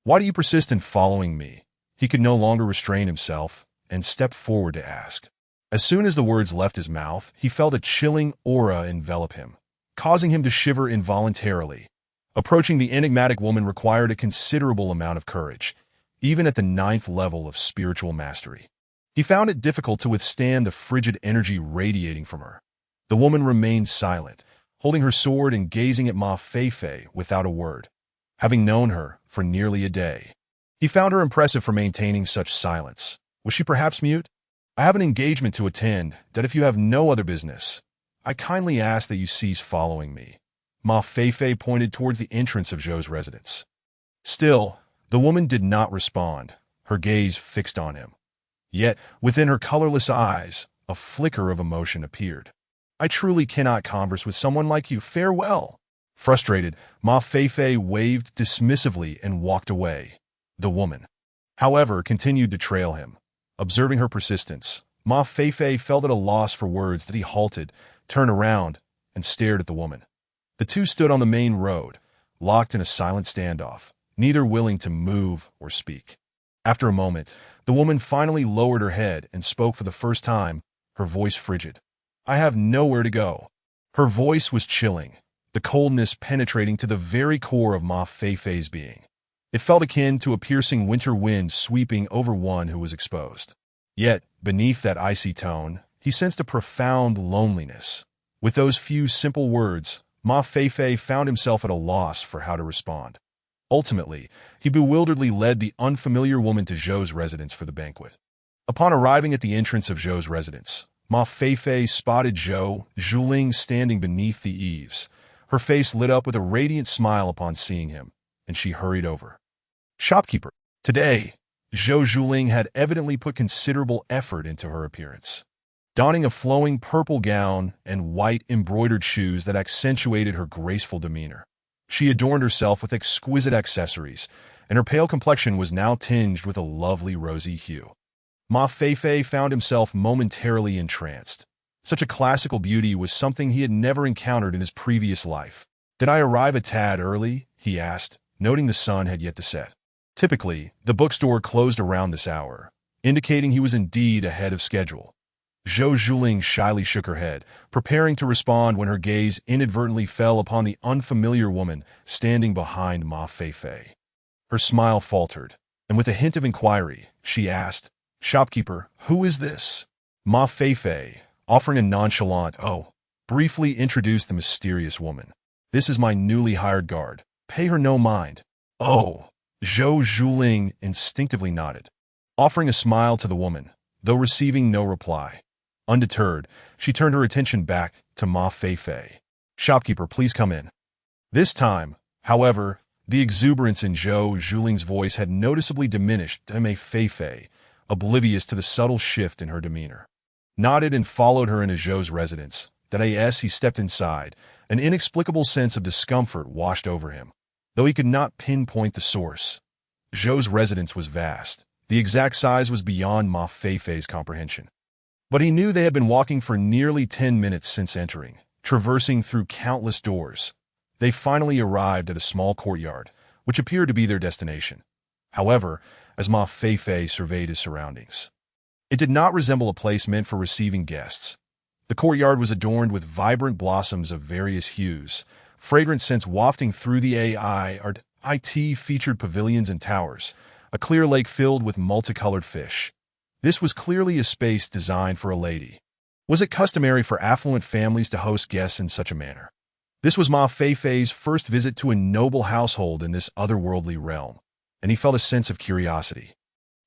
Why do you persist in following me? He could no longer restrain himself, and stepped forward to ask. As soon as the words left his mouth, he felt a chilling aura envelop him, causing him to shiver involuntarily. Approaching the enigmatic woman required a considerable amount of courage, even at the 9th level of spiritual mastery. He found it difficult to withstand the frigid energy radiating from her. The woman remained silent, holding her sword and gazing at Ma Feifei without a word. Having known her for nearly a day, he found her impressive for maintaining such silence. Was she perhaps mute? I have an engagement to attend, that if you have no other business, I kindly ask that you cease following me. Ma Feifei pointed towards the entrance of Zhou's residence. Still, the woman did not respond, her gaze fixed on him. Yet, within her colorless eyes, a flicker of emotion appeared. I truly cannot converse with someone like you. Farewell. Frustrated, Ma Feifei waved dismissively and walked away. The woman, however, continued to trail him. Observing her persistence, Ma Feifei felt at a loss for words that he halted, turned around, and stared at the woman. The two stood on the main road, locked in a silent standoff, neither willing to move or speak. After a moment, the woman finally lowered her head and spoke for the first time, her voice frigid. I have nowhere to go. Her voice was chilling, the coldness penetrating to the very core of Ma Feifei's being. It felt akin to a piercing winter wind sweeping over one who was exposed. Yet, beneath that icy tone, he sensed a profound loneliness. With those few simple words, Ma Feifei found himself at a loss for how to respond. Ultimately, he bewilderedly led the unfamiliar woman to Zhou's residence for the banquet. Upon arriving at the entrance of Zhou's residence, Ma Feifei spotted Zhou Zhuling standing beneath the eaves. Her face lit up with a radiant smile upon seeing him, and she hurried over. Shopkeeper. Today, Zhou Zhuling had evidently put considerable effort into her appearance. Donning a flowing purple gown and white embroidered shoes that accentuated her graceful demeanor, she adorned herself with exquisite accessories, and her pale complexion was now tinged with a lovely rosy hue. Ma Feifei found himself momentarily entranced. Such a classical beauty was something he had never encountered in his previous life. Did I arrive a tad early? He asked, noting the sun had yet to set. Typically, the bookstore closed around this hour, indicating he was indeed ahead of schedule. Zhou Zhuling shyly shook her head, preparing to respond when her gaze inadvertently fell upon the unfamiliar woman standing behind Ma Feifei. Her smile faltered, and with a hint of inquiry, she asked, "Shopkeeper, who is this?" Ma Feifei, offering a nonchalant "oh," briefly introduced the mysterious woman. "This is my newly hired guard. Pay her no mind." "Oh." Zhou Zhuling instinctively nodded, offering a smile to the woman, though receiving no reply. Undeterred, she turned her attention back to Ma Feifei. "Shopkeeper, please come in." This time, however, the exuberance in Zhou Zhuling's voice had noticeably diminished, and Ma Feifei, oblivious to the subtle shift in her demeanor, nodded and followed her into Zhou's residence. As he stepped inside, an inexplicable sense of discomfort washed over him, though he could not pinpoint the source. Zhou's residence was vast. The exact size was beyond Ma Feifei's comprehension. But he knew they had been walking for nearly 10 minutes since entering, traversing through countless doors. They finally arrived at a small courtyard, which appeared to be their destination. However, as Ma Feifei surveyed his surroundings, it did not resemble a place meant for receiving guests. The courtyard was adorned with vibrant blossoms of various hues, fragrant scents wafting through the IT featured pavilions and towers, a clear lake filled with multicolored fish. This was clearly a space designed for a lady. Was it customary for affluent families to host guests in such a manner? This was Ma Feifei's first visit to a noble household in this otherworldly realm, and he felt a sense of curiosity.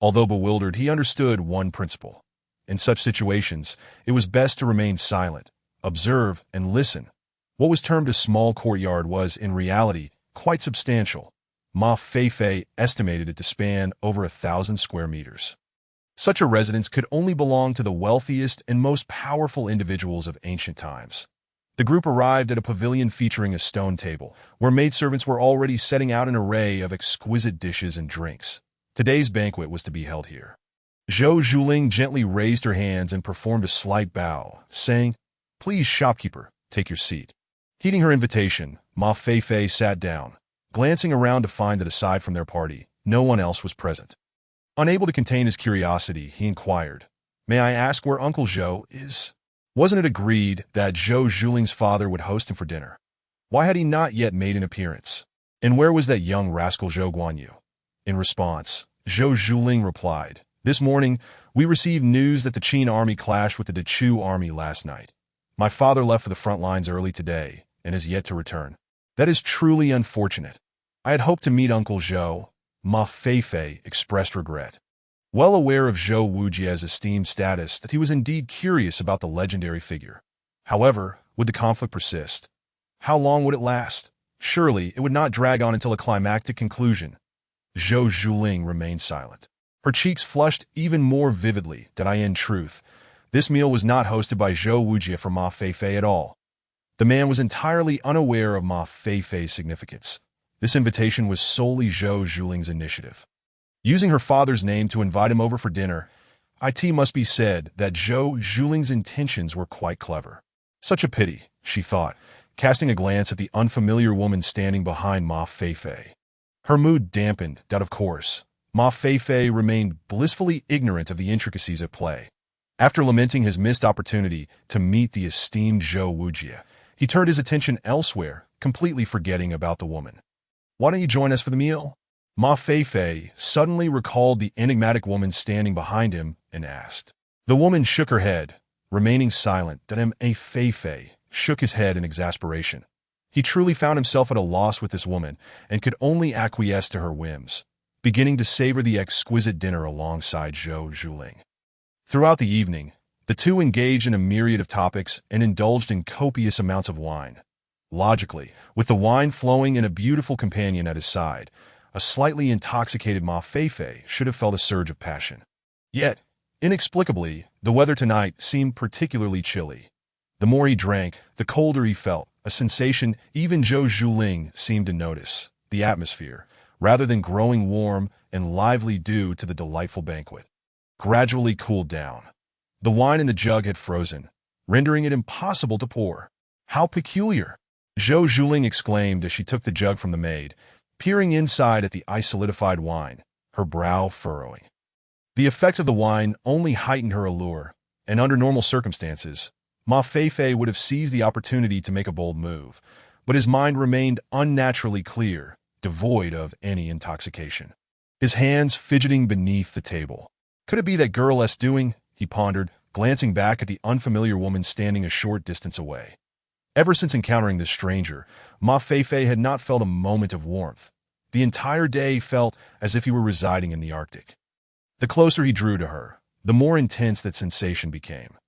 Although bewildered, he understood one principle. In such situations, it was best to remain silent, observe, and listen. What was termed a small courtyard was, in reality, quite substantial. Ma Feifei estimated it to span over 1,000 square meters. Such a residence could only belong to the wealthiest and most powerful individuals of ancient times. The group arrived at a pavilion featuring a stone table, where maidservants were already setting out an array of exquisite dishes and drinks. Today's banquet was to be held here. Zhou Zhuling gently raised her hands and performed a slight bow, saying, "Please, shopkeeper, take your seat." Heeding her invitation, Ma Feifei sat down, glancing around to find that aside from their party, no one else was present. Unable to contain his curiosity, he inquired, "May I ask where Uncle Zhou is?" Wasn't it agreed that Zhou Zhuling's father would host him for dinner? Why had he not yet made an appearance? And where was that young rascal Zhou Guanyu? In response, Zhou Zhuling replied, "This morning, we received news that the Qin army clashed with the Chu army last night. My father left for the front lines early today and is yet to return. That is truly unfortunate. I had hoped to meet Uncle Zhou." Ma Feifei expressed regret. Well aware of Zhou Wujia's esteemed status, that he was indeed curious about the legendary figure. However, would the conflict persist? How long would it last? Surely, it would not drag on until a climactic conclusion. Zhou Zhuling remained silent. Her cheeks flushed even more vividly. In truth, this meal was not hosted by Zhou Wujia for Ma Feifei at all. The man was entirely unaware of Ma Feifei's significance. This invitation was solely Zhou Zhuling's initiative. Using her father's name to invite him over for dinner, it must be said that Zhou Zhuling's intentions were quite clever. Such a pity, she thought, casting a glance at the unfamiliar woman standing behind Ma Feifei. Her mood dampened, of course. Ma Feifei remained blissfully ignorant of the intricacies at play. After lamenting his missed opportunity to meet the esteemed Zhou Wujia, he turned his attention elsewhere, completely forgetting about the woman. "Why don't you join us for the meal?" Ma Feifei suddenly recalled the enigmatic woman standing behind him and asked. The woman shook her head, remaining silent. Ma Feifei shook his head in exasperation. He truly found himself at a loss with this woman and could only acquiesce to her whims, beginning to savor the exquisite dinner alongside Zhou Zhuling. Throughout the evening, the two engaged in a myriad of topics and indulged in copious amounts of wine. Logically, with the wine flowing and a beautiful companion at his side, a slightly intoxicated Ma Feifei should have felt a surge of passion. Yet, inexplicably, the weather tonight seemed particularly chilly. The more he drank, the colder he felt, a sensation even Zhou Zhuling seemed to notice. The atmosphere, rather than growing warm and lively due to the delightful banquet, gradually cooled down. The wine in the jug had frozen, rendering it impossible to pour. "How peculiar!" Zhou Zhuling exclaimed as she took the jug from the maid, peering inside at the ice-solidified wine, her brow furrowing. The effect of the wine only heightened her allure, and under normal circumstances, Ma Feifei would have seized the opportunity to make a bold move, but his mind remained unnaturally clear, devoid of any intoxication. His hands fidgeting beneath the table. Could it be that girl-less doing? He pondered, glancing back at the unfamiliar woman standing a short distance away. Ever since encountering this stranger, Ma Feifei had not felt a moment of warmth. The entire day felt as if he were residing in the Arctic. The closer he drew to her, the more intense that sensation became.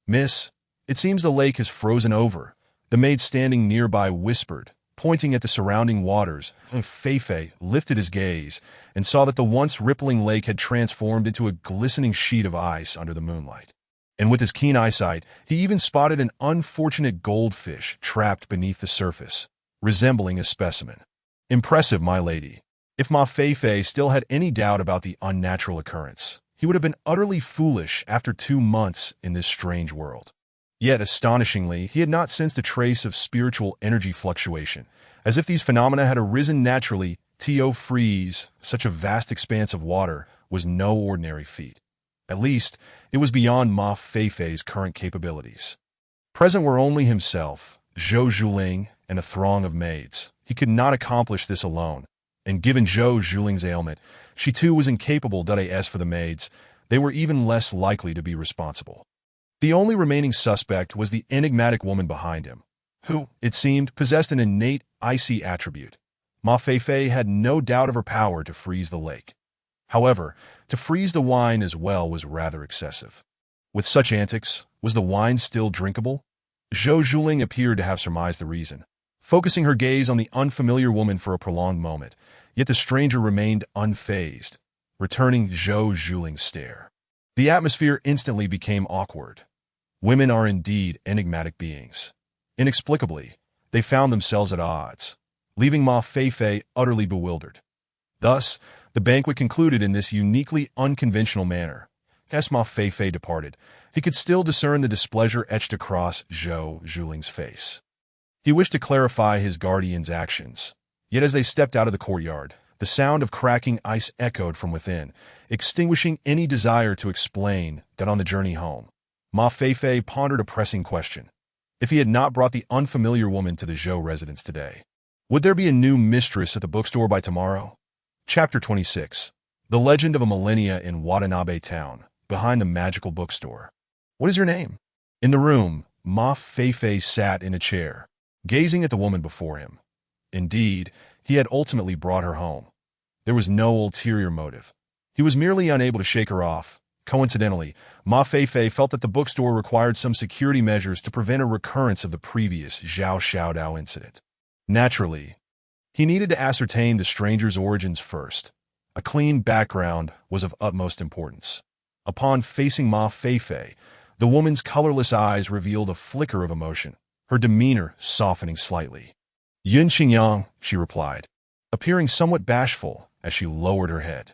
"Miss, it seems the lake has frozen over," the maid standing nearby whispered, pointing at the surrounding waters. Feifei lifted his gaze and saw that the once rippling lake had transformed into a glistening sheet of ice under the moonlight. And with his keen eyesight, he even spotted an unfortunate goldfish trapped beneath the surface, resembling a specimen. Impressive, my lady. If Ma Feifei still had any doubt about the unnatural occurrence, he would have been utterly foolish after 2 months in this strange world. Yet, astonishingly, he had not sensed a trace of spiritual energy fluctuation, as if these phenomena had arisen naturally. To freeze such a vast expanse of water was no ordinary feat. At least, it was beyond Ma Feifei's current capabilities. Present were only himself, Zhou Zhuling, and a throng of maids. He could not accomplish this alone, and given Zhou Zhuling's ailment, she too was incapable. As for the maids, they were even less likely to be responsible. The only remaining suspect was the enigmatic woman behind him, who, it seemed, possessed an innate icy attribute. Ma Feifei had no doubt of her power to freeze the lake. However, to freeze the wine as well was rather excessive. With such antics, was the wine still drinkable? Zhou Zhuling appeared to have surmised the reason, focusing her gaze on the unfamiliar woman for a prolonged moment, yet the stranger remained unfazed, returning Zhou Zhuling's stare. The atmosphere instantly became awkward. Women are indeed enigmatic beings. Inexplicably, they found themselves at odds, leaving Ma Feifei utterly bewildered. Thus, the banquet concluded in this uniquely unconventional manner. As Ma Feifei departed, he could still discern the displeasure etched across Zhou Zhuling's face. He wished to clarify his guardian's actions, yet as they stepped out of the courtyard, the sound of cracking ice echoed from within, extinguishing any desire to explain that on the journey home. Ma Feifei pondered a pressing question. If he had not brought the unfamiliar woman to the Zhou residence today, would there be a new mistress at the bookstore by tomorrow? Chapter 26. The Legend of a Millennia in Watanabe Town, behind the magical bookstore. What is your name? In the room, Ma Feifei sat in a chair, gazing at the woman before him. Indeed, he had ultimately brought her home. There was no ulterior motive. He was merely unable to shake her off. Coincidentally, Ma Feifei felt that the bookstore required some security measures to prevent a recurrence of the previous Zhao Xiaodao incident. Naturally, he needed to ascertain the stranger's origins first. A clean background was of utmost importance. Upon facing Ma Feifei, the woman's colorless eyes revealed a flicker of emotion, her demeanor softening slightly. "Yun Xingyang," she replied, appearing somewhat bashful as she lowered her head.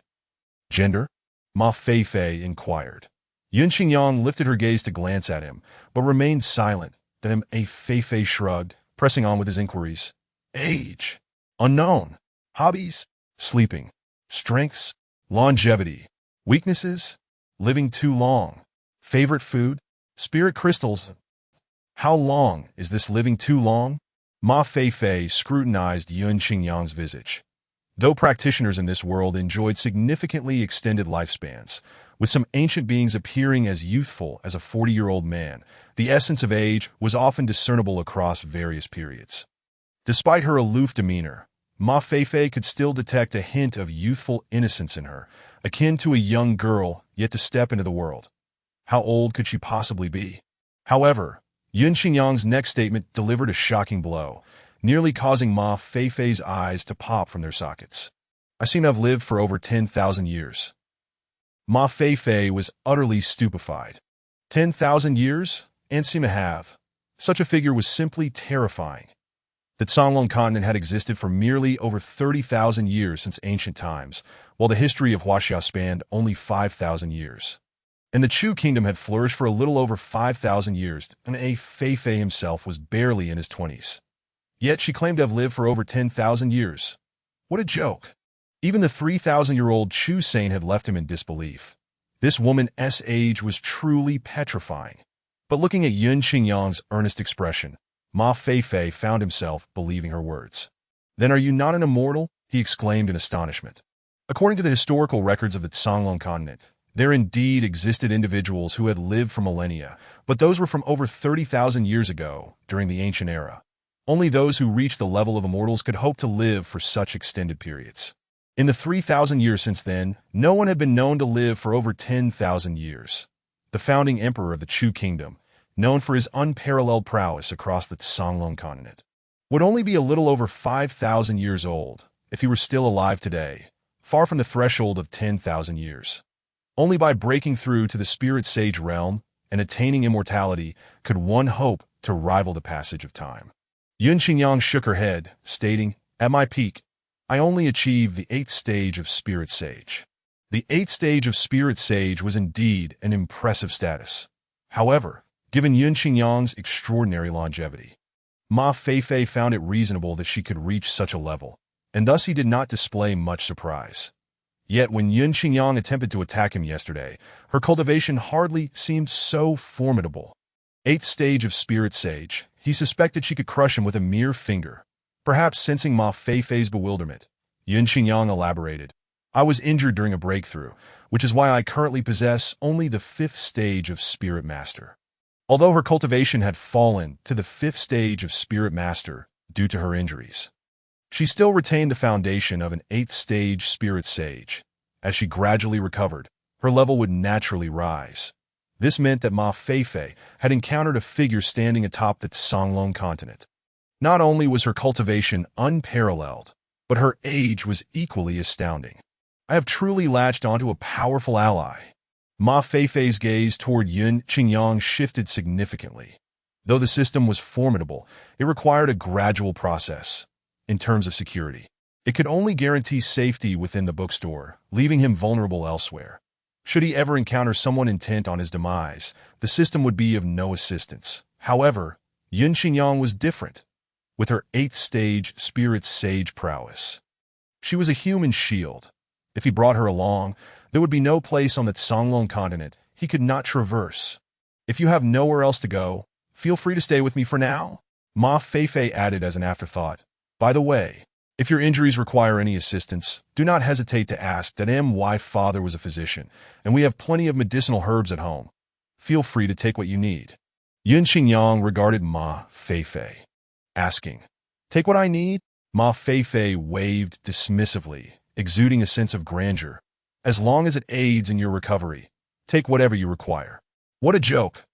"Gender?" Ma Feifei inquired. Yun Xingyang lifted her gaze to glance at him, but remained silent. Then A Feifei shrugged, pressing on with his inquiries. "Age? Unknown. Hobbies? Sleeping. Strengths? Longevity. Weaknesses? Living too long. Favorite food? Spirit crystals." "How long is this living too long?" Ma Feifei scrutinized Yun Xingyang's visage. Though practitioners in this world enjoyed significantly extended lifespans, with some ancient beings appearing as youthful as a 40-year-old man, the essence of age was often discernible across various periods. Despite her aloof demeanor, Ma Feifei could still detect a hint of youthful innocence in her, akin to a young girl yet to step into the world. How old could she possibly be? However, Yun Xingyang's next statement delivered a shocking blow, nearly causing Ma Feifei's eyes to pop from their sockets. "I seem to have lived for over 10,000 years." Ma Feifei was utterly stupefied. 10,000 years? And seem to have. Such a figure was simply terrifying. The Songlong continent had existed for merely over 30,000 years since ancient times, while the history of Huaxia spanned only 5,000 years. And the Chu kingdom had flourished for a little over 5,000 years, and A Feifei himself was barely in his 20s. Yet she claimed to have lived for over 10,000 years. What a joke. Even the 3,000-year-old Chu saint had left him in disbelief. This woman's age was truly petrifying. But looking at Yun Qingyang's earnest expression, Ma Feifei found himself believing her words. "Then are you not an immortal?" he exclaimed in astonishment. According to the historical records of the Songlong continent, there indeed existed individuals who had lived for millennia, but those were from over 30,000 years ago, during the ancient era. Only those who reached the level of immortals could hope to live for such extended periods. In the 3,000 years since then, no one had been known to live for over 10,000 years. The founding emperor of the Chu kingdom, known for his unparalleled prowess across the Songlong continent, would only be a little over 5,000 years old if he were still alive today, far from the threshold of 10,000 years. Only by breaking through to the spirit sage realm and attaining immortality could one hope to rival the passage of time. Yun Xingyang shook her head, stating, "At my peak, I only achieved the 8th stage of spirit sage." The 8th stage of spirit sage was indeed an impressive status. However, given Yun Xingyang's extraordinary longevity, Ma Feifei found it reasonable that she could reach such a level, and thus he did not display much surprise. Yet when Yun Xingyang attempted to attack him yesterday, her cultivation hardly seemed so formidable. 8th stage of spirit sage, he suspected she could crush him with a mere finger. Perhaps sensing Ma Feifei's bewilderment, Yun Xingyang elaborated, "I was injured during a breakthrough, which is why I currently possess only the 5th stage of Spirit Master." Although her cultivation had fallen to the 5th stage of Spirit Master due to her injuries, she still retained the foundation of an 8th stage Spirit Sage. As she gradually recovered, her level would naturally rise. This meant that Ma Feifei had encountered a figure standing atop the Songlong continent. Not only was her cultivation unparalleled, but her age was equally astounding. "I have truly latched onto a powerful ally." Ma Feifei's gaze toward Yun Qingyang shifted significantly. Though the system was formidable, it required a gradual process. In terms of security, it could only guarantee safety within the bookstore, leaving him vulnerable elsewhere. Should he ever encounter someone intent on his demise, the system would be of no assistance. However, Yun Qingyang was different. With her 8th stage spirit sage prowess, she was a human shield. If he brought her along, there would be no place on the Songlong continent he could not traverse. "If you have nowhere else to go, feel free to stay with me for now," Ma Feifei added as an afterthought. "By the way, if your injuries require any assistance, do not hesitate to ask that my father was a physician, and we have plenty of medicinal herbs at home. Feel free to take what you need." Yun Xingyang regarded Ma Feifei, asking, "Take what I need?" Ma Feifei waved dismissively, exuding a sense of grandeur. "As long as it aids in your recovery, take whatever you require." What a joke!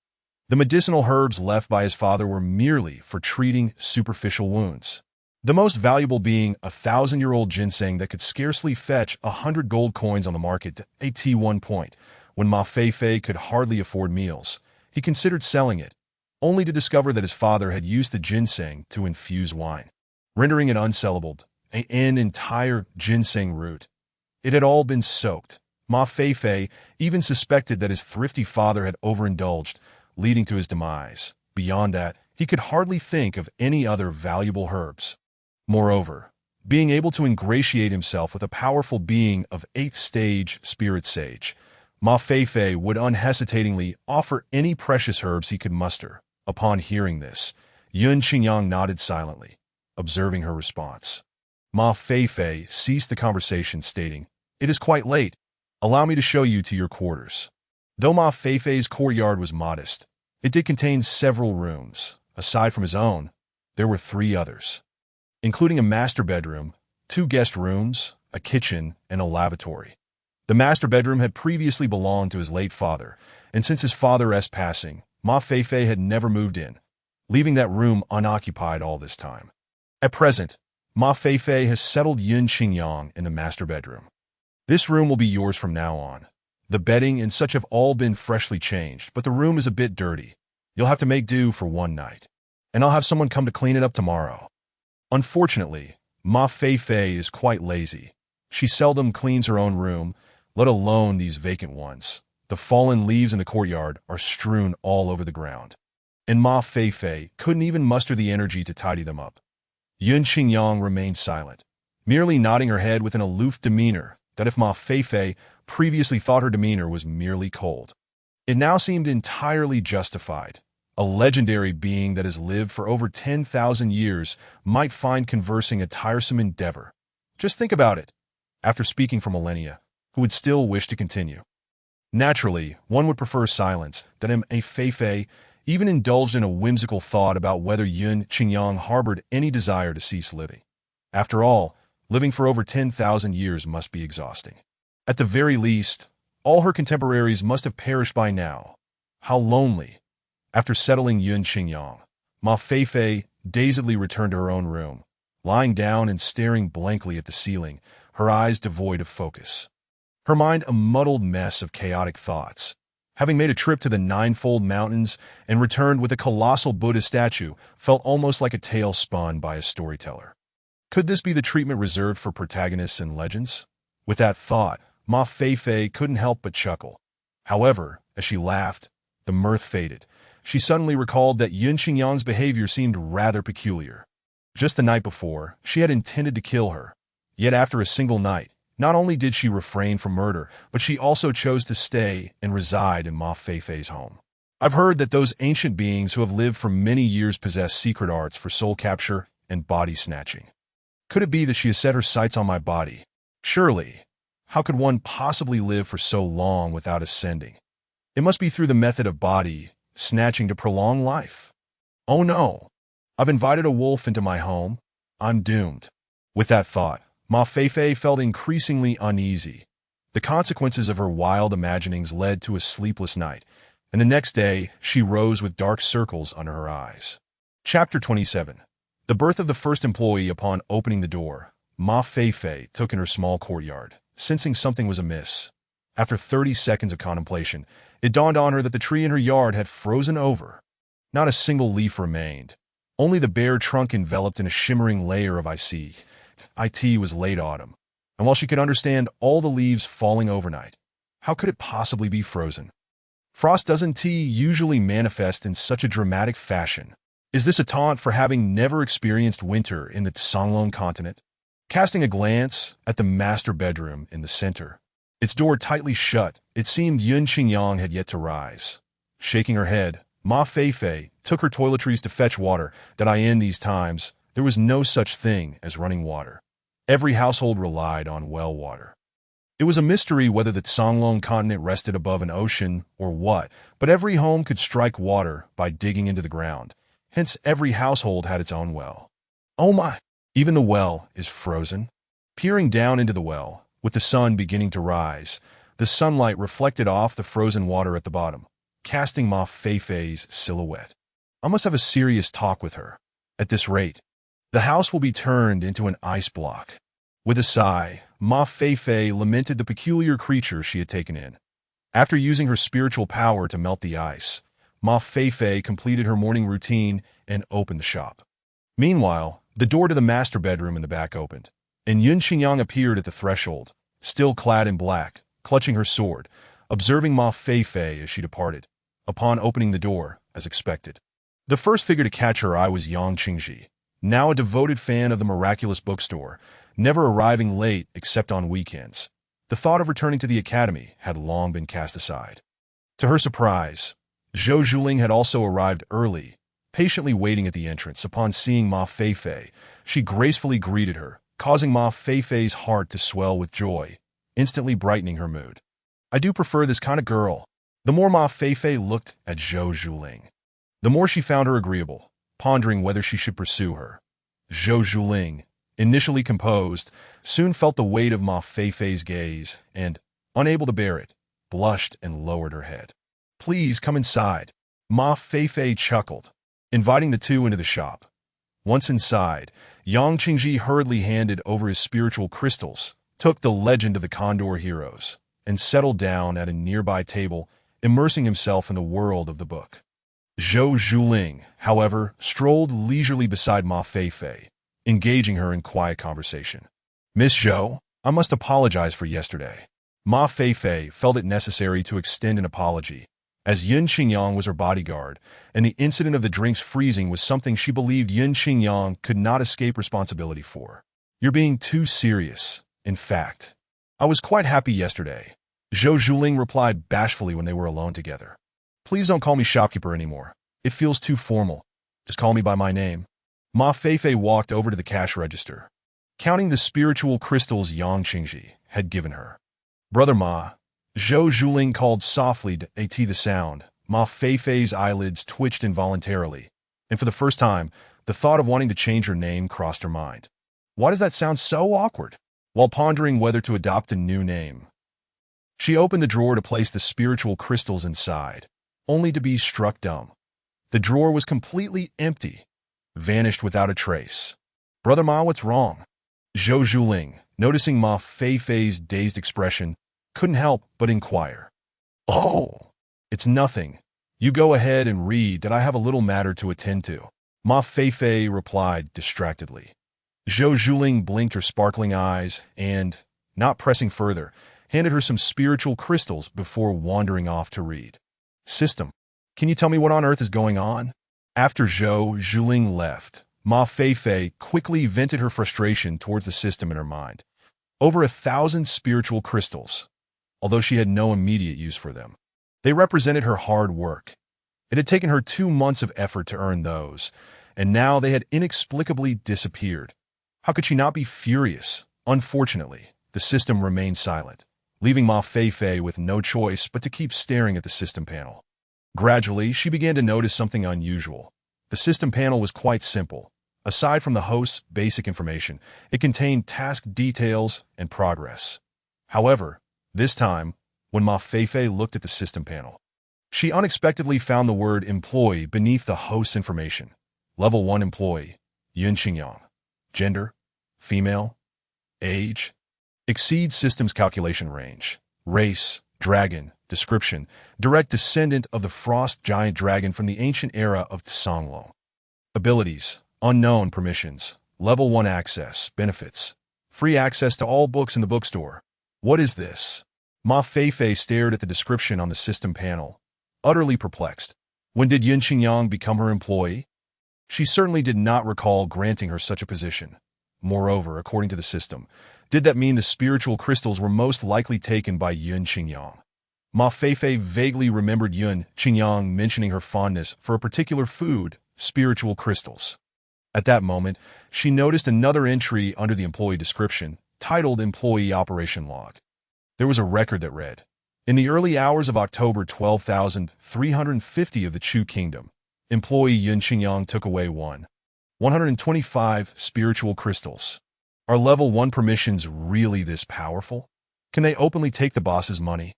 The medicinal herbs left by his father were merely for treating superficial wounds. The most valuable being a 1,000-year-old ginseng that could scarcely fetch 100 gold coins on the market. At one point, when Ma Feifei could hardly afford meals, he considered selling it, only to discover that his father had used the ginseng to infuse wine, rendering it unsellable. An entire ginseng root. It had all been soaked. Ma Feifei even suspected that his thrifty father had overindulged, leading to his demise. Beyond that, he could hardly think of any other valuable herbs. Moreover, being able to ingratiate himself with a powerful being of 8th stage spirit sage, Ma Feifei would unhesitatingly offer any precious herbs he could muster. Upon hearing this, Yun Qingyang nodded silently, observing her response. Ma Feifei ceased the conversation, stating, "It is quite late. Allow me to show you to your quarters." Though Ma Feifei's courtyard was modest, it did contain several rooms. Aside from his own, there were 3 others, including a master bedroom, 2 guest rooms, a kitchen, and a lavatory. The master bedroom had previously belonged to his late father, and since his father's passing, Ma Feifei had never moved in, leaving that room unoccupied all this time. At present, Ma Feifei has settled Yun Xingyang in the master bedroom. "This room will be yours from now on. The bedding and such have all been freshly changed, but the room is a bit dirty. You'll have to make do for one night, and I'll have someone come to clean it up tomorrow." Unfortunately, Ma Feifei is quite lazy. She seldom cleans her own room, let alone these vacant ones. The fallen leaves in the courtyard are strewn all over the ground, and Ma Feifei couldn't even muster the energy to tidy them up. Yun Xingyang remained silent, merely nodding her head with an aloof demeanor that if Ma Feifei previously thought her demeanor was merely cold. It now seemed entirely justified. A legendary being that has lived for over 10,000 years might find conversing a tiresome endeavor. Just think about it. After speaking for millennia, who would still wish to continue? Naturally, one would prefer silence than a Fei even indulged in a whimsical thought about whether Yun Qingyang harbored any desire to cease living. After all, living for over 10,000 years must be exhausting. At the very least, all her contemporaries must have perished by now. How lonely. After settling Yun Qingyang, Ma Feifei dazedly returned to her own room, lying down and staring blankly at the ceiling, her eyes devoid of focus. Her mind a muddled mess of chaotic thoughts. Having made a trip to the Ninefold Mountains and returned with a colossal Buddha statue felt almost like a tale spun by a storyteller. Could this be the treatment reserved for protagonists and legends? With that thought, Ma Feifei couldn't help but chuckle. However, as she laughed, the mirth faded. She suddenly recalled that Yun Qingyang's behavior seemed rather peculiar. Just the night before, she had intended to kill her. Yet after a single night, not only did she refrain from murder, but she also chose to stay and reside in Ma Feifei's home. I've heard that those ancient beings who have lived for many years possess secret arts for soul capture and body snatching. Could it be that she has set her sights on my body? Surely. How could one possibly live for so long without ascending? It must be through the method of body snatching to prolong life. Oh no! I've invited a wolf into my home. I'm doomed. With that thought, Ma Feifei felt increasingly uneasy. The consequences of her wild imaginings led to a sleepless night, and the next day she rose with dark circles under her eyes. Chapter 27. The birth of the first employee. Upon opening the door, Ma Feifei took in her small courtyard, sensing something was amiss. After 30 seconds of contemplation, it dawned on her that the tree in her yard had frozen over. Not a single leaf remained, only the bare trunk enveloped in a shimmering layer of ice. It was late autumn, and while she could understand all the leaves falling overnight, how could it possibly be frozen? Frost doesn't usually manifest in such a dramatic fashion. Is this a taunt for having never experienced winter in the Songlong continent? Casting a glance at the master bedroom in the center, its door tightly shut, it seemed Yun Qingyang had yet to rise. Shaking her head, Ma Feifei took her toiletries to fetch water. That in these times, there was no such thing as running water. Every household relied on well water. It was a mystery whether the Songlong continent rested above an ocean or what, but every home could strike water by digging into the ground. Hence, every household had its own well. Oh my! Even the well is frozen. Peering down into the well, with the sun beginning to rise, the sunlight reflected off the frozen water at the bottom, casting Ma Feifei's silhouette. I must have a serious talk with her. At this rate, the house will be turned into an ice block. With a sigh, Ma Feifei lamented the peculiar creature she had taken in. After using her spiritual power to melt the ice, Ma Feifei completed her morning routine and opened the shop. Meanwhile, the door to the master bedroom in the back opened, and Yun Qingyang appeared at the threshold, still clad in black, clutching her sword, observing Ma Feifei as she departed. Upon opening the door, as expected, the first figure to catch her eye was Yang Qingji, now a devoted fan of the miraculous bookstore, never arriving late except on weekends. The thought of returning to the academy had long been cast aside. To her surprise, Zhou Zhuling had also arrived early, patiently waiting at the entrance. Upon seeing Ma Feifei, she gracefully greeted her, causing Ma Feifei's heart to swell with joy, instantly brightening her mood. I do prefer this kind of girl. The more Ma Feifei looked at Zhou Zhuling, the more she found her agreeable, pondering whether she should pursue her. Zhou Zhuling, initially composed, soon felt the weight of Ma Feifei's gaze and, unable to bear it, blushed and lowered her head. Please come inside. Ma Feifei chuckled, inviting the two into the shop. Once inside, Yang Qingji hurriedly handed over his spiritual crystals, took the Legend of the Condor Heroes, and settled down at a nearby table, immersing himself in the world of the book. Zhou Zhuling, however, strolled leisurely beside Ma Feifei, engaging her in quiet conversation. Miss Zhou, I must apologize for yesterday. Ma Feifei felt it necessary to extend an apology, as Yun Qingyang was her bodyguard, and the incident of the drinks freezing was something she believed Yun Qingyang could not escape responsibility for. You're being too serious. In fact, I was quite happy yesterday. Zhou Zhuling replied bashfully when they were alone together. Please don't call me shopkeeper anymore. It feels too formal. Just call me by my name. Ma Feifei walked over to the cash register, counting the spiritual crystals Yang Qingji had given her. Brother Ma, Zhou Zhuling called softly to at the sound. Ma Feifei's eyelids twitched involuntarily, and for the first time, the thought of wanting to change her name crossed her mind. Why does that sound so awkward? While pondering whether to adopt a new name, she opened the drawer to place the spiritual crystals inside, only to be struck dumb. The drawer was completely empty, vanished without a trace. Brother Ma, what's wrong? Zhou Zhuling, noticing Ma Feifei's dazed expression, couldn't help but inquire. Oh, it's nothing. You go ahead and read that I have a little matter to attend to. Ma Feifei replied distractedly. Zhou Zhuling blinked her sparkling eyes and, not pressing further, handed her some spiritual crystals before wandering off to read. System, can you tell me what on earth is going on? After Zhou Zhuling left, Ma Feifei quickly vented her frustration towards the system in her mind. Over 1,000 spiritual crystals, although she had no immediate use for them. They represented her hard work. It had taken her 2 months of effort to earn those, and now they had inexplicably disappeared. How could she not be furious? Unfortunately, the system remained silent, leaving Ma Feifei with no choice but to keep staring at the system panel. Gradually, she began to notice something unusual. The system panel was quite simple. Aside from the host's basic information, it contained task details and progress. However, this time, when Ma Feifei looked at the system panel, she unexpectedly found the word employee beneath the host's information. Level 1 employee, Yun Qingyang. Gender, female. Age, exceeds system's calculation range. Race, dragon. Description, direct descendant of the frost giant dragon from the ancient era of Songlong. Abilities, unknown permissions. Level 1 access, benefits. Free access to all books in the bookstore. What is this? Ma Feifei stared at the description on the system panel, utterly perplexed. When did Yun Qingyang become her employee? She certainly did not recall granting her such a position. Moreover, according to the system, did that mean the spiritual crystals were most likely taken by Yun Qingyang? Ma Feifei vaguely remembered Yun Qingyang mentioning her fondness for a particular food, spiritual crystals. At that moment, she noticed another entry under the employee description, titled Employee Operation Log. There was a record that read, in the early hours of October 12,350 of the Chu Kingdom, employee Yun Qingyang took away 125 spiritual crystals. Are level 1 permissions really this powerful? Can they openly take the boss's money?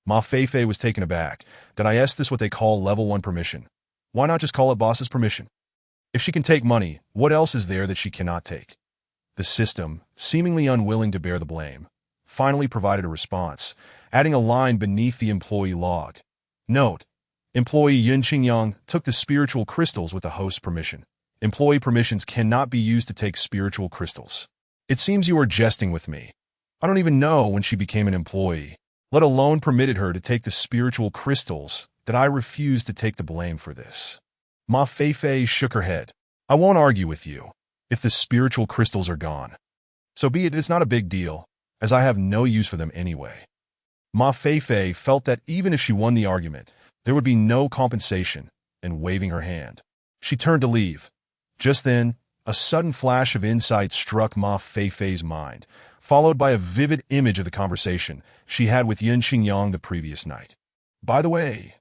Ma Feifei was taken aback. Did I ask this what they call level 1 permission? Why not just call it boss's permission? If she can take money, what else is there that she cannot take? The system, seemingly unwilling to bear the blame, finally provided a response, adding a line beneath the employee log. Note, employee Yun Qingyang took the spiritual crystals with the host's permission. Employee permissions cannot be used to take spiritual crystals. It seems you are jesting with me. I don't even know when she became an employee, let alone permitted her to take the spiritual crystals, that I refuse to take the blame for this. Ma Feifei shook her head. I won't argue with you. If the spiritual crystals are gone, so be it. It's not a big deal, as I have no use for them anyway. Ma Feifei felt that even if she won the argument, there would be no compensation, and waving her hand, she turned to leave. Just then, a sudden flash of insight struck Ma Feifei's mind, followed by a vivid image of the conversation she had with Yun Qingyang the previous night. By the way,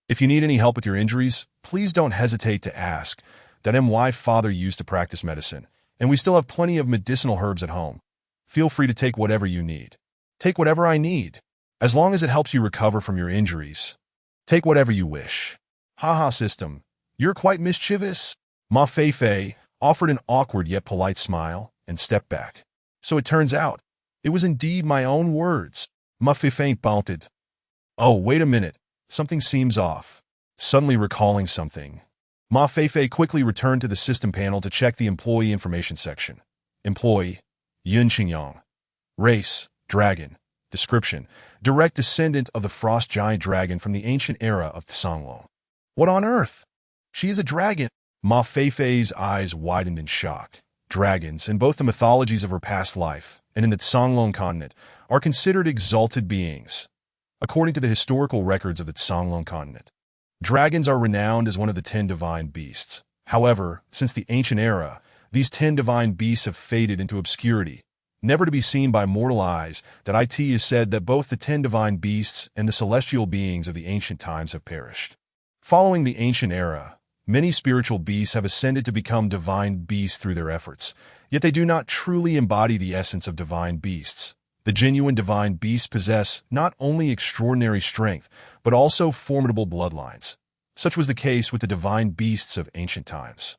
if you need any help with your injuries, please don't hesitate to ask. That my father used to practice medicine, and we still have plenty of medicinal herbs at home. Feel free to take whatever you need. Take whatever I need, as long as it helps you recover from your injuries. Take whatever you wish. Haha, system, you're quite mischievous. Ma Feifei offered an awkward yet polite smile and stepped back. So it turns out, it was indeed my own words. Ma Feifei bounded. Oh, wait a minute. Something seems off. Suddenly recalling something, Ma Feifei quickly returned to the system panel to check the employee information section. Employee, Yun Qingyang. Race, dragon. Description, direct descendant of the frost giant dragon from the ancient era of Songlong. What on earth? She is a dragon. Ma Feifei's eyes widened in shock. Dragons, in both the mythologies of her past life and in the Songlong continent, are considered exalted beings. according to the historical records of the Songlong continent. Dragons are renowned as one of the 10 divine beasts. However, since the ancient era, these 10 divine beasts have faded into obscurity, never to be seen by mortal eyes. That it is said that both the 10 divine beasts and the celestial beings of the ancient times have perished. Following the ancient era, many spiritual beasts have ascended to become divine beasts through their efforts, yet they do not truly embody the essence of divine beasts. The genuine divine beasts possess not only extraordinary strength, but also formidable bloodlines. Such was the case with the divine beasts of ancient times.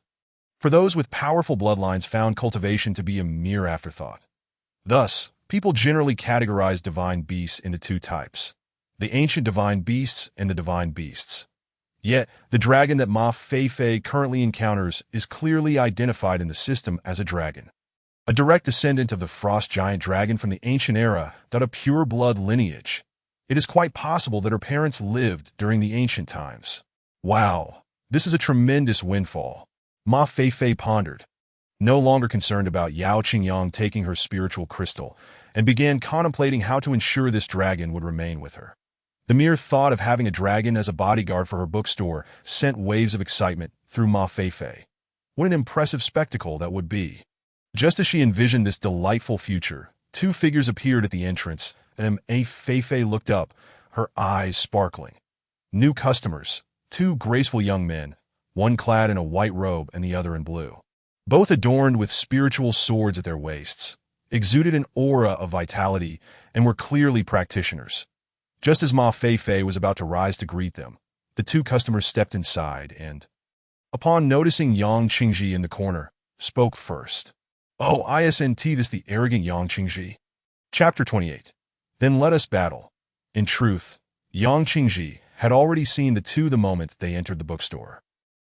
For those with powerful bloodlines found cultivation to be a mere afterthought. Thus, people generally categorize divine beasts into two types: the ancient divine beasts and the divine beasts. Yet, the dragon that Ma Feifei currently encounters is clearly identified in the system as a dragon. A direct descendant of the frost giant dragon from the ancient era, that a pure blood lineage. It is quite possible that her parents lived during the ancient times. Wow, this is a tremendous windfall, Ma Feifei pondered, no longer concerned about Yao Qingyang taking her spiritual crystal, and began contemplating how to ensure this dragon would remain with her. The mere thought of having a dragon as a bodyguard for her bookstore sent waves of excitement through Ma Feifei. What an impressive spectacle that would be. Just as she envisioned this delightful future, two figures appeared at the entrance, and Ma Feifei looked up, her eyes sparkling. New customers, two graceful young men, one clad in a white robe and the other in blue. Both adorned with spiritual swords at their waists, exuded an aura of vitality, and were clearly practitioners. Just as Ma Feifei was about to rise to greet them, the two customers stepped inside and, upon noticing Yang Qingji in the corner, spoke first. "Oh, isn't this the arrogant Yang Qingji?" Chapter 28. Then let us battle. In truth, Yang Qingji had already seen the two the moment they entered the bookstore.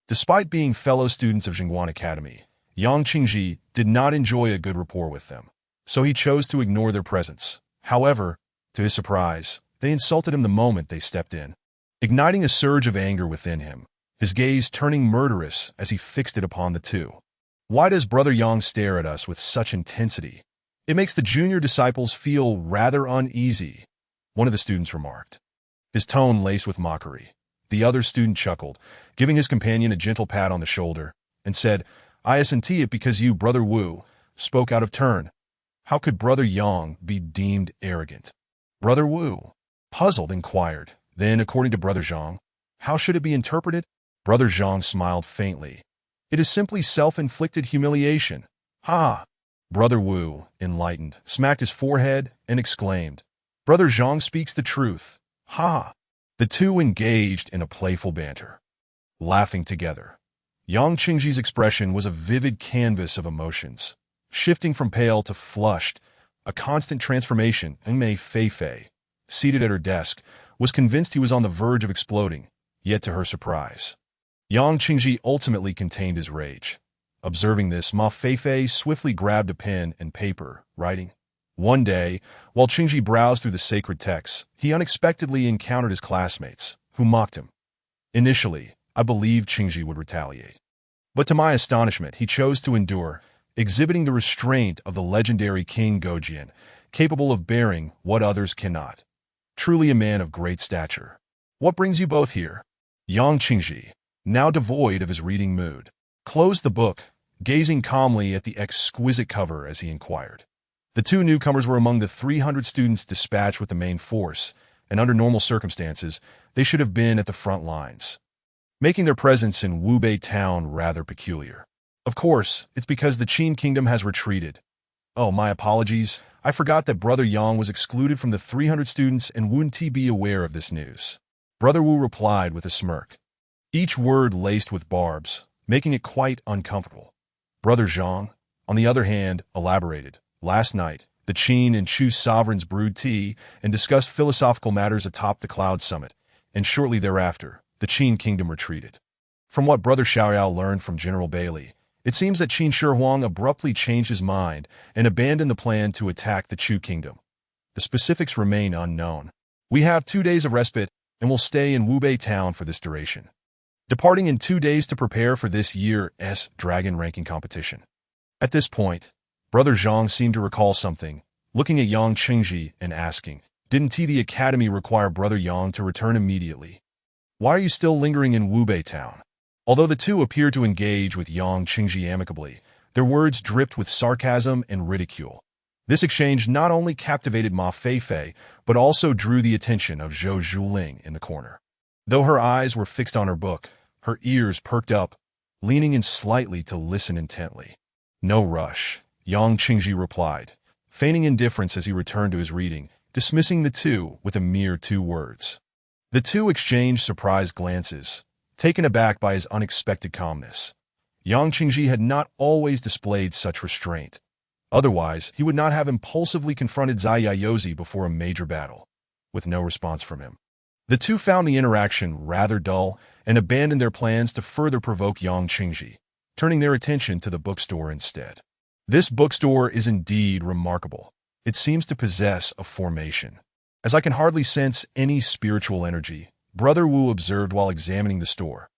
Despite being fellow students of Jingguan Academy, Yang Qingji did not enjoy a good rapport with them, so he chose to ignore their presence. However, to his surprise, they insulted him the moment they stepped in, igniting a surge of anger within him, his gaze turning murderous as he fixed it upon the two. "Why does Brother Yang stare at us with such intensity? It makes the junior disciples feel rather uneasy," one of the students remarked, his tone laced with mockery. The other student chuckled, giving his companion a gentle pat on the shoulder, and said, "Isn't it because you, Brother Wu, spoke out of turn? How could Brother Yang be deemed arrogant?" Brother Wu, puzzled, inquired, "Then, according to Brother Zhang, how should it be interpreted?" Brother Zhang smiled faintly. "It is simply self-inflicted humiliation." "Ha!" Brother Wu, enlightened, smacked his forehead and exclaimed, "Brother Zhang speaks the truth. Ha!" The two engaged in a playful banter, laughing together. Yang Qingji's expression was a vivid canvas of emotions, shifting from pale to flushed, a constant transformation, and Ma Feifei, seated at her desk, was convinced he was on the verge of exploding, yet to her surprise, Yang Qingji ultimately contained his rage. Observing this, Ma Feifei swiftly grabbed a pen and paper, writing. One day, while Qingji browsed through the sacred texts, he unexpectedly encountered his classmates, who mocked him. Initially, I believed Qingji would retaliate. But to my astonishment, he chose to endure, exhibiting the restraint of the legendary King Gojian, capable of bearing what others cannot. Truly a man of great stature. "What brings you both here?" Yang Qingji, now devoid of his reading mood, closed the book, gazing calmly at the exquisite cover as he inquired. The two newcomers were among the 300 students dispatched with the main force, and under normal circumstances, they should have been at the front lines, making their presence in Wubei town rather peculiar. Of course, it's because the Qin kingdom has retreated. Oh, my apologies. I forgot that Brother Yang was excluded from the 300 students and wouldn't he be aware of this news. Brother Wu replied with a smirk, each word laced with barbs, making it quite uncomfortable. Brother Zhang, on the other hand, elaborated. Last night, the Qin and Chu sovereigns brewed tea and discussed philosophical matters atop the Cloud Summit, and shortly thereafter, the Qin kingdom retreated. From what Brother Xiaoyao learned from General Bailey, it seems that Qin Shi Huang abruptly changed his mind and abandoned the plan to attack the Chu kingdom. The specifics remain unknown. We have 2 days of respite and will stay in Wubei town for this duration, departing in 2 days to prepare for this year's dragon ranking competition. At this point, Brother Zhang seemed to recall something, looking at Yang Qingji and asking, Didn't the academy require Brother Yang to return immediately? Why are you still lingering in Wubei town? Although the two appeared to engage with Yang Qingji amicably, their words dripped with sarcasm and ridicule. This exchange not only captivated Ma Feifei, but also drew the attention of Zhou Zhuling in the corner. Though her eyes were fixed on her book, her ears perked up, leaning in slightly to listen intently. No rush, Yang Qingji replied, feigning indifference as he returned to his reading, dismissing the two with a mere 2 words. The two exchanged surprised glances, taken aback by his unexpected calmness. Yang Qingji had not always displayed such restraint. Otherwise, he would not have impulsively confronted Zai Yaozi before a major battle, with no response from him. The two found the interaction rather dull and abandoned their plans to further provoke Yang Qingji, turning their attention to the bookstore instead. This bookstore is indeed remarkable. It seems to possess a formation. As I can hardly sense any spiritual energy, Brother Wu observed while examining the store.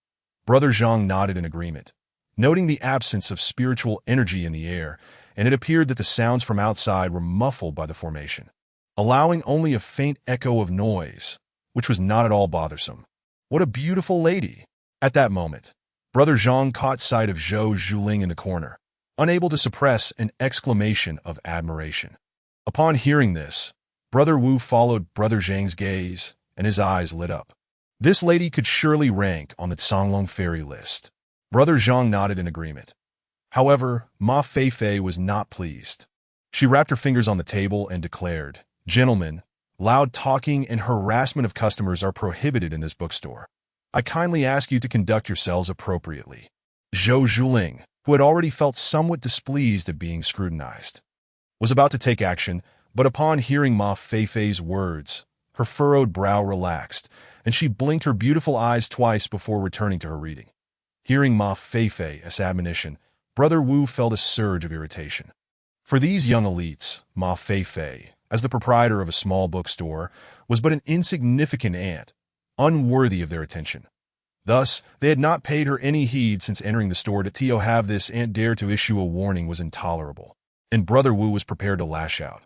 Brother Zhang nodded in agreement, noting the absence of spiritual energy in the air, and it appeared that the sounds from outside were muffled by the formation, allowing only a faint echo of noise, which was not at all bothersome. What a beautiful lady! At that moment, Brother Zhang caught sight of Zhou Zhuling in the corner, unable to suppress an exclamation of admiration. Upon hearing this, Brother Wu followed Brother Zhang's gaze, and his eyes lit up. This lady could surely rank on the Canglong fairy list. Brother Zhang nodded in agreement. However, Ma Feifei was not pleased. She rapped her fingers on the table and declared, "Gentlemen, loud talking and harassment of customers are prohibited in this bookstore. I kindly ask you to conduct yourselves appropriately." Zhou Zhuling, who had already felt somewhat displeased at being scrutinized, was about to take action, but upon hearing Ma Feifei's words, her furrowed brow relaxed, and she blinked her beautiful eyes twice before returning to her reading. Hearing Ma Feifei's admonition, Brother Wu felt a surge of irritation. For these young elites, Ma Feifei, as the proprietor of a small bookstore, was but an insignificant ant, unworthy of their attention. Thus, they had not paid her any heed since entering the store. To have this ant dare to issue a warning was intolerable, and Brother Wu was prepared to lash out.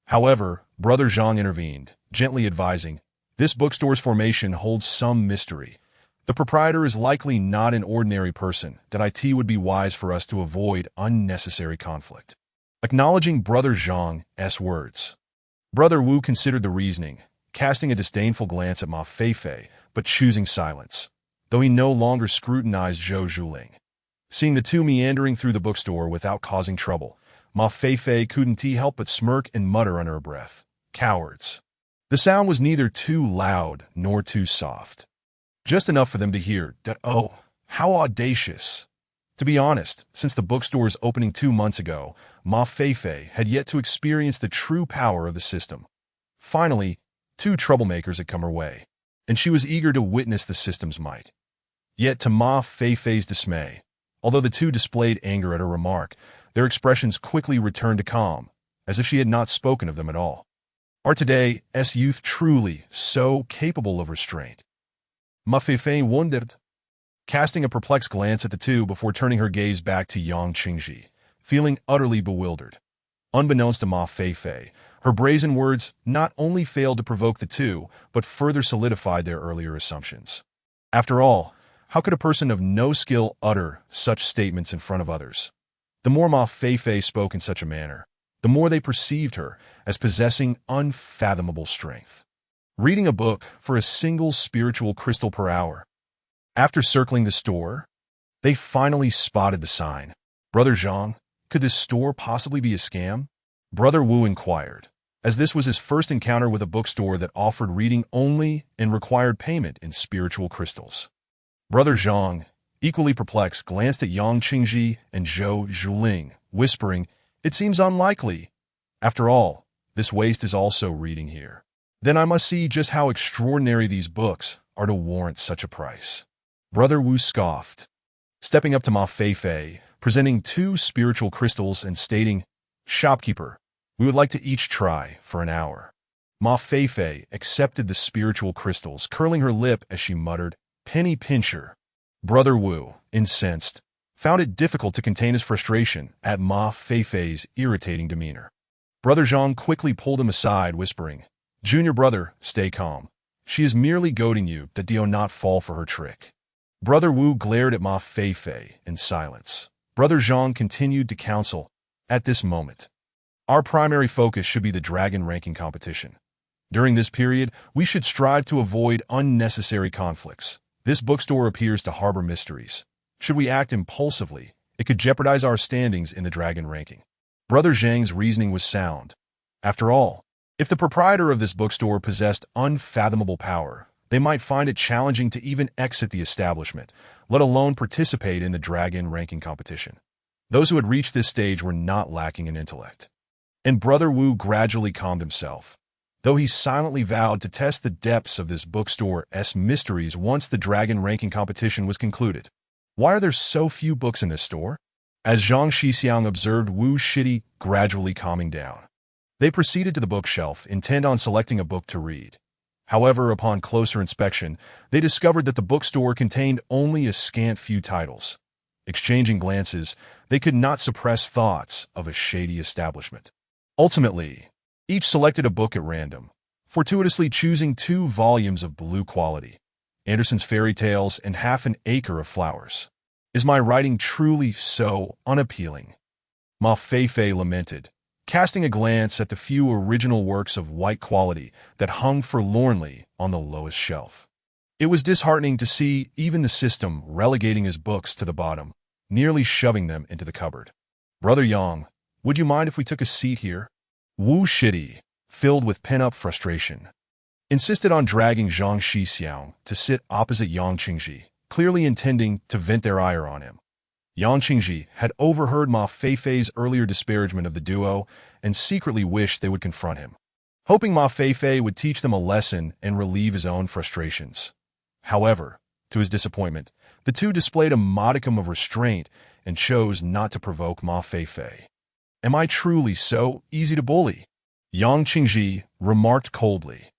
However, Brother Zhang intervened, gently advising, "This bookstore's formation holds some mystery. The proprietor is likely not an ordinary person, that it would be wise for us to avoid unnecessary conflict." Acknowledging Brother Zhang's words, Brother Wu considered the reasoning, casting a disdainful glance at Ma Feifei, but choosing silence, though he no longer scrutinized Zhou Zhuling. Seeing the two meandering through the bookstore without causing trouble, Ma Feifei couldn't help but smirk and mutter under her breath, "Cowards." The sound was neither too loud nor too soft. Just enough for them to hear that, oh, how audacious. To be honest, since the bookstore's opening 2 months ago, Ma Feifei had yet to experience the true power of the system. Finally, 2 troublemakers had come her way, and she was eager to witness the system's might. Yet to Ma Feifei's dismay, although the two displayed anger at her remark, their expressions quickly returned to calm, as if she had not spoken of them at all. Are today's youth truly so capable of restraint? Ma Feifei wondered, casting a perplexed glance at the two before turning her gaze back to Yang Qingji, feeling utterly bewildered. Unbeknownst to Ma Feifei, her brazen words not only failed to provoke the two, but further solidified their earlier assumptions. After all, how could a person of no skill utter such statements in front of others? The more Ma Feifei spoke in such a manner, the more they perceived her as possessing unfathomable strength. Reading a book for a single spiritual crystal per hour. After circling the store, they finally spotted the sign. "Brother Zhang, could this store possibly be a scam?" Brother Wu inquired, as this was his first encounter with a bookstore that offered reading only and required payment in spiritual crystals. Brother Zhang, equally perplexed, glanced at Yang Qingji and Zhou Zhuling, whispering, "It seems unlikely. After all, this waste is also reading here. Then I must see just how extraordinary these books are to warrant such a price." Brother Wu scoffed, stepping up to Ma Feifei, presenting 2 spiritual crystals and stating, "Shopkeeper, we would like to each try for an hour." Ma Feifei accepted the spiritual crystals, curling her lip as she muttered, "Penny pincher." Brother Wu, incensed, found it difficult to contain his frustration at Ma Feifei's irritating demeanor. Brother Zhang quickly pulled him aside, whispering, Junior brother, stay calm. She is merely goading you that do not fall for her trick. Brother Wu glared at Ma Feifei in silence. Brother Zhang continued to counsel, at this moment, our primary focus should be the dragon ranking competition. During this period, we should strive to avoid unnecessary conflicts. This bookstore appears to harbor mysteries. Should we act impulsively, it could jeopardize our standings in the dragon ranking. Brother Zhang's reasoning was sound. After all, if the proprietor of this bookstore possessed unfathomable power, they might find it challenging to even exit the establishment, let alone participate in the dragon ranking competition. Those who had reached this stage were not lacking in intellect. And Brother Wu gradually calmed himself, though he silently vowed to test the depths of this bookstore's mysteries once the dragon ranking competition was concluded. Why are there so few books in this store? As Zhang Shixiang observed Wu Shidi gradually calming down, they proceeded to the bookshelf, intent on selecting a book to read. However, upon closer inspection, they discovered that the bookstore contained only a scant few titles. Exchanging glances, they could not suppress thoughts of a shady establishment. Ultimately, each selected a book at random, fortuitously choosing 2 volumes of blue quality, Andersen's Fairy Tales and Half an Acre of Flowers. Is my writing truly so unappealing? Ma Feifei lamented, casting a glance at the few original works of white quality that hung forlornly on the lowest shelf. It was disheartening to see even the system relegating his books to the bottom, nearly shoving them into the cupboard. Brother Yang, would you mind if we took a seat here? Wu Shidi, filled with pent-up frustration, insisted on dragging Zhang Shixiang to sit opposite Yang Qingji, clearly intending to vent their ire on him. Yang Qingji had overheard Ma Feifei's earlier disparagement of the duo and secretly wished they would confront him, hoping Ma Feifei would teach them a lesson and relieve his own frustrations. However, to his disappointment, the two displayed a modicum of restraint and chose not to provoke Ma Feifei. Am I truly so easy to bully? Yang Qingji remarked coldly,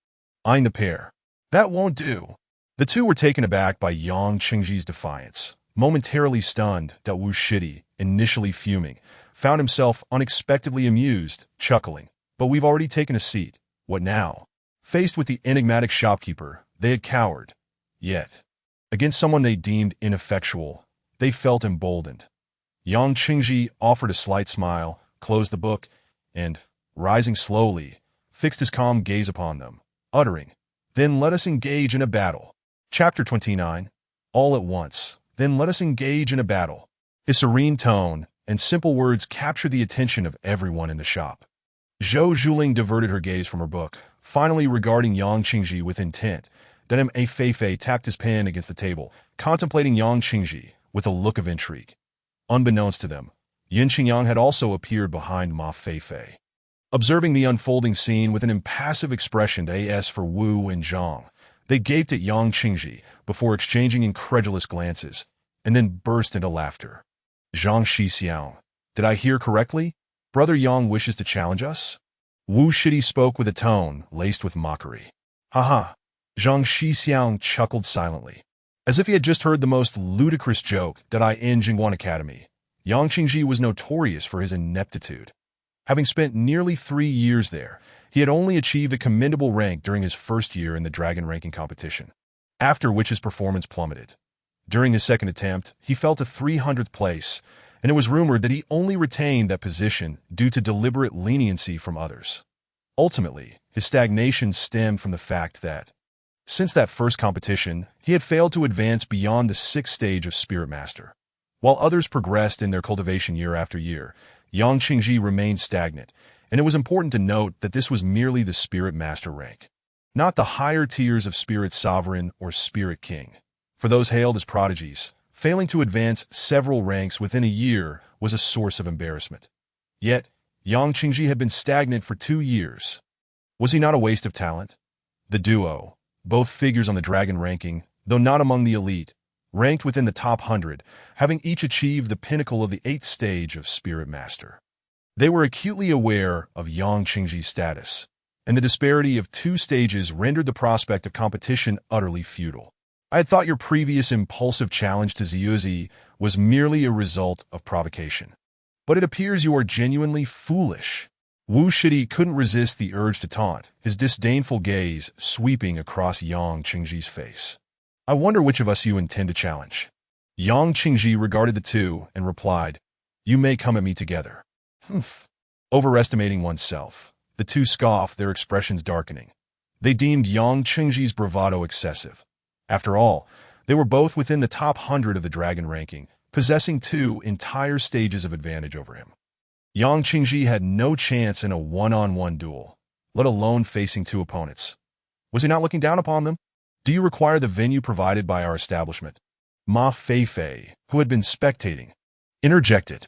eyeing the pair. That won't do. The two were taken aback by Yang Qingji's defiance, momentarily stunned that Wu Shidi, initially fuming, found himself unexpectedly amused, chuckling. But we've already taken a seat. What now? Faced with the enigmatic shopkeeper, they had cowered. Yet, against someone they deemed ineffectual, they felt emboldened. Yang Qingji offered a slight smile, closed the book, and, rising slowly, fixed his calm gaze upon them, uttering, "Then let us engage in a battle." Chapter 29. All at once, then let us engage in a battle. His serene tone and simple words captured the attention of everyone in the shop. Zhou Zhuling diverted her gaze from her book, finally regarding Yang Qingji with intent. Then Ma Feifei tapped his pen against the table, contemplating Yang Qingji with a look of intrigue. Unbeknownst to them, Yin Qingyang had also appeared behind Ma Feifei. Observing the unfolding scene with an impassive expression as for Wu and Zhang, they gaped at Yang Qingji before exchanging incredulous glances, and then burst into laughter. Zhang Shixiang, did I hear correctly? Brother Yang wishes to challenge us? Wu Shidi spoke with a tone laced with mockery. Ha! Zhang Shixiang chuckled silently, as if he had just heard the most ludicrous joke that I in Jingguan Academy. Yang Qingji was notorious for his ineptitude. Having spent nearly 3 years there, he had only achieved a commendable rank during his first year in the dragon ranking competition, after which his performance plummeted. During his second attempt, he fell to 300th place, and it was rumored that he only retained that position due to deliberate leniency from others. Ultimately, his stagnation stemmed from the fact that, since that first competition, he had failed to advance beyond the 6th stage of Spirit Master. While others progressed in their cultivation year after year, Yang Qingji remained stagnant, and it was important to note that this was merely the Spirit Master rank, not the higher tiers of Spirit Sovereign or Spirit King. For those hailed as prodigies, failing to advance several ranks within a year was a source of embarrassment. Yet, Yang Qingji had been stagnant for 2 years. Was he not a waste of talent? The duo, both figures on the dragon ranking, though not among the elite, ranked within the top 100, having each achieved the pinnacle of the 8th stage of Spirit Master. They were acutely aware of Yang Qingji's status, and the disparity of 2 stages rendered the prospect of competition utterly futile. I had thought your previous impulsive challenge to Ziyuzi was merely a result of provocation. But it appears you are genuinely foolish. Wu Shidi couldn't resist the urge to taunt, his disdainful gaze sweeping across Yang Qingji's face. I wonder which of us you intend to challenge. Yang Qingji regarded the two and replied, You may come at me together. Humph. Overestimating oneself, the two scoffed, their expressions darkening. They deemed Yang Qingji's bravado excessive. After all, they were both within the top 100 of the dragon ranking, possessing 2 entire stages of advantage over him. Yang Qingji had no chance in a one-on-one duel, let alone facing 2 opponents. Was he not looking down upon them? Do you require the venue provided by our establishment? Ma Feifei, who had been spectating, interjected.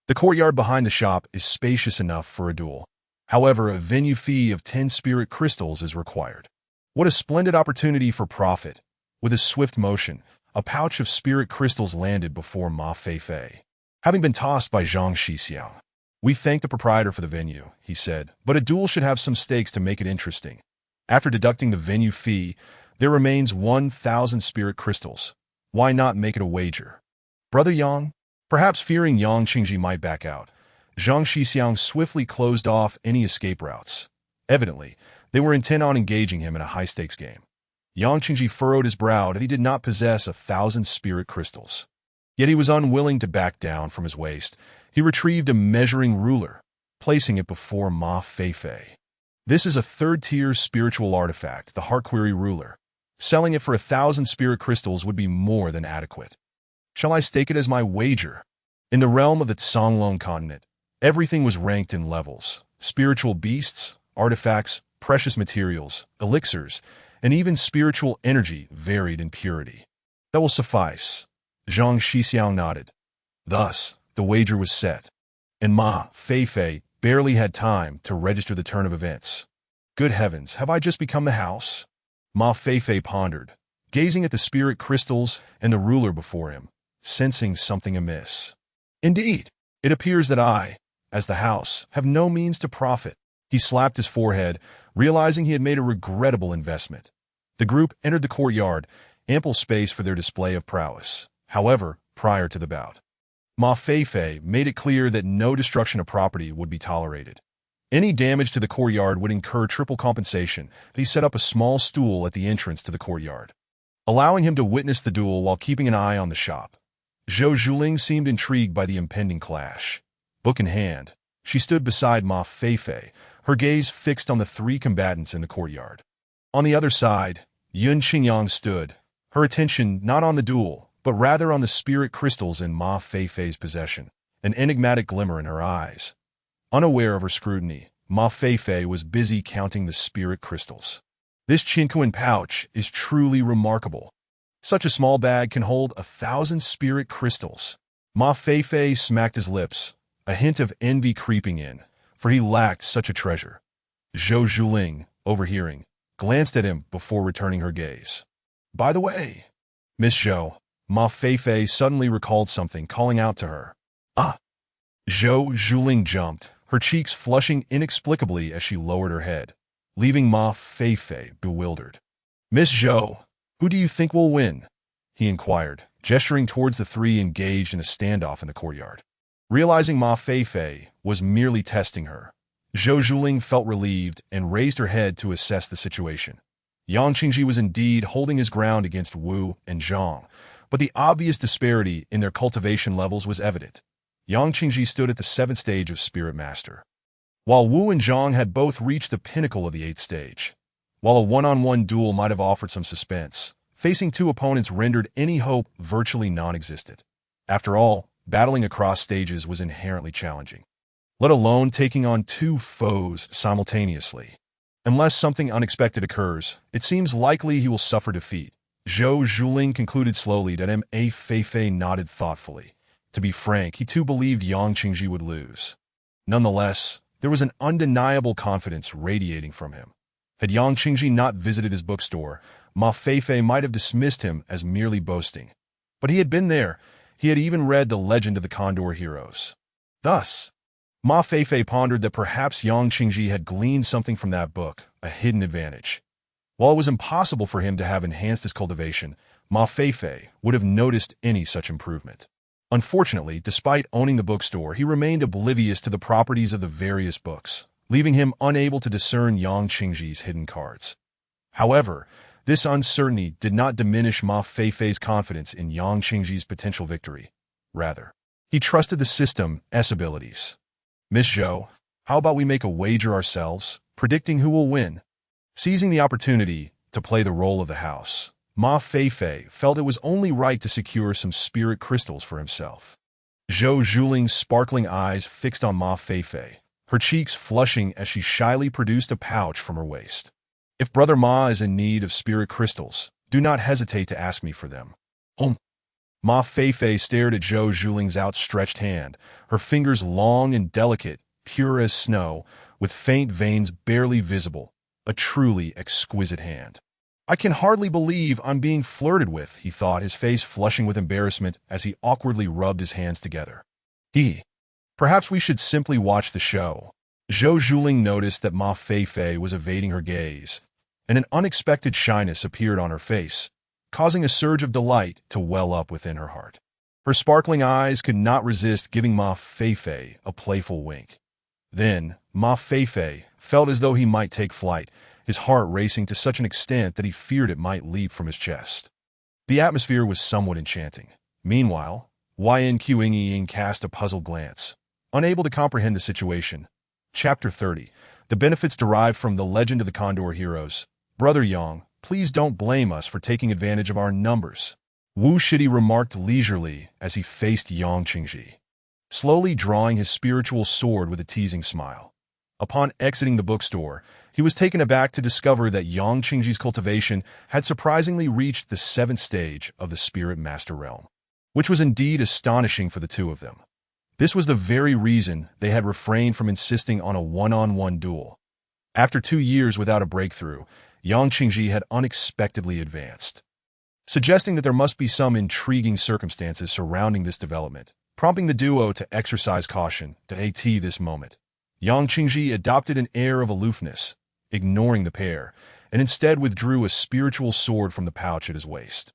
The courtyard behind the shop is spacious enough for a duel. However, a venue fee of 10 spirit crystals is required. What a splendid opportunity for profit. With a swift motion, a pouch of spirit crystals landed before Ma Feifei, having been tossed by Zhang Shixiang. We thank the proprietor for the venue, he said, but a duel should have some stakes to make it interesting. After deducting the venue fee, there remains 1,000 spirit crystals. Why not make it a wager? Brother Yang? Perhaps fearing Yang Qingji might back out, Zhang Shixiang swiftly closed off any escape routes. Evidently, they were intent on engaging him in a high-stakes game. Yang Qingji furrowed his brow that he did not possess 1,000 spirit crystals. Yet he was unwilling to back down from his waist. He retrieved a measuring ruler, placing it before Ma Feifei. This is a 3rd-tier spiritual artifact, the Heartquery ruler. Selling it for 1,000 spirit crystals would be more than adequate. Shall I stake it as my wager? In the realm of the Songlong continent, everything was ranked in levels. Spiritual beasts, artifacts, precious materials, elixirs, and even spiritual energy varied in purity. That will suffice. Zhang Shixiang nodded. Thus, the wager was set, and Ma Feifei barely had time to register the turn of events. Good heavens, have I just become the house? Ma Feifei pondered, gazing at the spirit crystals and the ruler before him, sensing something amiss. Indeed, it appears that I, as the house, have no means to profit. He slapped his forehead, realizing he had made a regrettable investment. The group entered the courtyard, ample space for their display of prowess. However, prior to the bout, Ma Feifei made it clear that no destruction of property would be tolerated. Any damage to the courtyard would incur triple compensation. He set up a small stool at the entrance to the courtyard, allowing him to witness the duel while keeping an eye on the shop. Zhou Zhuling seemed intrigued by the impending clash. Book in hand, she stood beside Ma Feifei, her gaze fixed on the 3 combatants in the courtyard. On the other side, Yun Qingyang stood, her attention not on the duel, but rather on the spirit crystals in Ma Feifei's possession, an enigmatic glimmer in her eyes. Unaware of her scrutiny, Ma Feifei was busy counting the spirit crystals. This Qinquan pouch is truly remarkable. Such a small bag can hold 1,000 spirit crystals. Ma Feifei smacked his lips, a hint of envy creeping in, for he lacked such a treasure. Zhou Zhuling, overhearing, glanced at him before returning her gaze. By the way, Miss Zhou, Ma Feifei suddenly recalled something, calling out to her. Ah! Zhou Zhuling jumped, her cheeks flushing inexplicably as she lowered her head, leaving Ma Feifei bewildered. Miss Zhou, who do you think will win? He inquired, gesturing towards the 3 engaged in a standoff in the courtyard. Realizing Ma Feifei was merely testing her, Zhou Zhuling felt relieved and raised her head to assess the situation. Yang Qingji was indeed holding his ground against Wu and Zhang, but the obvious disparity in their cultivation levels was evident. Yang Qingji stood at the 7th stage of Spirit Master, while Wu and Zhang had both reached the pinnacle of the 8th stage. While a one-on-one duel might have offered some suspense, facing 2 opponents rendered any hope virtually non-existent. After all, battling across stages was inherently challenging, let alone taking on 2 foes simultaneously. Unless something unexpected occurs, it seems likely he will suffer defeat. Zhou Zhuling concluded slowly that Ma Feifei nodded thoughtfully. To be frank, he too believed Yang Qingji would lose. Nonetheless, there was an undeniable confidence radiating from him. Had Yang Qingji not visited his bookstore, Ma Feifei might have dismissed him as merely boasting. But he had been there. He had even read The Legend of the Condor Heroes. Thus, Ma Feifei pondered that perhaps Yang Qingji had gleaned something from that book, a hidden advantage. While it was impossible for him to have enhanced his cultivation, Ma Feifei would have noticed any such improvement. Unfortunately, despite owning the bookstore, he remained oblivious to the properties of the various books. leaving him unable to discern Yang Qingji's hidden cards. However, this uncertainty did not diminish Ma Feifei's confidence in Yang Qingji's potential victory. Rather, he trusted the system's abilities. Miss Zhou, how about we make a wager ourselves, predicting who will win? Seizing the opportunity to play the role of the house, Ma Feifei felt it was only right to secure some spirit crystals for himself. Zhou Zhuling's sparkling eyes fixed on Ma Feifei, her cheeks flushing as she shyly produced a pouch from her waist. If Brother Ma is in need of spirit crystals, do not hesitate to ask me for them. Ma Feifei stared at Zhou Zhuling's outstretched hand, her fingers long and delicate, pure as snow, with faint veins barely visible, a truly exquisite hand. I can hardly believe I'm being flirted with, he thought, his face flushing with embarrassment as he awkwardly rubbed his hands together. Perhaps we should simply watch the show. Zhou Zhuling noticed that Ma Feifei was evading her gaze, and an unexpected shyness appeared on her face, causing a surge of delight to well up within her heart. Her sparkling eyes could not resist giving Ma Feifei a playful wink. Then, Ma Feifei felt as though he might take flight, his heart racing to such an extent that he feared it might leap from his chest. The atmosphere was somewhat enchanting. Meanwhile, Yan Qingying cast a puzzled glance, unable to comprehend the situation. Chapter 30. The benefits derived from the legend of the Condor heroes. Brother Yang, please don't blame us for taking advantage of our numbers, Wu Shidi remarked leisurely as he faced Yang Qingji, slowly drawing his spiritual sword with a teasing smile. Upon exiting the bookstore, he was taken aback to discover that Yang Qingji's cultivation had surprisingly reached the 7th stage of the Spirit Master Realm, which was indeed astonishing for the two of them. This was the very reason they had refrained from insisting on a one-on-one duel. After 2 years without a breakthrough, Yang Qingji had unexpectedly advanced, suggesting that there must be some intriguing circumstances surrounding this development, prompting the duo to exercise caution at this moment. Yang Qingji adopted an air of aloofness, ignoring the pair, and instead withdrew a spiritual sword from the pouch at his waist,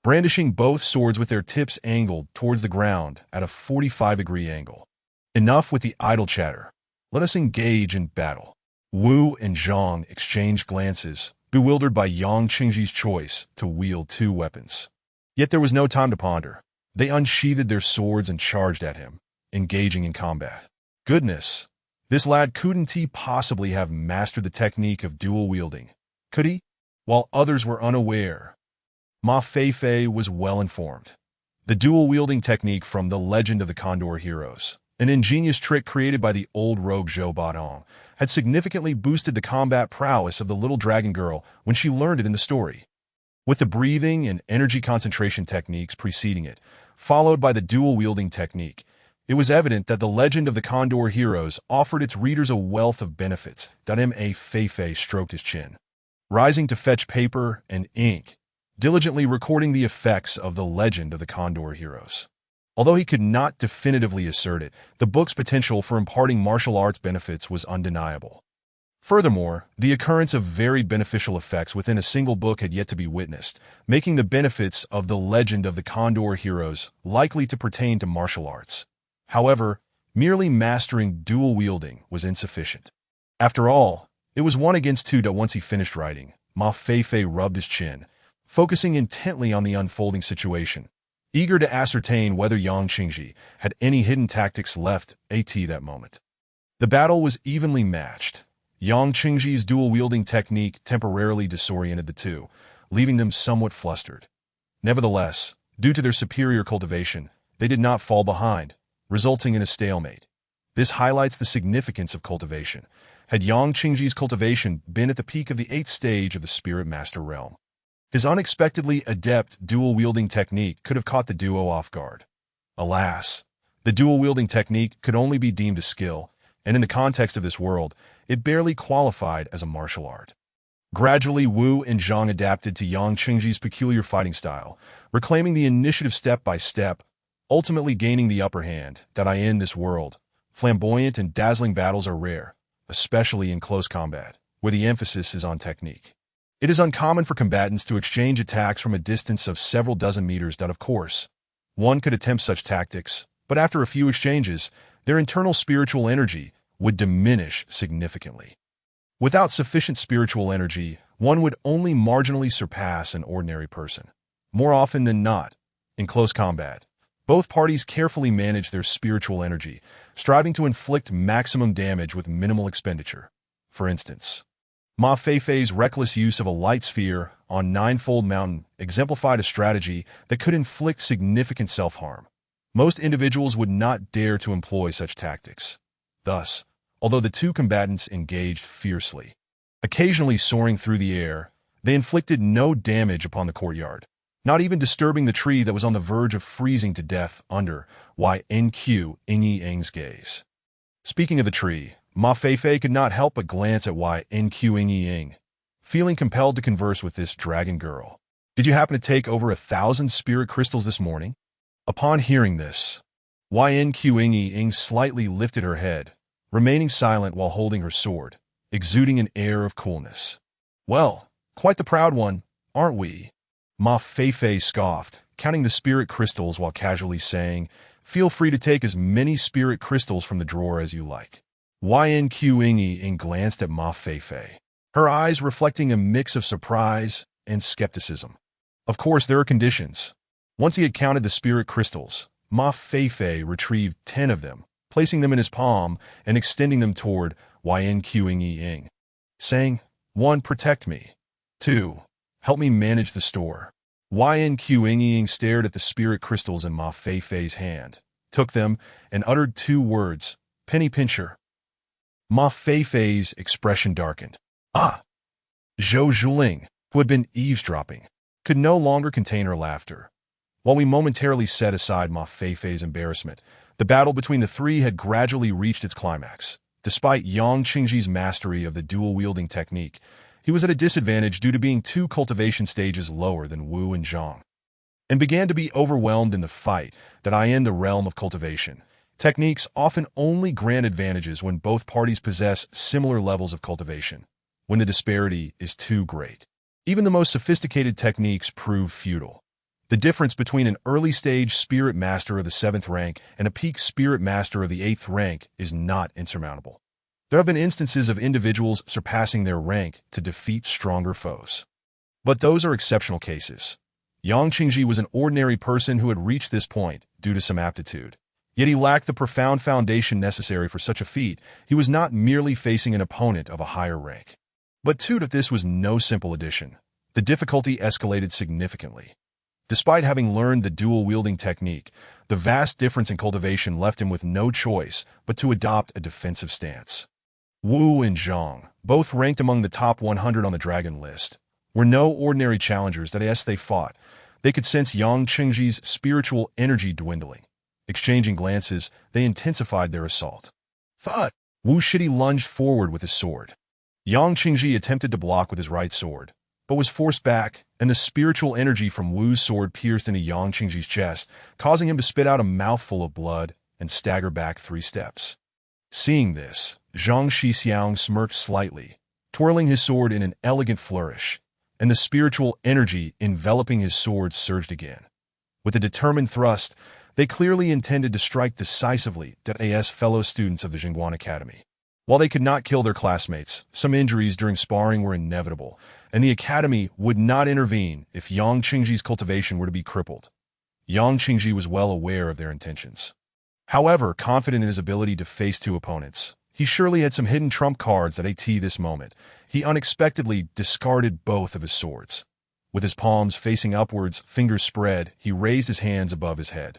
brandishing both swords with their tips angled towards the ground at a 45-degree angle. Enough with the idle chatter. Let us engage in battle. Wu and Zhang exchanged glances, bewildered by Yang Qingji's choice to wield 2 weapons. Yet there was no time to ponder. They unsheathed their swords and charged at him, engaging in combat. Goodness! This lad couldn't he possibly have mastered the technique of dual wielding? Could he? While others were unaware, Ma Feifei was well informed. The dual wielding technique from the legend of the Condor heroes, an ingenious trick created by the old rogue Zhou Badong, had significantly boosted the combat prowess of the little dragon girl when she learned it in the story. With the breathing and energy concentration techniques preceding it, followed by the dual wielding technique, it was evident that the legend of the Condor heroes offered its readers a wealth of benefits. Ma Feifei stroked his chin, rising to fetch paper and ink, diligently recording the effects of the legend of the Condor heroes. Although he could not definitively assert it, the book's potential for imparting martial arts benefits was undeniable. Furthermore, the occurrence of very beneficial effects within a single book had yet to be witnessed, making the benefits of the legend of the Condor heroes likely to pertain to martial arts. However, merely mastering dual wielding was insufficient. After all, it was 1 against 2 that once he finished writing, Ma Feifei rubbed his chin, focusing intently on the unfolding situation, eager to ascertain whether Yang Qingji had any hidden tactics left at that moment. The battle was evenly matched. Yang Qingji's dual-wielding technique temporarily disoriented the two, leaving them somewhat flustered. Nevertheless, due to their superior cultivation, they did not fall behind, resulting in a stalemate. This highlights the significance of cultivation. Had Yang Qingji's cultivation been at the peak of the 8th stage of the Spirit Master Realm, his unexpectedly adept dual-wielding technique could have caught the duo off guard. Alas, the dual-wielding technique could only be deemed a skill, and in the context of this world, it barely qualified as a martial art. Gradually, Wu and Zhang adapted to Yang Qingji's peculiar fighting style, reclaiming the initiative step by step, ultimately gaining the upper hand. In this world, flamboyant and dazzling battles are rare, especially in close combat, where the emphasis is on technique. It is uncommon for combatants to exchange attacks from a distance of several dozen meters. Of course, one could attempt such tactics, but after a few exchanges, their internal spiritual energy would diminish significantly. Without sufficient spiritual energy, one would only marginally surpass an ordinary person. More often than not, in close combat, both parties carefully manage their spiritual energy, striving to inflict maximum damage with minimal expenditure. For instance, Ma Feifei's reckless use of a light sphere on Ninefold Mountain exemplified a strategy that could inflict significant self-harm. Most individuals would not dare to employ such tactics. Thus, although the two combatants engaged fiercely, occasionally soaring through the air, they inflicted no damage upon the courtyard, not even disturbing the tree that was on the verge of freezing to death under Ynq Ing's gaze. Speaking of the tree, Ma Feifei could not help but glance at Ynq Ing, feeling compelled to converse with this dragon girl. "Did you happen to take over 1,000 spirit crystals this morning?" Upon hearing this, Ynq Ing slightly lifted her head, remaining silent while holding her sword, exuding an air of coolness. "Well, quite the proud one, aren't we?" Ma Feifei scoffed, counting the spirit crystals while casually saying, "Feel free to take as many spirit crystals from the drawer as you like." Ynq Ing glanced at Ma Feifei, her eyes reflecting a mix of surprise and skepticism. Of course, there are conditions. Once he had counted the spirit crystals, Ma Feifei retrieved 10 of them, placing them in his palm and extending them toward Ynq Ing, saying, "1. Protect me. 2. Help me manage the store." Ynq Ing stared at the spirit crystals in Ma Feifei's hand, took them, and uttered 2 words, "Penny pincher." Ma Feifei's expression darkened. Ah! Zhou Zhuling, who had been eavesdropping, could no longer contain her laughter. While we momentarily set aside Ma Feifei's embarrassment, the battle between the three had gradually reached its climax. Despite Yang Qingji's mastery of the dual-wielding technique, he was at a disadvantage due to being 2 cultivation stages lower than Wu and Zhang, and began to be overwhelmed in the fight that in the realm of cultivation. Techniques often only grant advantages when both parties possess similar levels of cultivation, when the disparity is too great. Even the most sophisticated techniques prove futile. The difference between an early-stage spirit master of the 7th rank and a peak spirit master of the 8th rank is not insurmountable. There have been instances of individuals surpassing their rank to defeat stronger foes. But those are exceptional cases. Yang Qingji was an ordinary person who had reached this point due to some aptitude. Yet he lacked the profound foundation necessary for such a feat. He was not merely facing an opponent of a higher rank. But this was no simple addition. The difficulty escalated significantly. Despite having learned the dual-wielding technique, the vast difference in cultivation left him with no choice but to adopt a defensive stance. Wu and Zhang, both ranked among the top 100 on the dragon list, were no ordinary challengers that as they fought, they could sense Yang Qingji's spiritual energy dwindling. Exchanging glances, they intensified their assault. Thud! Wu Shidi lunged forward with his sword. Yang Qingji attempted to block with his right sword, but was forced back, and the spiritual energy from Wu's sword pierced into Yang Qingji's chest, causing him to spit out a mouthful of blood and stagger back 3 steps. Seeing this, Zhang Shixiang smirked slightly, twirling his sword in an elegant flourish, and the spiritual energy enveloping his sword surged again. With a determined thrust, they clearly intended to strike decisively as fellow students of the Jingguan Academy. While they could not kill their classmates, some injuries during sparring were inevitable, and the Academy would not intervene if Yang Qingji's cultivation were to be crippled. Yang Qingji was well aware of their intentions. However, confident in his ability to face 2 opponents, he surely had some hidden trump cards at this moment. He unexpectedly discarded both of his swords. With his palms facing upwards, fingers spread, he raised his hands above his head.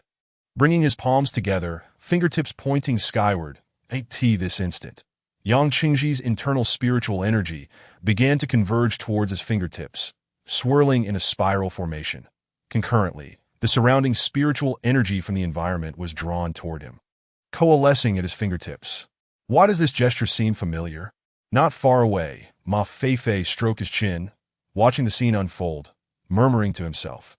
Bringing his palms together, fingertips pointing skyward, this instant, Yang Qingji's internal spiritual energy began to converge towards his fingertips, swirling in a spiral formation. Concurrently, the surrounding spiritual energy from the environment was drawn toward him, coalescing at his fingertips. Why does this gesture seem familiar? Not far away, Ma Feifei stroked his chin, watching the scene unfold, murmuring to himself.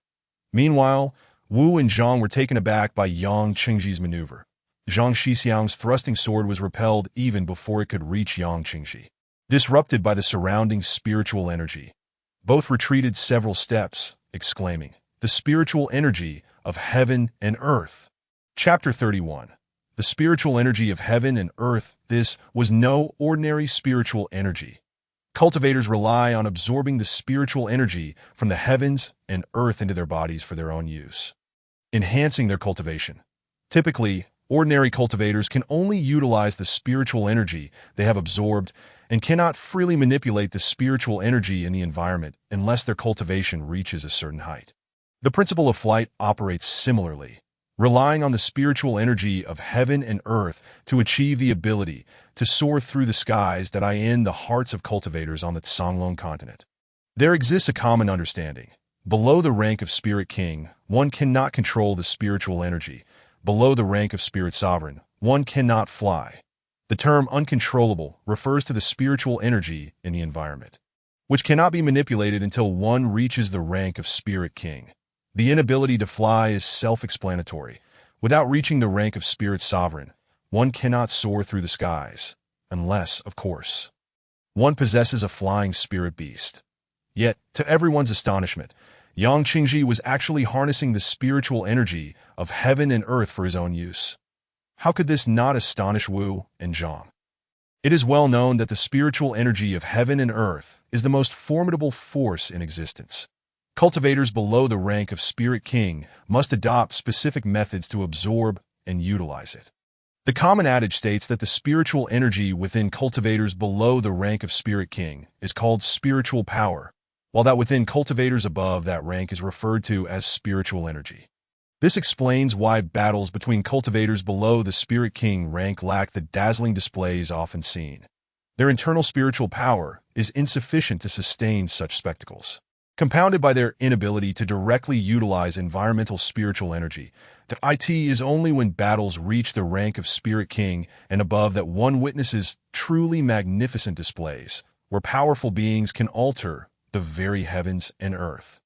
Meanwhile, Wu and Zhang were taken aback by Yang Qingji's maneuver. Zhang Shixiang's thrusting sword was repelled even before it could reach Yang Qingji, disrupted by the surrounding spiritual energy. Both retreated several steps, exclaiming, "The spiritual energy of heaven and earth." Chapter 31. the spiritual energy of heaven and earth. This was no ordinary spiritual energy. Cultivators rely on absorbing the spiritual energy from the heavens and earth into their bodies for their own use, enhancing their cultivation. Typically, ordinary cultivators can only utilize the spiritual energy they have absorbed and cannot freely manipulate the spiritual energy in the environment unless their cultivation reaches a certain height. The principle of flight operates similarly, relying on the spiritual energy of heaven and earth to achieve the ability to soar through the skies that are in the hearts of cultivators on the Songlong continent. There exists a common understanding. Below the rank of Spirit King, one cannot control the spiritual energy. Below the rank of Spirit Sovereign, one cannot fly. The term uncontrollable refers to the spiritual energy in the environment, which cannot be manipulated until one reaches the rank of Spirit King. The inability to fly is self-explanatory. Without reaching the rank of Spirit Sovereign, one cannot soar through the skies, unless, of course, one possesses a flying spirit beast. Yet, to everyone's astonishment, Yang Qingji was actually harnessing the spiritual energy of heaven and earth for his own use. How could this not astonish Wu and Zhang? It is well known that the spiritual energy of heaven and earth is the most formidable force in existence. Cultivators below the rank of Spirit King must adopt specific methods to absorb and utilize it. The common adage states that the spiritual energy within cultivators below the rank of Spirit King is called spiritual power, while that within cultivators above that rank is referred to as spiritual energy. This explains why battles between cultivators below the Spirit King rank lack the dazzling displays often seen. Their internal spiritual power is insufficient to sustain such spectacles. Compounded by their inability to directly utilize environmental spiritual energy, the it is only when battles reach the rank of Spirit King and above that one witnesses truly magnificent displays, where powerful beings can alter the very heavens and earth,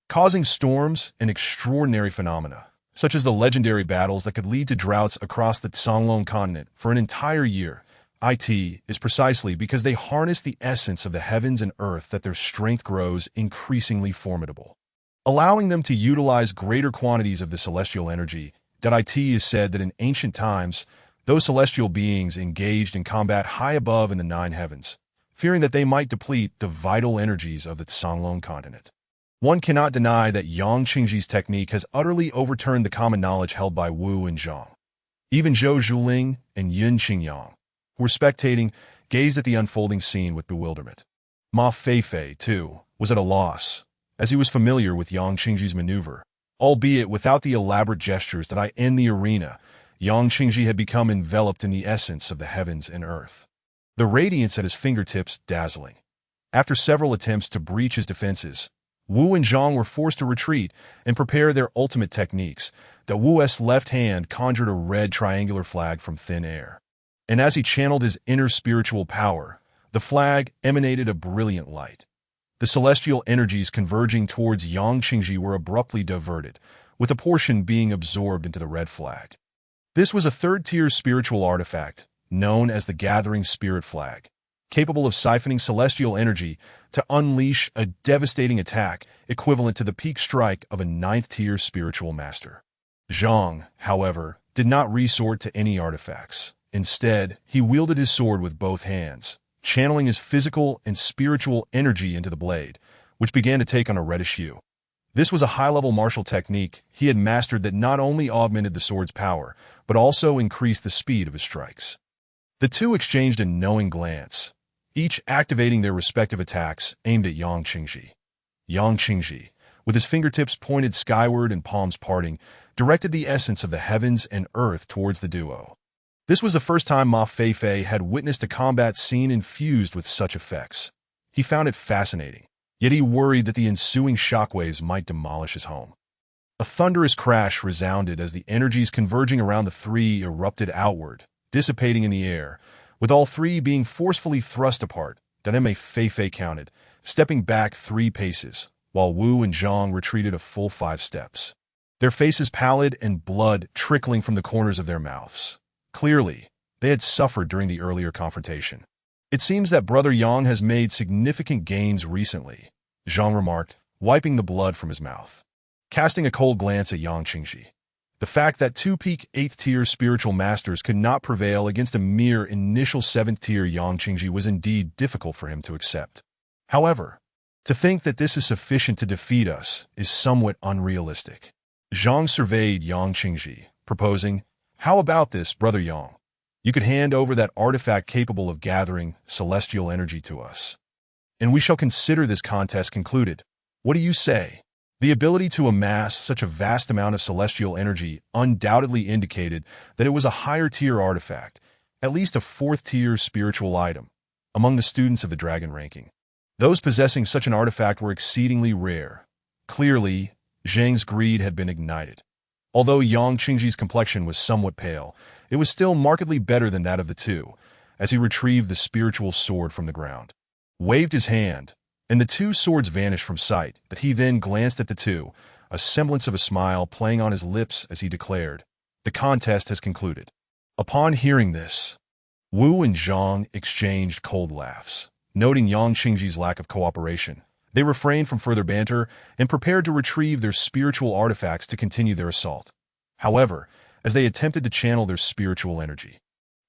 causing storms and extraordinary phenomena, such as the legendary battles that could lead to droughts across the Songlong continent for an entire year. It is precisely because they harness the essence of the heavens and earth that their strength grows increasingly formidable, allowing them to utilize greater quantities of the celestial energy. It is said that in ancient times, those celestial beings engaged in combat high above in the nine heavens, fearing that they might deplete the vital energies of the Songlong continent. One cannot deny that Yang Qingji's technique has utterly overturned the common knowledge held by Wu and Zhang. Even Zhou Zhuling and Yun Qingyang, who were spectating, gazed at the unfolding scene with bewilderment. Ma Feifei, too, was at a loss, as he was familiar with Yang Qingji's maneuver. Albeit without the elaborate gestures that I in the arena, Yang Qingji had become enveloped in the essence of the heavens and earth. The radiance at his fingertips dazzling. After several attempts to breach his defenses, Wu and Zhang were forced to retreat and prepare their ultimate techniques. The Wu's left hand conjured a red triangular flag from thin air. And as he channeled his inner spiritual power, the flag emanated a brilliant light. The celestial energies converging towards Yang Qingji were abruptly diverted, with a portion being absorbed into the red flag. This was a third-tier spiritual artifact, known as the Gathering Spirit Flag, capable of siphoning celestial energy to unleash a devastating attack equivalent to the peak strike of a ninth-tier spiritual master. Zhang, however, did not resort to any artifacts. Instead, he wielded his sword with both hands, channeling his physical and spiritual energy into the blade, which began to take on a reddish hue. This was a high-level martial technique he had mastered that not only augmented the sword's power, but also increased the speed of his strikes. The two exchanged a knowing glance, each activating their respective attacks aimed at Yang Qingji. Yang Qingji, with his fingertips pointed skyward and palms parting, directed the essence of the heavens and earth towards the duo. This was the first time Ma Feifei had witnessed a combat scene infused with such effects. He found it fascinating, yet he worried that the ensuing shockwaves might demolish his home. A thunderous crash resounded as the energies converging around the three erupted outward, dissipating in the air, with all three being forcefully thrust apart. Ma Feifei counted, stepping back 3 paces, while Wu and Zhang retreated a full 5 steps, their faces pallid and blood trickling from the corners of their mouths. Clearly, they had suffered during the earlier confrontation. It seems that Brother Yang has made significant gains recently, Zhang remarked, wiping the blood from his mouth. Casting a cold glance at Yang Qingji, The fact that two peak 8th-tier spiritual masters could not prevail against a mere initial 7th-tier Yang Qingji was indeed difficult for him to accept. However, to think that this is sufficient to defeat us is somewhat unrealistic. Zhang surveyed Yang Qingji, proposing, "How about this, Brother Yang? You could hand over that artifact capable of gathering celestial energy to us, and we shall consider this contest concluded. What do you say?" The ability to amass such a vast amount of celestial energy undoubtedly indicated that it was a higher-tier artifact, at least a 4th-tier spiritual item, among the students of the dragon ranking. Those possessing such an artifact were exceedingly rare. Clearly, Zhang's greed had been ignited. Although Yang Qingji's complexion was somewhat pale, it was still markedly better than that of the two, as he retrieved the spiritual sword from the ground, waved his hand, and the two swords vanished from sight, but he then glanced at the two, a semblance of a smile playing on his lips as he declared, "The contest has concluded." Upon hearing this, Wu and Zhang exchanged cold laughs. Noting Yang Qingji's lack of cooperation, they refrained from further banter and prepared to retrieve their spiritual artifacts to continue their assault. However, as they attempted to channel their spiritual energy,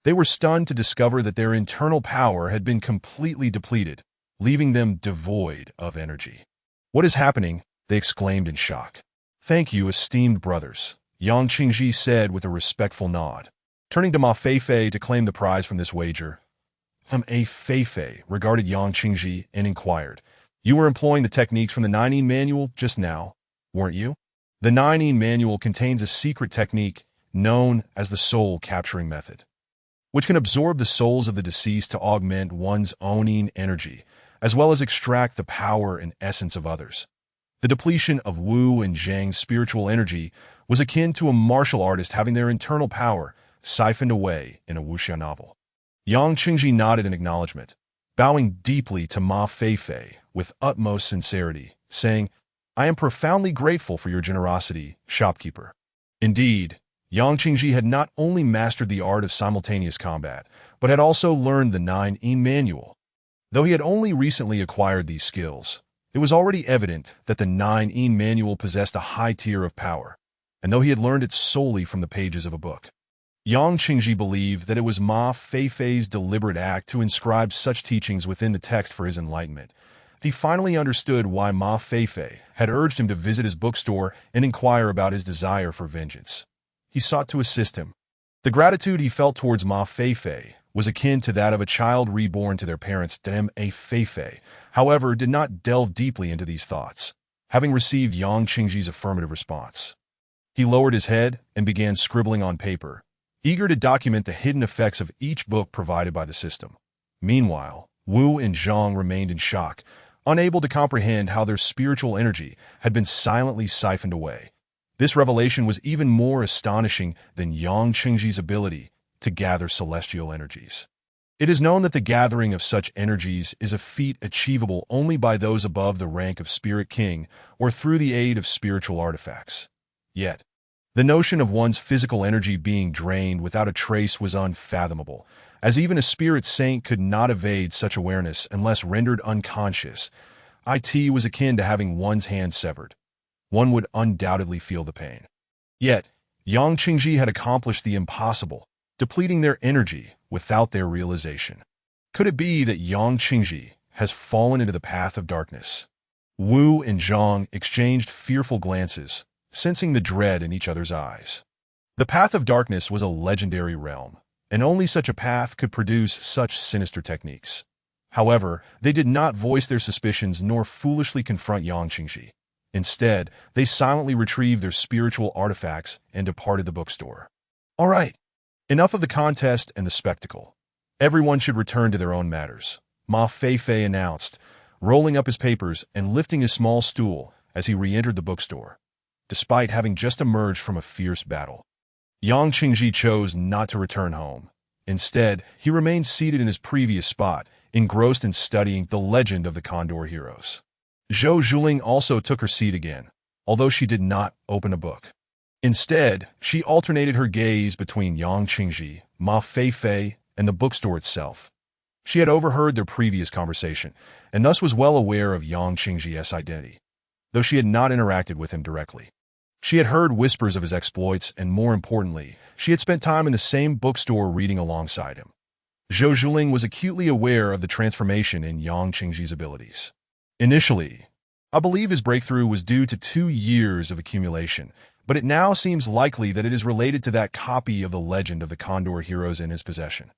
they were stunned to discover that their internal power had been completely depleted, leaving them devoid of energy. "What is happening?" they exclaimed in shock. "Thank you, esteemed brothers," Yang Qingji said with a respectful nod. Turning to Ma Feifei to claim the prize from this wager, A Feifei regarded Yang Qingji and inquired, "You were employing the techniques from the Nineteen Manual just now, weren't you?" The Nineteen Manual contains a secret technique known as the soul capturing method, which can absorb the souls of the deceased to augment one's own energy, as well as extract the power and essence of others. The depletion of Wu and Zhang's spiritual energy was akin to a martial artist having their internal power siphoned away in a wuxia novel. Yang Qingji nodded in acknowledgement, bowing deeply to Ma Feifei with utmost sincerity, saying, "I am profoundly grateful for your generosity, shopkeeper." Indeed, Yang Qingji had not only mastered the art of simultaneous combat, but had also learned the Nine-In Manual. Though he had only recently acquired these skills, it was already evident that the Nine-In Manual possessed a high tier of power, and though he had learned it solely from the pages of a book. Yang Qingji believed that it was Ma Feifei's deliberate act to inscribe such teachings within the text for his enlightenment. He finally understood why Ma Feifei had urged him to visit his bookstore and inquire about his desire for vengeance. He sought to assist him. The gratitude he felt towards Ma Feifei was akin to that of a child reborn to their parents, Ma Feifei, however, did not delve deeply into these thoughts, having received Yang Qingji's affirmative response. He lowered his head and began scribbling on paper, eager to document the hidden effects of each book provided by the system. Meanwhile, Wu and Zhang remained in shock, unable to comprehend how their spiritual energy had been silently siphoned away. This revelation was even more astonishing than Yang Qingji's ability to gather celestial energies. It is known that the gathering of such energies is a feat achievable only by those above the rank of Spirit King or through the aid of spiritual artifacts. Yet, the notion of one's physical energy being drained without a trace was unfathomable, as even a spirit saint could not evade such awareness unless rendered unconscious. It was akin to having one's hand severed. One would undoubtedly feel the pain. Yet, Yang Qingji had accomplished the impossible, depleting their energy without their realization. Could it be that Yang Qingji has fallen into the path of darkness? Wu and Zhang exchanged fearful glances, sensing the dread in each other's eyes. The path of darkness was a legendary realm, and only such a path could produce such sinister techniques. However, they did not voice their suspicions nor foolishly confront Yang Qingji. Instead, they silently retrieved their spiritual artifacts and departed the bookstore. "All right. Enough of the contest and the spectacle. Everyone should return to their own matters," Ma Feifei announced, rolling up his papers and lifting his small stool as he re-entered the bookstore, despite having just emerged from a fierce battle. Yang Qingji chose not to return home. Instead, he remained seated in his previous spot, engrossed in studying the legend of the Condor heroes. Zhou Zhuling also took her seat again, although she did not open a book. Instead, she alternated her gaze between Yang Qingji, Ma Feifei, and the bookstore itself. She had overheard their previous conversation, and thus was well aware of Yang Qingji's identity, though she had not interacted with him directly. She had heard whispers of his exploits, and more importantly, she had spent time in the same bookstore reading alongside him. Zhou Zhuling was acutely aware of the transformation in Yang Qingji's abilities. Initially, I believe his breakthrough was due to 2 years of accumulation, but it now seems likely that it is related to that copy of the legend of the Condor heroes in his possession.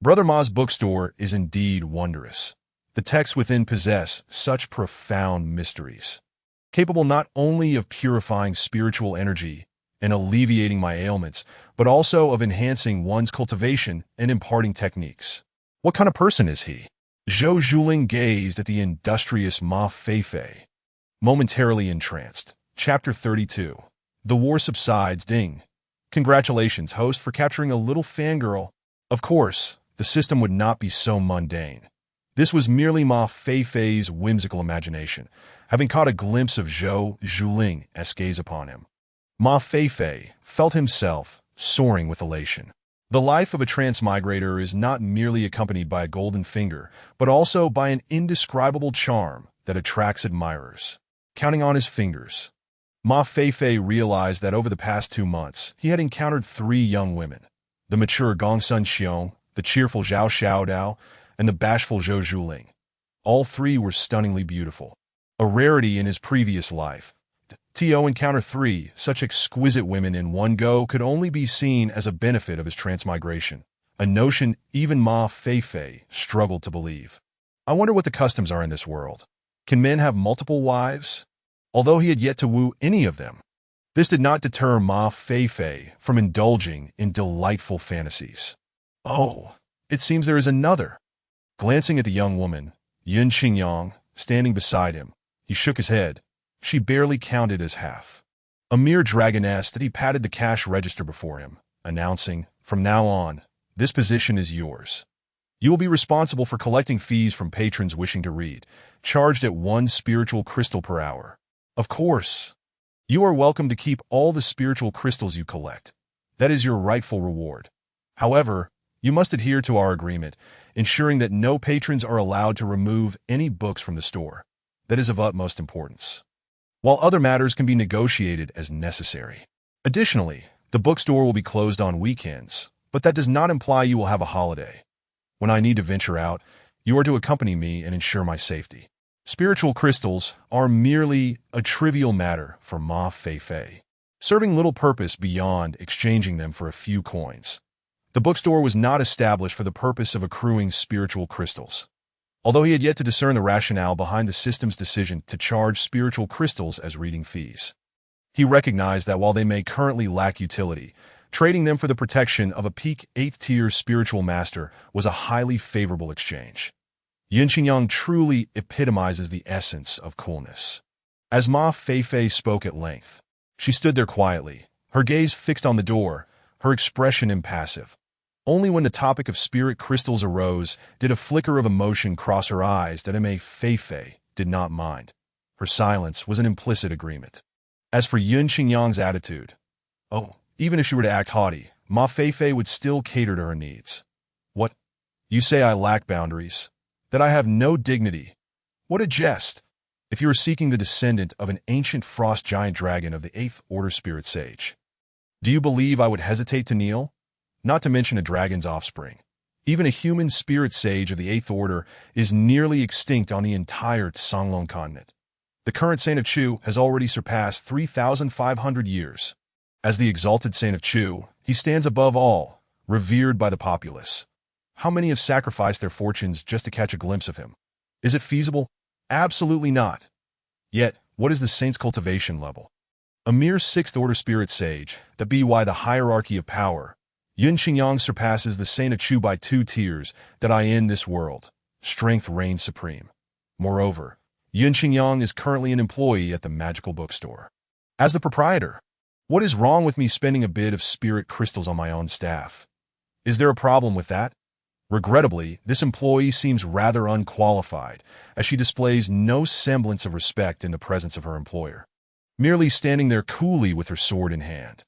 Brother Ma's bookstore is indeed wondrous. The texts within possess such profound mysteries, capable not only of purifying spiritual energy and alleviating my ailments, but also of enhancing one's cultivation and imparting techniques. What kind of person is he? Zhou Zhuling gazed at the industrious Ma Feifei, momentarily entranced. Chapter 32. The war subsides. Ding. Congratulations, host, for capturing a little fangirl. Of course, the system would not be so mundane. This was merely Ma Feifei's whimsical imagination, having caught a glimpse of Zhou Zhuling's gaze upon him. Ma Feifei felt himself soaring with elation. The life of a transmigrator is not merely accompanied by a golden finger, but also by an indescribable charm that attracts admirers. Counting on his fingers, Ma Feifei realized that over the past 2 months, he had encountered 3 young women: the mature Gong Sun Xiong, the cheerful Zhao Xiaodao, and the bashful Zhou Zhuling. All 3 were stunningly beautiful, a rarity in his previous life. To encounter 3 such exquisite women in one go could only be seen as a benefit of his transmigration, a notion even Ma Feifei struggled to believe. I wonder what the customs are in this world. Can men have multiple wives? Although he had yet to woo any of them, this did not deter Ma Feifei from indulging in delightful fantasies. Oh, it seems there is another. Glancing at the young woman, Yun Qingyang, standing beside him, he shook his head. She barely counted as half. A mere dragoness that he patted the cash register before him, announcing, "From now on, this position is yours. You will be responsible for collecting fees from patrons wishing to read, charged at 1 spiritual crystal per hour. Of course, you are welcome to keep all the spiritual crystals you collect. That is your rightful reward. However, you must adhere to our agreement, ensuring that no patrons are allowed to remove any books from the store. That is of utmost importance, while other matters can be negotiated as necessary. Additionally, the bookstore will be closed on weekends, but that does not imply you will have a holiday. When I need to venture out, you are to accompany me and ensure my safety." Spiritual crystals are merely a trivial matter for Ma Feifei, serving little purpose beyond exchanging them for a few coins. The bookstore was not established for the purpose of accruing spiritual crystals. Although he had yet to discern the rationale behind the system's decision to charge spiritual crystals as reading fees, he recognized that while they may currently lack utility, trading them for the protection of a peak 8th-tier spiritual master was a highly favorable exchange. Yun Qingyang truly epitomizes the essence of coolness. As Ma Feifei spoke at length, she stood there quietly, her gaze fixed on the door, her expression impassive. Only when the topic of spirit crystals arose did a flicker of emotion cross her eyes that Ma Feifei did not mind. Her silence was an implicit agreement. As for Yun Qingyang's attitude, even if she were to act haughty, Ma Feifei would still cater to her needs. "What? You say I lack boundaries? That I have no dignity? What a jest! If you are seeking the descendant of an ancient frost giant dragon of the 8th Order Spirit Sage, do you believe I would hesitate to kneel? Not to mention a dragon's offspring. Even a human spirit sage of the 8th Order is nearly extinct on the entire Songlong continent. The current Saint of Chu has already surpassed 3,500 years. As the exalted Saint of Chu, he stands above all, revered by the populace. How many have sacrificed their fortunes just to catch a glimpse of him? Is it feasible? Absolutely not. Yet, what is the saint's cultivation level? A mere 6th Order Spirit Sage, that be why the hierarchy of power. Yun Qingyang surpasses the Saint of Chu by 2 tiers that I in this world. Strength reigns supreme. Moreover, Yun Qingyang is currently an employee at the magical bookstore. As the proprietor, what is wrong with me spending a bit of spirit crystals on my own staff? Is there a problem with that? Regrettably, this employee seems rather unqualified, as she displays no semblance of respect in the presence of her employer, merely standing there coolly with her sword in hand.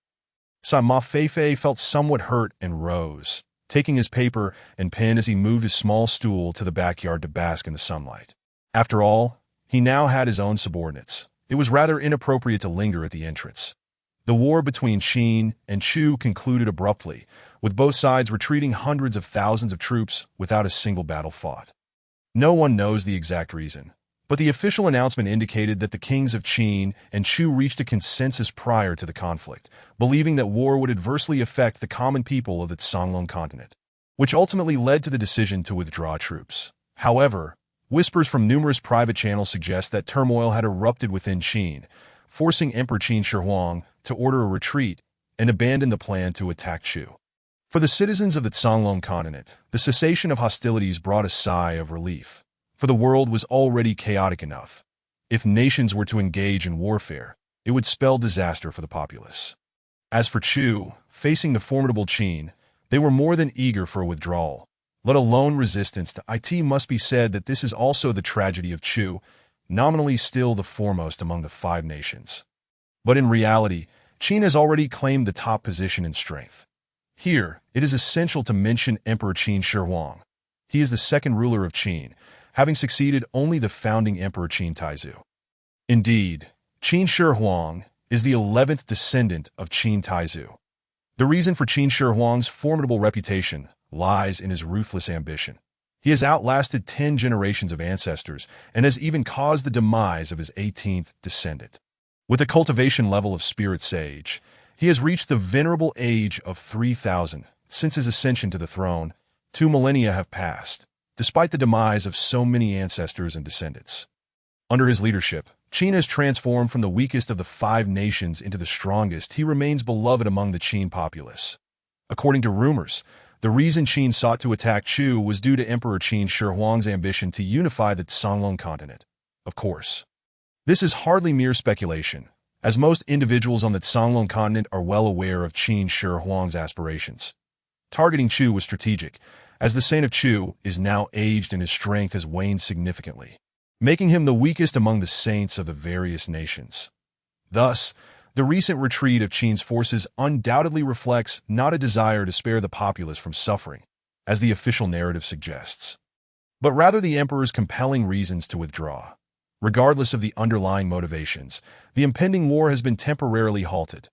Ma Feifei felt somewhat hurt and rose, taking his paper and pen as he moved his small stool to the backyard to bask in the sunlight. After all, he now had his own subordinates. It was rather inappropriate to linger at the entrance. The war between Qin and Chu concluded abruptly, with both sides retreating hundreds of thousands of troops without a single battle fought. No one knows the exact reason, but the official announcement indicated that the kings of Qin and Chu reached a consensus prior to the conflict, believing that war would adversely affect the common people of the Songlong continent, which ultimately led to the decision to withdraw troops. However, whispers from numerous private channels suggest that turmoil had erupted within Qin, forcing Emperor Qin Shi Huang to order a retreat and abandon the plan to attack Chu. For the citizens of the Songlong continent, the cessation of hostilities brought a sigh of relief, for the world was already chaotic enough. If nations were to engage in warfare, it would spell disaster for the populace. As for Chu, facing the formidable Qin, they were more than eager for a withdrawal, let alone resistance to it. Must be said that this is also the tragedy of Chu, nominally still the foremost among the five nations. But in reality, Qin has already claimed the top position in strength. Here, it is essential to mention Emperor Qin Shi Huang. He is the second ruler of Qin, having succeeded only the founding Emperor Qin Taizu. Indeed, Qin Shi Huang is the 11th descendant of Qin Taizu. The reason for Qin Shi Huang's formidable reputation lies in his ruthless ambition. He has outlasted 10 generations of ancestors and has even caused the demise of his 18th descendant. With a cultivation level of spirit sage, he has reached the venerable age of 3,000. Since his ascension to the throne, 2 millennia have passed, despite the demise of so many ancestors and descendants. Under his leadership, Qin has transformed from the weakest of the 5 nations into the strongest. He remains beloved among the Qin populace. According to rumors, the reason Qin sought to attack Chu was due to Emperor Qin Shi Huang's ambition to unify the Songlong continent. Of course, this is hardly mere speculation, as most individuals on the Songlong continent are well aware of Qin Shi Huang's aspirations. Targeting Chu was strategic, as the Saint of Chu is now aged and his strength has waned significantly, making him the weakest among the saints of the various nations. Thus, the recent retreat of Qin's forces undoubtedly reflects not a desire to spare the populace from suffering, as the official narrative suggests, but rather the emperor's compelling reasons to withdraw. Regardless of the underlying motivations, the impending war has been temporarily halted.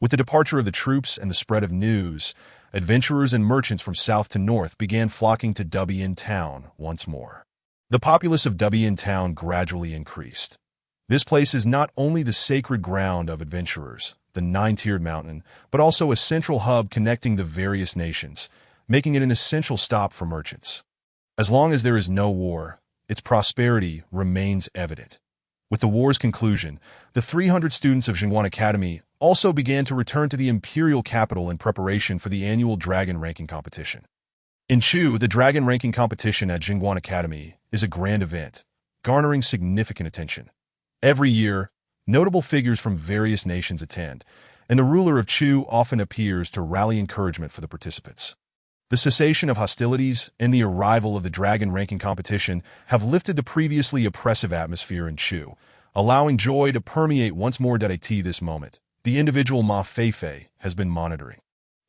With the departure of the troops and the spread of news, adventurers and merchants from south to north began flocking to Dubian Town once more. The populace of Dubian Town gradually increased. This place is not only the sacred ground of adventurers, the nine-tiered mountain, but also a central hub connecting the various nations, making it an essential stop for merchants. As long as there is no war, its prosperity remains evident. With the war's conclusion, the 300 students of Jingguan Academy also began to return to the imperial capital in preparation for the annual dragon ranking competition. In Chu, the dragon ranking competition at Jingguan Academy is a grand event, garnering significant attention. Every year, notable figures from various nations attend, and the ruler of Chu often appears to rally encouragement for the participants. The cessation of hostilities and the arrival of the dragon ranking competition have lifted the previously oppressive atmosphere in Chu, allowing joy to permeate once more. At this moment, the individual Ma Feifei has been monitoring.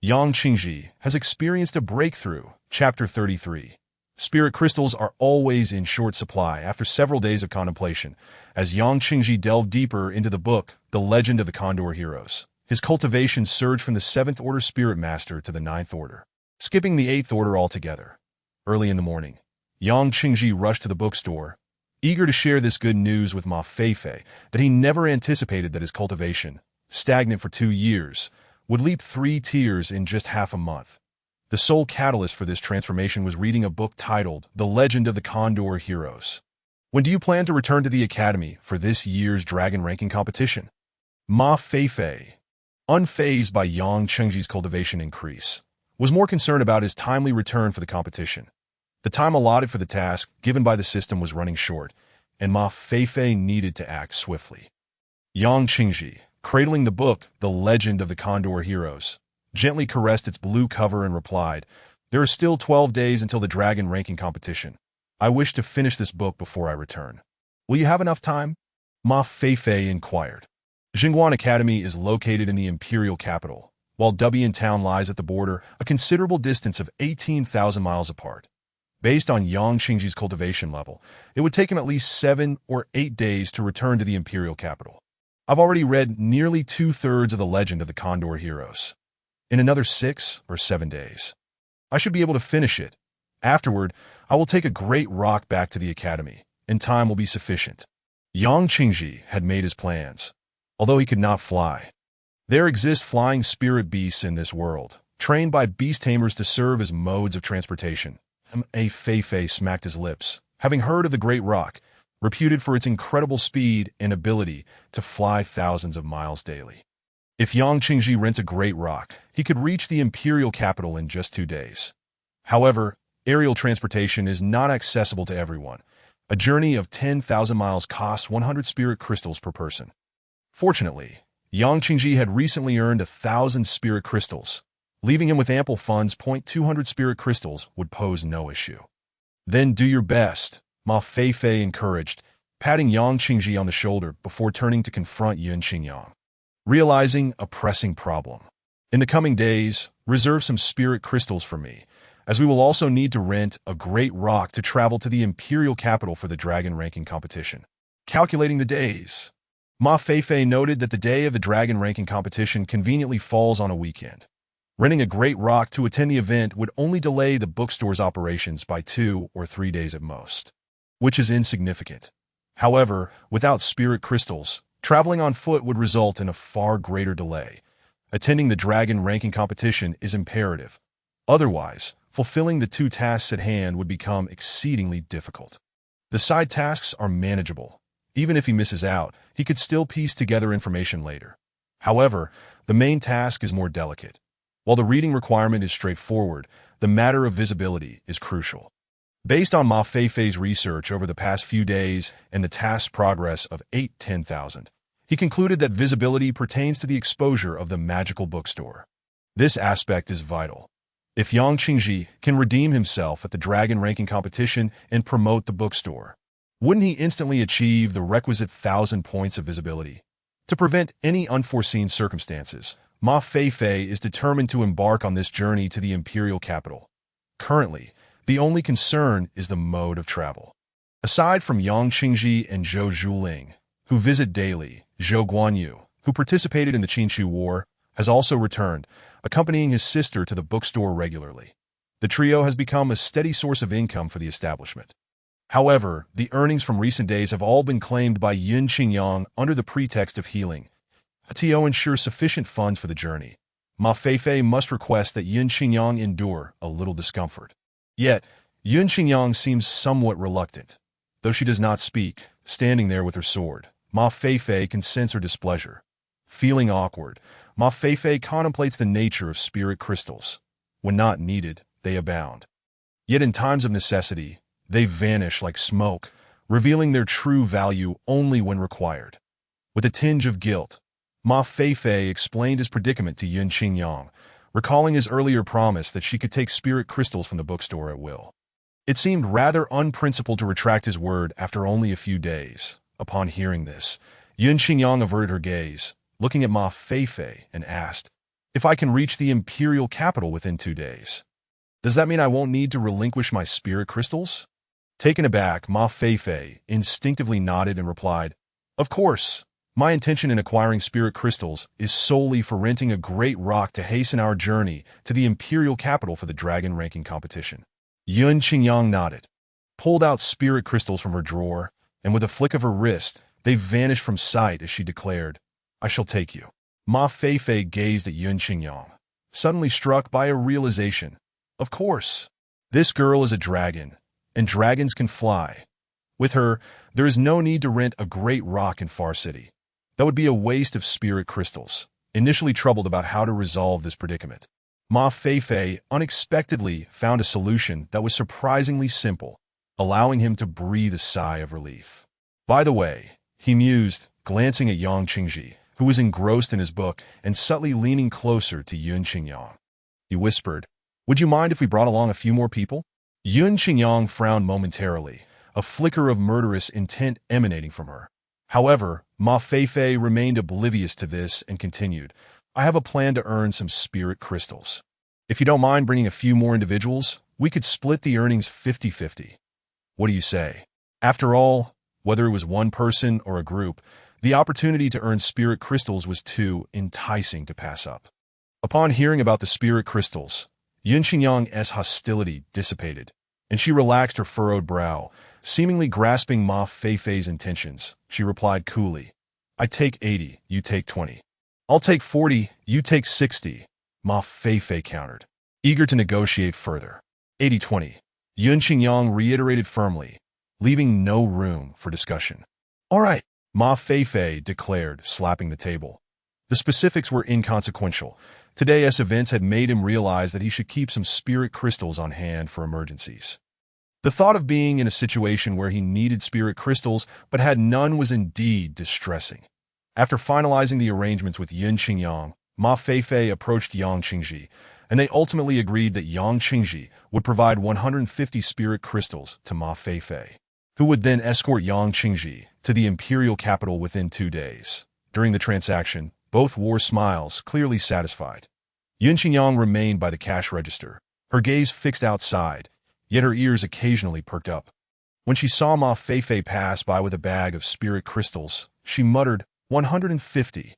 Yang Qingji has experienced a breakthrough. Chapter 33. Spirit crystals are always in short supply after several days of contemplation, as Yang Qingji delved deeper into the book, The Legend of the Condor Heroes. His cultivation surged from the 7th Order Spirit Master to the 9th Order, skipping the 8th Order altogether. Early in the morning, Yang Qingji rushed to the bookstore, eager to share this good news with Ma Feifei that he never anticipated that his cultivation, stagnant for 2 years, would leap 3 tiers in just half a month. The sole catalyst for this transformation was reading a book titled The Legend of the Condor Heroes. When do you plan to return to the Academy for this year's dragon ranking competition? Ma Feifei, unfazed by Yang Qingji's cultivation increase, was more concerned about his timely return for the competition. The time allotted for the task given by the system was running short, and Ma Feifei needed to act swiftly. Yang Qingji, cradling the book, The Legend of the Condor Heroes, gently caressed its blue cover and replied, "There are still 12 days until the dragon ranking competition. I wish to finish this book before I return. Will you have enough time?" Ma Feifei inquired. Jingguan Academy is located in the imperial capital, while Dubian Town lies at the border, a considerable distance of 18,000 miles apart. Based on Yang Qingji's cultivation level, it would take him at least 7 or 8 days to return to the imperial capital. I've already read nearly 2/3 of the Legend of the Condor Heroes. In another 6 or 7 days, I should be able to finish it. Afterward, I will take a great rock back to the academy, and time will be sufficient. Yang Qingji had made his plans, although he could not fly. There exist flying spirit beasts in this world, trained by beast tamers to serve as modes of transportation. A Fei smacked his lips, having heard of the Great Rock, reputed for its incredible speed and ability to fly thousands of miles daily. If Yang Qingji rents a Great Rock, he could reach the imperial capital in just 2 days. However, aerial transportation is not accessible to everyone. A journey of 10,000 miles costs 100 spirit crystals per person. Fortunately, Yang Qingji had recently earned 1,000 spirit crystals. Leaving him with ample funds, 200 spirit crystals would pose no issue. Then do your best, Ma Fei encouraged, patting Yang Qingji on the shoulder before turning to confront Yun Qingyang. Realizing a pressing problem. In the coming days, reserve some spirit crystals for me, as we will also need to rent a Great Rock to travel to the imperial capital for the dragon ranking competition. Calculating the days. Ma Fei noted that the day of the dragon ranking competition conveniently falls on a weekend. Renting a Great Rock to attend the event would only delay the bookstore's operations by 2 or 3 days at most, which is insignificant. However, without spirit crystals, traveling on foot would result in a far greater delay. Attending the dragon ranking competition is imperative. Otherwise, fulfilling the 2 tasks at hand would become exceedingly difficult. The side tasks are manageable. Even if he misses out, he could still piece together information later. However, the main task is more delicate. While the reading requirement is straightforward, the matter of visibility is crucial. Based on Ma Fei's research over the past few days and the task's progress of 10,000, he concluded that visibility pertains to the exposure of the magical bookstore. This aspect is vital. If Yang Qingji can redeem himself at the dragon ranking competition and promote the bookstore, wouldn't he instantly achieve the requisite 1,000 points of visibility? To prevent any unforeseen circumstances, Ma Fei is determined to embark on this journey to the imperial capital. Currently, the only concern is the mode of travel. Aside from Yang Qingji and Zhou Zhuling, who visit daily, Zhou Guanyu, who participated in the Qinchu War, has also returned, accompanying his sister to the bookstore regularly. The trio has become a steady source of income for the establishment. However, the earnings from recent days have all been claimed by Yun Qingyang under the pretext of healing. To ensure sufficient funds for the journey, Ma Fei must request that Yun Qingyang endure a little discomfort. Yet, Yun Qingyang seems somewhat reluctant. Though she does not speak, standing there with her sword, Ma Fei can sense her displeasure. Feeling awkward, Ma Fei contemplates the nature of spirit crystals. When not needed, they abound. Yet in times of necessity, they vanish like smoke, revealing their true value only when required. With a tinge of guilt, Ma Fei explained his predicament to Yun Qingyang, recalling his earlier promise that she could take spirit crystals from the bookstore at will. It seemed rather unprincipled to retract his word after only a few days. Upon hearing this, Yun Qingyang averted her gaze, looking at Ma Fei, and asked, "If I can reach the imperial capital within 2 days, does that mean I won't need to relinquish my spirit crystals?" Taken aback, Ma Fei instinctively nodded and replied, "Of course. My intention in acquiring spirit crystals is solely for renting a Great Rock to hasten our journey to the imperial capital for the dragon ranking competition." Yun Qingyang nodded, pulled out spirit crystals from her drawer, and with a flick of her wrist, they vanished from sight as she declared, "I shall take you." Ma Fei gazed at Yun Qingyang, suddenly struck by a realization. Of course, this girl is a dragon, and dragons can fly. With her, there is no need to rent a Great Rock in Far City. That would be a waste of spirit crystals. Initially troubled about how to resolve this predicament, Ma Fei unexpectedly found a solution that was surprisingly simple, allowing him to breathe a sigh of relief. By the way, he mused, glancing at Yang Qingji, who was engrossed in his book and subtly leaning closer to Yun Qingyang. He whispered, "Would you mind if we brought along a few more people?" Yun Qingyang frowned momentarily, a flicker of murderous intent emanating from her. However, Ma Fei remained oblivious to this and continued, "I have a plan to earn some spirit crystals. If you don't mind bringing a few more individuals, we could split the earnings 50-50. What do you say?" After all, whether it was one person or a group, The opportunity to earn spirit crystals was too enticing to pass up. Upon hearing about the spirit crystals, Yun Qinyang's hostility dissipated, and she relaxed her furrowed brow. Seemingly grasping Ma Feifei's intentions, she replied coolly, "I take 80, you take 20. I'll take 40, you take 60, Ma Feifei countered, eager to negotiate further. 80-20, Yun Qinyang reiterated firmly, leaving no room for discussion. All right, Ma Feifei declared, slapping the table. The specifics were inconsequential. Today's events had made him realize that he should keep some spirit crystals on hand for emergencies. The thought of being in a situation where he needed spirit crystals but had none was indeed distressing. After finalizing the arrangements with Yun Qinyang, Ma Feifei approached Yang Qingji, and they ultimately agreed that Yang Qingji would provide 150 spirit crystals to Ma Feifei, who would then escort Yang Qingji to the imperial capital within 2 days. During the transaction, both wore smiles, clearly satisfied. Yun Qinyang remained by the cash register, her gaze fixed outside, yet her ears occasionally perked up. When she saw Ma Feifei pass by with a bag of spirit crystals, she muttered, 150.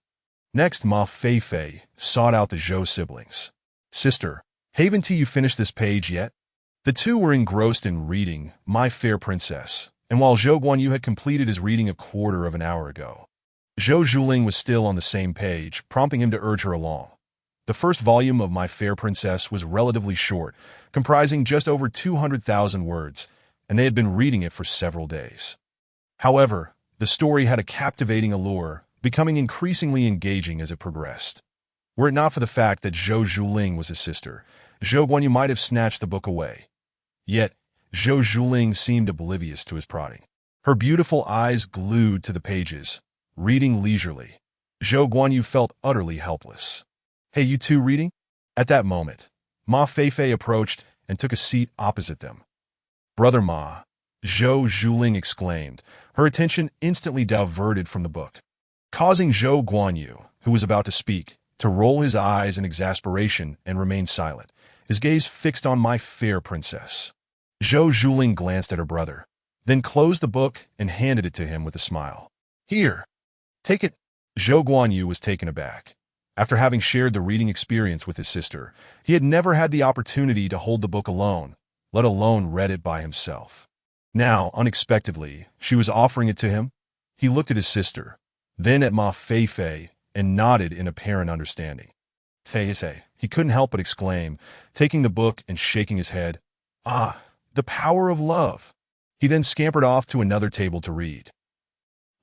Next, Ma Feifei sought out the Zhou siblings. Sister, haven't you finished this page yet? The two were engrossed in reading My Fair Princess, and while Zhou Guanyu had completed his reading a quarter of an hour ago, Zhou Zhuling was still on the same page, prompting him to urge her along. The first volume of My Fair Princess was relatively short, comprising just over 200,000 words, and they had been reading it for several days. However, the story had a captivating allure, becoming increasingly engaging as it progressed. Were it not for the fact that Zhou Zhuling was his sister, Zhou Guanyu might have snatched the book away. Yet, Zhou Zhuling seemed oblivious to his prodding. Her beautiful eyes glued to the pages, reading leisurely. Zhou Guanyu felt utterly helpless. Hey, you two reading? At that moment, Ma Feifei approached and took a seat opposite them. Brother Ma, Zhou Zhuling exclaimed, her attention instantly diverted from the book, causing Zhou Guanyu, who was about to speak, to roll his eyes in exasperation and remain silent, his gaze fixed on My Fair Princess. Zhou Zhuling glanced at her brother, then closed the book and handed it to him with a smile. Here, take it. Zhou Guanyu was taken aback. After having shared the reading experience with his sister, he had never had the opportunity to hold the book alone, let alone read it by himself. Now, unexpectedly, she was offering it to him. He looked at his sister, then at Ma Feifei, and nodded in apparent understanding. Feifei, he couldn't help but exclaim, taking the book and shaking his head. Ah, the power of love! He then scampered off to another table to read,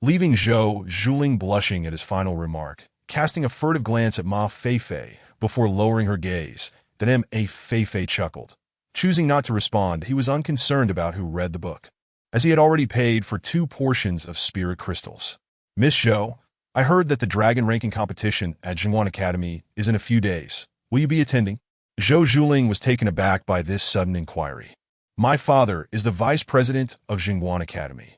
leaving Zhou Zhuling blushing at his final remark, casting a furtive glance at Ma Feifei before lowering her gaze. Then Ma Feifei chuckled. Choosing not to respond, he was unconcerned about who read the book, as he had already paid for 2 portions of spirit crystals. Miss Zhou, I heard that the dragon ranking competition at Jingguan Academy is in a few days. Will you be attending? Zhou Zhuling was taken aback by this sudden inquiry. My father is the vice president of Jingguan Academy,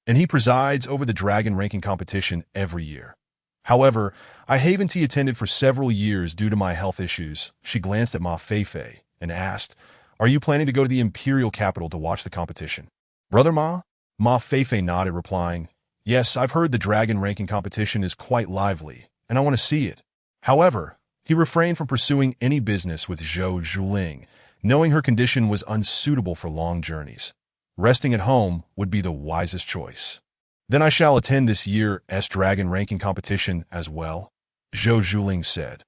and he presides over the dragon ranking competition every year. However, I haven't attended for several years due to my health issues. She glanced at Ma Feifei and asked, Are you planning to go to the imperial capital to watch the competition? Brother Ma? Ma Feifei nodded, replying, Yes, I've heard the dragon ranking competition is quite lively, and I want to see it. However, he refrained from pursuing any business with Zhou Zhuling, knowing her condition was unsuitable for long journeys. Resting at home would be the wisest choice. Then I shall attend this year's dragon ranking competition as well, Zhou Zhuling said,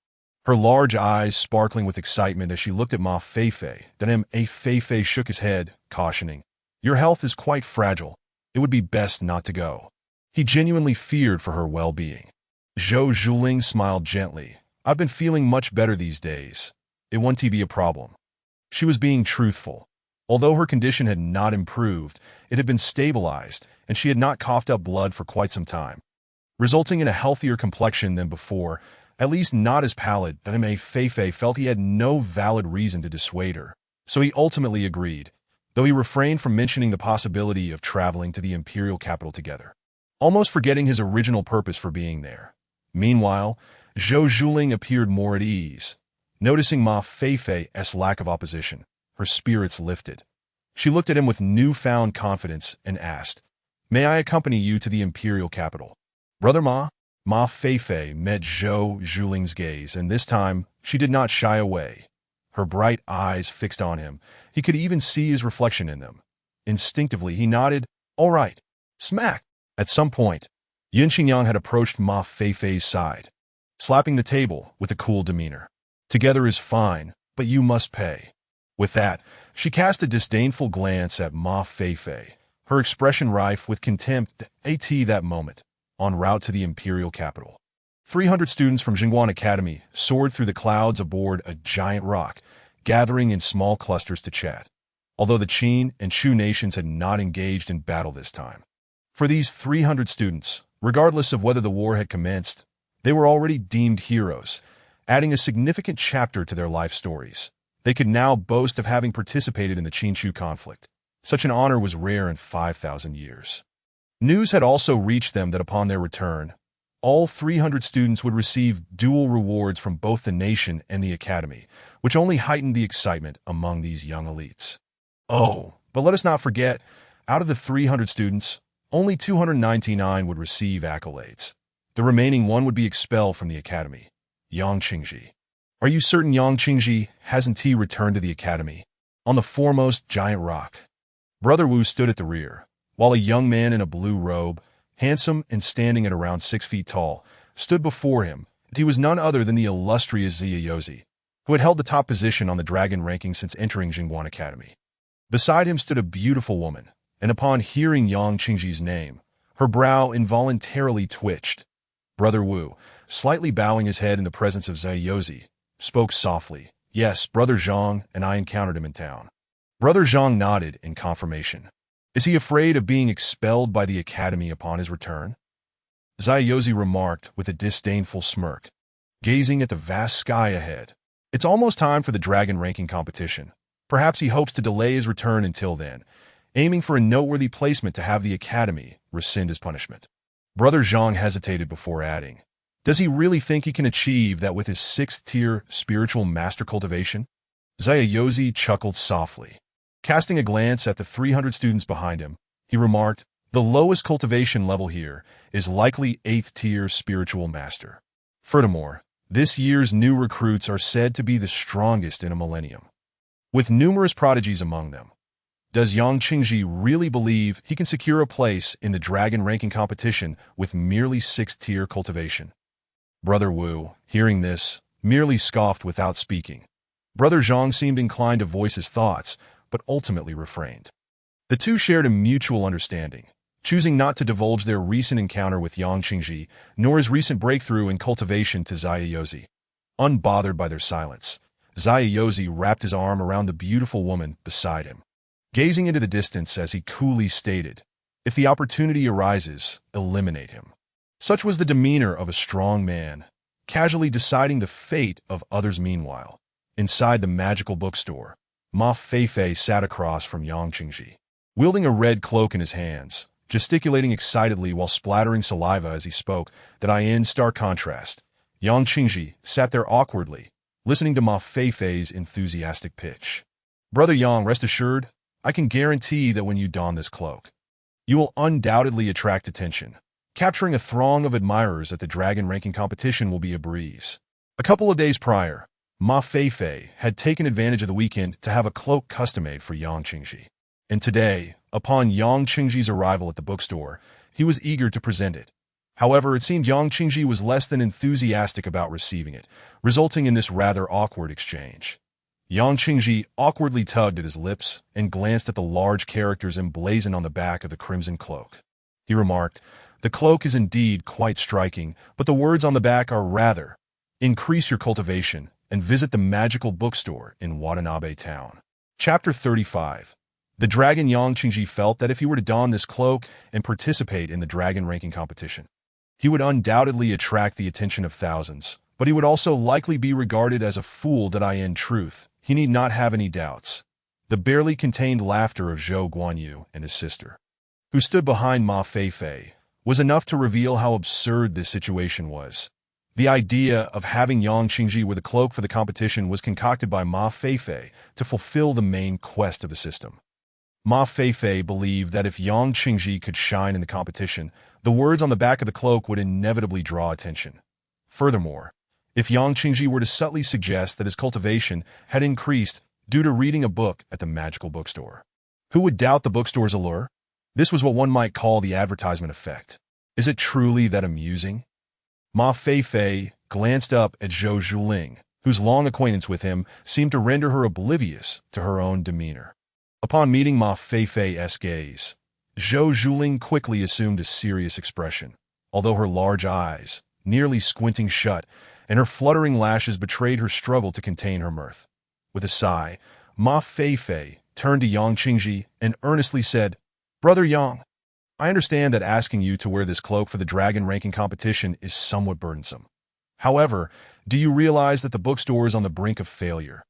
her large eyes sparkling with excitement as she looked at Ma Feifei. Then Ma Feifei shook his head, cautioning, Your health is quite fragile. It would be best not to go. He genuinely feared for her well-being. Zhou Zhuling smiled gently. I've been feeling much better these days. It won't be a problem. She was being truthful. Although her condition had not improved, it had been stabilized, and she had not coughed up blood for quite some time, resulting in a healthier complexion than before, at least not as pallid. That Ma Feifei felt he had no valid reason to dissuade her, so he ultimately agreed, though he refrained from mentioning the possibility of traveling to the imperial capital together, almost forgetting his original purpose for being there. Meanwhile, Zhou Zhuling appeared more at ease. Noticing Ma Feifei's lack of opposition, her spirits lifted. She looked at him with newfound confidence and asked, May I accompany you to the imperial capital? Brother Ma Feifei met Zhou Zhuling's gaze, and this time she did not shy away. Her bright eyes fixed on him. He could even see his reflection in them. Instinctively, he nodded, "All right." Smack! At some point, Yin Xingyang had approached Ma Feifei's side, slapping the table with a cool demeanor. "Together is fine, but you must pay." With that, she cast a disdainful glance at Ma Feifei, her expression rife with contempt. That moment, en route to the imperial capital, 300 students from Jingguan Academy soared through the clouds aboard a giant rock, gathering in small clusters to chat. Although the Qin and Chu nations had not engaged in battle this time. For these 300 students, regardless of whether the war had commenced, they were already deemed heroes, adding a significant chapter to their life stories. They could now boast of having participated in the Qin-Chu conflict. Such an honor was rare in 5,000 years. News had also reached them that upon their return, all 300 students would receive dual rewards from both the nation and the academy, which only heightened the excitement among these young elites. Oh, but let us not forget, out of the 300 students, only 299 would receive accolades. The remaining one would be expelled from the academy. Yang Qingji. Are you certain Yang Qingji hasn't he returned to the academy? On the foremost giant rock, Brother Wu stood at the rear, while a young man in a blue robe, handsome and standing at around 6 feet tall, stood before him. He was none other than the illustrious Zia Yozi, who had held the top position on the dragon ranking since entering Jingguan Academy. Beside him stood a beautiful woman, and upon hearing Yang Qingji's name, her brow involuntarily twitched. Brother Wu, slightly bowing his head in the presence of Zia Yozi, spoke softly. "Yes, Brother Zhang and I encountered him in town." Brother Zhang nodded in confirmation. "Is he afraid of being expelled by the academy upon his return?" Zia Yozi remarked with a disdainful smirk, gazing at the vast sky ahead. "It's almost time for the dragon ranking competition. Perhaps he hopes to delay his return until then, aiming for a noteworthy placement to have the academy rescind his punishment." Brother Zhang hesitated before adding, "Does he really think he can achieve that with his 6th-tier spiritual master cultivation?" Zia Yozi chuckled softly. Casting a glance at the 300 students behind him, he remarked, "The lowest cultivation level here is likely 8th-tier spiritual master. Furthermore, this year's new recruits are said to be the strongest in a millennium, with numerous prodigies among them. Does Yang Qingji really believe he can secure a place in the dragon ranking competition with merely 6th-tier cultivation?" Brother Wu, hearing this, merely scoffed without speaking. Brother Zhang seemed inclined to voice his thoughts, but ultimately refrained. The two shared a mutual understanding, choosing not to divulge their recent encounter with Yang Qingji, nor his recent breakthrough in cultivation to Zia Yozi. Unbothered by their silence, Zia Yozi wrapped his arm around the beautiful woman beside him, gazing into the distance as he coolly stated, "If the opportunity arises, eliminate him." Such was the demeanor of a strong man, casually deciding the fate of others. Meanwhile, inside the magical bookstore, Ma Feifei sat across from Yang Qingji, wielding a red cloak in his hands, gesticulating excitedly while splattering saliva as he spoke. That in stark contrast, Yang Qingji sat there awkwardly, listening to Ma Feifei's enthusiastic pitch. "Brother Yang, rest assured, I can guarantee that when you don this cloak, you will undoubtedly attract attention. Capturing a throng of admirers at the dragon ranking competition will be a breeze." A couple of days prior, Ma Feifei had taken advantage of the weekend to have a cloak custom-made for Yang Qingji. And today, upon Yang Qingji's arrival at the bookstore, he was eager to present it. However, it seemed Yang Qingji was less than enthusiastic about receiving it, resulting in this rather awkward exchange. Yang Qingji awkwardly tugged at his lips and glanced at the large characters emblazoned on the back of the crimson cloak. He remarked, "The cloak is indeed quite striking, but the words on the back are rather, increase your cultivation and visit the magical bookstore in Watanabe Town." Chapter 35. The dragon. Yang Qingji felt that if he were to don this cloak and participate in the dragon ranking competition, he would undoubtedly attract the attention of thousands, but he would also likely be regarded as a fool. In truth, he need not have any doubts. The barely contained laughter of Zhou Guanyu and his sister, who stood behind Ma Feifei, was enough to reveal how absurd this situation was. The idea of having Yang Qingji with a cloak for the competition was concocted by Ma Feifei to fulfill the main quest of the system. Ma Feifei believed that if Yang Qingji could shine in the competition, the words on the back of the cloak would inevitably draw attention. Furthermore, if Yang Qingji were to subtly suggest that his cultivation had increased due to reading a book at the magical bookstore, who would doubt the bookstore's allure? This was what one might call the advertisement effect. Is it truly that amusing? Ma Feifei glanced up at Zhou Zhuling, whose long acquaintance with him seemed to render her oblivious to her own demeanor. Upon meeting Ma Feifei's gaze, Zhou Zhuling quickly assumed a serious expression, although her large eyes, nearly squinting shut, and her fluttering lashes betrayed her struggle to contain her mirth. With a sigh, Ma Feifei turned to Yang Qingji and earnestly said, "Brother Yang, I understand that asking you to wear this cloak for the dragon ranking competition is somewhat burdensome. However, do you realize that the bookstore is on the brink of failure?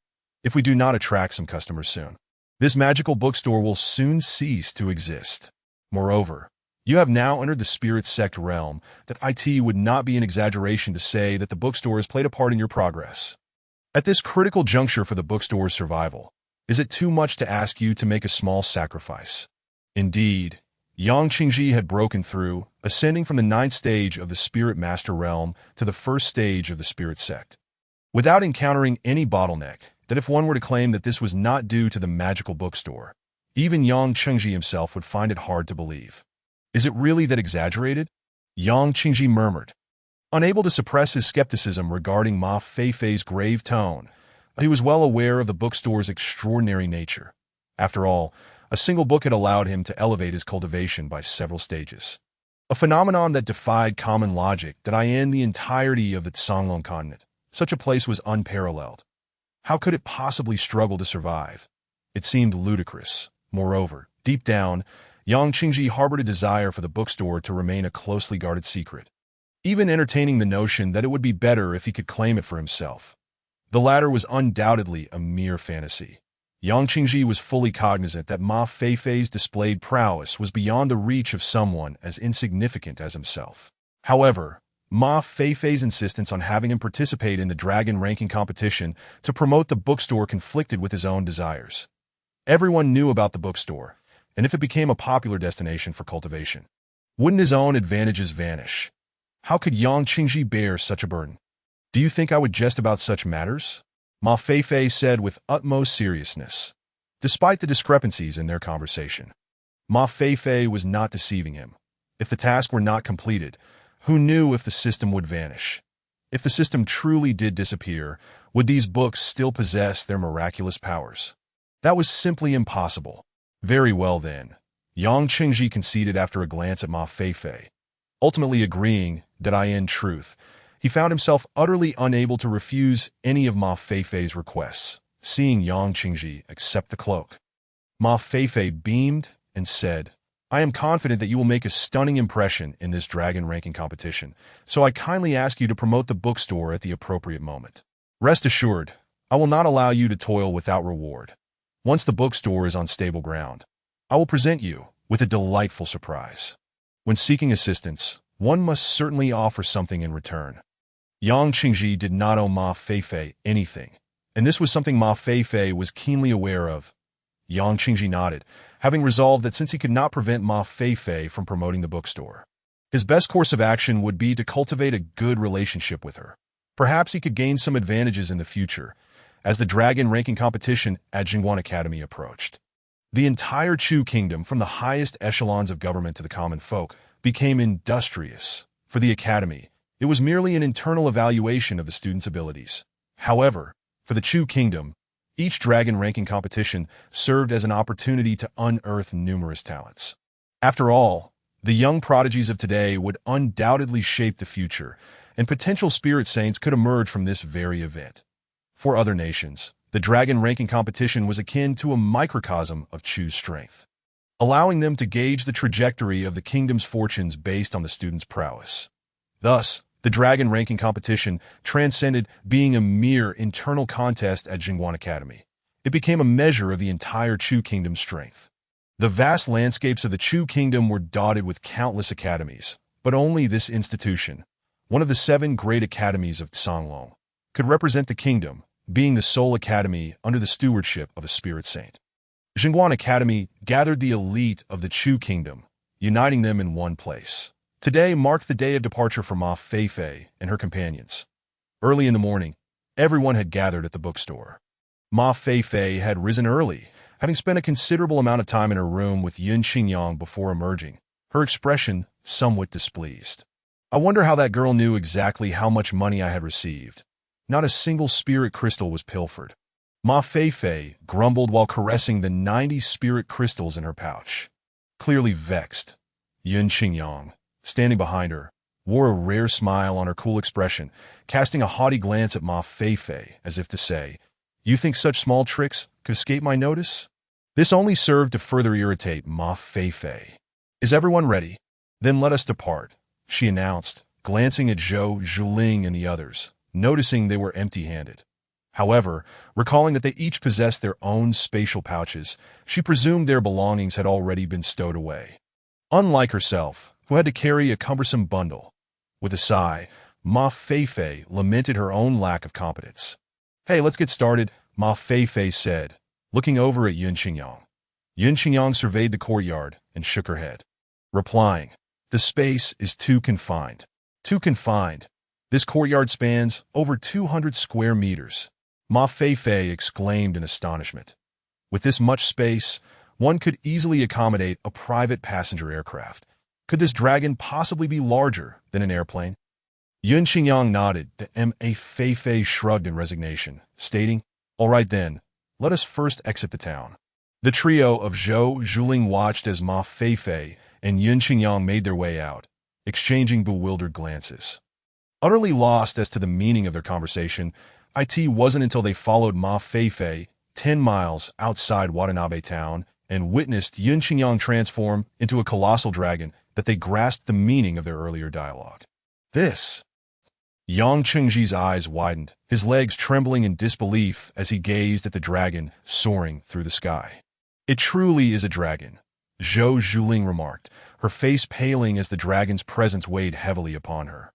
If we do not attract some customers soon, this magical bookstore will soon cease to exist. Moreover, you have now entered the spirit sect realm that it would not be an exaggeration to say that the bookstore has played a part in your progress. At this critical juncture for the bookstore's survival, is it too much to ask you to make a small sacrifice?" Indeed, Yang Qingji had broken through, ascending from the 9th stage of the Spirit Master realm to the 1st stage of the Spirit Sect, without encountering any bottleneck that if one were to claim that this was not due to the magical bookstore, even Yang Qingji himself would find it hard to believe. "Is it really that exaggerated?" Yang Qingji murmured. Unable to suppress his skepticism regarding Ma Feifei's grave tone, he was well aware of the bookstore's extraordinary nature. After all, a single book had allowed him to elevate his cultivation by several stages. A phenomenon that defied common logic that in the entirety of the Songlong continent. Such a place was unparalleled. How could it possibly struggle to survive? It seemed ludicrous. Moreover, deep down, Yang Qingji harbored a desire for the bookstore to remain a closely guarded secret, even entertaining the notion that it would be better if he could claim it for himself. The latter was undoubtedly a mere fantasy. Yang Qingji was fully cognizant that Ma Feifei's displayed prowess was beyond the reach of someone as insignificant as himself. However, Ma Feifei's insistence on having him participate in the dragon ranking competition to promote the bookstore conflicted with his own desires. Everyone knew about the bookstore, and if it became a popular destination for cultivation, wouldn't his own advantages vanish? How could Yang Qingji bear such a burden? "Do you think I would jest about such matters?" Ma Feifei said with utmost seriousness. Despite the discrepancies in their conversation, Ma Feifei was not deceiving him. If the task were not completed, who knew if the system would vanish? If the system truly did disappear, would these books still possess their miraculous powers? That was simply impossible. Very well then, Yang Qingji conceded after a glance at Ma Feifei, ultimately agreeing that in truth, he found himself utterly unable to refuse any of Ma Feifei's requests, seeing Yang Qingji accept the cloak. Ma Feifei beamed and said, "I am confident that you will make a stunning impression in this dragon ranking competition, so I kindly ask you to promote the bookstore at the appropriate moment. Rest assured, I will not allow you to toil without reward. Once the bookstore is on stable ground, I will present you with a delightful surprise. When seeking assistance, one must certainly offer something in return." Yang Qingji did not owe Ma Feifei anything, and this was something Ma Feifei was keenly aware of. Yang Qingji nodded, having resolved that since he could not prevent Ma Feifei from promoting the bookstore, his best course of action would be to cultivate a good relationship with her. Perhaps he could gain some advantages in the future, as the dragon ranking competition at Jingguan Academy approached. The entire Chu kingdom, from the highest echelons of government to the common folk, became industrious. For the academy, it was merely an internal evaluation of the students' abilities. However, for the Chu kingdom, each dragon ranking competition served as an opportunity to unearth numerous talents. After all, the young prodigies of today would undoubtedly shape the future, and potential spirit saints could emerge from this very event. For other nations, the dragon ranking competition was akin to a microcosm of Chu's strength, allowing them to gauge the trajectory of the kingdom's fortunes based on the students' prowess. Thus, the dragon ranking competition transcended being a mere internal contest at Jingguan Academy. It became a measure of the entire Chu kingdom's strength. The vast landscapes of the Chu kingdom were dotted with countless academies, but only this institution, one of the 7 great academies of Songlong, could represent the kingdom, being the sole academy under the stewardship of a spirit saint. Xinguan Academy gathered the elite of the Chu kingdom, uniting them in one place. Today marked the day of departure for Ma Feifei and her companions. Early in the morning, everyone had gathered at the bookstore. Ma Feifei had risen early, having spent a considerable amount of time in her room with Yun Xingyang before emerging, her expression somewhat displeased. I wonder how that girl knew exactly how much money I had received. Not a single spirit crystal was pilfered. Ma Feifei grumbled while caressing the 90 spirit crystals in her pouch. Clearly vexed, Yun Xingyang, standing behind her, wore a rare smile on her cool expression, casting a haughty glance at Ma Feifei as if to say, "You think such small tricks could escape my notice?" This only served to further irritate Ma Feifei. "Is everyone ready? Then let us depart," she announced, glancing at Zhou Zhuling and the others, noticing they were empty-handed. However, recalling that they each possessed their own spatial pouches, she presumed their belongings had already been stowed away. Unlike herself, who had to carry a cumbersome bundle. With a sigh, Ma Feifei lamented her own lack of competence. "Hey, let's get started," Ma Feifei said, looking over at Yun Xingyang. Yun Xingyang surveyed the courtyard and shook her head, replying, "The space is too confined. Too confined. This courtyard spans over 200 square meters." Ma Feifei exclaimed in astonishment. With this much space, one could easily accommodate a private passenger aircraft. Could this dragon possibly be larger than an airplane? Yun Xingyang nodded. The Ma Feifei shrugged in resignation, stating, "All right then, let us first exit the town." The trio of Zhou Zhuling watched as Ma Feifei and Yun Xingyang made their way out, exchanging bewildered glances. Utterly lost as to the meaning of their conversation, it wasn't until they followed Ma Feifei 10 miles outside Watanabe town and witnessed Yun Xingyang transform into a colossal dragon that they grasped the meaning of their earlier dialogue. "This." Yang Chengji's eyes widened, his legs trembling in disbelief as he gazed at the dragon soaring through the sky. "It truly is a dragon," Zhou Zhuling remarked, her face paling as the dragon's presence weighed heavily upon her.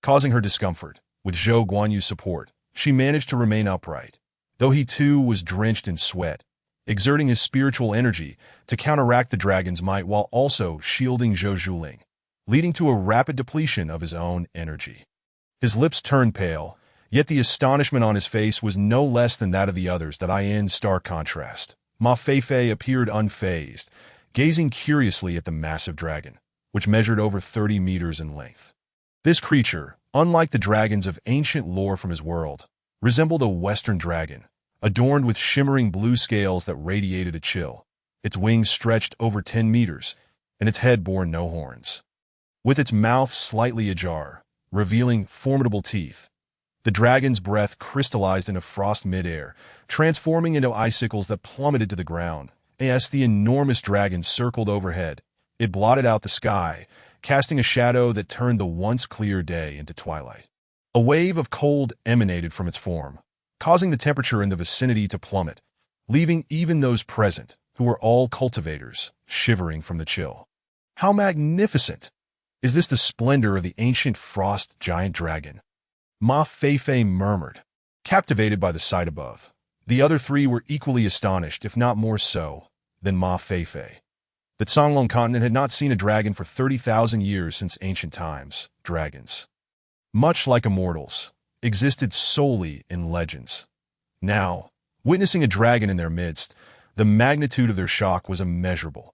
Causing her discomfort, with Zhou Guanyu's support, she managed to remain upright, though he too was drenched in sweat, exerting his spiritual energy to counteract the dragon's might while also shielding Zhou Zhuling, leading to a rapid depletion of his own energy. His lips turned pale, yet the astonishment on his face was no less than that of the others. That in stark contrast, Ma Feifei appeared unfazed, gazing curiously at the massive dragon, which measured over 30 meters in length. This creature, unlike the dragons of ancient lore from his world, resembled a western dragon, adorned with shimmering blue scales that radiated a chill. Its wings stretched over 10 meters, and its head bore no horns. With its mouth slightly ajar, revealing formidable teeth, the dragon's breath crystallized into frost midair, transforming into icicles that plummeted to the ground. As the enormous dragon circled overhead, it blotted out the sky, casting a shadow that turned the once clear day into twilight. A wave of cold emanated from its form, causing the temperature in the vicinity to plummet, leaving even those present, who were all cultivators, shivering from the chill. "How magnificent! Is this the splendor of the ancient frost giant dragon?" Ma Feifei murmured, captivated by the sight above. The other three were equally astonished, if not more so, than Ma Feifei. The Songlong continent had not seen a dragon for 30,000 years since ancient times. Dragons, much like immortals, existed solely in legends. Now, witnessing a dragon in their midst, the magnitude of their shock was immeasurable.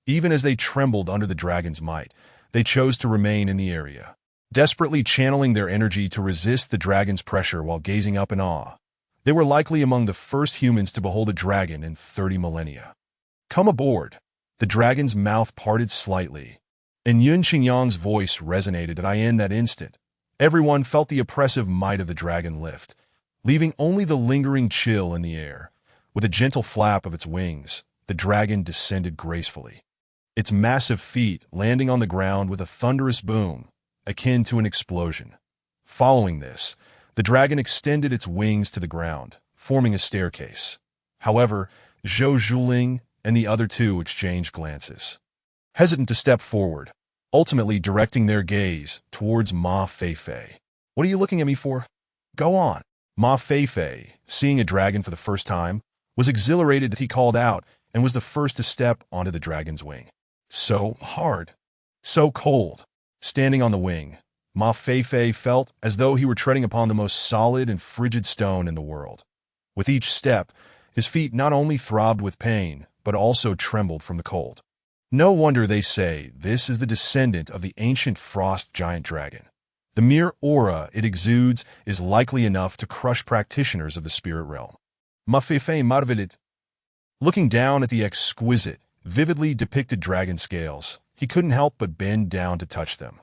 Even as they trembled under the dragon's might, they chose to remain in the area, desperately channeling their energy to resist the dragon's pressure while gazing up in awe. They were likely among the first humans to behold a dragon in 30 millennia. "Come aboard." The dragon's mouth parted slightly, and Yun Xingyang's voice resonated in that instant. Everyone felt the oppressive might of the dragon lift, leaving only the lingering chill in the air. With a gentle flap of its wings, the dragon descended gracefully, its massive feet landing on the ground with a thunderous boom, akin to an explosion. Following this, the dragon extended its wings to the ground, forming a staircase. However, Zhou Zhuling and the other two exchanged glances, hesitant to step forward, ultimately directing their gaze towards Ma Feifei. "What are you looking at me for? Go on." Ma Feifei, seeing a dragon for the first time, was exhilarated that he called out, and was the first to step onto the dragon's wing. So hard, so cold. Standing on the wing, Ma Feifei felt as though he were treading upon the most solid and frigid stone in the world. With each step, his feet not only throbbed with pain, but also trembled from the cold. No wonder they say this is the descendant of the ancient frost giant dragon. The mere aura it exudes is likely enough to crush practitioners of the spirit realm. Ma Feifei marveled. Looking down at the exquisite, vividly depicted dragon scales, he couldn't help but bend down to touch them.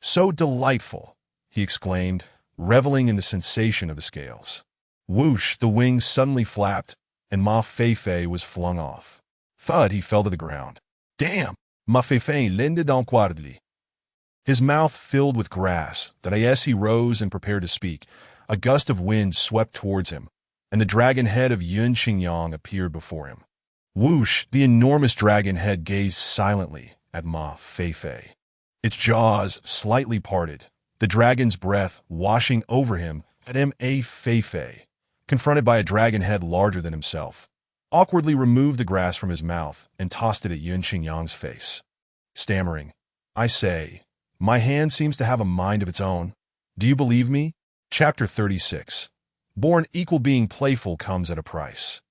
So delightful, he exclaimed, reveling in the sensation of the scales. Whoosh, the wings suddenly flapped, and Ma Feifei was flung off. Thud, he fell to the ground. Damn! Ma Feifei landed awkwardly. His mouth filled with grass, that as he rose and prepared to speak, a gust of wind swept towards him, and the dragon head of Yun Qingyang appeared before him. Whoosh, the enormous dragon head gazed silently at Ma Feifei. Its jaws slightly parted, the dragon's breath washing over him at Ma Feifei, confronted by a dragon head larger than himself, awkwardly removed the grass from his mouth and tossed it at Yun Qingyang's face. Stammering, I say, my hand seems to have a mind of its own. Do you believe me? Chapter 36. Born equal being playful comes at a price.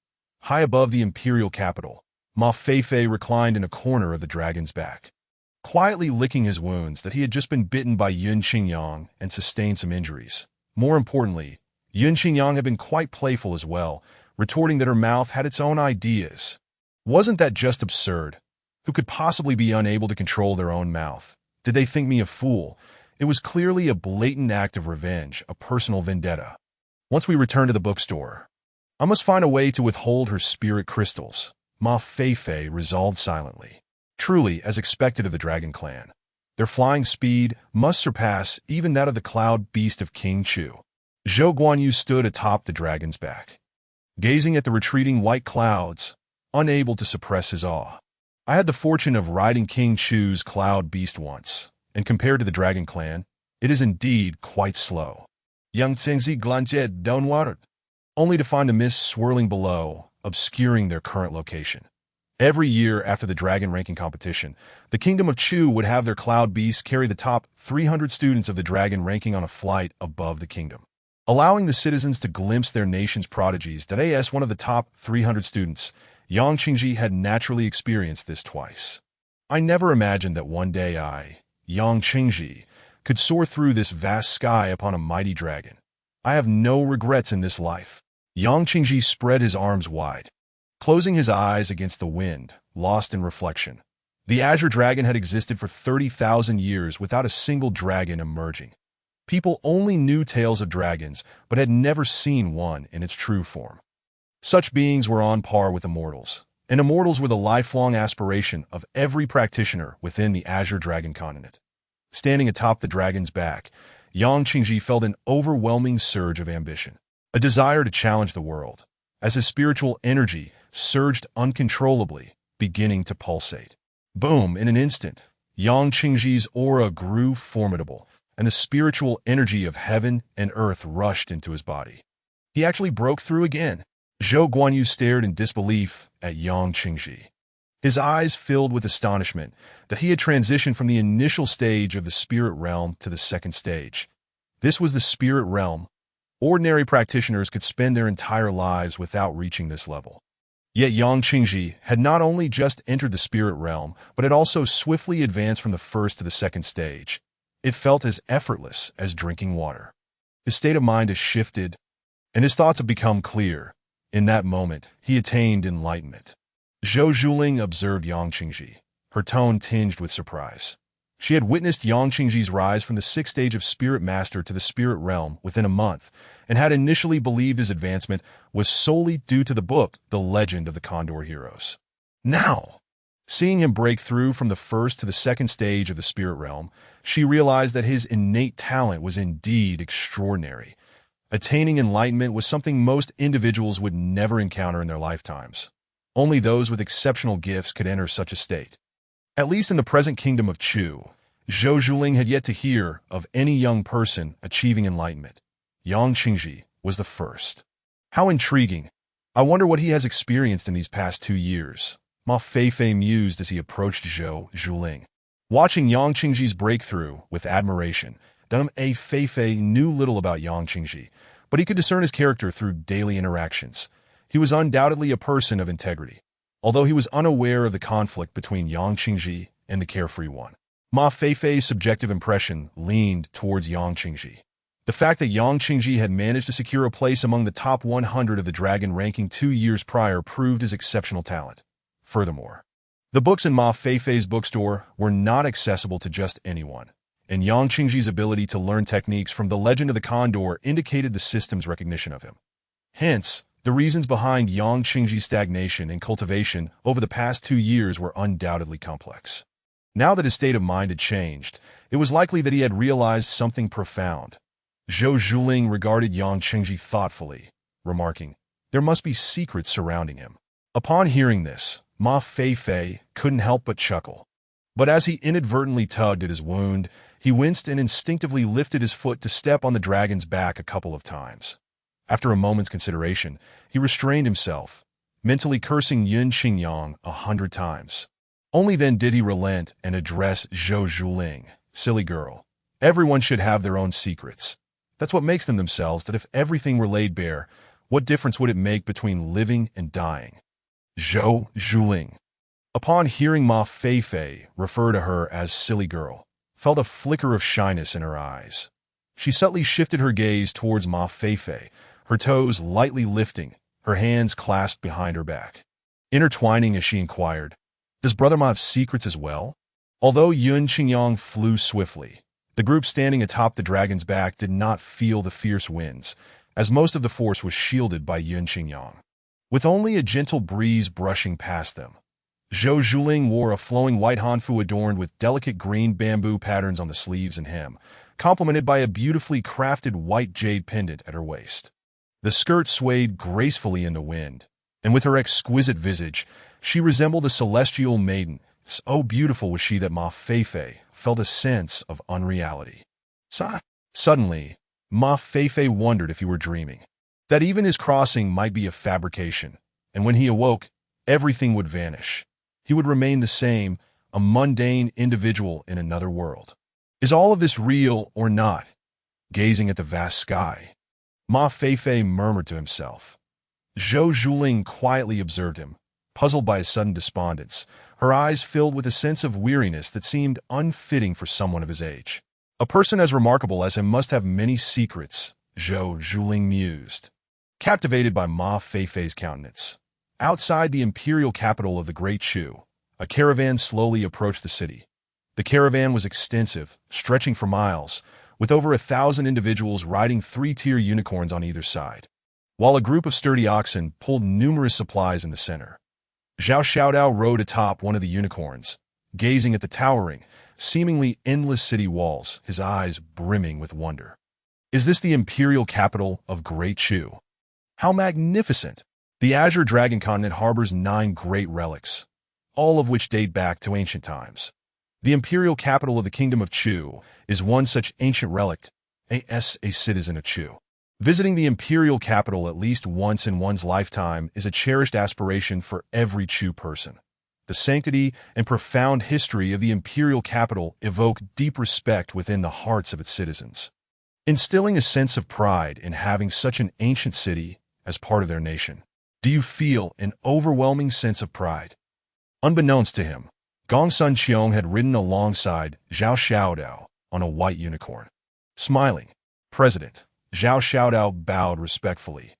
High above the imperial capital, Ma Feifei reclined in a corner of the dragon's back, quietly licking his wounds that he had just been bitten by Yun Qingyang and sustained some injuries. More importantly, Yun Qingyang had been quite playful as well, retorting that her mouth had its own ideas. Wasn't that just absurd? Who could possibly be unable to control their own mouth? Did they think me a fool? It was clearly a blatant act of revenge, a personal vendetta. Once we returned to the bookstore, I must find a way to withhold her spirit crystals, Ma Feifei resolved silently. Truly, as expected of the Dragon Clan, their flying speed must surpass even that of the cloud beast of King Chu. Zhou Guanyu stood atop the dragon's back, gazing at the retreating white clouds, unable to suppress his awe. I had the fortune of riding King Chu's cloud beast once, and compared to the Dragon Clan, it is indeed quite slow. Yang Tengzi glanced downward, only to find the mist swirling below, obscuring their current location. Every year after the dragon ranking competition, the Kingdom of Chu would have their cloud beasts carry the top 300 students of the dragon ranking on a flight above the kingdom, allowing the citizens to glimpse their nation's prodigies. That as one of the top 300 students, Yang Qingji had naturally experienced this twice. I never imagined that one day I, Yang Qingji, could soar through this vast sky upon a mighty dragon. I have no regrets in this life. Yang Qingji spread his arms wide, closing his eyes against the wind, lost in reflection. The Azure Dragon had existed for 30,000 years without a single dragon emerging. People only knew tales of dragons, but had never seen one in its true form. Such beings were on par with immortals, and immortals were the lifelong aspiration of every practitioner within the Azure Dragon continent. Standing atop the dragon's back, Yang Qingji felt an overwhelming surge of ambition, a desire to challenge the world, as his spiritual energy surged uncontrollably, beginning to pulsate. Boom! In an instant, Yang Qingji's aura grew formidable, and the spiritual energy of heaven and earth rushed into his body. He actually broke through again. Zhou Guanyu stared in disbelief at Yang Qingji, his eyes filled with astonishment that he had transitioned from the initial stage of the spirit realm to the second stage. This was the spirit realm. Ordinary practitioners could spend their entire lives without reaching this level. Yet Yang Qingji had not only just entered the spirit realm, but had also swiftly advanced from the first to the second stage. It felt as effortless as drinking water. His state of mind has shifted, and his thoughts have become clear. In that moment, he attained enlightenment. Zhou Zhuling observed Yang Qingji, her tone tinged with surprise. She had witnessed Yang Qingji's rise from the sixth stage of Spirit Master to the Spirit Realm within a month, and had initially believed his advancement was solely due to the book, The Legend of the Condor Heroes. Now, seeing him break through from the first to the second stage of the Spirit Realm, she realized that his innate talent was indeed extraordinary. Attaining enlightenment was something most individuals would never encounter in their lifetimes. Only those with exceptional gifts could enter such a state. At least in the present kingdom of Chu, Zhou Zhuling had yet to hear of any young person achieving enlightenment. Yang Qingji was the first. How intriguing. I wonder what he has experienced in these past 2 years. Ma Feifei mused as he approached Zhou Zhuling. Watching Yang Qingji's breakthrough with admiration, Deng Feifei knew little about Yang Qingji, but he could discern his character through daily interactions. He was undoubtedly a person of integrity, although he was unaware of the conflict between Yang Qingji and the carefree one. Ma Feifei's subjective impression leaned towards Yang Qingji. The fact that Yang Qingji had managed to secure a place among the top 100 of the Dragon ranking 2 years prior proved his exceptional talent. Furthermore, the books in Ma Feifei's bookstore were not accessible to just anyone, and Yang Qingji's ability to learn techniques from the Legend of the Condor indicated the system's recognition of him. Hence, the reasons behind Yang Qingji's stagnation and cultivation over the past 2 years were undoubtedly complex. Now that his state of mind had changed, it was likely that he had realized something profound. Zhou Zhuling regarded Yang Qingji thoughtfully, remarking, "There must be secrets surrounding him." Upon hearing this, Ma Feifei couldn't help but chuckle. But as he inadvertently tugged at his wound, he winced and instinctively lifted his foot to step on the dragon's back a couple of times. After a moment's consideration, he restrained himself, mentally cursing Yun Qingyang 100 times. Only then did he relent and address Zhou Zhuling. "Silly girl. Everyone should have their own secrets. That's what makes them themselves, that if everything were laid bare, what difference would it make between living and dying?" Zhou Zhuling, upon hearing Ma Feifei refer to her as silly girl, felt a flicker of shyness in her eyes. She subtly shifted her gaze towards Ma Feifei, her toes lightly lifting, her hands clasped behind her back. Intertwining as she inquired, "Does Brother Ma have secrets as well?" Although Yun Qingyang flew swiftly, the group standing atop the dragon's back did not feel the fierce winds, as most of the force was shielded by Yun Qingyang. With only a gentle breeze brushing past them, Zhou Zhuling wore a flowing white hanfu adorned with delicate green bamboo patterns on the sleeves and hem, complemented by a beautifully crafted white jade pendant at her waist. The skirt swayed gracefully in the wind, and with her exquisite visage, she resembled a celestial maiden. So beautiful was she that Ma Feifei felt a sense of unreality. Suddenly, Ma Feifei wondered if he were dreaming, that even his crossing might be a fabrication, and when he awoke, everything would vanish. He would remain the same, a mundane individual in another world. Is all of this real or not? Gazing at the vast sky, Ma Feifei murmured to himself. Zhou Zhuling quietly observed him, puzzled by his sudden despondence, her eyes filled with a sense of weariness that seemed unfitting for someone of his age. A person as remarkable as him must have many secrets, Zhou Zhuling mused, captivated by Ma Feifei's countenance. Outside the imperial capital of the Great Chu, a caravan slowly approached the city. The caravan was extensive, stretching for miles, with over 1,000 individuals riding 3-tier unicorns on either side, while a group of sturdy oxen pulled numerous supplies in the center. Zhao Xiaodao rode atop one of the unicorns, gazing at the towering, seemingly endless city walls, his eyes brimming with wonder. Is this the imperial capital of Great Chu? How magnificent! The Azure Dragon continent harbors 9 great relics, all of which date back to ancient times. The imperial capital of the Kingdom of Chu is one such ancient relic, as a citizen of Chu. Visiting the imperial capital at least once in one's lifetime is a cherished aspiration for every Chu person. The sanctity and profound history of the imperial capital evoke deep respect within the hearts of its citizens, instilling a sense of pride in having such an ancient city as part of their nation. Do you feel an overwhelming sense of pride? Unbeknownst to him, Gongsun Qiong had ridden alongside Zhao Xiaodao on a white unicorn. Smiling, President Zhao Xiaodao bowed respectfully.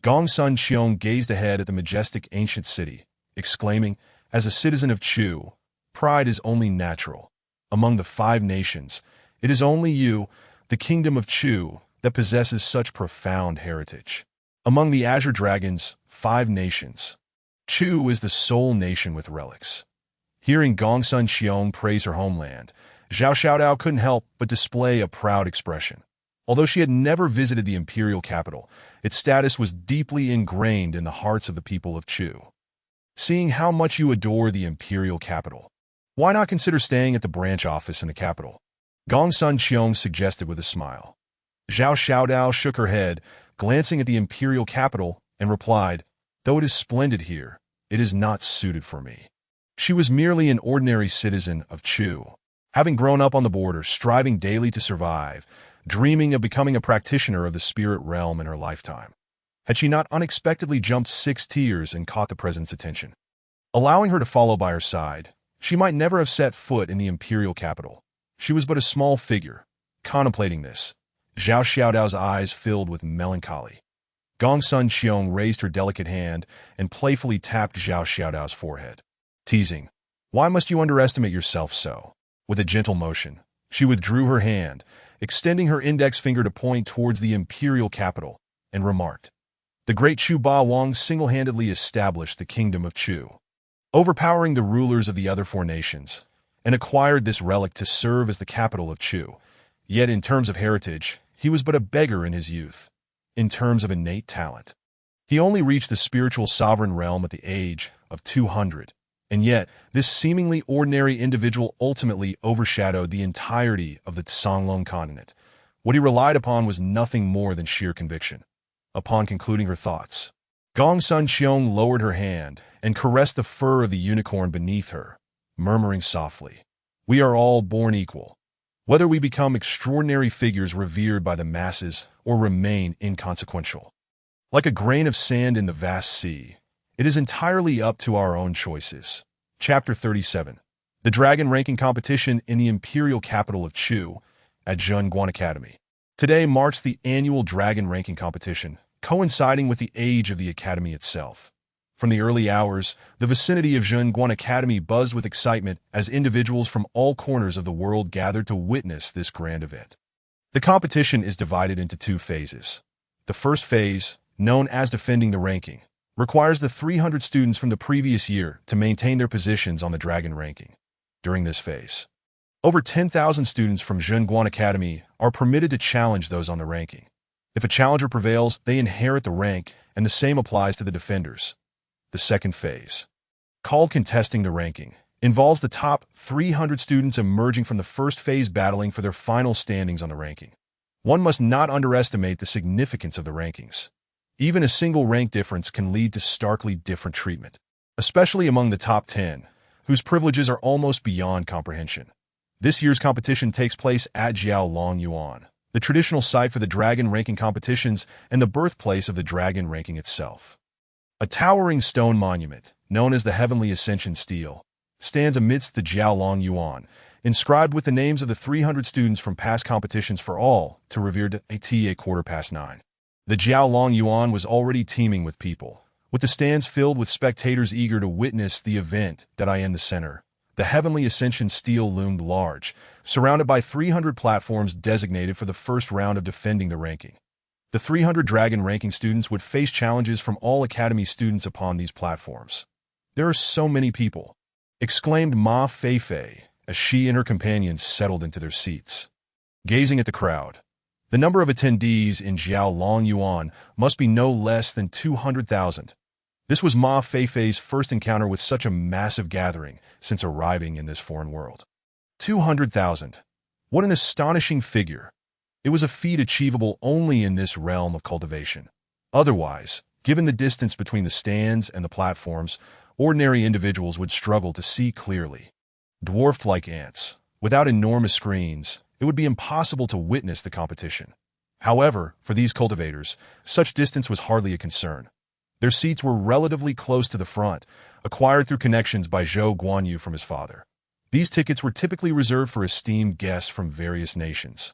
Gongsun Qiong gazed ahead at the majestic ancient city, exclaiming, "As a citizen of Chu, pride is only natural. Among the 5 nations, it is only you, the Kingdom of Chu, that possesses such profound heritage. Among the Azure Dragons, 5 nations, Chu is the sole nation with relics." Hearing Gongsun Qiong praise her homeland, Zhao Xiaodao couldn't help but display a proud expression. Although she had never visited the imperial capital, its status was deeply ingrained in the hearts of the people of Chu. Seeing how much you adore the imperial capital, why not consider staying at the branch office in the capital? Gongsun Qiong suggested with a smile. Zhao Xiaodao shook her head, glancing at the imperial capital, and replied, "Though it is splendid here, it is not suited for me. She was merely an ordinary citizen of Chu, having grown up on the border, striving daily to survive, dreaming of becoming a practitioner of the spirit realm in her lifetime. Had she not unexpectedly jumped 6 tiers and caught the president's attention, allowing her to follow by her side, she might never have set foot in the imperial capital. She was but a small figure. Contemplating this, Zhao Xiaodao's eyes filled with melancholy. Gong Sun Qiong raised her delicate hand and playfully tapped Zhao Xiaodao's forehead, teasing, "Why must you underestimate yourself so?" With a gentle motion, she withdrew her hand, extending her index finger to point towards the imperial capital, and remarked, "The great Chu Ba Wang single-handedly established the kingdom of Chu, overpowering the rulers of the other 4 nations, and acquired this relic to serve as the capital of Chu. Yet in terms of heritage, he was but a beggar in his youth. In terms of innate talent, he only reached the spiritual sovereign realm at the age of 200. And yet, this seemingly ordinary individual ultimately overshadowed the entirety of the Songlong continent. What he relied upon was nothing more than sheer conviction." Upon concluding her thoughts, Gong Sun Qiong lowered her hand and caressed the fur of the unicorn beneath her, murmuring softly, "We are all born equal. Whether we become extraordinary figures revered by the masses or remain inconsequential, like a grain of sand in the vast sea, it is entirely up to our own choices." Chapter 37. The Dragon Ranking Competition in the Imperial Capital of Chu, at Zhenguan Academy. Today marks the annual Dragon Ranking Competition, coinciding with the age of the Academy itself. From the early hours, the vicinity of Zhenguan Academy buzzed with excitement as individuals from all corners of the world gathered to witness this grand event. The competition is divided into 2 phases. The first phase, known as defending the ranking, requires the 300 students from the previous year to maintain their positions on the Dragon ranking. During this phase, over 10,000 students from Zhenguan Academy are permitted to challenge those on the ranking. If a challenger prevails, they inherit the rank, and the same applies to the defenders. The second phase, called contesting the ranking, involves the top 300 students emerging from the first phase battling for their final standings on the ranking. One must not underestimate the significance of the rankings. Even a single rank difference can lead to starkly different treatment, especially among the top 10, whose privileges are almost beyond comprehension. This year's competition takes place at Jiaolongyuan, the traditional site for the Dragon ranking competitions and the birthplace of the Dragon ranking itself. A towering stone monument, known as the Heavenly Ascension Stele, stands amidst the Jiaolongyuan, inscribed with the names of the 300 students from past competitions for all to revered at 9:15. The Jiaolongyuan was already teeming with people, with the stands filled with spectators eager to witness the event. In the center, the Heavenly Ascension Stele loomed large, surrounded by 300 platforms designated for the first round of defending the ranking. The 300 Dragon ranking students would face challenges from all Academy students upon these platforms. "There are so many people," exclaimed Ma Feifei as she and her companions settled into their seats. Gazing at the crowd, the number of attendees in Jiaolongyuan must be no less than 200,000. This was Ma Feifei's first encounter with such a massive gathering since arriving in this foreign world. 200,000. What an astonishing figure. It was a feat achievable only in this realm of cultivation. Otherwise, given the distance between the stands and the platforms, ordinary individuals would struggle to see clearly. Dwarfed like ants, without enormous screens, it would be impossible to witness the competition. However, for these cultivators, such distance was hardly a concern. Their seats were relatively close to the front, acquired through connections by Zhou Guanyu from his father. These tickets were typically reserved for esteemed guests from various nations,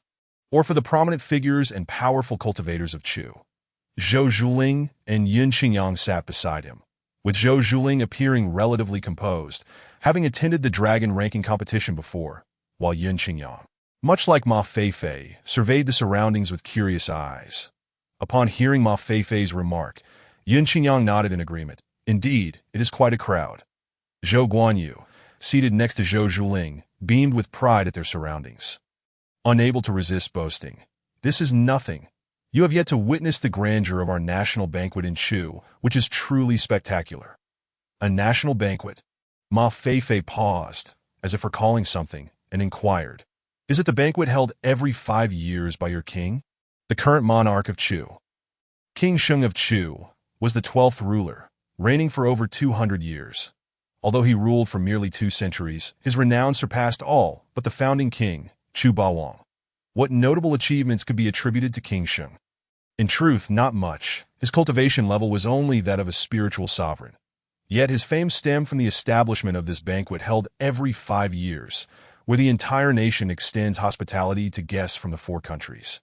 or for the prominent figures and powerful cultivators of Chu. Zhou Zhuling and Yun Qingyang sat beside him, with Zhou Zhuling appearing relatively composed, having attended the Dragon ranking competition before, while Yun Qingyang, much like Ma Feifei, surveyed the surroundings with curious eyes. Upon hearing Ma Feifei's remark, Yun Qingyang nodded in agreement. Indeed, it is quite a crowd. Zhou Guanyu, seated next to Zhou Zhuling, beamed with pride at their surroundings. Unable to resist boasting, "This is nothing. You have yet to witness the grandeur of our national banquet in Chu, which is truly spectacular." A national banquet? Ma Feifei paused, as if recalling something, and inquired, "Is it the banquet held every 5 years by your king, the current monarch of Chu?" King Sheng of Chu was the 12th ruler, reigning for over 200 years. Although he ruled for merely 2 centuries, his renown surpassed all but the founding king, Chu Bawang. What notable achievements could be attributed to King Sheng? In truth, not much. His cultivation level was only that of a spiritual sovereign. Yet his fame stemmed from the establishment of this banquet held every 5 years, where the entire nation extends hospitality to guests from the 4 countries.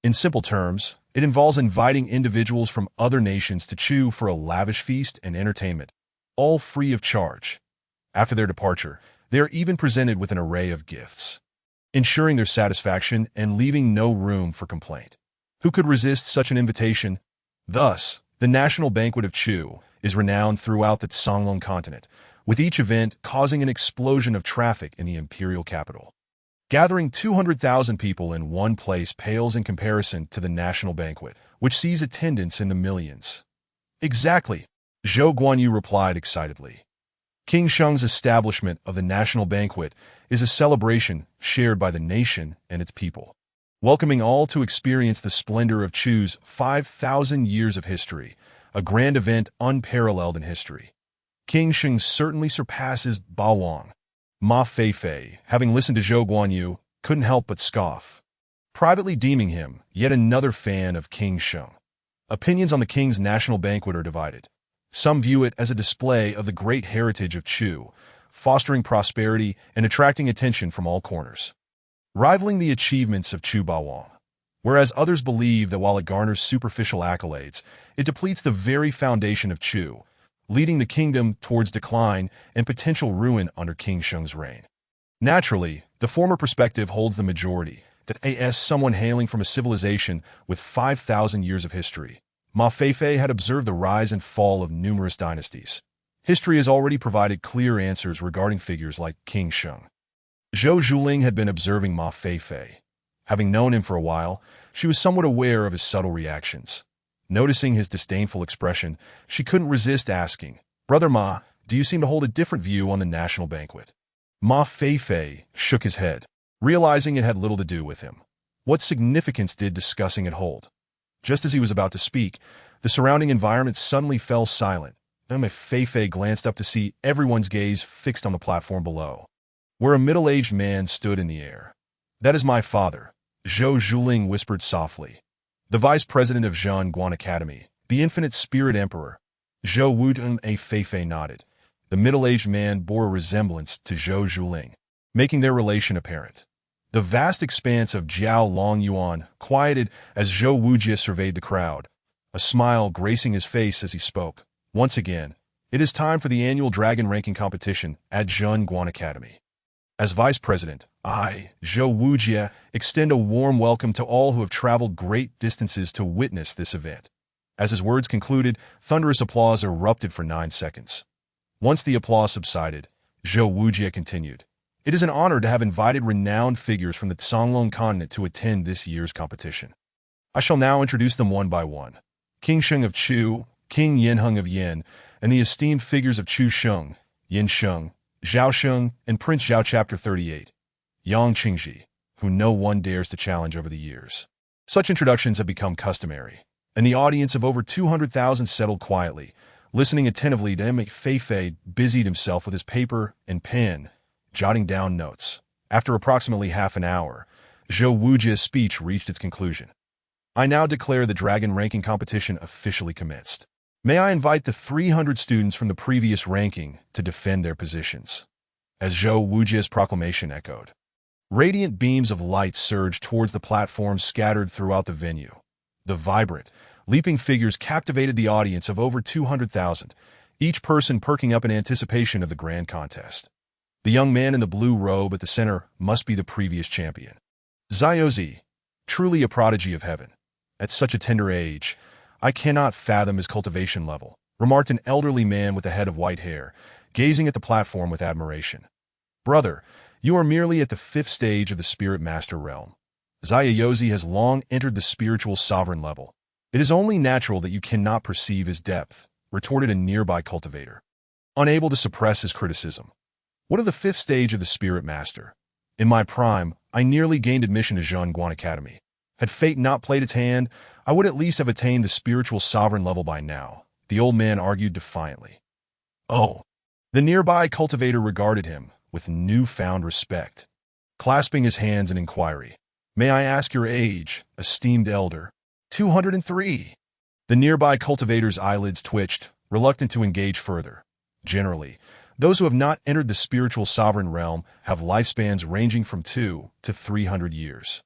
In simple terms, it involves inviting individuals from other nations to Chu for a lavish feast and entertainment, all free of charge. After their departure, they are even presented with an array of gifts, ensuring their satisfaction and leaving no room for complaint. Who could resist such an invitation? Thus, the National Banquet of Chu is renowned throughout the Songlong continent, with each event causing an explosion of traffic in the imperial capital. Gathering 200,000 people in one place pales in comparison to the National Banquet, which sees attendance in the millions. Exactly, Zhou Guanyu replied excitedly. King Sheng's establishment of the National Banquet is a celebration shared by the nation and its people, welcoming all to experience the splendor of Chu's 5,000 years of history, a grand event unparalleled in history. King Sheng certainly surpasses Bawang. Ma Feifei, having listened to Zhou Guanyu, couldn't help but scoff, privately deeming him yet another fan of King Sheng. Opinions on the king's national banquet are divided. Some view it as a display of the great heritage of Chu, fostering prosperity and attracting attention from all corners, rivaling the achievements of Chu Bawang. Whereas others believe that while it garners superficial accolades, it depletes the very foundation of Chu, leading the kingdom towards decline and potential ruin under King Sheng's reign. Naturally, the former perspective holds the majority, that as someone hailing from a civilization with 5,000 years of history, Ma Feifei had observed the rise and fall of numerous dynasties. History has already provided clear answers regarding figures like King Sheng. Zhou Zhuling had been observing Ma Feifei. Having known him for a while, she was somewhat aware of his subtle reactions. Noticing his disdainful expression, she couldn't resist asking, "Brother Ma, do you seem to hold a different view on the national banquet?" Ma Feifei shook his head, realizing it had little to do with him. What significance did discussing it hold? Just as he was about to speak, the surrounding environment suddenly fell silent. Ma Feifei glanced up to see everyone's gaze fixed on the platform below, where a middle-aged man stood in the air. "That is my father," Zhou Zhuling whispered softly. "The vice president of Zhangguan Academy, the infinite spirit emperor." Zhou Wudun A. Feifei nodded. The middle-aged man bore a resemblance to Zhou Zhuling, making their relation apparent. The vast expanse of Jiao Long Yuan quieted as Zhou Wujie surveyed the crowd, a smile gracing his face as he spoke. "Once again, it is time for the annual dragon ranking competition at Zhangguan Academy. As vice president, I, Zhou Wujie, extend a warm welcome to all who have traveled great distances to witness this event." As his words concluded, thunderous applause erupted for 9 seconds. Once the applause subsided, Zhou Wujie continued, "It is an honor to have invited renowned figures from the Songlong continent to attend this year's competition. I shall now introduce them one by one. King Sheng of Chu, King Yanheng of Yin, and the esteemed figures of Chu Sheng, Yin Sheng, Zhao Sheng, and Prince Zhao Chapter 38, Yang Qingji, who no one dares to challenge over the years." Such introductions have become customary, and the audience of over 200,000 settled quietly, listening attentively to Ma Feifei busied himself with his paper and pen, jotting down notes. After approximately half an hour, Zhou Wujie's speech reached its conclusion. "I now declare the dragon ranking competition officially commenced. May I invite the 300 students from the previous ranking to defend their positions." As Zhou Wujie's proclamation echoed, radiant beams of light surged towards the platforms scattered throughout the venue. The vibrant, leaping figures captivated the audience of over 200,000, each person perking up in anticipation of the grand contest. The young man in the blue robe at the center must be the previous champion. Ziozi, truly a prodigy of heaven. At such a tender age, I cannot fathom his cultivation level, remarked an elderly man with a head of white hair, gazing at the platform with admiration. "Brother, you are merely at the 5th stage of the Spirit Master realm. Ziozi has long entered the spiritual sovereign level. It is only natural that you cannot perceive his depth," retorted a nearby cultivator, unable to suppress his criticism. "What of the 5th stage of the Spirit Master? In my prime, I nearly gained admission to Zhangguan Academy. Had fate not played its hand, I would at least have attained the spiritual sovereign level by now," the old man argued defiantly. "Oh, The nearby cultivator regarded him with newfound respect, clasping his hands in inquiry. "May I ask your age, esteemed elder?" 203. The nearby cultivator's eyelids twitched, reluctant to engage further. Generally, those who have not entered the spiritual sovereign realm have lifespans ranging from 2 to 300 years.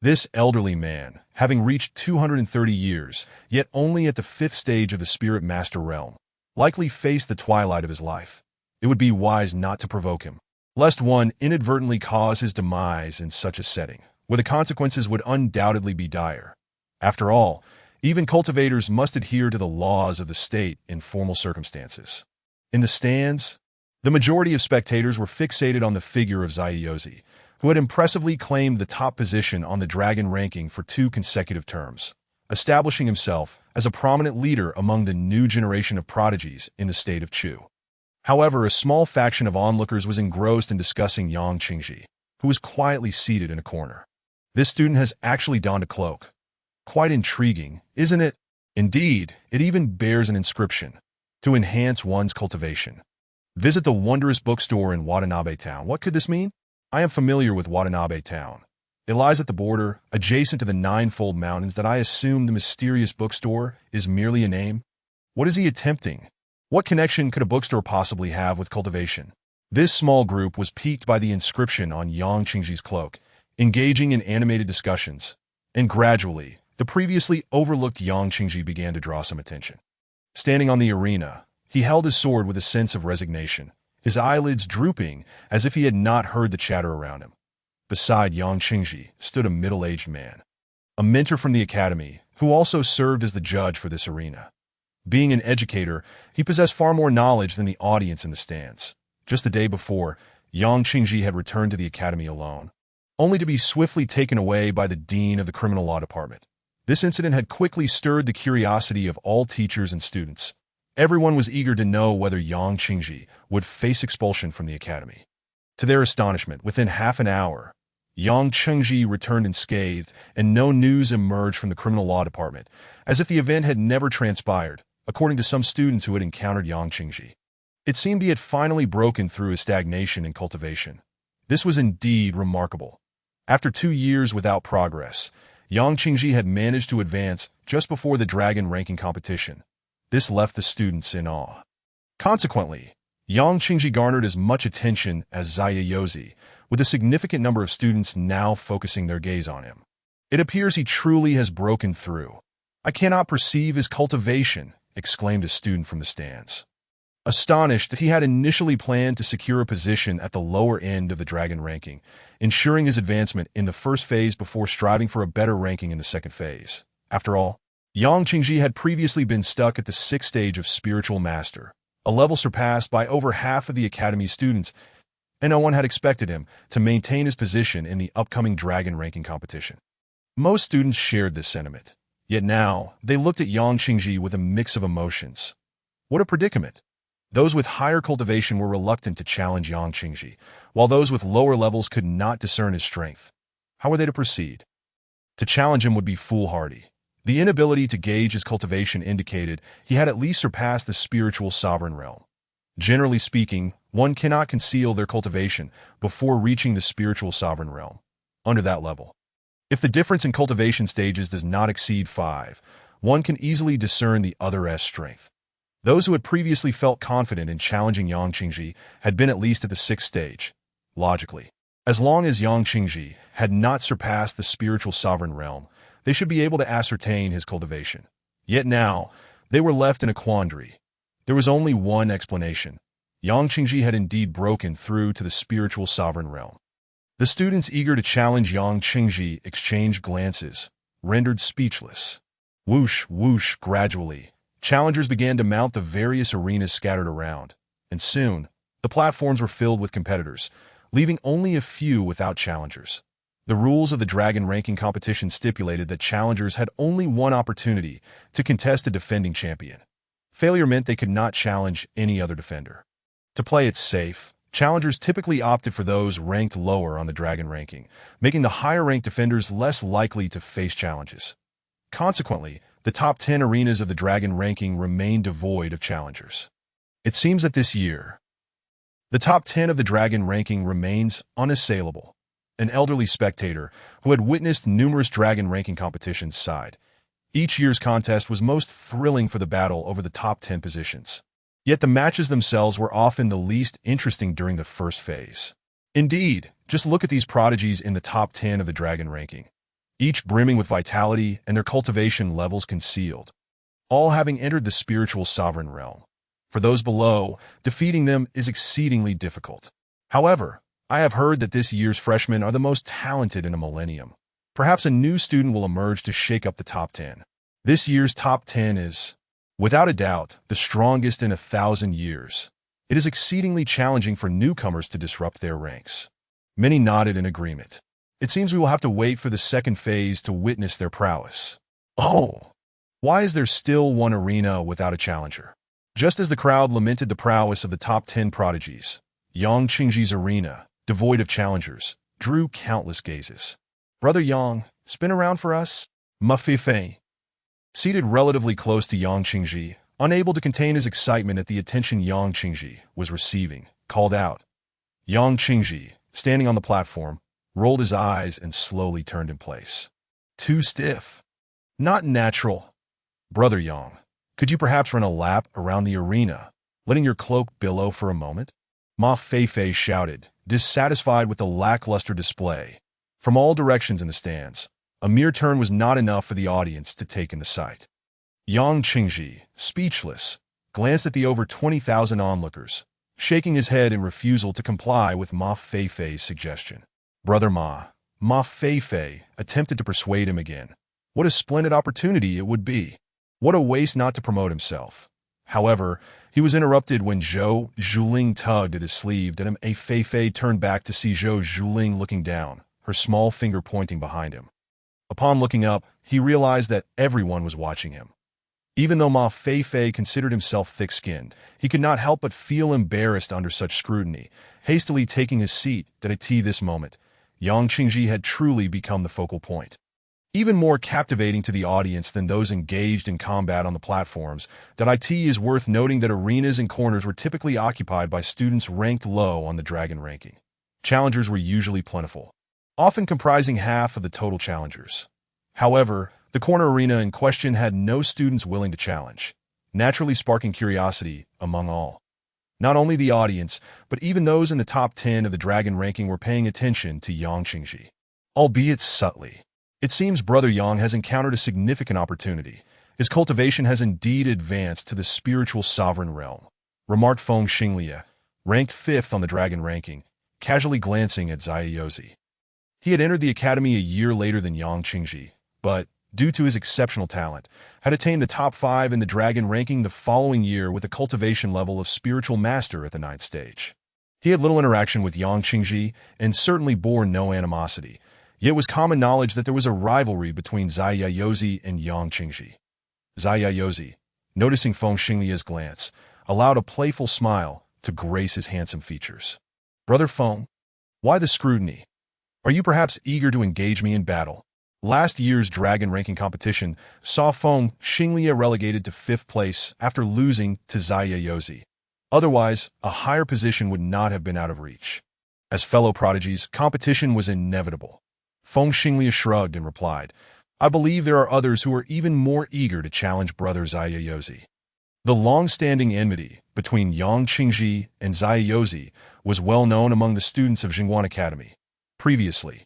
This elderly man, having reached 230 years, yet only at the 5th stage of the spirit master realm, likely faced the twilight of his life. It would be wise not to provoke him, lest one inadvertently cause his demise in such a setting, where the consequences would undoubtedly be dire. After all, even cultivators must adhere to the laws of the state in formal circumstances. In the stands, the majority of spectators were fixated on the figure of Zayayozi, who had impressively claimed the top position on the dragon ranking for 2 consecutive terms, establishing himself as a prominent leader among the new generation of prodigies in the state of Chu. However, a small faction of onlookers was engrossed in discussing Yang Qingji, who was quietly seated in a corner. This student has actually donned a cloak. Quite intriguing, isn't it? Indeed, it even bears an inscription: to enhance one's cultivation. Visit the wondrous bookstore in Watanabe Town. What could this mean? I am familiar with Watanabe Town. It lies at the border, adjacent to the Ninefold Mountains, that I assume the mysterious bookstore is merely a name. What is he attempting? What connection could a bookstore possibly have with cultivation? This small group was piqued by the inscription on Yang Qingji's cloak, engaging in animated discussions, and gradually, the previously overlooked Yang Qingji began to draw some attention. Standing on the arena, he held his sword with a sense of resignation, his eyelids drooping as if he had not heard the chatter around him. Beside Yang Qingji stood a middle-aged man, a mentor from the academy, who also served as the judge for this arena. Being an educator, he possessed far more knowledge than the audience in the stands. Just the day before, Yang Qingji had returned to the academy alone, only to be swiftly taken away by the dean of the criminal law department. This incident had quickly stirred the curiosity of all teachers and students. Everyone was eager to know whether Yang Qingji would face expulsion from the academy. To their astonishment, within half an hour, Yang Qingji returned unscathed, and no news emerged from the criminal law department, as if the event had never transpired, according to some students who had encountered Yang Qingji. It seemed he had finally broken through his stagnation in cultivation. This was indeed remarkable. After 2 years without progress, Yang Qingji had managed to advance just before the dragon ranking competition. This left the students in awe. Consequently, Yang Qingji garnered as much attention as Zayayozi, with a significant number of students now focusing their gaze on him. It appears he truly has broken through. "I cannot perceive his cultivation," exclaimed a student from the stands. Astonished, he had initially planned to secure a position at the lower end of the dragon ranking, ensuring his advancement in the first phase before striving for a better ranking in the second phase. After all, Yang Qingji had previously been stuck at the 6th stage of spiritual master, a level surpassed by over half of the academy's students, and no one had expected him to maintain his position in the upcoming dragon ranking competition. Most students shared this sentiment, yet now they looked at Yang Qingji with a mix of emotions. What a predicament! Those with higher cultivation were reluctant to challenge Yang Qingji, while those with lower levels could not discern his strength. How were they to proceed? To challenge him would be foolhardy. The inability to gauge his cultivation indicated he had at least surpassed the spiritual sovereign realm. Generally speaking, one cannot conceal their cultivation before reaching the spiritual sovereign realm. Under that level, if the difference in cultivation stages does not exceed 5, one can easily discern the other's strength. Those who had previously felt confident in challenging Yang Qingji had been at least at the 6th stage. Logically, as long as Yang Qingji had not surpassed the spiritual sovereign realm, they should be able to ascertain his cultivation. Yet now, they were left in a quandary. There was only one explanation. Yang Qingji had indeed broken through to the spiritual sovereign realm. The students eager to challenge Yang Qingji exchanged glances, rendered speechless. Whoosh, whoosh, gradually, challengers began to mount the various arenas scattered around, and soon, the platforms were filled with competitors, leaving only a few without challengers. The rules of the dragon ranking competition stipulated that challengers had only one opportunity to contest a defending champion. Failure meant they could not challenge any other defender. To play it safe, challengers typically opted for those ranked lower on the dragon ranking, making the higher-ranked defenders less likely to face challenges. Consequently, the top 10 arenas of the dragon ranking remained devoid of challengers. It seems that this year, The top 10 of the Dragon ranking remains unassailable. An elderly spectator who had witnessed numerous Dragon ranking competitions sighed. Each year's contest was most thrilling for the battle over the top 10 positions. Yet the matches themselves were often the least interesting during the first phase. Indeed, just look at these prodigies in the top 10 of the Dragon ranking, each brimming with vitality and their cultivation levels concealed, all having entered the spiritual sovereign realm. For those below, defeating them is exceedingly difficult. However, I have heard that this year's freshmen are the most talented in a millennium. Perhaps a new student will emerge to shake up the top 10. This year's top 10 is, without a doubt, the strongest in 1,000 years. It is exceedingly challenging for newcomers to disrupt their ranks. Many nodded in agreement. It seems we will have to wait for the second phase to witness their prowess. Oh! Why is there still one arena without a challenger? Just as the crowd lamented the prowess of the top 10 prodigies, Yang Qingji's arena, devoid of challengers, drew countless gazes. Brother Yang, spin around for us? Ma Feifei. Seated relatively close to Yang Qingji, unable to contain his excitement at the attention Yang Qingji was receiving, called out. Yang Qingji, standing on the platform, rolled his eyes and slowly turned in place. Too stiff. Not natural. Brother Yang, could you perhaps run a lap around the arena, letting your cloak billow for a moment? Ma Feifei shouted, dissatisfied with the lackluster display. From all directions in the stands, a mere turn was not enough for the audience to take in the sight. Yang Qingji, speechless, glanced at the over 20,000 onlookers, shaking his head in refusal to comply with Ma Feifei's suggestion. Brother Ma Feifei attempted to persuade him again. What a splendid opportunity it would be. What a waste not to promote himself. However, he was interrupted when Zhou Zhuling tugged at his sleeve and Ma Feifei turned back to see Zhou Zhuling looking down, her small finger pointing behind him. Upon looking up, he realized that everyone was watching him. Even though Ma Feifei considered himself thick-skinned, he could not help but feel embarrassed under such scrutiny. Hastily taking his seat at this moment, Yang Qingji had truly become the focal point. Even more captivating to the audience than those engaged in combat on the platforms, it is worth noting that arenas and corners were typically occupied by students ranked low on the Dragon ranking. Challengers were usually plentiful, often comprising half of the total challengers. However, the corner arena in question had no students willing to challenge, naturally sparking curiosity among all. Not only the audience, but even those in the top 10 of the Dragon ranking were paying attention to Yang Qingji, albeit subtly. It seems Brother Yang has encountered a significant opportunity. His cultivation has indeed advanced to the spiritual sovereign realm, remarked Feng Xinglia, ranked 5th on the Dragon ranking, casually glancing at Xia Yozi. He had entered the academy a year later than Yang Qingji, but, due to his exceptional talent, had attained the top 5 in the Dragon ranking the following year with a cultivation level of spiritual master at the 9th stage. He had little interaction with Yang Qingji and certainly bore no animosity, yet it was common knowledge that there was a rivalry between Xia Yozi and Yang Qingji. Xia Yozi, noticing Feng Xinglia's glance, allowed a playful smile to grace his handsome features. Brother Feng, why the scrutiny? Are you perhaps eager to engage me in battle? Last year's Dragon ranking competition saw Feng Xinglia relegated to 5th place after losing to Xia Yozi. Otherwise, a higher position would not have been out of reach. As fellow prodigies, competition was inevitable. Feng Xinglia shrugged and replied, I believe there are others who are even more eager to challenge Brother Xia Yozi. The long-standing enmity between Yang Qingji and Xia Yozi was well known among the students of Jingguan Academy. Previously,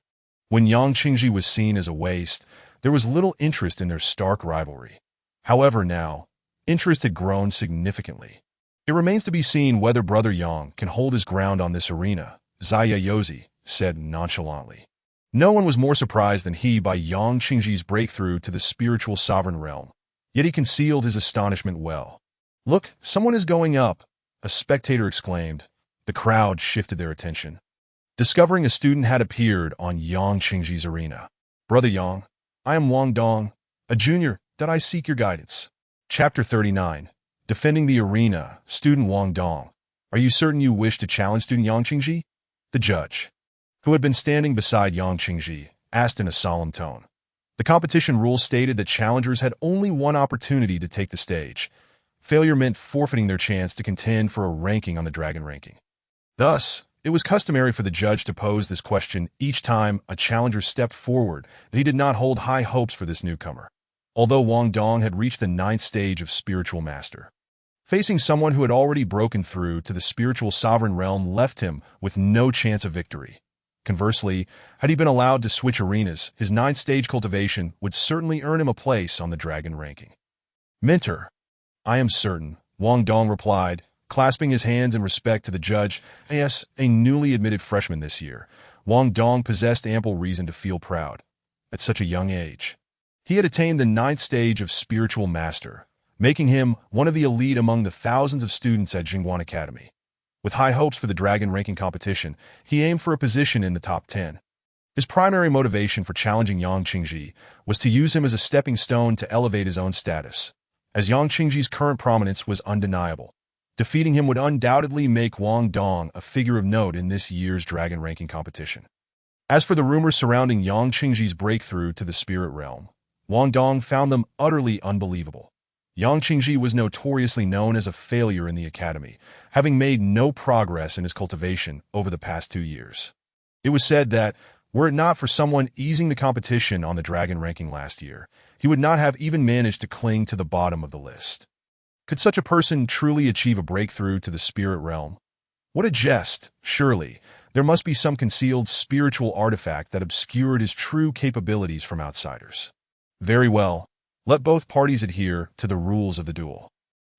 when Yang Qingji was seen as a waste, there was little interest in their stark rivalry. However now, interest had grown significantly. It remains to be seen whether Brother Yang can hold his ground on this arena, Xia Yozi said nonchalantly. No one was more surprised than he by Yang Qingji's breakthrough to the spiritual sovereign realm, yet he concealed his astonishment well. Look, someone is going up, a spectator exclaimed. The crowd shifted their attention, discovering a student had appeared on Yang Qingji's arena. Brother Yang, I am Wang Dong, a junior, that I seek your guidance. Chapter 39. Defending the arena, student Wang Dong. Are you certain you wish to challenge student Yang Qingji? The judge, who had been standing beside Yang Qingji, asked in a solemn tone. The competition rules stated that challengers had only one opportunity to take the stage. Failure meant forfeiting their chance to contend for a ranking on the Dragon ranking. Thus, it was customary for the judge to pose this question each time a challenger stepped forward that he did not hold high hopes for this newcomer, although Wang Dong had reached the ninth stage of spiritual master. Facing someone who had already broken through to the spiritual sovereign realm left him with no chance of victory. Conversely, had he been allowed to switch arenas, his ninth stage cultivation would certainly earn him a place on the dragon ranking. Mentor, I am certain, Wang Dong replied, clasping his hands in respect to the judge. Yes, a newly admitted freshman this year, Wang Dong possessed ample reason to feel proud. At such a young age, he had attained the ninth stage of spiritual master, making him one of the elite among the thousands of students at Jingguan Academy. With high hopes for the dragon ranking competition, he aimed for a position in the top 10. His primary motivation for challenging Yang Qingji was to use him as a stepping stone to elevate his own status, as Yang Qingji's current prominence was undeniable. Defeating him would undoubtedly make Wang Dong a figure of note in this year's dragon ranking competition. As for the rumors surrounding Yang Qingji's breakthrough to the spirit realm, Wang Dong found them utterly unbelievable. Yang Qingji was notoriously known as a failure in the academy, having made no progress in his cultivation over the past 2 years. It was said that, were it not for someone easing the competition on the dragon ranking last year, he would not have even managed to cling to the bottom of the list. Could such a person truly achieve a breakthrough to the spirit realm? What a jest, surely. There must be some concealed spiritual artifact that obscured his true capabilities from outsiders. Very well. Let both parties adhere to the rules of the duel.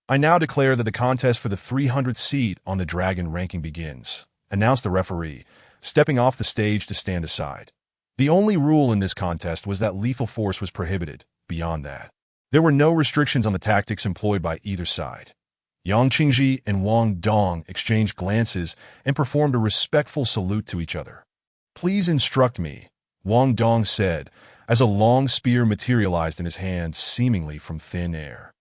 I now declare that the contest for the 300th seat on the dragon ranking begins, announced the referee, stepping off the stage to stand aside. The only rule in this contest was that lethal force was prohibited. Beyond that, there were no restrictions on the tactics employed by either side. Yang Qingji and Wang Dong exchanged glances and performed a respectful salute to each other. Please instruct me, Wang Dong said, as a long spear materialized in his hand seemingly from thin air.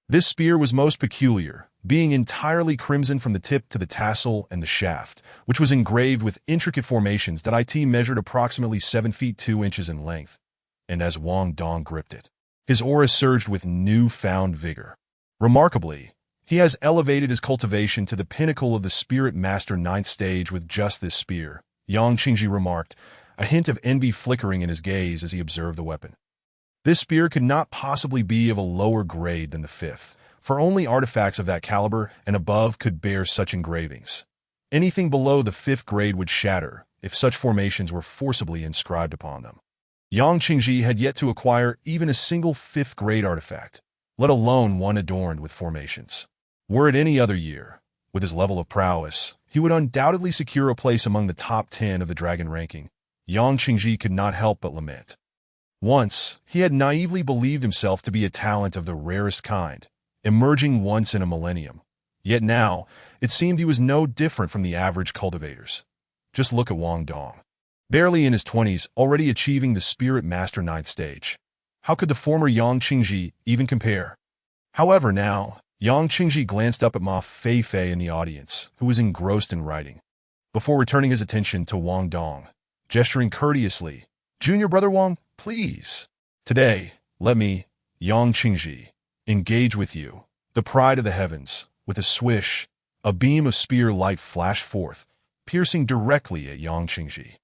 This spear was most peculiar, being entirely crimson from the tip to the tassel and the shaft, which was engraved with intricate formations that it measured approximately 7 feet 2 inches in length. And as Wang Dong gripped it, his aura surged with newfound vigor. Remarkably, he has elevated his cultivation to the pinnacle of the Spirit Master 9th stage with just this spear, Yang Qingji remarked, a hint of envy flickering in his gaze as he observed the weapon. This spear could not possibly be of a lower grade than the 5th, for only artifacts of that caliber and above could bear such engravings. Anything below the 5th grade would shatter if such formations were forcibly inscribed upon them. Yang Qingji had yet to acquire even a single 5th grade artifact, let alone one adorned with formations. Were it any other year, with his level of prowess, he would undoubtedly secure a place among the top 10 of the dragon ranking. Yang Qingji could not help but lament. Once, he had naively believed himself to be a talent of the rarest kind, emerging once in a millennium. Yet now, it seemed he was no different from the average cultivators. Just look at Wang Dong. Barely in his 20s, already achieving the Spirit Master 9th stage. How could the former Yang Qingji even compare? However, now, Yang Qingji glanced up at Ma Feifei in the audience, who was engrossed in writing, before returning his attention to Wang Dong, gesturing courteously, "Junior brother Wang, please. Today, let me, Yang Qingji, engage with you." The pride of the heavens, with a swish, a beam of spear light flashed forth, piercing directly at Yang Qingji.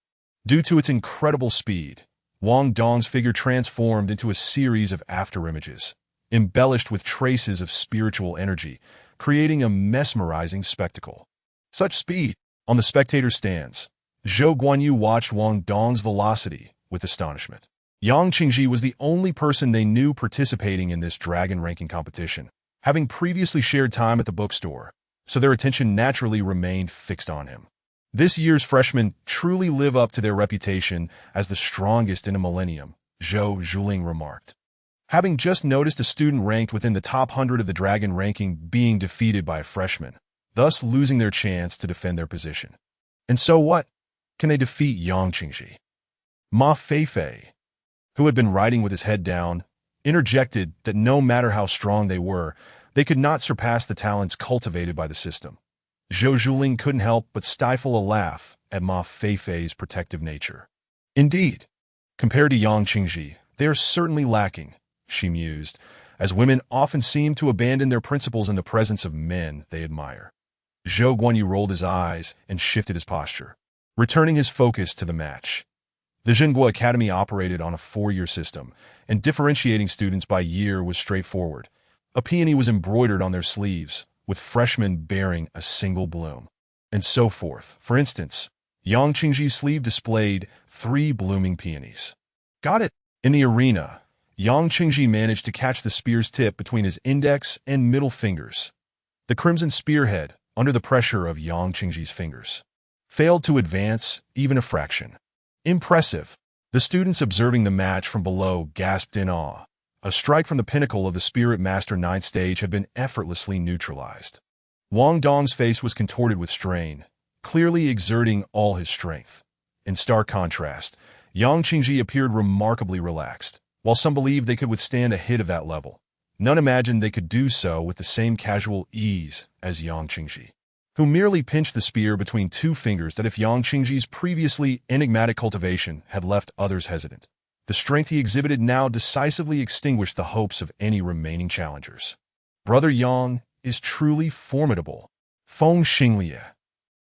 Due to its incredible speed, Wang Dong's figure transformed into a series of afterimages, embellished with traces of spiritual energy, creating a mesmerizing spectacle. Such speed! On the spectator stands, Zhou Guanyu watched Wang Dong's velocity with astonishment. Yang Qingji was the only person they knew participating in this dragon ranking competition, having previously shared time at the bookstore, so their attention naturally remained fixed on him. This year's freshmen truly live up to their reputation as the strongest in a millennium, Zhou Zhuling remarked. Having just noticed a student ranked within the top 100 of the dragon ranking being defeated by a freshman, thus losing their chance to defend their position. And so what? Can they defeat Yang Qingji? Ma Feifei, who had been writing with his head down, interjected that no matter how strong they were, they could not surpass the talents cultivated by the system. Zhou Zhuling couldn't help but stifle a laugh at Ma Feifei's protective nature. Indeed, compared to Yang Qingji, they are certainly lacking, she mused, as women often seem to abandon their principles in the presence of men they admire. Zhou Guanyu rolled his eyes and shifted his posture, returning his focus to the match. The Zhenguo Academy operated on a 4-year system, and differentiating students by year was straightforward. A peony was embroidered on their sleeves, with freshmen bearing a single bloom, and so forth. For instance, Yang Qingji's sleeve displayed 3 blooming peonies. Got it! In the arena, Yang Qingji managed to catch the spear's tip between his index and middle fingers. The crimson spearhead, under the pressure of Yang Qingji's fingers, failed to advance even a fraction. Impressive! The students observing the match from below gasped in awe. A strike from the pinnacle of the Spirit Master 9th stage had been effortlessly neutralized. Wang Dong's face was contorted with strain, clearly exerting all his strength. In stark contrast, Yang Qingji appeared remarkably relaxed. While some believed they could withstand a hit of that level, none imagined they could do so with the same casual ease as Yang Qingji, who merely pinched the spear between 2 fingers that if Yang Qingji's previously enigmatic cultivation had left others hesitant. The strength he exhibited now decisively extinguished the hopes of any remaining challengers. Brother Yang is truly formidable. Feng Xinglie,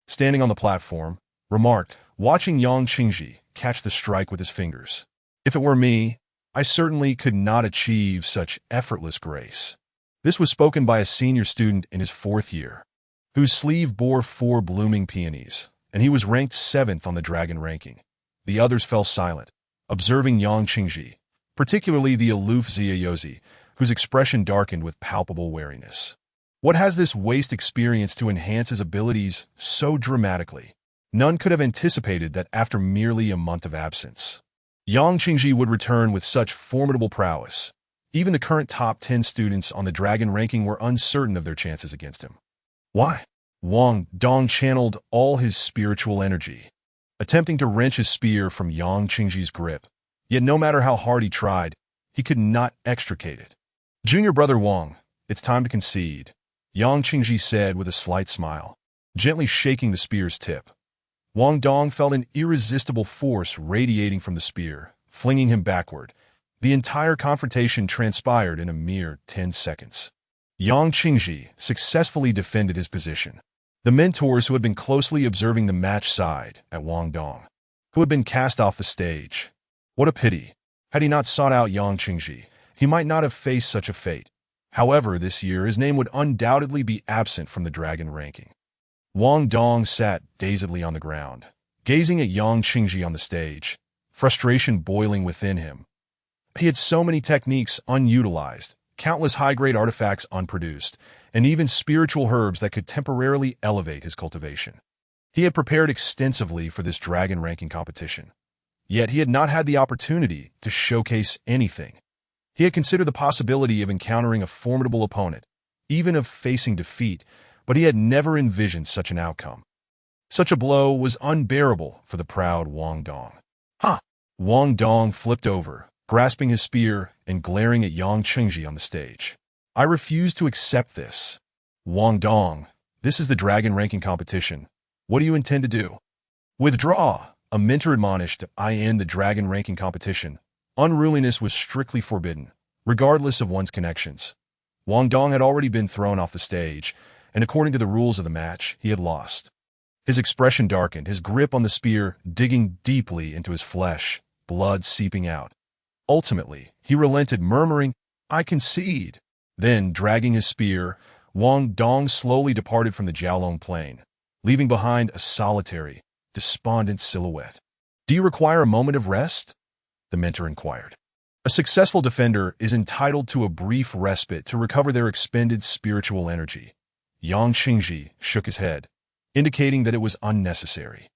standing on the platform, remarked, watching Yang Qingji catch the strike with his fingers. If it were me, I certainly could not achieve such effortless grace. This was spoken by a senior student in his 4th year, whose sleeve bore 4 blooming peonies, and he was ranked 7th on the dragon ranking. The others fell silent, observing Yang Qingji, particularly the aloof Xia Yozi, whose expression darkened with palpable wariness. What has this waste experience to enhance his abilities so dramatically? None could have anticipated that after merely a month of absence, Yang Qingji would return with such formidable prowess. Even the current top 10 students on the dragon ranking were uncertain of their chances against him. Why? Wang Dong channeled all his spiritual energy, attempting to wrench his spear from Yang Qingji's grip. Yet no matter how hard he tried, he could not extricate it. Junior brother Wang, it's time to concede, Yang Qingji said with a slight smile, gently shaking the spear's tip. Wang Dong felt an irresistible force radiating from the spear, flinging him backward. The entire confrontation transpired in a mere 10 seconds. Yang Qingji successfully defended his position. The mentors who had been closely observing the match sighed at Wang Dong, who had been cast off the stage. What a pity. Had he not sought out Yang Qingji, he might not have faced such a fate. However, this year his name would undoubtedly be absent from the dragon ranking. Wang Dong sat dazedly on the ground, gazing at Yang Qingji on the stage, frustration boiling within him. He had so many techniques unutilized, countless high-grade artifacts unproduced, and even spiritual herbs that could temporarily elevate his cultivation. He had prepared extensively for this dragon ranking competition, yet he had not had the opportunity to showcase anything. He had considered the possibility of encountering a formidable opponent, even of facing defeat, but he had never envisioned such an outcome. Such a blow was unbearable for the proud Wang Dong. Ha! Wang Dong flipped over, grasping his spear and glaring at Yang Qingji on the stage. I refuse to accept this. Wang Dong, this is the dragon ranking competition. What do you intend to do? Withdraw, a mentor admonished. I end the dragon ranking competition. Unruliness was strictly forbidden, regardless of one's connections. Wang Dong had already been thrown off the stage, and according to the rules of the match, he had lost. His expression darkened, his grip on the spear digging deeply into his flesh, blood seeping out. Ultimately, he relented, murmuring, I concede. Then, dragging his spear, Wang Dong slowly departed from the Jiaolong plain, leaving behind a solitary, despondent silhouette. Do you require a moment of rest? The mentor inquired. A successful defender is entitled to a brief respite to recover their expended spiritual energy. Yang Qingji shook his head, indicating that it was unnecessary.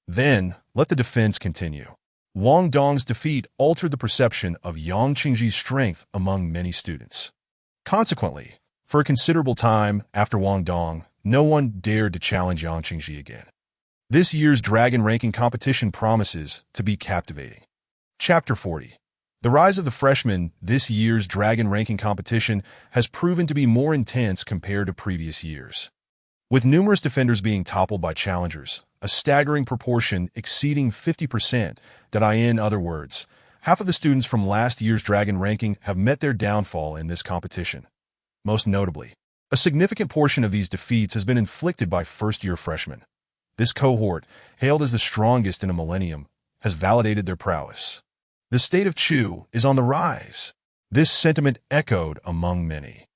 Then, let the defense continue. Wang Dong's defeat altered the perception of Yang Qingji's strength among many students. Consequently, for a considerable time after Wang Dong, no one dared to challenge Yang Qingji again. This year's dragon ranking competition promises to be captivating. Chapter 40. The rise of the freshmen. This year's dragon ranking competition has proven to be more intense compared to previous years, with numerous defenders being toppled by challengers, a staggering proportion exceeding 50%. In other words, half of the students from last year's dragon ranking have met their downfall in this competition. Most notably, A significant portion of these defeats has been inflicted by first-year freshmen. This cohort, hailed as the strongest in a millennium, has validated their prowess. The state of Chu is on the rise. This sentiment echoed among many.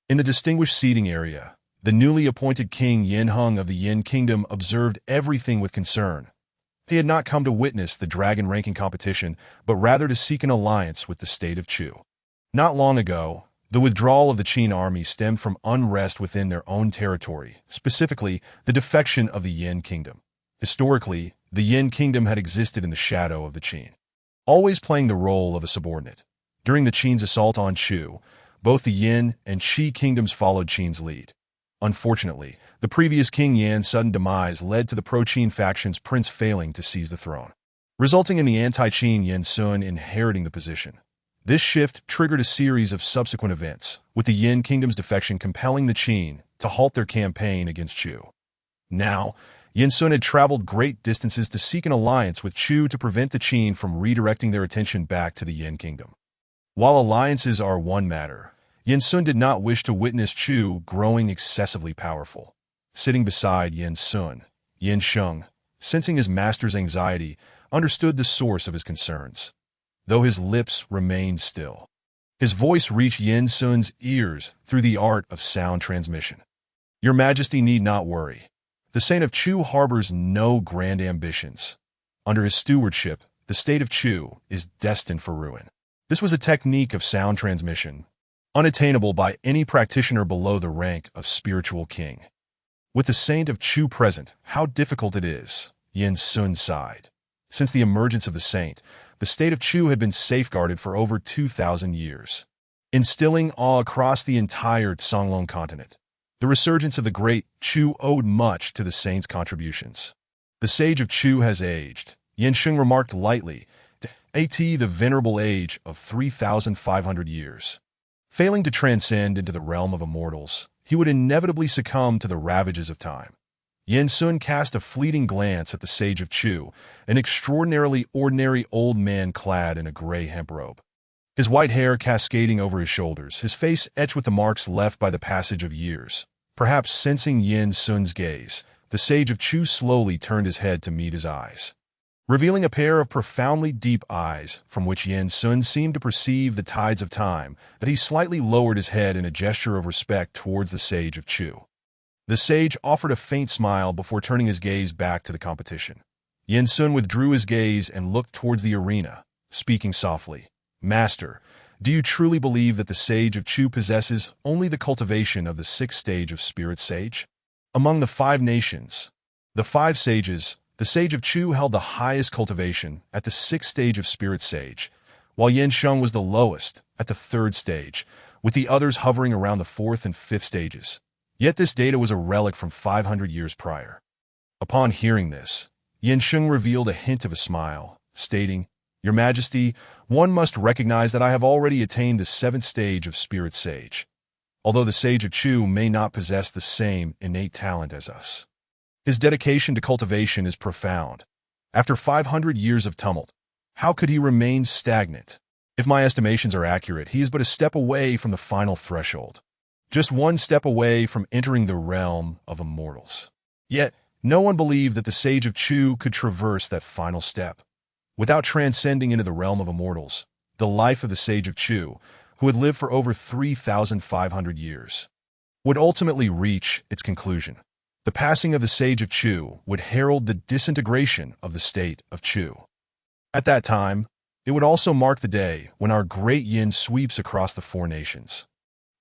In the distinguished seating area, the newly appointed King Yin Hung of the Yin Kingdom observed everything with concern. He had not come to witness the dragon ranking competition, but rather to seek an alliance with the state of Chu. Not long ago, the withdrawal of the Qin army stemmed from unrest within their own territory, specifically the defection of the Yin Kingdom. Historically, the Yin Kingdom had existed in the shadow of the Qin, always playing the role of a subordinate. During the Qin's assault on Chu, both the Yin and Qi kingdoms followed Qin's lead. Unfortunately, the previous King Yan's sudden demise led to the pro-Qin faction's prince failing to seize the throne, resulting in the anti-Qin Yin Sun inheriting the position. This shift triggered a series of subsequent events, with the Yin Kingdom's defection compelling the Qin to halt their campaign against Chu. Now, Yin Sun had traveled great distances to seek an alliance with Chu to prevent the Qin from redirecting their attention back to the Yin Kingdom. While alliances are one matter, Yin Sun did not wish to witness Chu growing excessively powerful. Sitting beside Yin Sun, Yin Sheng, sensing his master's anxiety, understood the source of his concerns. Though his lips remained still, his voice reached Yin Sun's ears through the art of sound transmission. Your Majesty need not worry. The Saint of Chu harbors no grand ambitions. Under his stewardship, the state of Chu is destined for ruin. This was a technique of sound transmission, unattainable by any practitioner below the rank of spiritual king. With the Saint of Chu present, how difficult it is, Yin Sun sighed. Since the emergence of the saint, the state of Chu had been safeguarded for over 2,000 years, instilling awe across the entire Songlong continent. The resurgence of the Great Chu owed much to the saint's contributions. The sage of Chu has aged, Yin Sheng remarked lightly, at the venerable age of 3,500 years. Failing to transcend into the realm of immortals, he would inevitably succumb to the ravages of time. Yin Sun cast a fleeting glance at the sage of Chu, an extraordinarily ordinary old man clad in a gray hemp robe. His white hair cascading over his shoulders, his face etched with the marks left by the passage of years. Perhaps sensing Yin Sun's gaze, the sage of Chu slowly turned his head to meet his eyes, revealing a pair of profoundly deep eyes from which Yin Sun seemed to perceive the tides of time, that he slightly lowered his head in a gesture of respect towards the sage of Chu. The sage offered a faint smile before turning his gaze back to the competition. Yin Sun withdrew his gaze and looked towards the arena, speaking softly. Master, do you truly believe that the sage of Chu possesses only the cultivation of the sixth stage of spirit sage? Among the 5 nations, the 5 sages, the sage of Chu held the highest cultivation at the 6th stage of spirit sage, while Yin Sheng was the lowest at the 3rd stage, with the others hovering around the 4th and 5th stages. Yet this data was a relic from 500 years prior. Upon hearing this, Yin Sheng revealed a hint of a smile, stating, Your Majesty, one must recognize that I have already attained the 7th stage of spirit sage, although the sage of Chu may not possess the same innate talent as us. His dedication to cultivation is profound. After 500 years of tumult, how could he remain stagnant? If my estimations are accurate, he is but a step away from the final threshold. Just one step away from entering the realm of immortals. Yet, no one believed that the sage of Chu could traverse that final step. Without transcending into the realm of immortals, the life of the sage of Chu, who had lived for over 3,500 years, would ultimately reach its conclusion. The passing of the sage of Chu would herald the disintegration of the state of Chu. At that time, it would also mark the day when our great Yin sweeps across the 4 nations,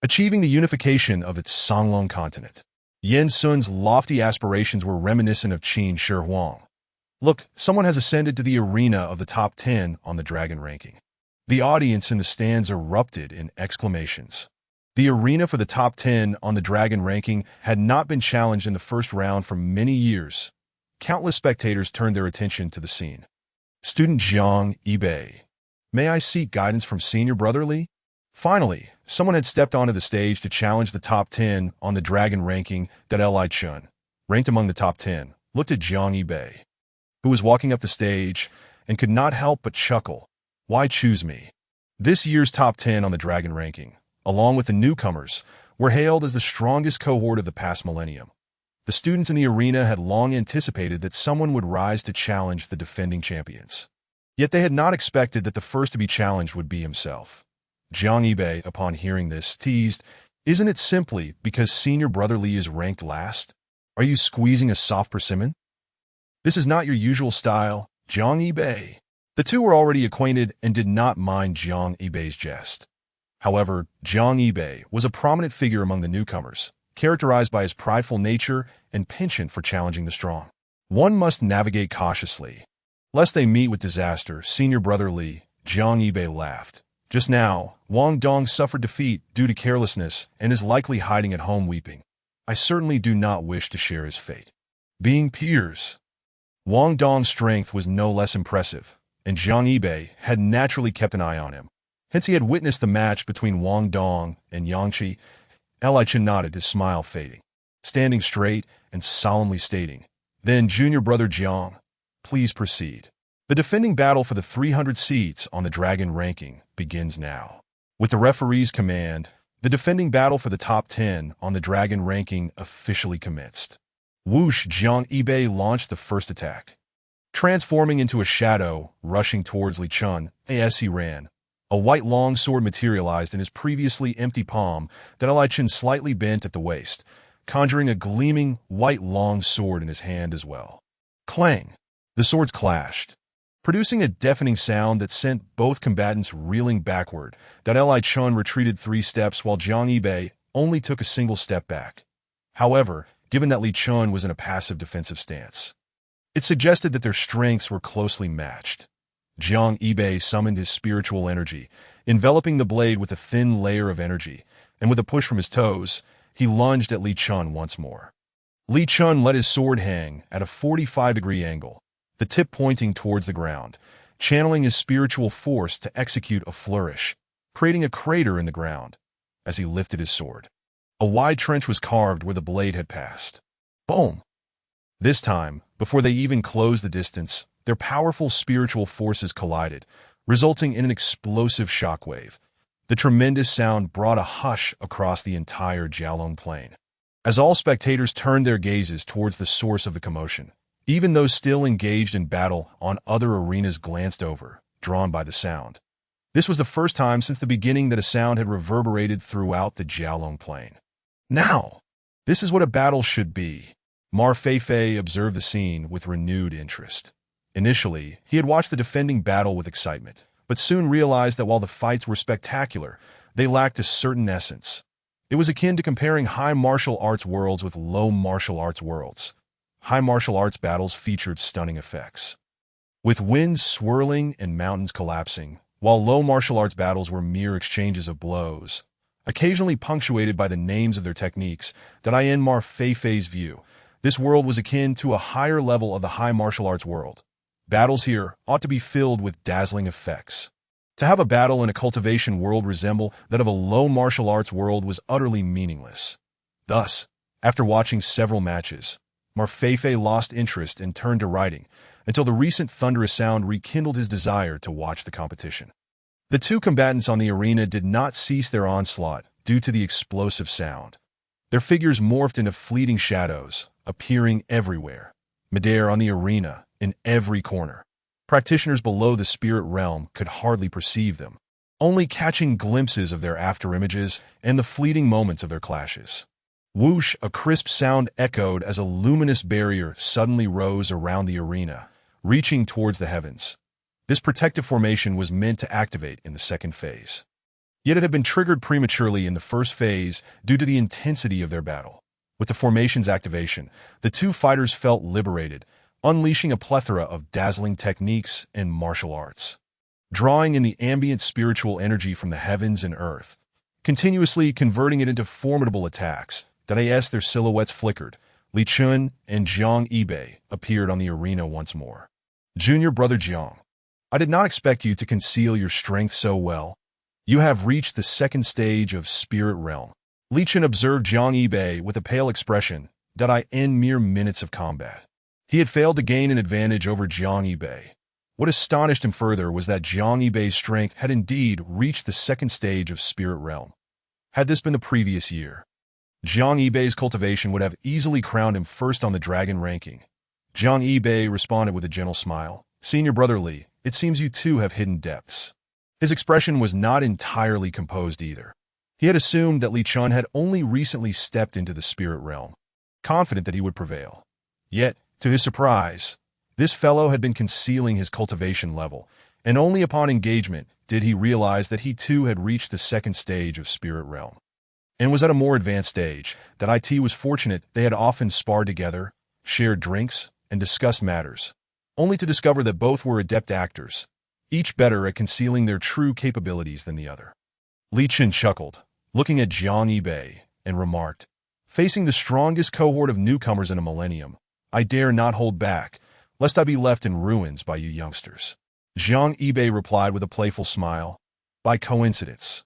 achieving the unification of its Songlong continent. Yin Sun's lofty aspirations were reminiscent of Qin Shi Huang. Look, someone has ascended to the arena of the top 10 on the dragon ranking. The audience in the stands erupted in exclamations. The arena for the top 10 on the dragon ranking had not been challenged in the first round for many years. Countless spectators turned their attention to the scene. Student Zhang Yibei. May I seek guidance from Senior Brotherly? Finally, someone had stepped onto the stage to challenge the top 10 on the dragon ranking. That Li Chun, ranked among the top 10, looked at Zhang Yibei, who was walking up the stage, and could not help but chuckle. Why choose me? This year's top 10 on the dragon ranking, along with the newcomers, were hailed as the strongest cohort of the past millennium. The students in the arena had long anticipated that someone would rise to challenge the defending champions. Yet they had not expected that the first to be challenged would be himself. Jiang Yibei, upon hearing this, teased, "Isn't it simply because senior brother Li is ranked last? Are you squeezing a soft persimmon? This is not your usual style, Jiang Yibei." The two were already acquainted and did not mind Jiang Yibei's jest. However, Jiang Yibei was a prominent figure among the newcomers, characterized by his prideful nature and penchant for challenging the strong. One must navigate cautiously, lest they meet with disaster. Senior brother Li, Jiang Yibei laughed. Just now, Wang Dong suffered defeat due to carelessness and is likely hiding at home weeping. I certainly do not wish to share his fate. Being peers, Wang Dong's strength was no less impressive, and Jiang Yibei had naturally kept an eye on him. Hence he had witnessed the match between Wang Dong and Yang Qi. Li Chen nodded, his smile fading, standing straight and solemnly stating, "Then, junior brother Jiang, please proceed. The defending battle for the 300 seats on the Dragon ranking begins now." With the referee's command, the defending battle for the top 10 on the Dragon ranking officially commenced. Whoosh! Jiang Yibei launched the first attack, transforming into a shadow, rushing towards Li Chen. As he ran, a white long sword materialized in his previously empty palm that Li Chen slightly bent at the waist, conjuring a gleaming white long sword in his hand as well. Clang! The swords clashed, producing a deafening sound that sent both combatants reeling backward. Li Chen retreated 3 steps while Jiang Yibei only took a single step back. However, given that Li Chen was in a passive defensive stance, it suggested that their strengths were closely matched. Jiang Yibei summoned his spiritual energy, enveloping the blade with a thin layer of energy, and with a push from his toes, he lunged at Li Chen once more. Li Chen let his sword hang at a 45-degree angle, the tip pointing towards the ground, channeling his spiritual force to execute a flourish, creating a crater in the ground. As he lifted his sword, a wide trench was carved where the blade had passed. Boom! This time, before they even closed the distance, their powerful spiritual forces collided, resulting in an explosive shockwave. The tremendous sound brought a hush across the entire Jialong plain. As all spectators turned their gazes towards the source of the commotion, even those still engaged in battle on other arenas glanced over, drawn by the sound. This was the first time since the beginning that a sound had reverberated throughout the Jialong plain. Now, this is what a battle should be. Ma Feifei observed the scene with renewed interest. Initially, he had watched the defending battle with excitement, but soon realized that while the fights were spectacular, they lacked a certain essence. It was akin to comparing high martial arts worlds with low martial arts worlds. High martial arts battles featured stunning effects, with winds swirling and mountains collapsing, while low martial arts battles were mere exchanges of blows, occasionally punctuated by the names of their techniques. In Ma Feifei's view, this world was akin to a higher level of the high martial arts world. Battles here ought to be filled with dazzling effects. To have a battle in a cultivation world resemble that of a low martial arts world was utterly meaningless. Thus, after watching several matches, Ma Feifei lost interest and turned to writing, until the recent thunderous sound rekindled his desire to watch the competition. The two combatants on the arena did not cease their onslaught due to the explosive sound. Their figures morphed into fleeting shadows, appearing everywhere. Midair on the arena, in every corner. Practitioners below the spirit realm could hardly perceive them, only catching glimpses of their afterimages and the fleeting moments of their clashes. Whoosh! A crisp sound echoed as a luminous barrier suddenly rose around the arena, reaching towards the heavens. This protective formation was meant to activate in the second phase. Yet it had been triggered prematurely in the first phase due to the intensity of their battle. With the formation's activation, the two fighters felt liberated, unleashing a plethora of dazzling techniques and martial arts, drawing in the ambient spiritual energy from the heavens and earth, continuously converting it into formidable attacks. As their silhouettes flickered, Li Chen and Jiang Yibei appeared on the arena once more. Junior brother Jiang, I did not expect you to conceal your strength so well. You have reached the second stage of spirit realm. Li Chen observed Jiang Yibei with a pale expression. In mere minutes of combat, he had failed to gain an advantage over Jiang Yibei. What astonished him further was that Jiang Yibei's strength had indeed reached the second stage of spirit realm. Had this been the previous year, Zhang Yibei's cultivation would have easily crowned him first on the dragon ranking. Zhang Yibei responded with a gentle smile. Senior brother Li, it seems you too have hidden depths. His expression was not entirely composed either. He had assumed that Li Chun had only recently stepped into the spirit realm, confident that he would prevail. Yet, to his surprise, this fellow had been concealing his cultivation level, and only upon engagement did he realize that he too had reached the second stage of spirit realm, and was at a more advanced stage. That IT was fortunate they had often sparred together, shared drinks, and discussed matters, only to discover that both were adept actors, each better at concealing their true capabilities than the other. Li Chun chuckled, looking at Zhang Yibei, and remarked, facing the strongest cohort of newcomers in a millennium, I dare not hold back, lest I be left in ruins by you youngsters. Zhang Yibei replied with a playful smile, by coincidence.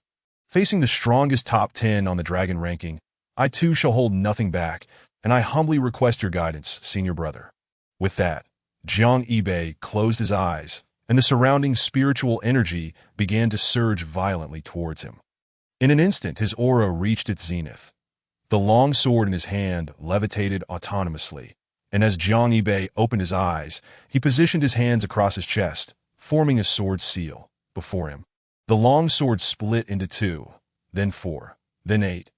Facing the strongest top 10 on the dragon ranking, I too shall hold nothing back, and I humbly request your guidance, senior brother. With that, Zhang Yibei closed his eyes, and the surrounding spiritual energy began to surge violently towards him. In an instant, his aura reached its zenith. The long sword in his hand levitated autonomously, and as Zhang Yibei opened his eyes, he positioned his hands across his chest, forming a sword seal before him. The long sword split into 2, then 4, then 8.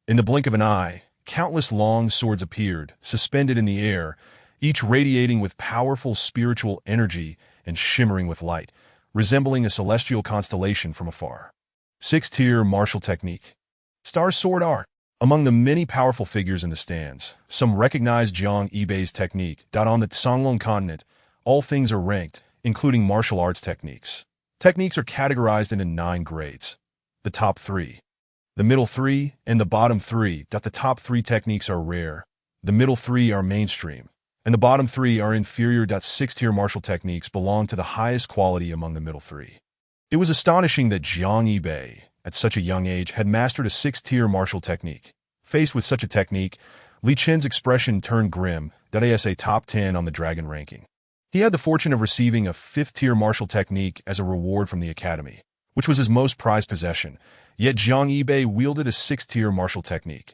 In the blink of an eye, countless long swords appeared, suspended in the air, each radiating with powerful spiritual energy and shimmering with light, resembling a celestial constellation from afar. 6th-tier martial technique. Star sword art. Among the many powerful figures in the stands, some recognized Zhang Yibei's technique. On the Songlong continent, all things are ranked, including martial arts techniques. Techniques are categorized into 9 grades. The top 3, the middle 3, and the bottom 3. The top 3 techniques are rare, the middle 3 are mainstream, and the bottom 3 are inferior. 6th-tier martial techniques belong to the highest quality among the middle 3. It was astonishing that Zhang Yibei, at such a young age, had mastered a 6th-tier martial technique. Faced with such a technique, Li Chun's expression turned grim. As a top 10 on the dragon ranking, he had the fortune of receiving a 5th-tier martial technique as a reward from the academy, which was his most prized possession. Yet Zhang Yibei wielded a 6th-tier martial technique.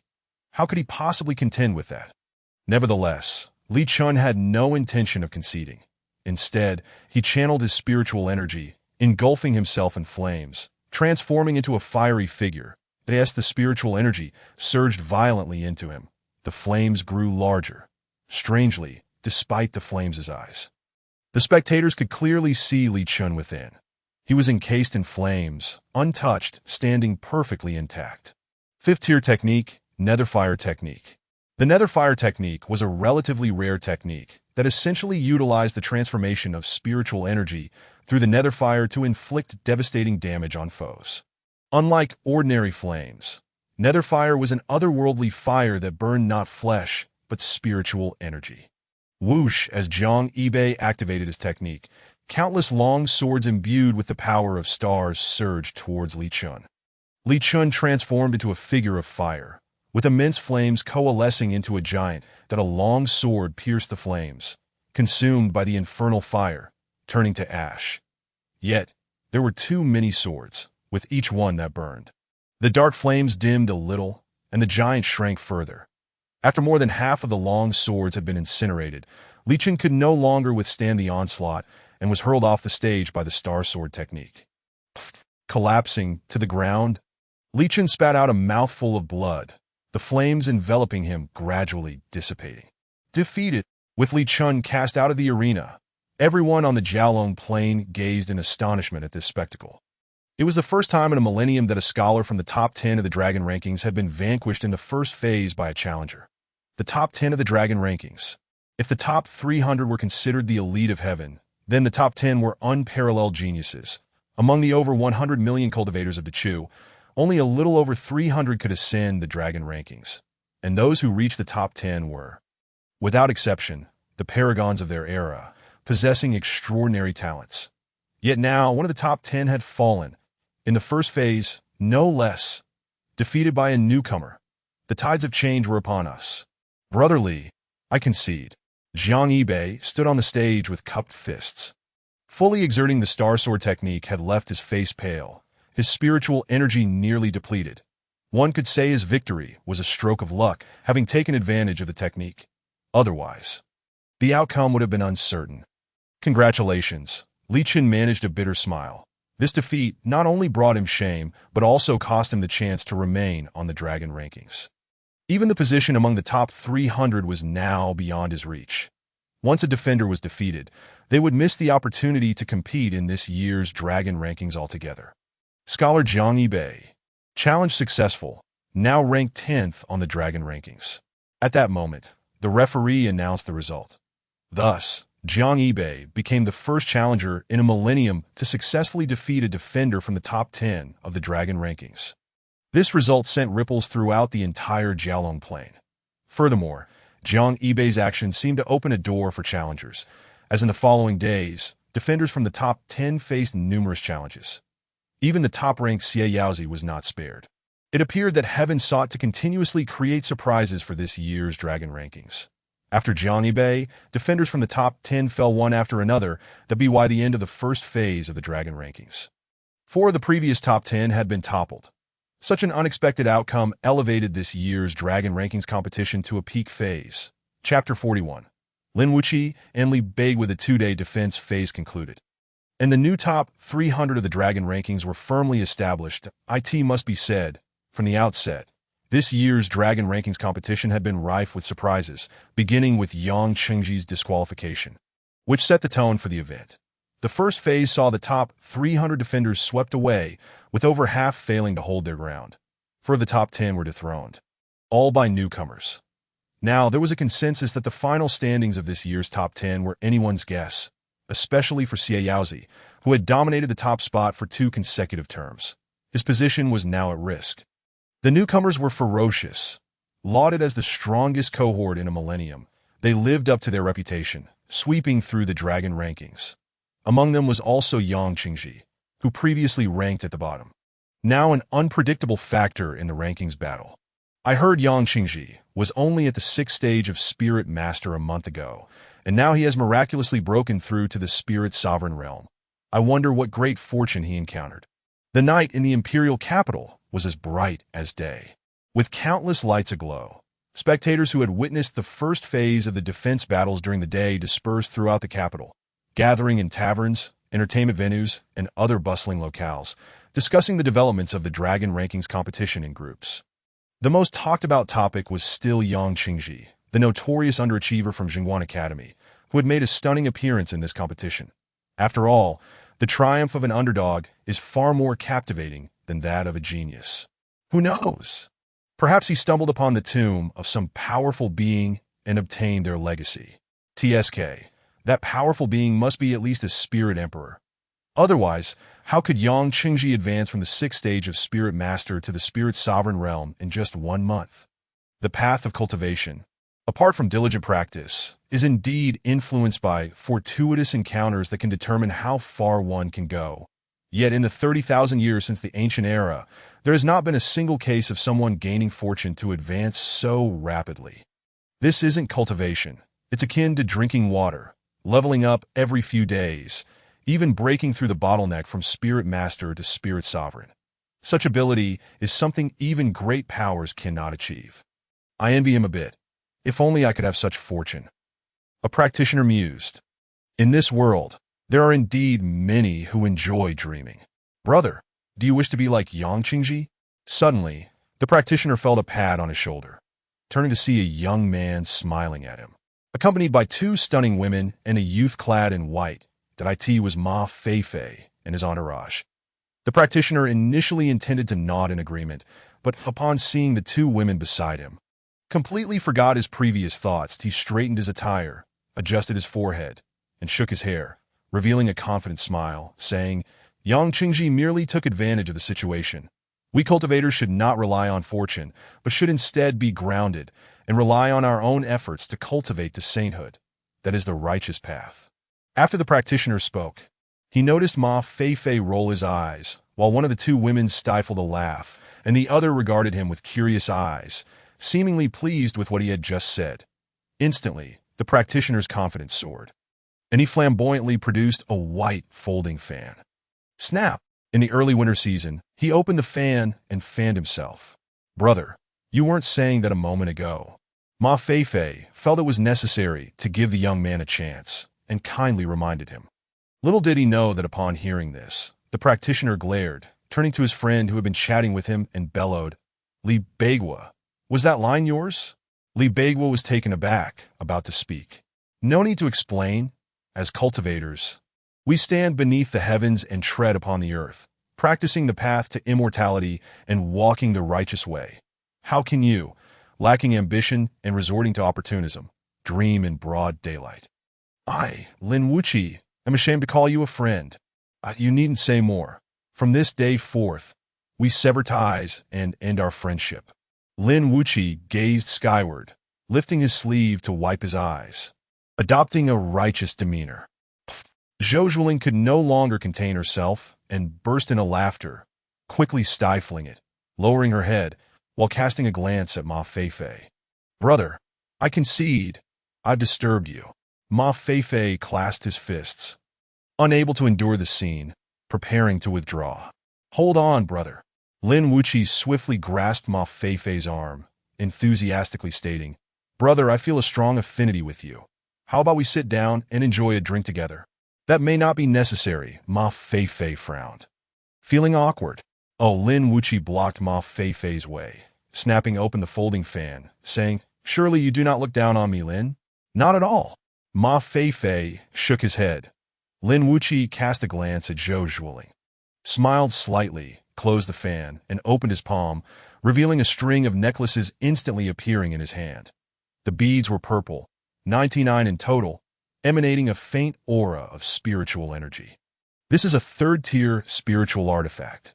How could he possibly contend with that? Nevertheless, Li Chun had no intention of conceding. Instead, he channeled his spiritual energy, engulfing himself in flames, transforming into a fiery figure. As the spiritual energy surged violently into him, the flames grew larger. Strangely, despite the flames' eyes, the spectators could clearly see Li Chun within. He was encased in flames, untouched, standing perfectly intact. 5th-tier technique, Netherfire technique. The Netherfire technique was a relatively rare technique that essentially utilized the transformation of spiritual energy through the Netherfire to inflict devastating damage on foes. Unlike ordinary flames, Netherfire was an otherworldly fire that burned not flesh, but spiritual energy. Whoosh! As Zhang Yibei activated his technique, countless long swords imbued with the power of stars surged towards Li Chun. Li Chun transformed into a figure of fire, with immense flames coalescing into a giant. A long sword pierced the flames, consumed by the infernal fire, turning to ash. Yet, there were too many swords, with each one that burned. The dark flames dimmed a little, and the giant shrank further. After more than half of the long swords had been incinerated, Li Chun could no longer withstand the onslaught and was hurled off the stage by the star sword technique. Collapsing to the ground, Li Chun spat out a mouthful of blood, the flames enveloping him gradually dissipating. Defeated, with Li Chun cast out of the arena, everyone on the Jiaolong plain gazed in astonishment at this spectacle. It was the first time in a millennium that a scholar from the top 10 of the dragon rankings had been vanquished in the first phase by a challenger. The top 10 of the dragon rankings. If the top 300 were considered the elite of heaven, then the top 10 were unparalleled geniuses. Among the over 100 million cultivators of Chu, only a little over 300 could ascend the dragon rankings, and those who reached the top 10 were, without exception, the paragons of their era, possessing extraordinary talents. Yet now, one of the top 10 had fallen, in the first phase, no less, defeated by a newcomer. The tides of change were upon us. Brother Li, I concede. Zhang Yibei stood on the stage with cupped fists. Fully exerting the star sword technique had left his face pale, his spiritual energy nearly depleted. One could say his victory was a stroke of luck, having taken advantage of the technique. Otherwise, the outcome would have been uncertain. Congratulations. Li Qin managed a bitter smile. This defeat not only brought him shame, but also cost him the chance to remain on the dragon rankings. Even the position among the top 300 was now beyond his reach. Once a defender was defeated, they would miss the opportunity to compete in this year's dragon rankings altogether. Scholar Jiang Yibei. Challenge successful, now ranked 10th on the dragon rankings. At that moment, the referee announced the result. Thus, Jiang Yibei became the first challenger in a millennium to successfully defeat a defender from the top 10 of the dragon rankings. This result sent ripples throughout the entire Jiaolong Plain. Furthermore, Jiang Yibei's actions seemed to open a door for challengers, as in the following days, defenders from the top 10 faced numerous challenges. Even the top-ranked Xie Yaozi was not spared. It appeared that heaven sought to continuously create surprises for this year's dragon rankings. After Jiang Yibei, defenders from the top 10 fell one after another, that be why the end of the first phase of the dragon rankings. 4 of the previous top 10 had been toppled. Such an unexpected outcome elevated this year's dragon rankings competition to a peak phase. Chapter 41. Lin Wuqi and Li Bei with a 2-day defense phase concluded. And the new top 300 of the dragon rankings were firmly established. It must be said, from the outset, this year's dragon rankings competition had been rife with surprises, beginning with Yang Qingji's disqualification, which set the tone for the event. The first phase saw the top 300 defenders swept away, with over half failing to hold their ground. 4 of the top 10 were dethroned, all by newcomers. Now, there was a consensus that the final standings of this year's top 10 were anyone's guess, especially for Xie Yaozi, who had dominated the top spot for 2 consecutive terms. His position was now at risk. The newcomers were ferocious. Lauded as the strongest cohort in a millennium, they lived up to their reputation, sweeping through the dragon rankings. Among them was also Yang Qingji, who previously ranked at the bottom. Now an unpredictable factor in the rankings battle. I heard Yang Qingji was only at the 6th stage of Spirit Master a month ago, and now he has miraculously broken through to the Spirit Sovereign realm. I wonder what great fortune he encountered. The night in the imperial capital was as bright as day, with countless lights aglow. Spectators who had witnessed the first phase of the defense battles during the day dispersed throughout the capital, gathering in taverns, entertainment venues, and other bustling locales, discussing the developments of the dragon rankings competition in groups. The most talked-about topic was still Yang Qingji, the notorious underachiever from Jingguan Academy, who had made a stunning appearance in this competition. After all, the triumph of an underdog is far more captivating than that of a genius. Who knows? Perhaps he stumbled upon the tomb of some powerful being and obtained their legacy. TSK. That powerful being must be at least a spirit emperor. Otherwise, how could Yang Qingji advance from the 6th stage of Spirit Master to the Spirit Sovereign realm in just 1 month? The path of cultivation, apart from diligent practice, is indeed influenced by fortuitous encounters that can determine how far one can go. Yet in the 30,000 years since the ancient era, there has not been a single case of someone gaining fortune to advance so rapidly. This isn't cultivation. It's akin to drinking water, leveling up every few days, even breaking through the bottleneck from Spirit Master to Spirit Sovereign. Such ability is something even great powers cannot achieve. I envy him a bit. If only I could have such fortune. A practitioner mused. In this world, there are indeed many who enjoy dreaming. Brother, do you wish to be like Yang Qingji? Suddenly, the practitioner felt a pat on his shoulder, turning to see a young man smiling at him. Accompanied by 2 stunning women and a youth clad in white, that it was Ma Feifei and his entourage. The practitioner initially intended to nod in agreement, but upon seeing the 2 women beside him, completely forgot his previous thoughts. He straightened his attire, adjusted his forehead, and shook his hair, revealing a confident smile, saying, Yang Qingji merely took advantage of the situation. We cultivators should not rely on fortune, but should instead be grounded and rely on our own efforts to cultivate to sainthood. That is the righteous path. After the practitioner spoke, he noticed Ma Feifei roll his eyes, while one of the 2 women stifled a laugh, and the other regarded him with curious eyes, seemingly pleased with what he had just said. Instantly, the practitioner's confidence soared, and he flamboyantly produced a white folding fan. Snap! In the early winter season, he opened the fan and fanned himself. Brother, you weren't saying that a moment ago. Ma Feifei felt it was necessary to give the young man a chance, and kindly reminded him. Little did he know that upon hearing this, the practitioner glared, turning to his friend who had been chatting with him, and bellowed, "Li Bagua, was that line yours?" Li Bagua was taken aback, about to speak. No need to explain. As cultivators, we stand beneath the heavens and tread upon the earth, practicing the path to immortality and walking the righteous way. How can you, lacking ambition and resorting to opportunism, dream in broad daylight? I, Lin Wuqi, am ashamed to call you a friend. You needn't say more. From this day forth, we sever ties and end our friendship. Lin Wuqi gazed skyward, lifting his sleeve to wipe his eyes, adopting a righteous demeanor. Zhou Zhuling could no longer contain herself and burst into laughter, quickly stifling it, lowering her head while casting a glance at Ma Feifei. Brother, I concede, I've disturbed you. Ma Feifei clasped his fists, unable to endure the scene, preparing to withdraw. Hold on, brother. Lin Wuqi swiftly grasped Ma Feifei's arm, enthusiastically stating, Brother, I feel a strong affinity with you. How about we sit down and enjoy a drink together? That may not be necessary, Ma Feifei frowned. Feeling awkward? Oh, Lin Wuqi blocked Ma Feifei's way, snapping open the folding fan, saying, Surely you do not look down on me, Lin? Not at all. Ma Feifei shook his head. Lin Wuqi cast a glance at Zhou Zhuling, smiled slightly, closed the fan, and opened his palm, revealing a string of necklaces instantly appearing in his hand. The beads were purple, 99 in total, emanating a faint aura of spiritual energy. This is a third-tier spiritual artifact.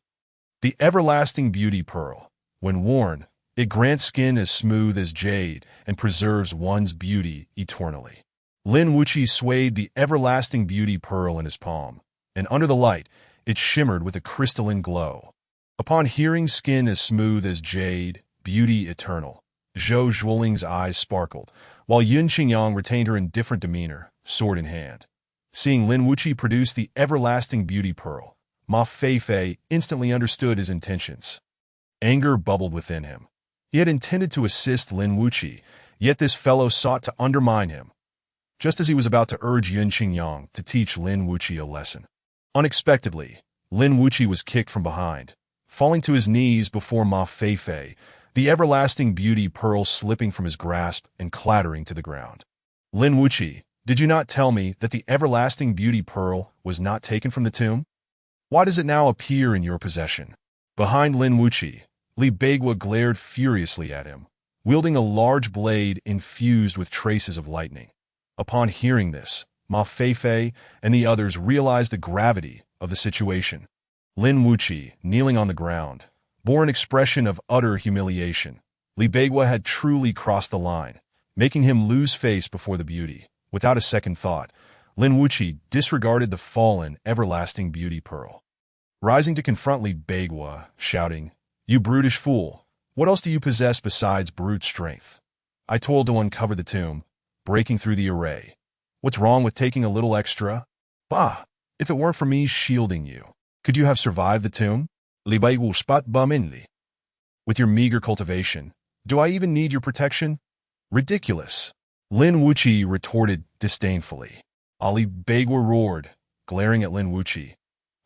The Everlasting Beauty Pearl. When worn, it grants skin as smooth as jade and preserves one's beauty eternally. Lin Wuqi swayed the Everlasting Beauty Pearl in his palm, and under the light, it shimmered with a crystalline glow. Upon hearing skin as smooth as jade, beauty eternal, Zhou Zhuoling's eyes sparkled, while Yun Qingyang retained her indifferent demeanor, sword in hand. Seeing Lin Wuqi produce the Everlasting Beauty Pearl, Ma Feifei instantly understood his intentions. Anger bubbled within him. He had intended to assist Lin Wuqi, yet this fellow sought to undermine him, just as he was about to urge Yun Qingyang to teach Lin Wuqi a lesson. Unexpectedly, Lin Wuqi was kicked from behind, falling to his knees before Ma Feifei, the Everlasting Beauty Pearl slipping from his grasp and clattering to the ground. Lin Wuqi, did you not tell me that the Everlasting Beauty Pearl was not taken from the tomb? Why does it now appear in your possession? Behind Lin Wuqi, Li Bagua glared furiously at him, wielding a large blade infused with traces of lightning. Upon hearing this, Ma Feifei and the others realized the gravity of the situation. Lin Wuqi, kneeling on the ground, bore an expression of utter humiliation. Li Bagua had truly crossed the line, making him lose face before the beauty. Without a second thought, Lin Wuqi disregarded the fallen Everlasting Beauty Pearl. Rising to confront Li Bagua, shouting, You brutish fool! What else do you possess besides brute strength? I toiled to uncover the tomb, breaking through the array. What's wrong with taking a little extra? Bah! If it weren't for me shielding you, could you have survived the tomb? Li Bagua spat baminli. With your meager cultivation, do I even need your protection? Ridiculous! Lin Wuqi retorted disdainfully. Ali Bagua roared, glaring at Lin Wuqi.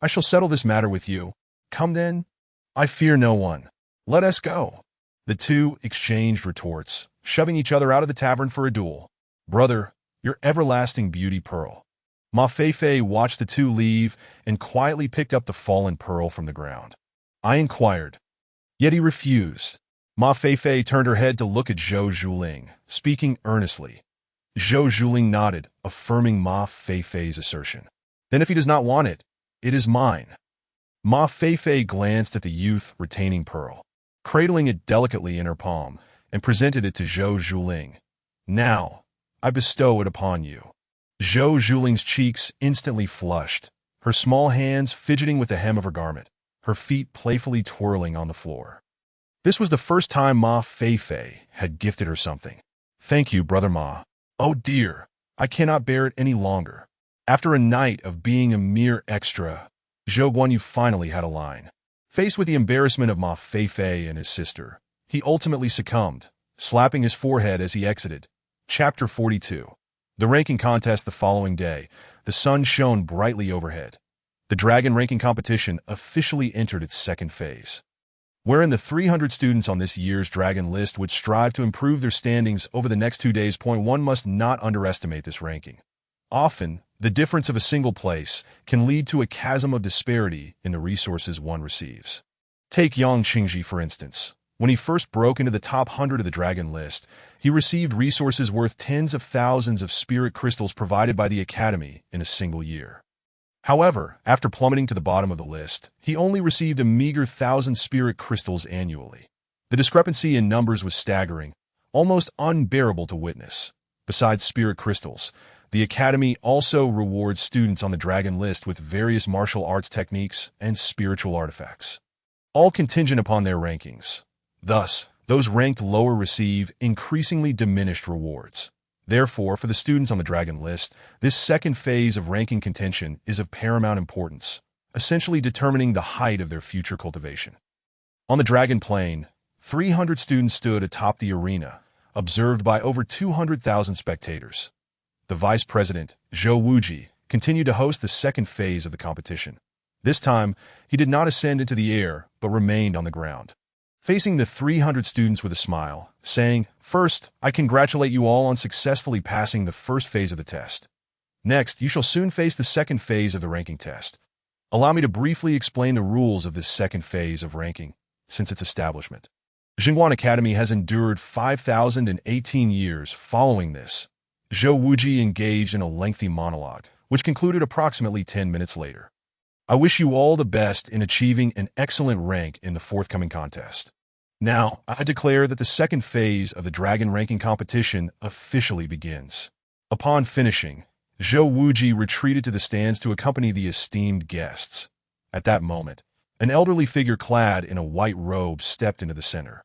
I shall settle this matter with you. Come then. I fear no one. Let us go. The two exchanged retorts, shoving each other out of the tavern for a duel. Brother, your Everlasting Beauty Pearl. Ma Feifei watched the two leave and quietly picked up the fallen pearl from the ground. I inquired. Yet he refused. Ma Feifei turned her head to look at Zhou Zhuling, speaking earnestly. Zhou Zhuling nodded, affirming Ma Feifei's assertion. Then if he does not want it, it is mine. Ma Feifei glanced at the youth retaining pearl, cradling it delicately in her palm, and presented it to Zhou Zhuling. Now, I bestow it upon you. Zhou Zhuling's cheeks instantly flushed, her small hands fidgeting with the hem of her garment, her feet playfully twirling on the floor. This was the first time Ma Feifei had gifted her something. Thank you, Brother Ma. Oh dear, I cannot bear it any longer. After a night of being a mere extra, Zhou Guanyu finally had a line. Faced with the embarrassment of Ma Feifei and his sister, He ultimately succumbed, slapping his forehead as he exited. Chapter 42. The ranking contest the following day. The sun shone brightly overhead. The dragon ranking competition officially entered its second phase, wherein the 300 students on this year's dragon list would strive to improve their standings over the next 2 days. One must not underestimate this ranking. Often, the difference of a single place can lead to a chasm of disparity in the resources one receives. Take Yang Qingji, for instance. When he first broke into the top 100 of the dragon list, he received resources worth tens of thousands of spirit crystals provided by the Academy in a single year. However, after plummeting to the bottom of the list, he only received a meager 1,000 spirit crystals annually. The discrepancy in numbers was staggering, almost unbearable to witness. Besides spirit crystals, the Academy also rewards students on the dragon list with various martial arts techniques and spiritual artifacts, all contingent upon their rankings. Thus, those ranked lower receive increasingly diminished rewards. Therefore, for the students on the dragon list, this second phase of ranking contention is of paramount importance, essentially determining the height of their future cultivation. On the dragon plane, 300 students stood atop the arena, observed by over 200,000 spectators. The vice president, Zhou Wuji, continued to host the second phase of the competition. This time, he did not ascend into the air, but remained on the ground, facing the 300 students with a smile, saying, "First, I congratulate you all on successfully passing the first phase of the test. Next, you shall soon face the second phase of the ranking test. Allow me to briefly explain the rules of this second phase of ranking since its establishment. Jingguan Academy has endured 5,018 years following this." Zhou Wuji engaged in a lengthy monologue, which concluded approximately 10 minutes later. "I wish you all the best in achieving an excellent rank in the forthcoming contest. Now, I declare that the second phase of the dragon ranking competition officially begins." Upon finishing, Zhou Wuji retreated to the stands to accompany the esteemed guests. At that moment, an elderly figure clad in a white robe stepped into the center,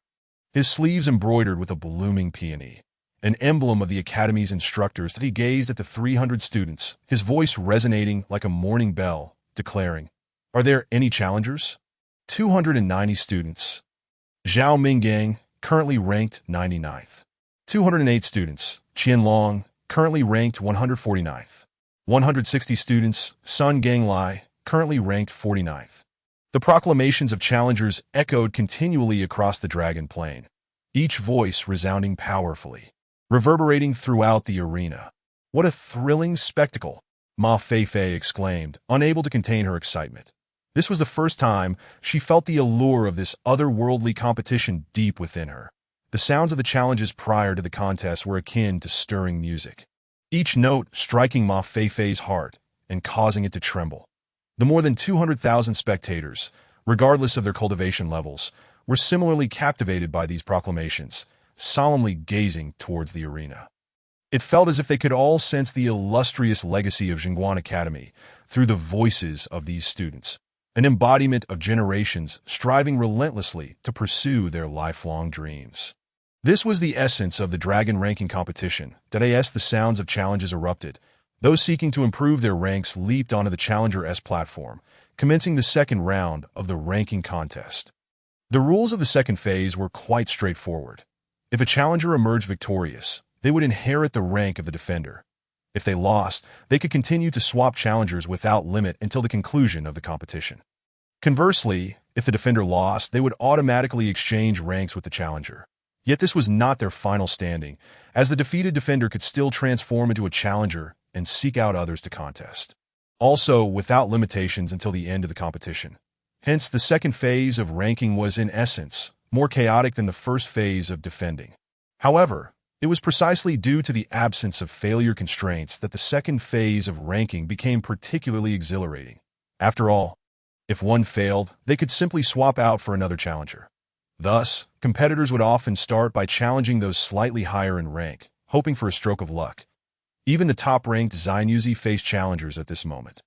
his sleeves embroidered with a blooming peony, an emblem of the Academy's instructors. He gazed at the 300 students, his voice resonating like a morning bell, declaring, "Are there any challengers?" 290 students. Zhao Minggang, currently ranked 99th. 208 students. Qianlong, currently ranked 149th. 160 students. Sun Ganglai, currently ranked 49th. The proclamations of challengers echoed continually across the dragon plain, each voice resounding powerfully, reverberating throughout the arena. "What a thrilling spectacle!" Ma Feifei exclaimed, unable to contain her excitement. This was the first time she felt the allure of this otherworldly competition deep within her. The sounds of the challenges prior to the contest were akin to stirring music, each note striking Ma Feifei's heart and causing it to tremble. The more than 200,000 spectators, regardless of their cultivation levels, were similarly captivated by these proclamations, solemnly gazing towards the arena. It felt as if they could all sense the illustrious legacy of Jingguan Academy through the voices of these students, an embodiment of generations striving relentlessly to pursue their lifelong dreams. This was the essence of the dragon ranking competition. As the sounds of challenges erupted, those seeking to improve their ranks leaped onto the Challenger S platform, commencing the second round of the ranking contest. The rules of the second phase were quite straightforward. If a challenger emerged victorious, they would inherit the rank of the defender. If they lost, they could continue to swap challengers without limit until the conclusion of the competition. Conversely, if the defender lost, they would automatically exchange ranks with the challenger. Yet this was not their final standing, as the defeated defender could still transform into a challenger and seek out others to contest, also without limitations until the end of the competition. Hence, the second phase of ranking was, in essence, more chaotic than the first phase of defending. However, it was precisely due to the absence of failure constraints that the second phase of ranking became particularly exhilarating. After all, if one failed, they could simply swap out for another challenger. Thus, competitors would often start by challenging those slightly higher in rank, hoping for a stroke of luck. Even the top-ranked Zainuzi faced challengers at this moment.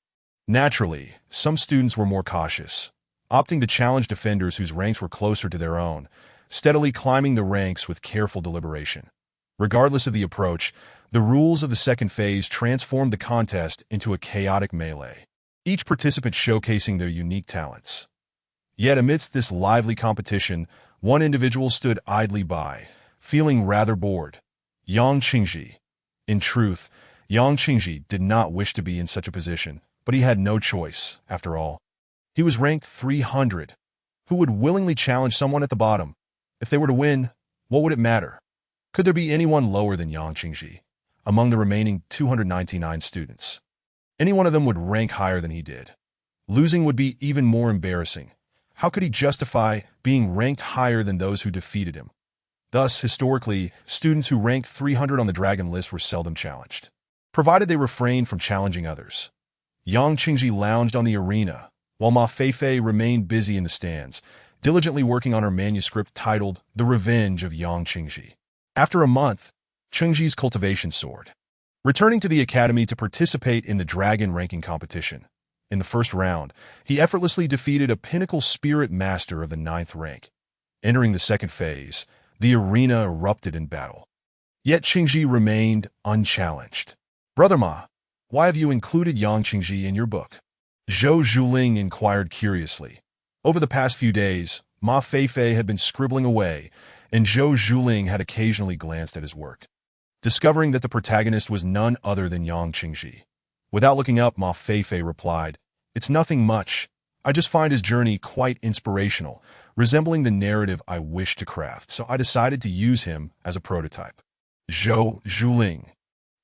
Naturally, some students were more cautious, opting to challenge defenders whose ranks were closer to their own, steadily climbing the ranks with careful deliberation. Regardless of the approach, the rules of the second phase transformed the contest into a chaotic melee, each participant showcasing their unique talents. Yet amidst this lively competition, one individual stood idly by, feeling rather bored. Yang Qingji. In truth, Yang Qingji did not wish to be in such a position, but he had no choice, after all. He was ranked 300. Who would willingly challenge someone at the bottom? If they were to win, what would it matter? Could there be anyone lower than Yang Qingji among the remaining 299 students? Any one of them would rank higher than he did. Losing would be even more embarrassing. How could he justify being ranked higher than those who defeated him? Thus, historically, students who ranked 300 on the dragon list were seldom challenged, provided they refrained from challenging others. Yang Qingji lounged on the arena, while Ma Feifei remained busy in the stands, diligently working on her manuscript titled The Revenge of Yang Qingji. After a month, Qingji's cultivation soared. Returning to the academy to participate in the dragon ranking competition, in the first round, he effortlessly defeated a pinnacle spirit master of the 9th rank. Entering the second phase, the arena erupted in battle. Yet Qingji remained unchallenged. "Brother Ma, why have you included Yang Qingji in your book?" Zhou Zhuling inquired curiously. Over the past few days, Ma Feifei had been scribbling away, and Zhou Zhuling had occasionally glanced at his work, discovering that the protagonist was none other than Yang Qingji. Without looking up, Ma Feifei replied, "It's nothing much. I just find his journey quite inspirational, resembling the narrative I wish to craft, so I decided to use him as a prototype." Zhou Zhuling,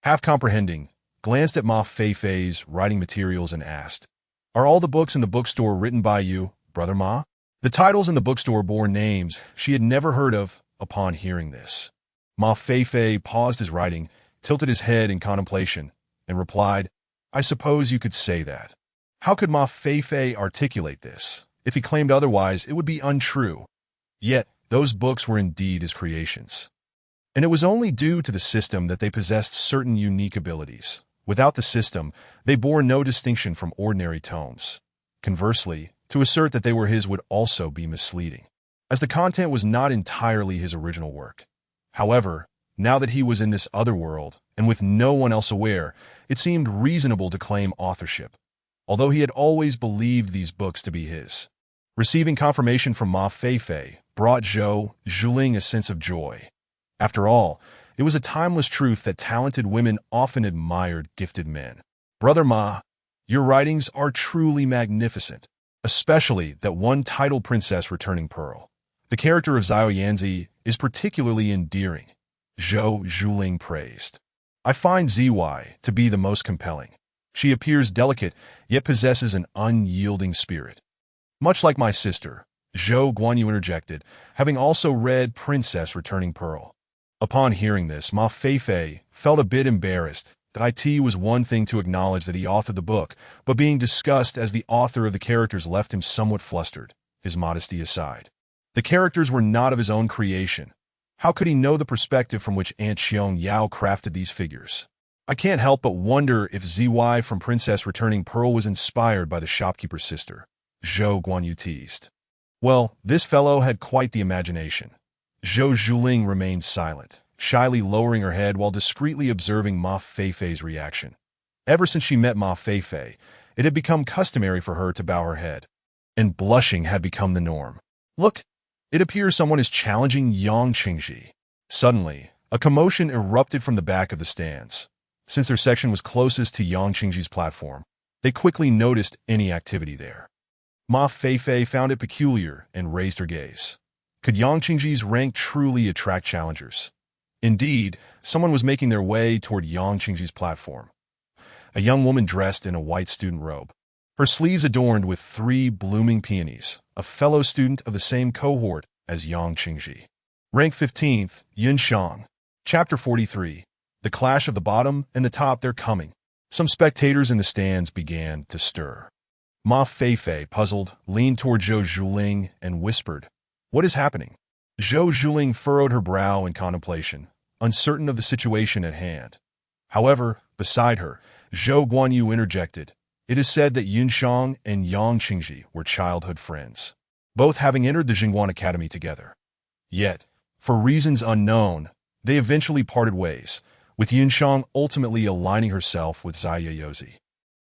half comprehending, glanced at Ma Feifei's writing materials and asked, "Are all the books in the bookstore written by you, Brother Ma?" The titles in the bookstore bore names she had never heard of. Upon hearing this, Ma Feifei paused his writing, tilted his head in contemplation, and replied, "I suppose you could say that." How could Ma Feifei articulate this? If he claimed otherwise, it would be untrue. Yet, those books were indeed his creations. And it was only due to the system that they possessed certain unique abilities. Without the system, they bore no distinction from ordinary tomes. Conversely, to assert that they were his would also be misleading, as the content was not entirely his original work. However, now that he was in this other world, and with no one else aware, it seemed reasonable to claim authorship, although he had always believed these books to be his. Receiving confirmation from Ma Feifei brought Zhou Zhuling a sense of joy. After all, it was a timeless truth that talented women often admired gifted men. "Brother Ma, your writings are truly magnificent, especially that one titled Princess Returning Pearl. The character of Xiao Yanzi is particularly endearing," Zhou Zhuling praised. "I find ZY to be the most compelling. She appears delicate, yet possesses an unyielding spirit." "Much like my sister," Zhou Guanyu interjected, having also read Princess Returning Pearl. Upon hearing this, Ma Feifei felt a bit embarrassed. That it was one thing to acknowledge that he authored the book, but being discussed as the author of the characters left him somewhat flustered, his modesty aside. The characters were not of his own creation. How could he know the perspective from which Aunt Xiong Yao crafted these figures? "I can't help but wonder if ZY from Princess Returning Pearl was inspired by the shopkeeper's sister," Zhou Guanyu teased. "Well, this fellow had quite the imagination." Zhou Zhuling remained silent, shyly lowering her head while discreetly observing Ma Feifei's reaction. Ever since she met Ma Feifei, it had become customary for her to bow her head, and blushing had become the norm. "Look, it appears someone is challenging Yang Qingji." Suddenly, a commotion erupted from the back of the stands. Since their section was closest to Yang Qingji's platform, they quickly noticed any activity there. Ma Feifei found it peculiar and raised her gaze. Could Yang Qingji's rank truly attract challengers? Indeed, someone was making their way toward Yang Qingji's platform. A young woman dressed in a white student robe, her sleeves adorned with 3 blooming peonies, a fellow student of the same cohort as Yang Qingji. Rank 15th, Yunxiang. Chapter 43. The Clash of the Bottom and the Top, They're Coming. Some spectators in the stands began to stir. Ma Feifei, puzzled, leaned toward Zhou Zhuling and whispered, "What is happening?" Zhou Zhuling furrowed her brow in contemplation, uncertain of the situation at hand. However, beside her, Zhou Guanyu interjected, "It is said that Yunxiang and Yang Qingji were childhood friends, both having entered the Jingguan Academy together. Yet, for reasons unknown, they eventually parted ways, with Yunxiang ultimately aligning herself with Xia Yozi."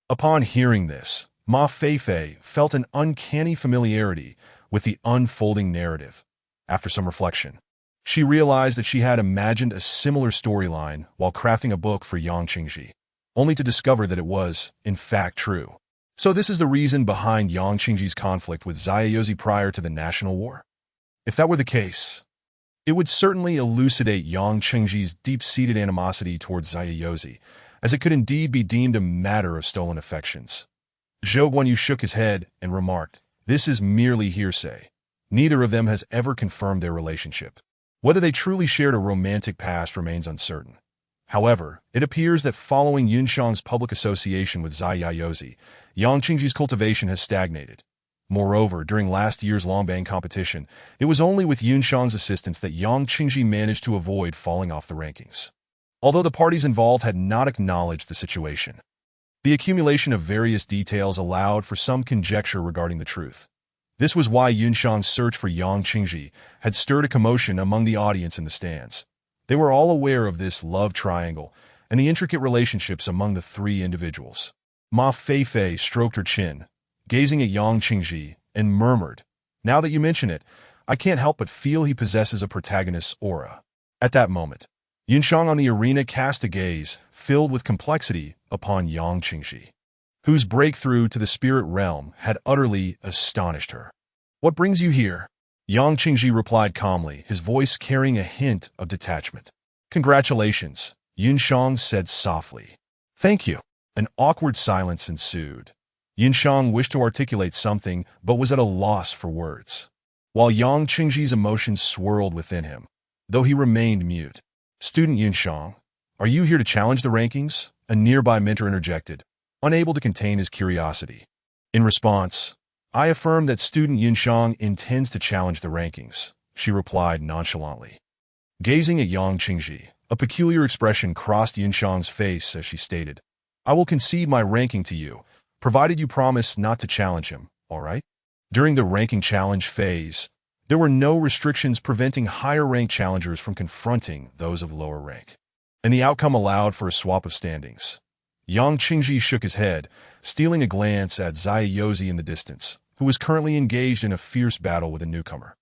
Upon hearing this, Ma Feifei felt an uncanny familiarity with the unfolding narrative. After some reflection, she realized that she had imagined a similar storyline while crafting a book for Yang Qingji, only to discover that it was, in fact, true. So this is the reason behind Yang Qingji's conflict with Zaiyozi prior to the National War? If that were the case, it would certainly elucidate Yang Qingji's deep-seated animosity towards Zaiyozi, as it could indeed be deemed a matter of stolen affections. Zhou Guanyu shook his head and remarked, "This is merely hearsay. Neither of them has ever confirmed their relationship. Whether they truly shared a romantic past remains uncertain. However, it appears that following Yunshang's public association with Zaiyozi, Yang Qingji's cultivation has stagnated. Moreover, during last year's Longbang competition, it was only with Yunshang's assistance that Yang Qingji managed to avoid falling off the rankings. Although the parties involved had not acknowledged the situation, the accumulation of various details allowed for some conjecture regarding the truth. This was why Yunshang's search for Yang Qingji had stirred a commotion among the audience in the stands. They were all aware of this love triangle and the intricate relationships among the three individuals. Ma Feifei stroked her chin, gazing at Yang Qingji, and murmured, "Now that you mention it, I can't help but feel he possesses a protagonist's aura." At that moment, Yunshang on the arena cast a gaze filled with complexity upon Yang Qingji, whose breakthrough to the spirit realm had utterly astonished her. "What brings you here?" Yang Qingji replied calmly, his voice carrying a hint of detachment. "Congratulations," Yunshang said softly. "Thank you." An awkward silence ensued. Yunshang wished to articulate something, but was at a loss for words, while Yang Qingji's emotions swirled within him, though he remained mute. "Student Yunshang, are you here to challenge the rankings?" A nearby mentor interjected, unable to contain his curiosity. In response, "I affirm that student Yunshang intends to challenge the rankings," she replied nonchalantly. Gazing at Yang Qingji, a peculiar expression crossed Yunshang's face as she stated, "I will concede my ranking to you, provided you promise not to challenge him, all right?" During the ranking challenge phase, there were no restrictions preventing higher-ranked challengers from confronting those of lower rank, and the outcome allowed for a swap of standings. Yang Qingji shook his head, stealing a glance at Zaiyozi in the distance, who was currently engaged in a fierce battle with a newcomer.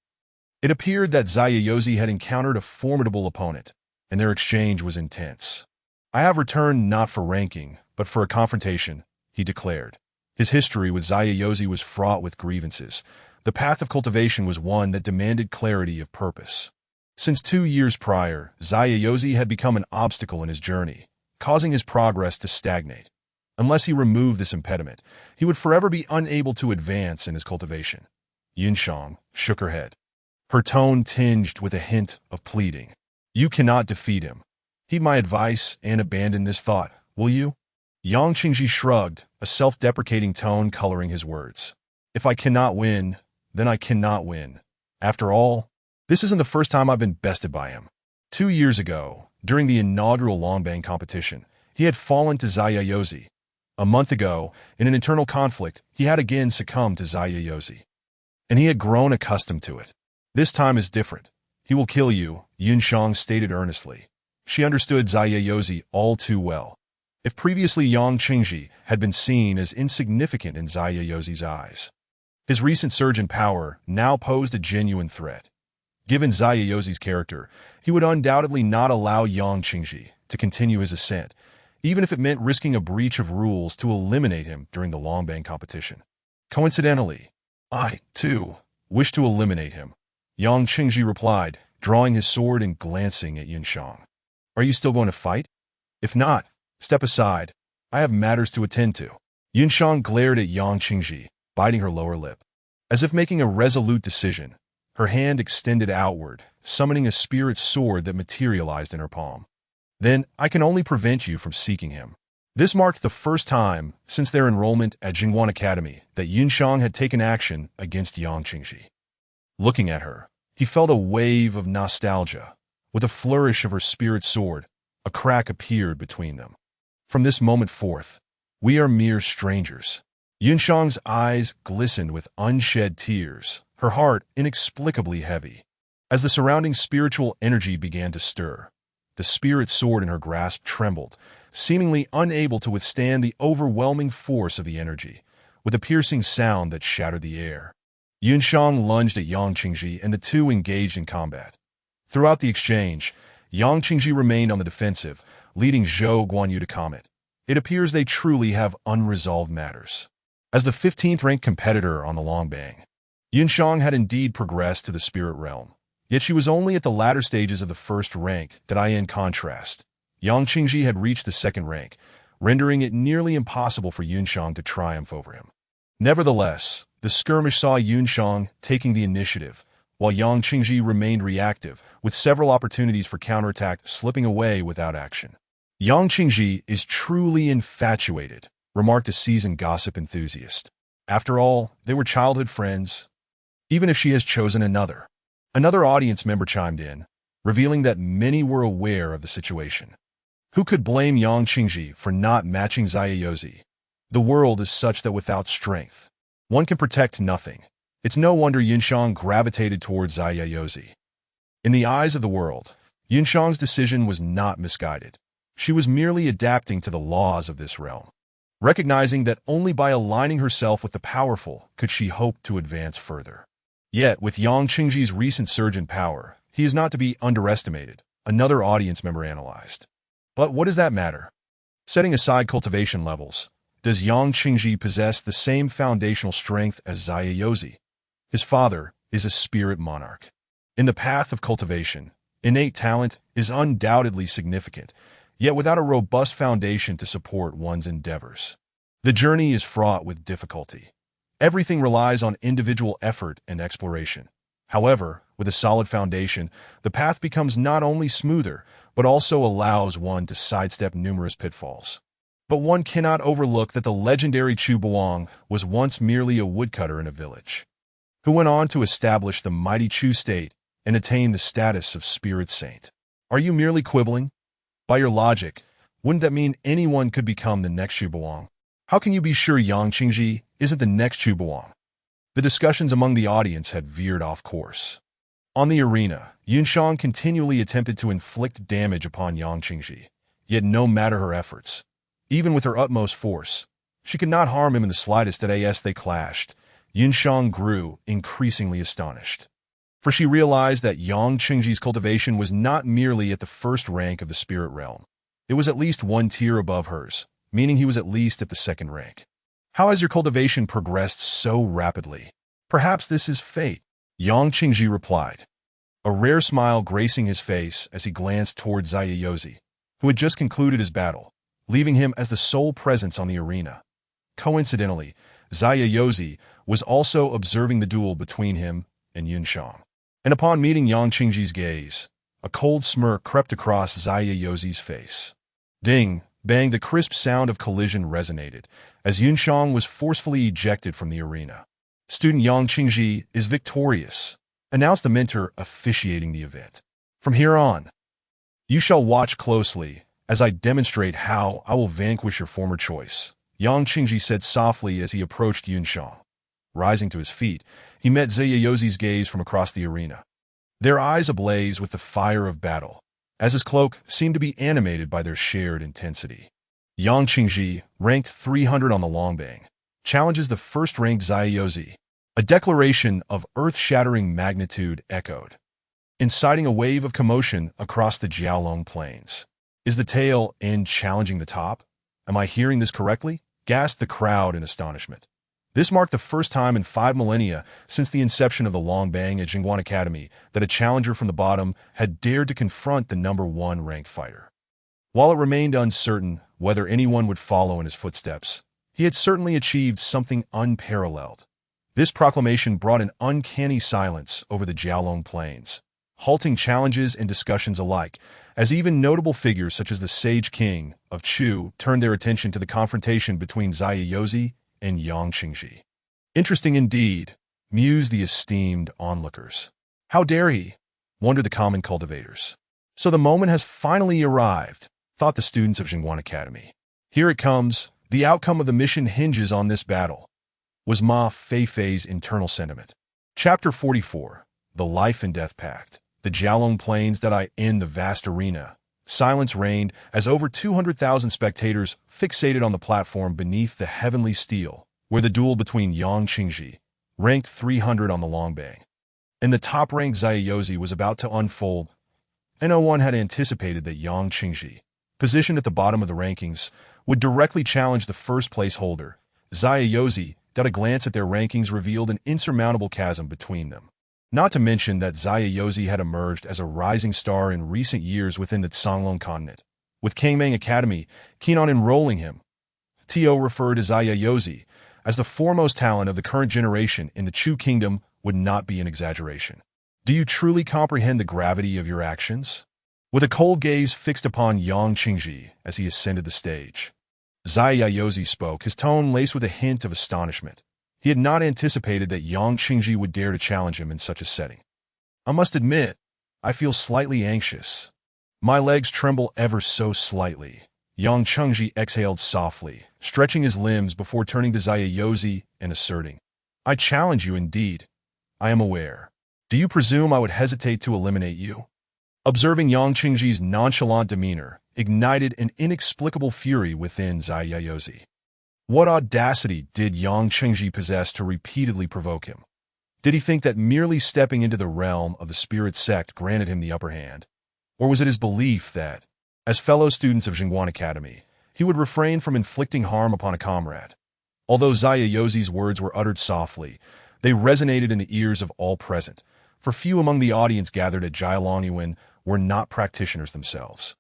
It appeared that Zaiyozi had encountered a formidable opponent, and their exchange was intense. "I have returned not for ranking, but for a confrontation," he declared. His history with Zaiyozi was fraught with grievances. The path of cultivation was one that demanded clarity of purpose. Since 2 years prior, Zaiyozi had become an obstacle in his journey, causing his progress to stagnate. Unless he removed this impediment, he would forever be unable to advance in his cultivation. Yunshang shook her head, her tone tinged with a hint of pleading. "You cannot defeat him. Heed my advice and abandon this thought, will you?" Yang Qingji shrugged, a self-deprecating tone coloring his words. "If I cannot win, then I cannot win. After all, this isn't the first time I've been bested by him. 2 years ago, during the inaugural Longbang competition, he had fallen to Zaiyozi. A month ago, in an internal conflict, he had again succumbed to Zaiyozi, and he had grown accustomed to it. This time is different. He will kill you," Yunshang stated earnestly. She understood Zaiyozi all too well. If previously Yang Qingji had been seen as insignificant in Zaiyozi's eyes, his recent surge in power now posed a genuine threat. Given Zaiyozi's character, he would undoubtedly not allow Yang Qingji to continue his ascent, even if it meant risking a breach of rules to eliminate him during the Longbang competition. Coincidentally, I, too, wish to eliminate him, Yang Qingji replied, drawing his sword and glancing at Yunshang. "Are you still going to fight? If not, step aside. I have matters to attend to." Yunshang glared at Yang Qingji, biting her lower lip. As if making a resolute decision, her hand extended outward, summoning a spirit sword that materialized in her palm. "Then I can only prevent you from seeking him." This marked the first time since their enrollment at Jingguan Academy that Yunshang had taken action against Yang Qingji. Looking at her, he felt a wave of nostalgia. With a flourish of her spirit sword, a crack appeared between them. "From this moment forth, we are mere strangers." Yunshang's eyes glistened with unshed tears, her heart inexplicably heavy. As the surrounding spiritual energy began to stir, the spirit sword in her grasp trembled, seemingly unable to withstand the overwhelming force of the energy, with a piercing sound that shattered the air. Yunxiang lunged at Yang Qingji and the two engaged in combat. Throughout the exchange, Yang Qingji remained on the defensive, leading Zhou Guanyu to comment. It appears they truly have unresolved matters. As the 15th-ranked competitor on the Longbang, Yunxiang had indeed progressed to the spirit realm. Yet she was only at the latter stages of the first rank that in contrast. Yang Qingji had reached the second rank, rendering it nearly impossible for Yunxiang to triumph over him. Nevertheless, the skirmish saw Yunxiang taking the initiative, while Yang Qingji remained reactive, with several opportunities for counterattack slipping away without action. Yang Qingji is truly infatuated, remarked a seasoned gossip enthusiast. After all, they were childhood friends, even if she has chosen another. Another audience member chimed in, revealing that many were aware of the situation. Who could blame Yang Qingji for not matching Zayayozi? The world is such that without strength, one can protect nothing. It's no wonder Yunxiang gravitated towards Zayayozi. In the eyes of the world, Yunxiang's decision was not misguided. She was merely adapting to the laws of this realm, recognizing that only by aligning herself with the powerful could she hope to advance further. Yet, with Yang Qingji's recent surge in power, he is not to be underestimated, another audience member analyzed. But what does that matter? Setting aside cultivation levels, does Yang Qingji possess the same foundational strength as Zayayozi? His father is a spirit monarch. In the path of cultivation, innate talent is undoubtedly significant, yet without a robust foundation to support one's endeavors, the journey is fraught with difficulty. Everything relies on individual effort and exploration. However, with a solid foundation, the path becomes not only smoother, but also allows one to sidestep numerous pitfalls. But one cannot overlook that the legendary Chu Buang was once merely a woodcutter in a village, who went on to establish the mighty Chu state and attain the status of spirit saint. Are you merely quibbling? By your logic, wouldn't that mean anyone could become the next Chu Buang? How can you be sure Yang Qingji isn't the next Chu Buang? The discussions among the audience had veered off course. On the arena, Yunxiang continually attempted to inflict damage upon Yang Qingji, yet no matter her efforts, even with her utmost force, she could not harm him in the slightest. As they clashed, Yunxiang grew increasingly astonished, for she realized that Yang Qingji's cultivation was not merely at the first rank of the spirit realm. It was at least one tier above hers, meaning he was at least at the second rank. How has your cultivation progressed so rapidly? Perhaps this is fate, Yang Qingji replied, a rare smile gracing his face as he glanced toward Zayayozi, who had just concluded his battle, leaving him as the sole presence on the arena. Coincidentally, Zayayozi was also observing the duel between him and Yunxiang. And upon meeting Yang Qingji's gaze, a cold smirk crept across Zayayozi's face. Ding, bang, the crisp sound of collision resonated as Yunxiang was forcefully ejected from the arena. Student Yang Qingji is victorious, announced the mentor officiating the event. From here on, you shall watch closely as I demonstrate how I will vanquish your former choice, Yang Qingji said softly as he approached Yunxiang. Rising to his feet, he met Zayayozi's gaze from across the arena, their eyes ablaze with the fire of battle, as his cloak seemed to be animated by their shared intensity. Yang Qingji, ranked 300 on the Longbang, challenges the first-ranked Zayayozi. A declaration of earth-shattering magnitude echoed, inciting a wave of commotion across the Jiaolong plains. Is the tail end challenging the top? Am I hearing this correctly? Gasped the crowd in astonishment. This marked the first time in 5 millennia since the inception of the Longbang at Jingguan Academy that a challenger from the bottom had dared to confront the number 1 ranked fighter. While it remained uncertain whether anyone would follow in his footsteps, he had certainly achieved something unparalleled. This proclamation brought an uncanny silence over the Jiaolong plains, halting challenges and discussions alike, as even notable figures such as the Sage King of Chu turned their attention to the confrontation between Zayayozi and Yang Qingji. Interesting indeed, mused the esteemed onlookers. How dare he? Wondered the common cultivators. So the moment has finally arrived, thought the students of Jingguan Academy. Here it comes. The outcome of the mission hinges on this battle, was Ma Feifei's internal sentiment. Chapter 44, The Life and Death Pact. The Jiaolong Plains that in the vast arena. Silence reigned as over 200,000 spectators fixated on the platform beneath the heavenly steel, where the duel between Yang Qingji ranked 300 on the Longbang. And the top-ranked Zayayozi was about to unfold, and no one had anticipated that Yang Qingji, positioned at the bottom of the rankings, would directly challenge the first-place holder, Zayayozi. That a glance at their rankings revealed an insurmountable chasm between them. Not to mention that Zayayozi had emerged as a rising star in recent years within the Songlong continent, with Kangming Academy keen on enrolling him. Tio referred to Zayayozi as the foremost talent of the current generation in the Chu Kingdom would not be an exaggeration. Do you truly comprehend the gravity of your actions? With a cold gaze fixed upon Yang Qingji as he ascended the stage, Zayayozi spoke, his tone laced with a hint of astonishment. He had not anticipated that Yang Qingji would dare to challenge him in such a setting. I must admit, I feel slightly anxious. My legs tremble ever so slightly. Yang Qingji exhaled softly, stretching his limbs before turning to Zayayozi and asserting, I challenge you indeed. I am aware. Do you presume I would hesitate to eliminate you? Observing Yang Qingji's nonchalant demeanor ignited an inexplicable fury within Zayayozi. What audacity did Yang Qingji possess to repeatedly provoke him? Did he think that merely stepping into the realm of the spirit sect granted him the upper hand? Or was it his belief that, as fellow students of Jingguan Academy, he would refrain from inflicting harm upon a comrade? Although Zayayozi's words were uttered softly, they resonated in the ears of all present, for few among the audience gathered at Jialongyuan were not practitioners themselves.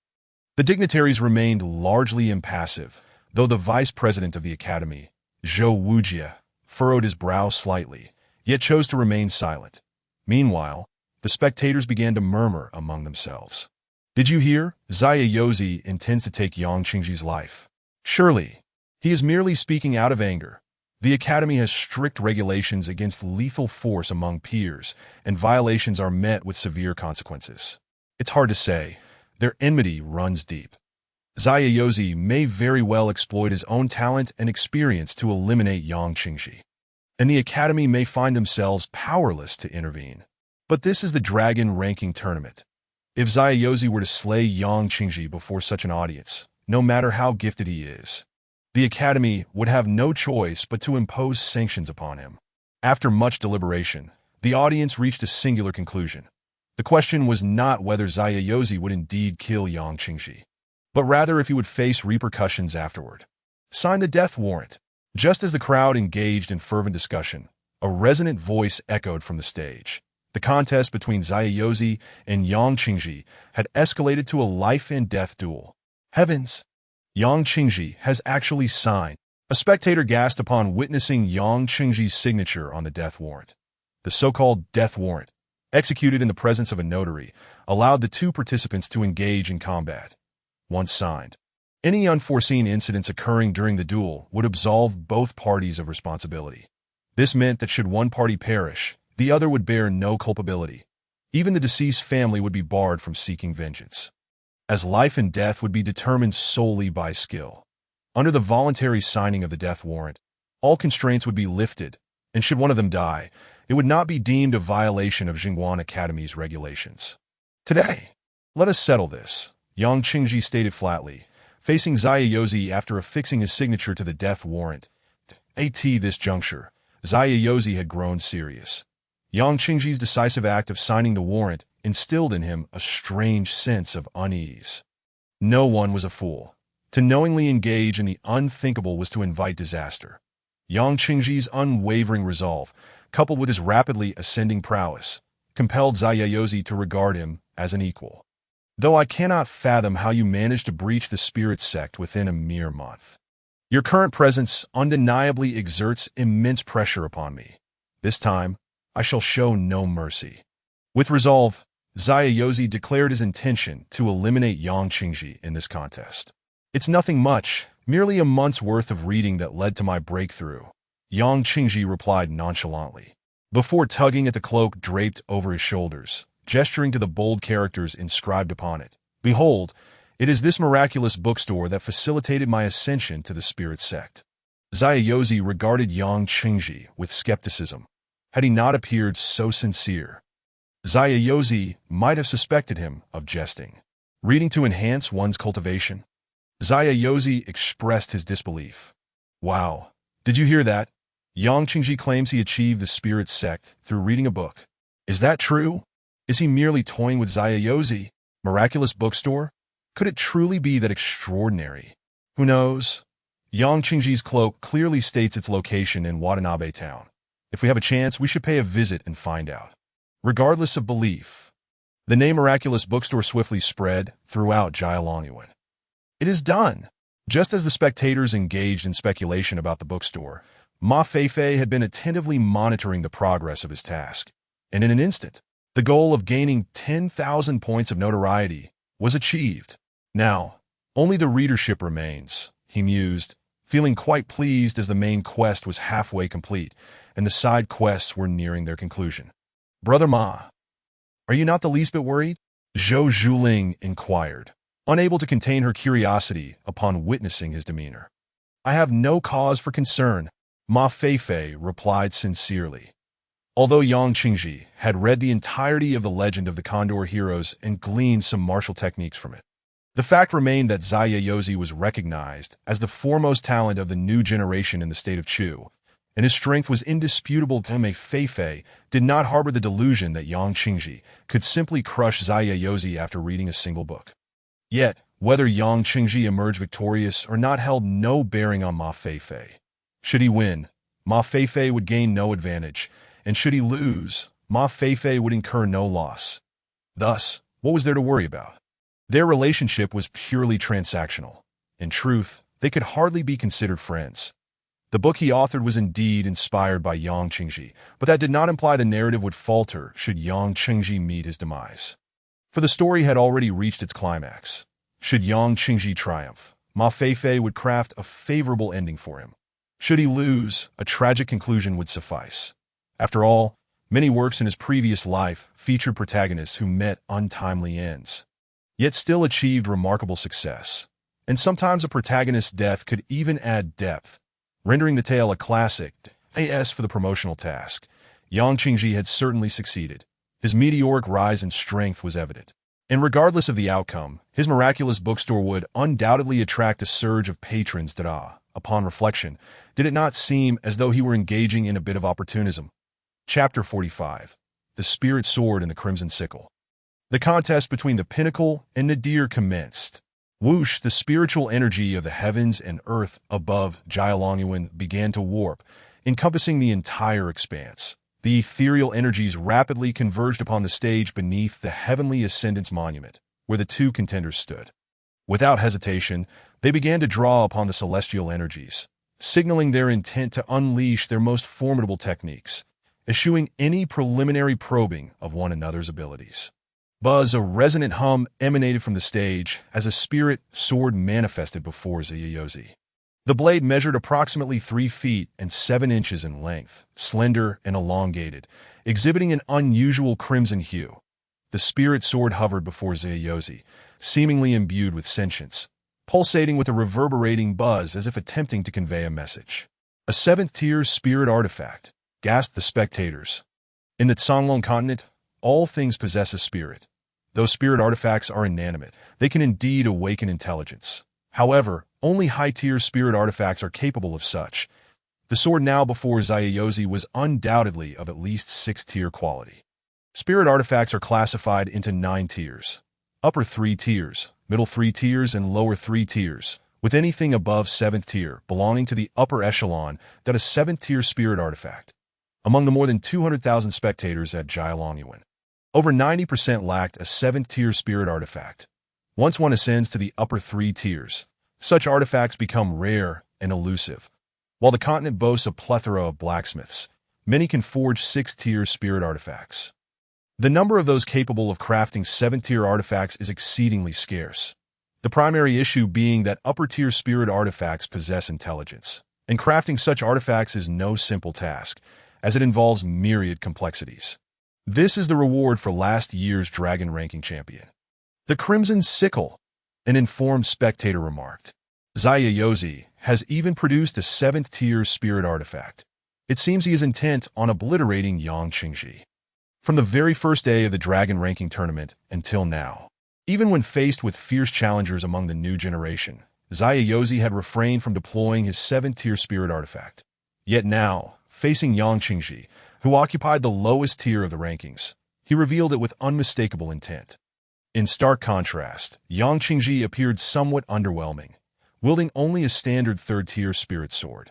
The dignitaries remained largely impassive, though the vice president of the academy, Zhou Wujie, furrowed his brow slightly, yet chose to remain silent. Meanwhile, the spectators began to murmur among themselves. Did you hear? Zayayozi intends to take Yang Qingji's life. Surely, he is merely speaking out of anger. The academy has strict regulations against lethal force among peers, and violations are met with severe consequences. It's hard to say. Their enmity runs deep. Zayayozi may very well exploit his own talent and experience to eliminate Yang Qingji, and the academy may find themselves powerless to intervene. But this is the Dragon Ranking Tournament. If Zayayozi were to slay Yang Qingji before such an audience, no matter how gifted he is, the academy would have no choice but to impose sanctions upon him. After much deliberation, the audience reached a singular conclusion. The question was not whether Zayayozi would indeed kill Yang Qingji, but rather if he would face repercussions afterward. Sign the death warrant. Just as the crowd engaged in fervent discussion, a resonant voice echoed from the stage. The contest between Zayayozi and Yang Qingji had escalated to a life-and-death duel. Heavens! Yang Qingji has actually signed. A spectator gasped upon witnessing Yang Qingji's signature on the death warrant. The so-called death warrant, executed in the presence of a notary, allowed the two participants to engage in combat. Once signed, any unforeseen incidents occurring during the duel would absolve both parties of responsibility. This meant that should one party perish, the other would bear no culpability. Even the deceased family would be barred from seeking vengeance, as life and death would be determined solely by skill. Under the voluntary signing of the death warrant, all constraints would be lifted, and should one of them die, it would not be deemed a violation of Jingguan Academy's regulations. Today, let us settle this, Yang Qingji stated flatly, facing Zayayozi after affixing his signature to the death warrant. At this juncture, Zayayozi had grown serious. Yang Qingji's decisive act of signing the warrant instilled in him a strange sense of unease. No one was a fool. To knowingly engage in the unthinkable was to invite disaster. Yang Qingji's unwavering resolve, coupled with his rapidly ascending prowess, compelled Zayayozi to regard him as an equal. Though I cannot fathom how you managed to breach the spirit sect within a mere month. Your current presence undeniably exerts immense pressure upon me. This time, I shall show no mercy. With resolve, Zayayozi declared his intention to eliminate Yang Qingji in this contest. It's nothing much, merely a month's worth of reading that led to my breakthrough, Yang Qingji replied nonchalantly, before tugging at the cloak draped over his shoulders, gesturing to the bold characters inscribed upon it. Behold, it is this miraculous bookstore that facilitated my ascension to the spirit sect. Zayayozi regarded Yang Qingji with skepticism. Had he not appeared so sincere, Zayayozi might have suspected him of jesting. Reading to enhance one's cultivation? Zayayozi expressed his disbelief. Wow, did you hear that? Yang Qingji claims he achieved the spirit sect through reading a book. Is that true? Is he merely toying with Zayayozi? Miraculous bookstore? Could it truly be that extraordinary? Who knows? Yang Qingji's cloak clearly states its location in Watanabe town. If we have a chance, we should pay a visit and find out. Regardless of belief, the name Miraculous Bookstore swiftly spread throughout Jialongyuan. It is done! Just as the spectators engaged in speculation about the bookstore, Ma Feifei had been attentively monitoring the progress of his task, and in an instant, the goal of gaining 10,000 points of notoriety was achieved. Now, only the readership remains, he mused, feeling quite pleased as the main quest was halfway complete, and the side quests were nearing their conclusion. Brother Ma, are you not the least bit worried? Zhou Zhuling inquired, unable to contain her curiosity upon witnessing his demeanor. I have no cause for concern, Ma Feifei replied sincerely. Although Yang Qingji had read the entirety of the legend of the Condor heroes and gleaned some martial techniques from it, the fact remained that Zayayozi was recognized as the foremost talent of the new generation in the state of Chu, and his strength was indisputable. Ma Feifei did not harbor the delusion that Yang Qingji could simply crush Zayayozi after reading a single book. Yet, whether Yang Qingji emerged victorious or not held no bearing on Ma Feifei. Should he win, Ma Feifei would gain no advantage, and should he lose, Ma Feifei would incur no loss. Thus, what was there to worry about? Their relationship was purely transactional. In truth, they could hardly be considered friends. The book he authored was indeed inspired by Yang Qingji, but that did not imply the narrative would falter should Yang Qingji meet his demise. For the story had already reached its climax. Should Yang Qingji triumph, Ma Feifei would craft a favorable ending for him. Should he lose, a tragic conclusion would suffice. After all, many works in his previous life featured protagonists who met untimely ends, yet still achieved remarkable success. And sometimes a protagonist's death could even add depth, rendering the tale a classic. As for the promotional task, Yang Qingji had certainly succeeded. His meteoric rise in strength was evident. And regardless of the outcome, his miraculous bookstore would undoubtedly attract a surge of patrons. Upon reflection, did it not seem as though he were engaging in a bit of opportunism? Chapter 45. The Spirit Sword and the Crimson Sickle. The contest between the pinnacle and nadir commenced. Whoosh, the spiritual energy of the heavens and earth above Jialongyuan began to warp, encompassing the entire expanse. The ethereal energies rapidly converged upon the stage beneath the Heavenly Ascendance Monument, where the two contenders stood. Without hesitation, they began to draw upon the celestial energies, signaling their intent to unleash their most formidable techniques, eschewing any preliminary probing of one another's abilities. Buzz, a resonant hum emanated from the stage as a spirit sword manifested before Zayayozi. The blade measured approximately 3 feet and 7 inches in length, slender and elongated, exhibiting an unusual crimson hue. The spirit sword hovered before Zayayozi, seemingly imbued with sentience, pulsating with a reverberating buzz as if attempting to convey a message. A 7th-tier spirit artifact, gasped the spectators. In the Songlong continent, all things possess a spirit. Though spirit artifacts are inanimate, they can indeed awaken intelligence. However, only high-tier spirit artifacts are capable of such. The sword now before Zayayozi was undoubtedly of at least 6th-tier quality. Spirit artifacts are classified into 9 tiers. Upper 3 tiers, middle 3 tiers, and lower 3 tiers, with anything above 7th tier belonging to the upper echelon that a 7th-tier spirit artifact. Among the more than 200,000 spectators at Jialongyuan, over 90% lacked a 7th-tier spirit artifact. Once one ascends to the upper 3 tiers, such artifacts become rare and elusive. While the continent boasts a plethora of blacksmiths, many can forge 6th-tier spirit artifacts. The number of those capable of crafting 7th-tier artifacts is exceedingly scarce. The primary issue being that upper-tier spirit artifacts possess intelligence, and crafting such artifacts is no simple task, as it involves myriad complexities. This is the reward for last year's Dragon Ranking Champion. The Crimson Sickle, an informed spectator remarked. Zayayozi has even produced a 7th-tier spirit artifact. It seems he is intent on obliterating Yang Qingji. From the very first day of the Dragon Ranking Tournament until now, even when faced with fierce challengers among the new generation, Zayayozi had refrained from deploying his 7th-tier spirit artifact. Yet now, facing Yang Qingji, who occupied the lowest tier of the rankings. He revealed it with unmistakable intent. In stark contrast, Yang Qingji appeared somewhat underwhelming, wielding only a standard third-tier spirit sword.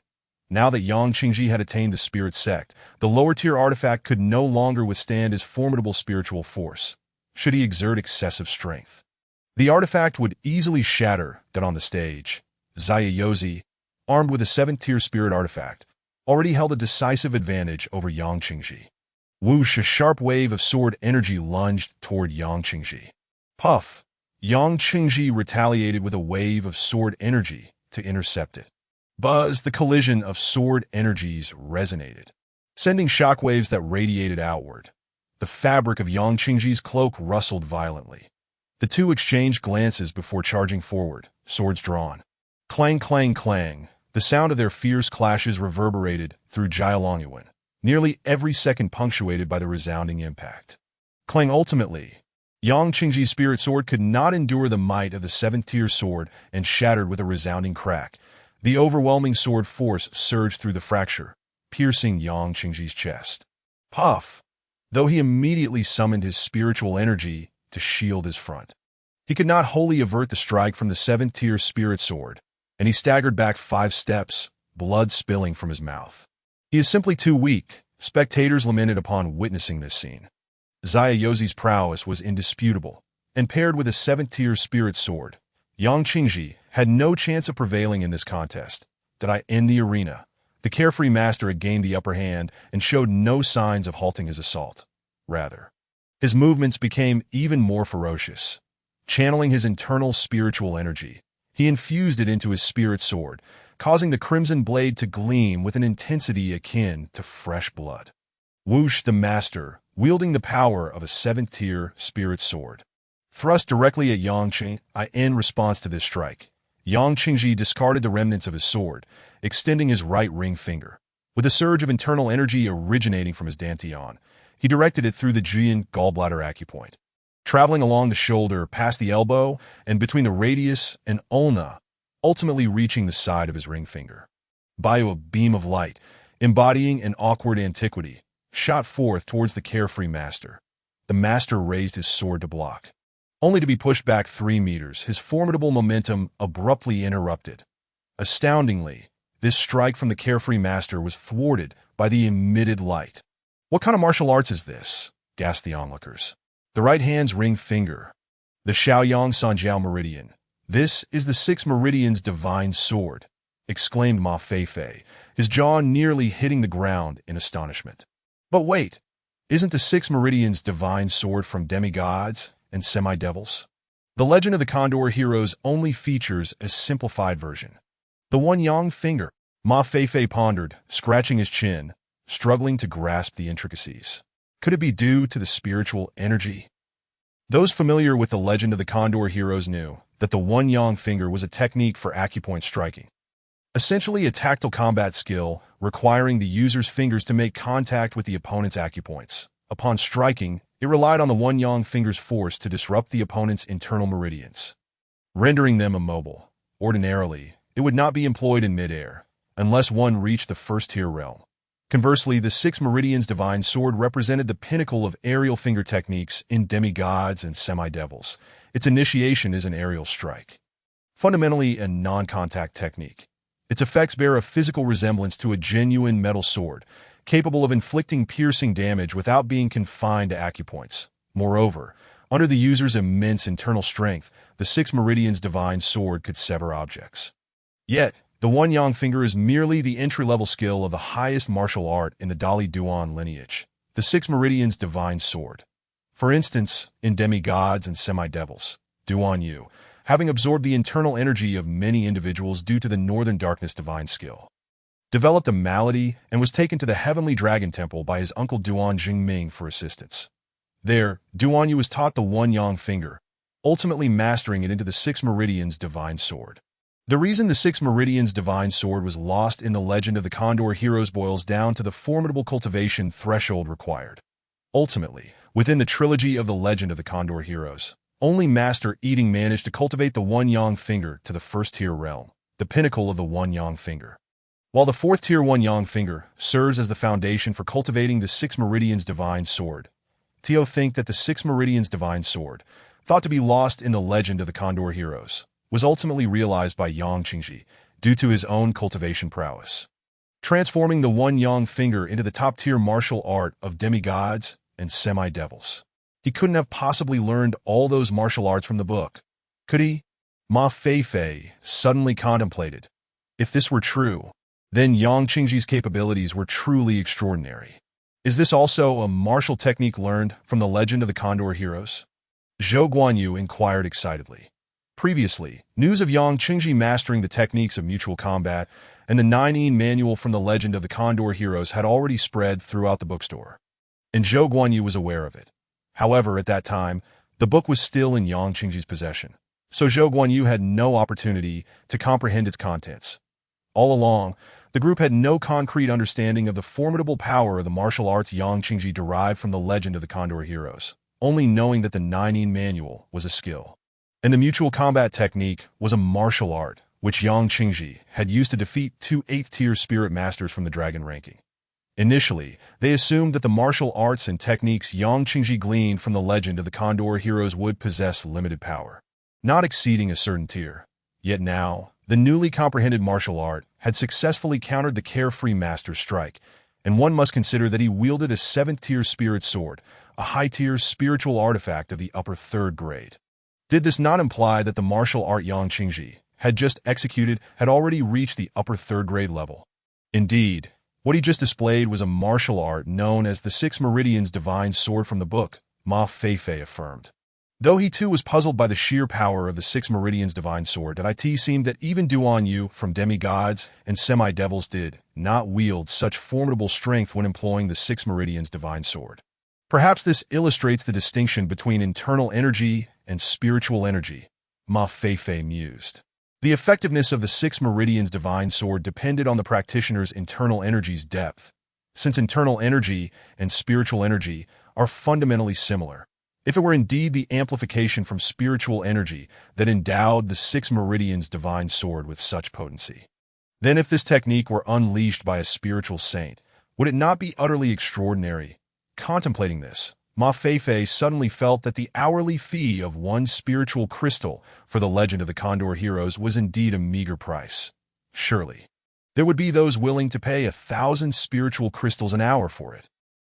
Now that Yang Qingji had attained the spirit sect, the lower-tier artifact could no longer withstand his formidable spiritual force, should he exert excessive strength. The artifact would easily shatter that on the stage. Zayayozi, armed with a 7th-tier spirit artifact, already held a decisive advantage over Yang Qingji. Whoosh, a sharp wave of sword energy lunged toward Yang Qingji. Puff! Yang Qingji retaliated with a wave of sword energy to intercept it. Buzz! The collision of sword energies resonated, sending shockwaves that radiated outward. The fabric of Yang Qingji's cloak rustled violently. The two exchanged glances before charging forward, swords drawn. Clang, clang, clang. The sound of their fierce clashes reverberated through Jialongyuan, nearly every second punctuated by the resounding impact. Clang. Ultimately, Yang Qingji's spirit sword could not endure the might of the 7th-tier sword and shattered with a resounding crack. The overwhelming sword force surged through the fracture, piercing Yang Qingji's chest. Puff! Though he immediately summoned his spiritual energy to shield his front, he could not wholly avert the strike from the 7th-tier spirit sword, and he staggered back 5 steps, blood spilling from his mouth. He is simply too weak, spectators lamented upon witnessing this scene. Zayayozi's prowess was indisputable, and paired with a 7th-tier spirit sword, Yang Qingji had no chance of prevailing in this contest. In the arena, the carefree master had gained the upper hand and showed no signs of halting his assault. Rather, his movements became even more ferocious. Channeling his internal spiritual energy, he infused it into his spirit sword, causing the crimson blade to gleam with an intensity akin to fresh blood. Whoosh! The master, wielding the power of a 7th-tier spirit sword, thrust directly at Yang Qingji. In response to this strike, Yang Qingji discarded the remnants of his sword, extending his right ring finger. With a surge of internal energy originating from his dantian, he directed it through the Jian gallbladder acupoint, traveling along the shoulder past the elbow and between the radius and ulna, ultimately reaching the side of his ring finger. A beam of light, embodying an awkward antiquity, shot forth towards the carefree master. The master raised his sword to block, only to be pushed back 3 meters, his formidable momentum abruptly interrupted. Astoundingly, this strike from the carefree master was thwarted by the emitted light. "What kind of martial arts is this?" gasped the onlookers. The right hand's ring finger. The Shaoyang Sanjiao Meridian. "This is the 6 Meridian's divine sword," exclaimed Ma Feifei, his jaw nearly hitting the ground in astonishment. But wait, isn't the 6 Meridian's divine sword from demigods and semi-devils? The Legend of the Condor Heroes only features a simplified version. The one yang finger, Ma Feifei pondered, scratching his chin, struggling to grasp the intricacies. Could it be due to the spiritual energy? Those familiar with the Legend of the Condor Heroes knew that the one yang finger was a technique for acupoint striking. Essentially a tactile combat skill requiring the user's fingers to make contact with the opponent's acupoints. Upon striking, it relied on the one yang finger's force to disrupt the opponent's internal meridians, rendering them immobile. Ordinarily, it would not be employed in midair, unless one reached the 1st-tier realm. Conversely, the 6 Meridian's divine sword represented the pinnacle of aerial finger techniques in demigods and semi-devils. Its initiation is an aerial strike, fundamentally a non-contact technique. Its effects bear a physical resemblance to a genuine metal sword, capable of inflicting piercing damage without being confined to acupoints. Moreover, under the user's immense internal strength, the 6 Meridian's divine sword could sever objects. Yet, the one yang finger is merely the entry-level skill of the highest martial art in the Dali Duan lineage, the 6 Meridian's divine sword. For instance, in demigods and semi-devils, Duan Yu, having absorbed the internal energy of many individuals due to the Northern Darkness divine skill, developed a malady and was taken to the Heavenly Dragon Temple by his uncle Duan Jingming for assistance. There, Duan Yu was taught the one yang finger, ultimately mastering it into the 6 Meridian's divine sword. The reason the 6 Meridian's divine sword was lost in the Legend of the Condor Heroes boils down to the formidable cultivation threshold required. Ultimately, within the trilogy of the Legend of the Condor Heroes, only Master Eating managed to cultivate the one yang finger to the 1st-tier realm, the pinnacle of the one yang finger. while the fourth tier one yang finger serves as the foundation for cultivating the six meridians divine sword. Teo think that the six meridians divine sword, thought to be lost in the legend of the Condor heroes, was ultimately realized by Yang Qingji due to his own cultivation prowess, transforming the one yang finger into the top-tier martial art of demigods and semi-devils. He couldn't have possibly learned all those martial arts from the book, could he? Ma Feifei suddenly contemplated. If this were true, then Yang Qingji's capabilities were truly extraordinary. Is this also a martial technique learned from the legend of the Condor heroes? Zhou Guanyu inquired excitedly. Previously, news of Yang Qingji mastering the techniques of mutual combat and the 9 manual from the legend of the Condor heroes had already spread throughout the bookstore, and Zhou Guanyu was aware of it. However, at that time, the book was still in Yang Qingji's possession, so Zhou Guanyu had no opportunity to comprehend its contents. All along, the group had no concrete understanding of the formidable power of the martial arts Yang Qingji derived from the legend of the Condor heroes, only knowing that the 9 manual was a skill, and the mutual combat technique was a martial art, which Yang Qingji had used to defeat 2 8th-tier spirit masters from the dragon ranking. Initially, they assumed that the martial arts and techniques Yang Qingji gleaned from the legend of the Condor heroes would possess limited power, not exceeding a certain tier. Yet now, the newly comprehended martial art had successfully countered the carefree master's strike, and one must consider that he wielded a 7th-tier spirit sword, a high-tier spiritual artifact of the upper 3rd grade. Did this not imply that the martial art Yang Qingji had just executed had already reached the upper 3rd grade level? Indeed, what he just displayed was a martial art known as the Six Meridians Divine Sword from the book, Ma Feifei affirmed. Though he too was puzzled by the sheer power of the Six Meridians Divine Sword, it seemed that even Duan Yu from demigods and semi-devils did not wield such formidable strength when employing the Six Meridians Divine Sword. Perhaps this illustrates the distinction between internal energy and spiritual energy, Ma Feifei mused. The effectiveness of the Six Meridians Divine Sword depended on the practitioner's internal energy's depth, since internal energy and spiritual energy are fundamentally similar. If it were indeed the amplification from spiritual energy that endowed the Six Meridians Divine Sword with such potency, then if this technique were unleashed by a spiritual saint, would it not be utterly extraordinary? Contemplating this, Ma Feifei suddenly felt that the hourly fee of 1 spiritual crystal for the legend of the Condor heroes was indeed a meager price. Surely, there would be those willing to pay 1,000 spiritual crystals an hour for it.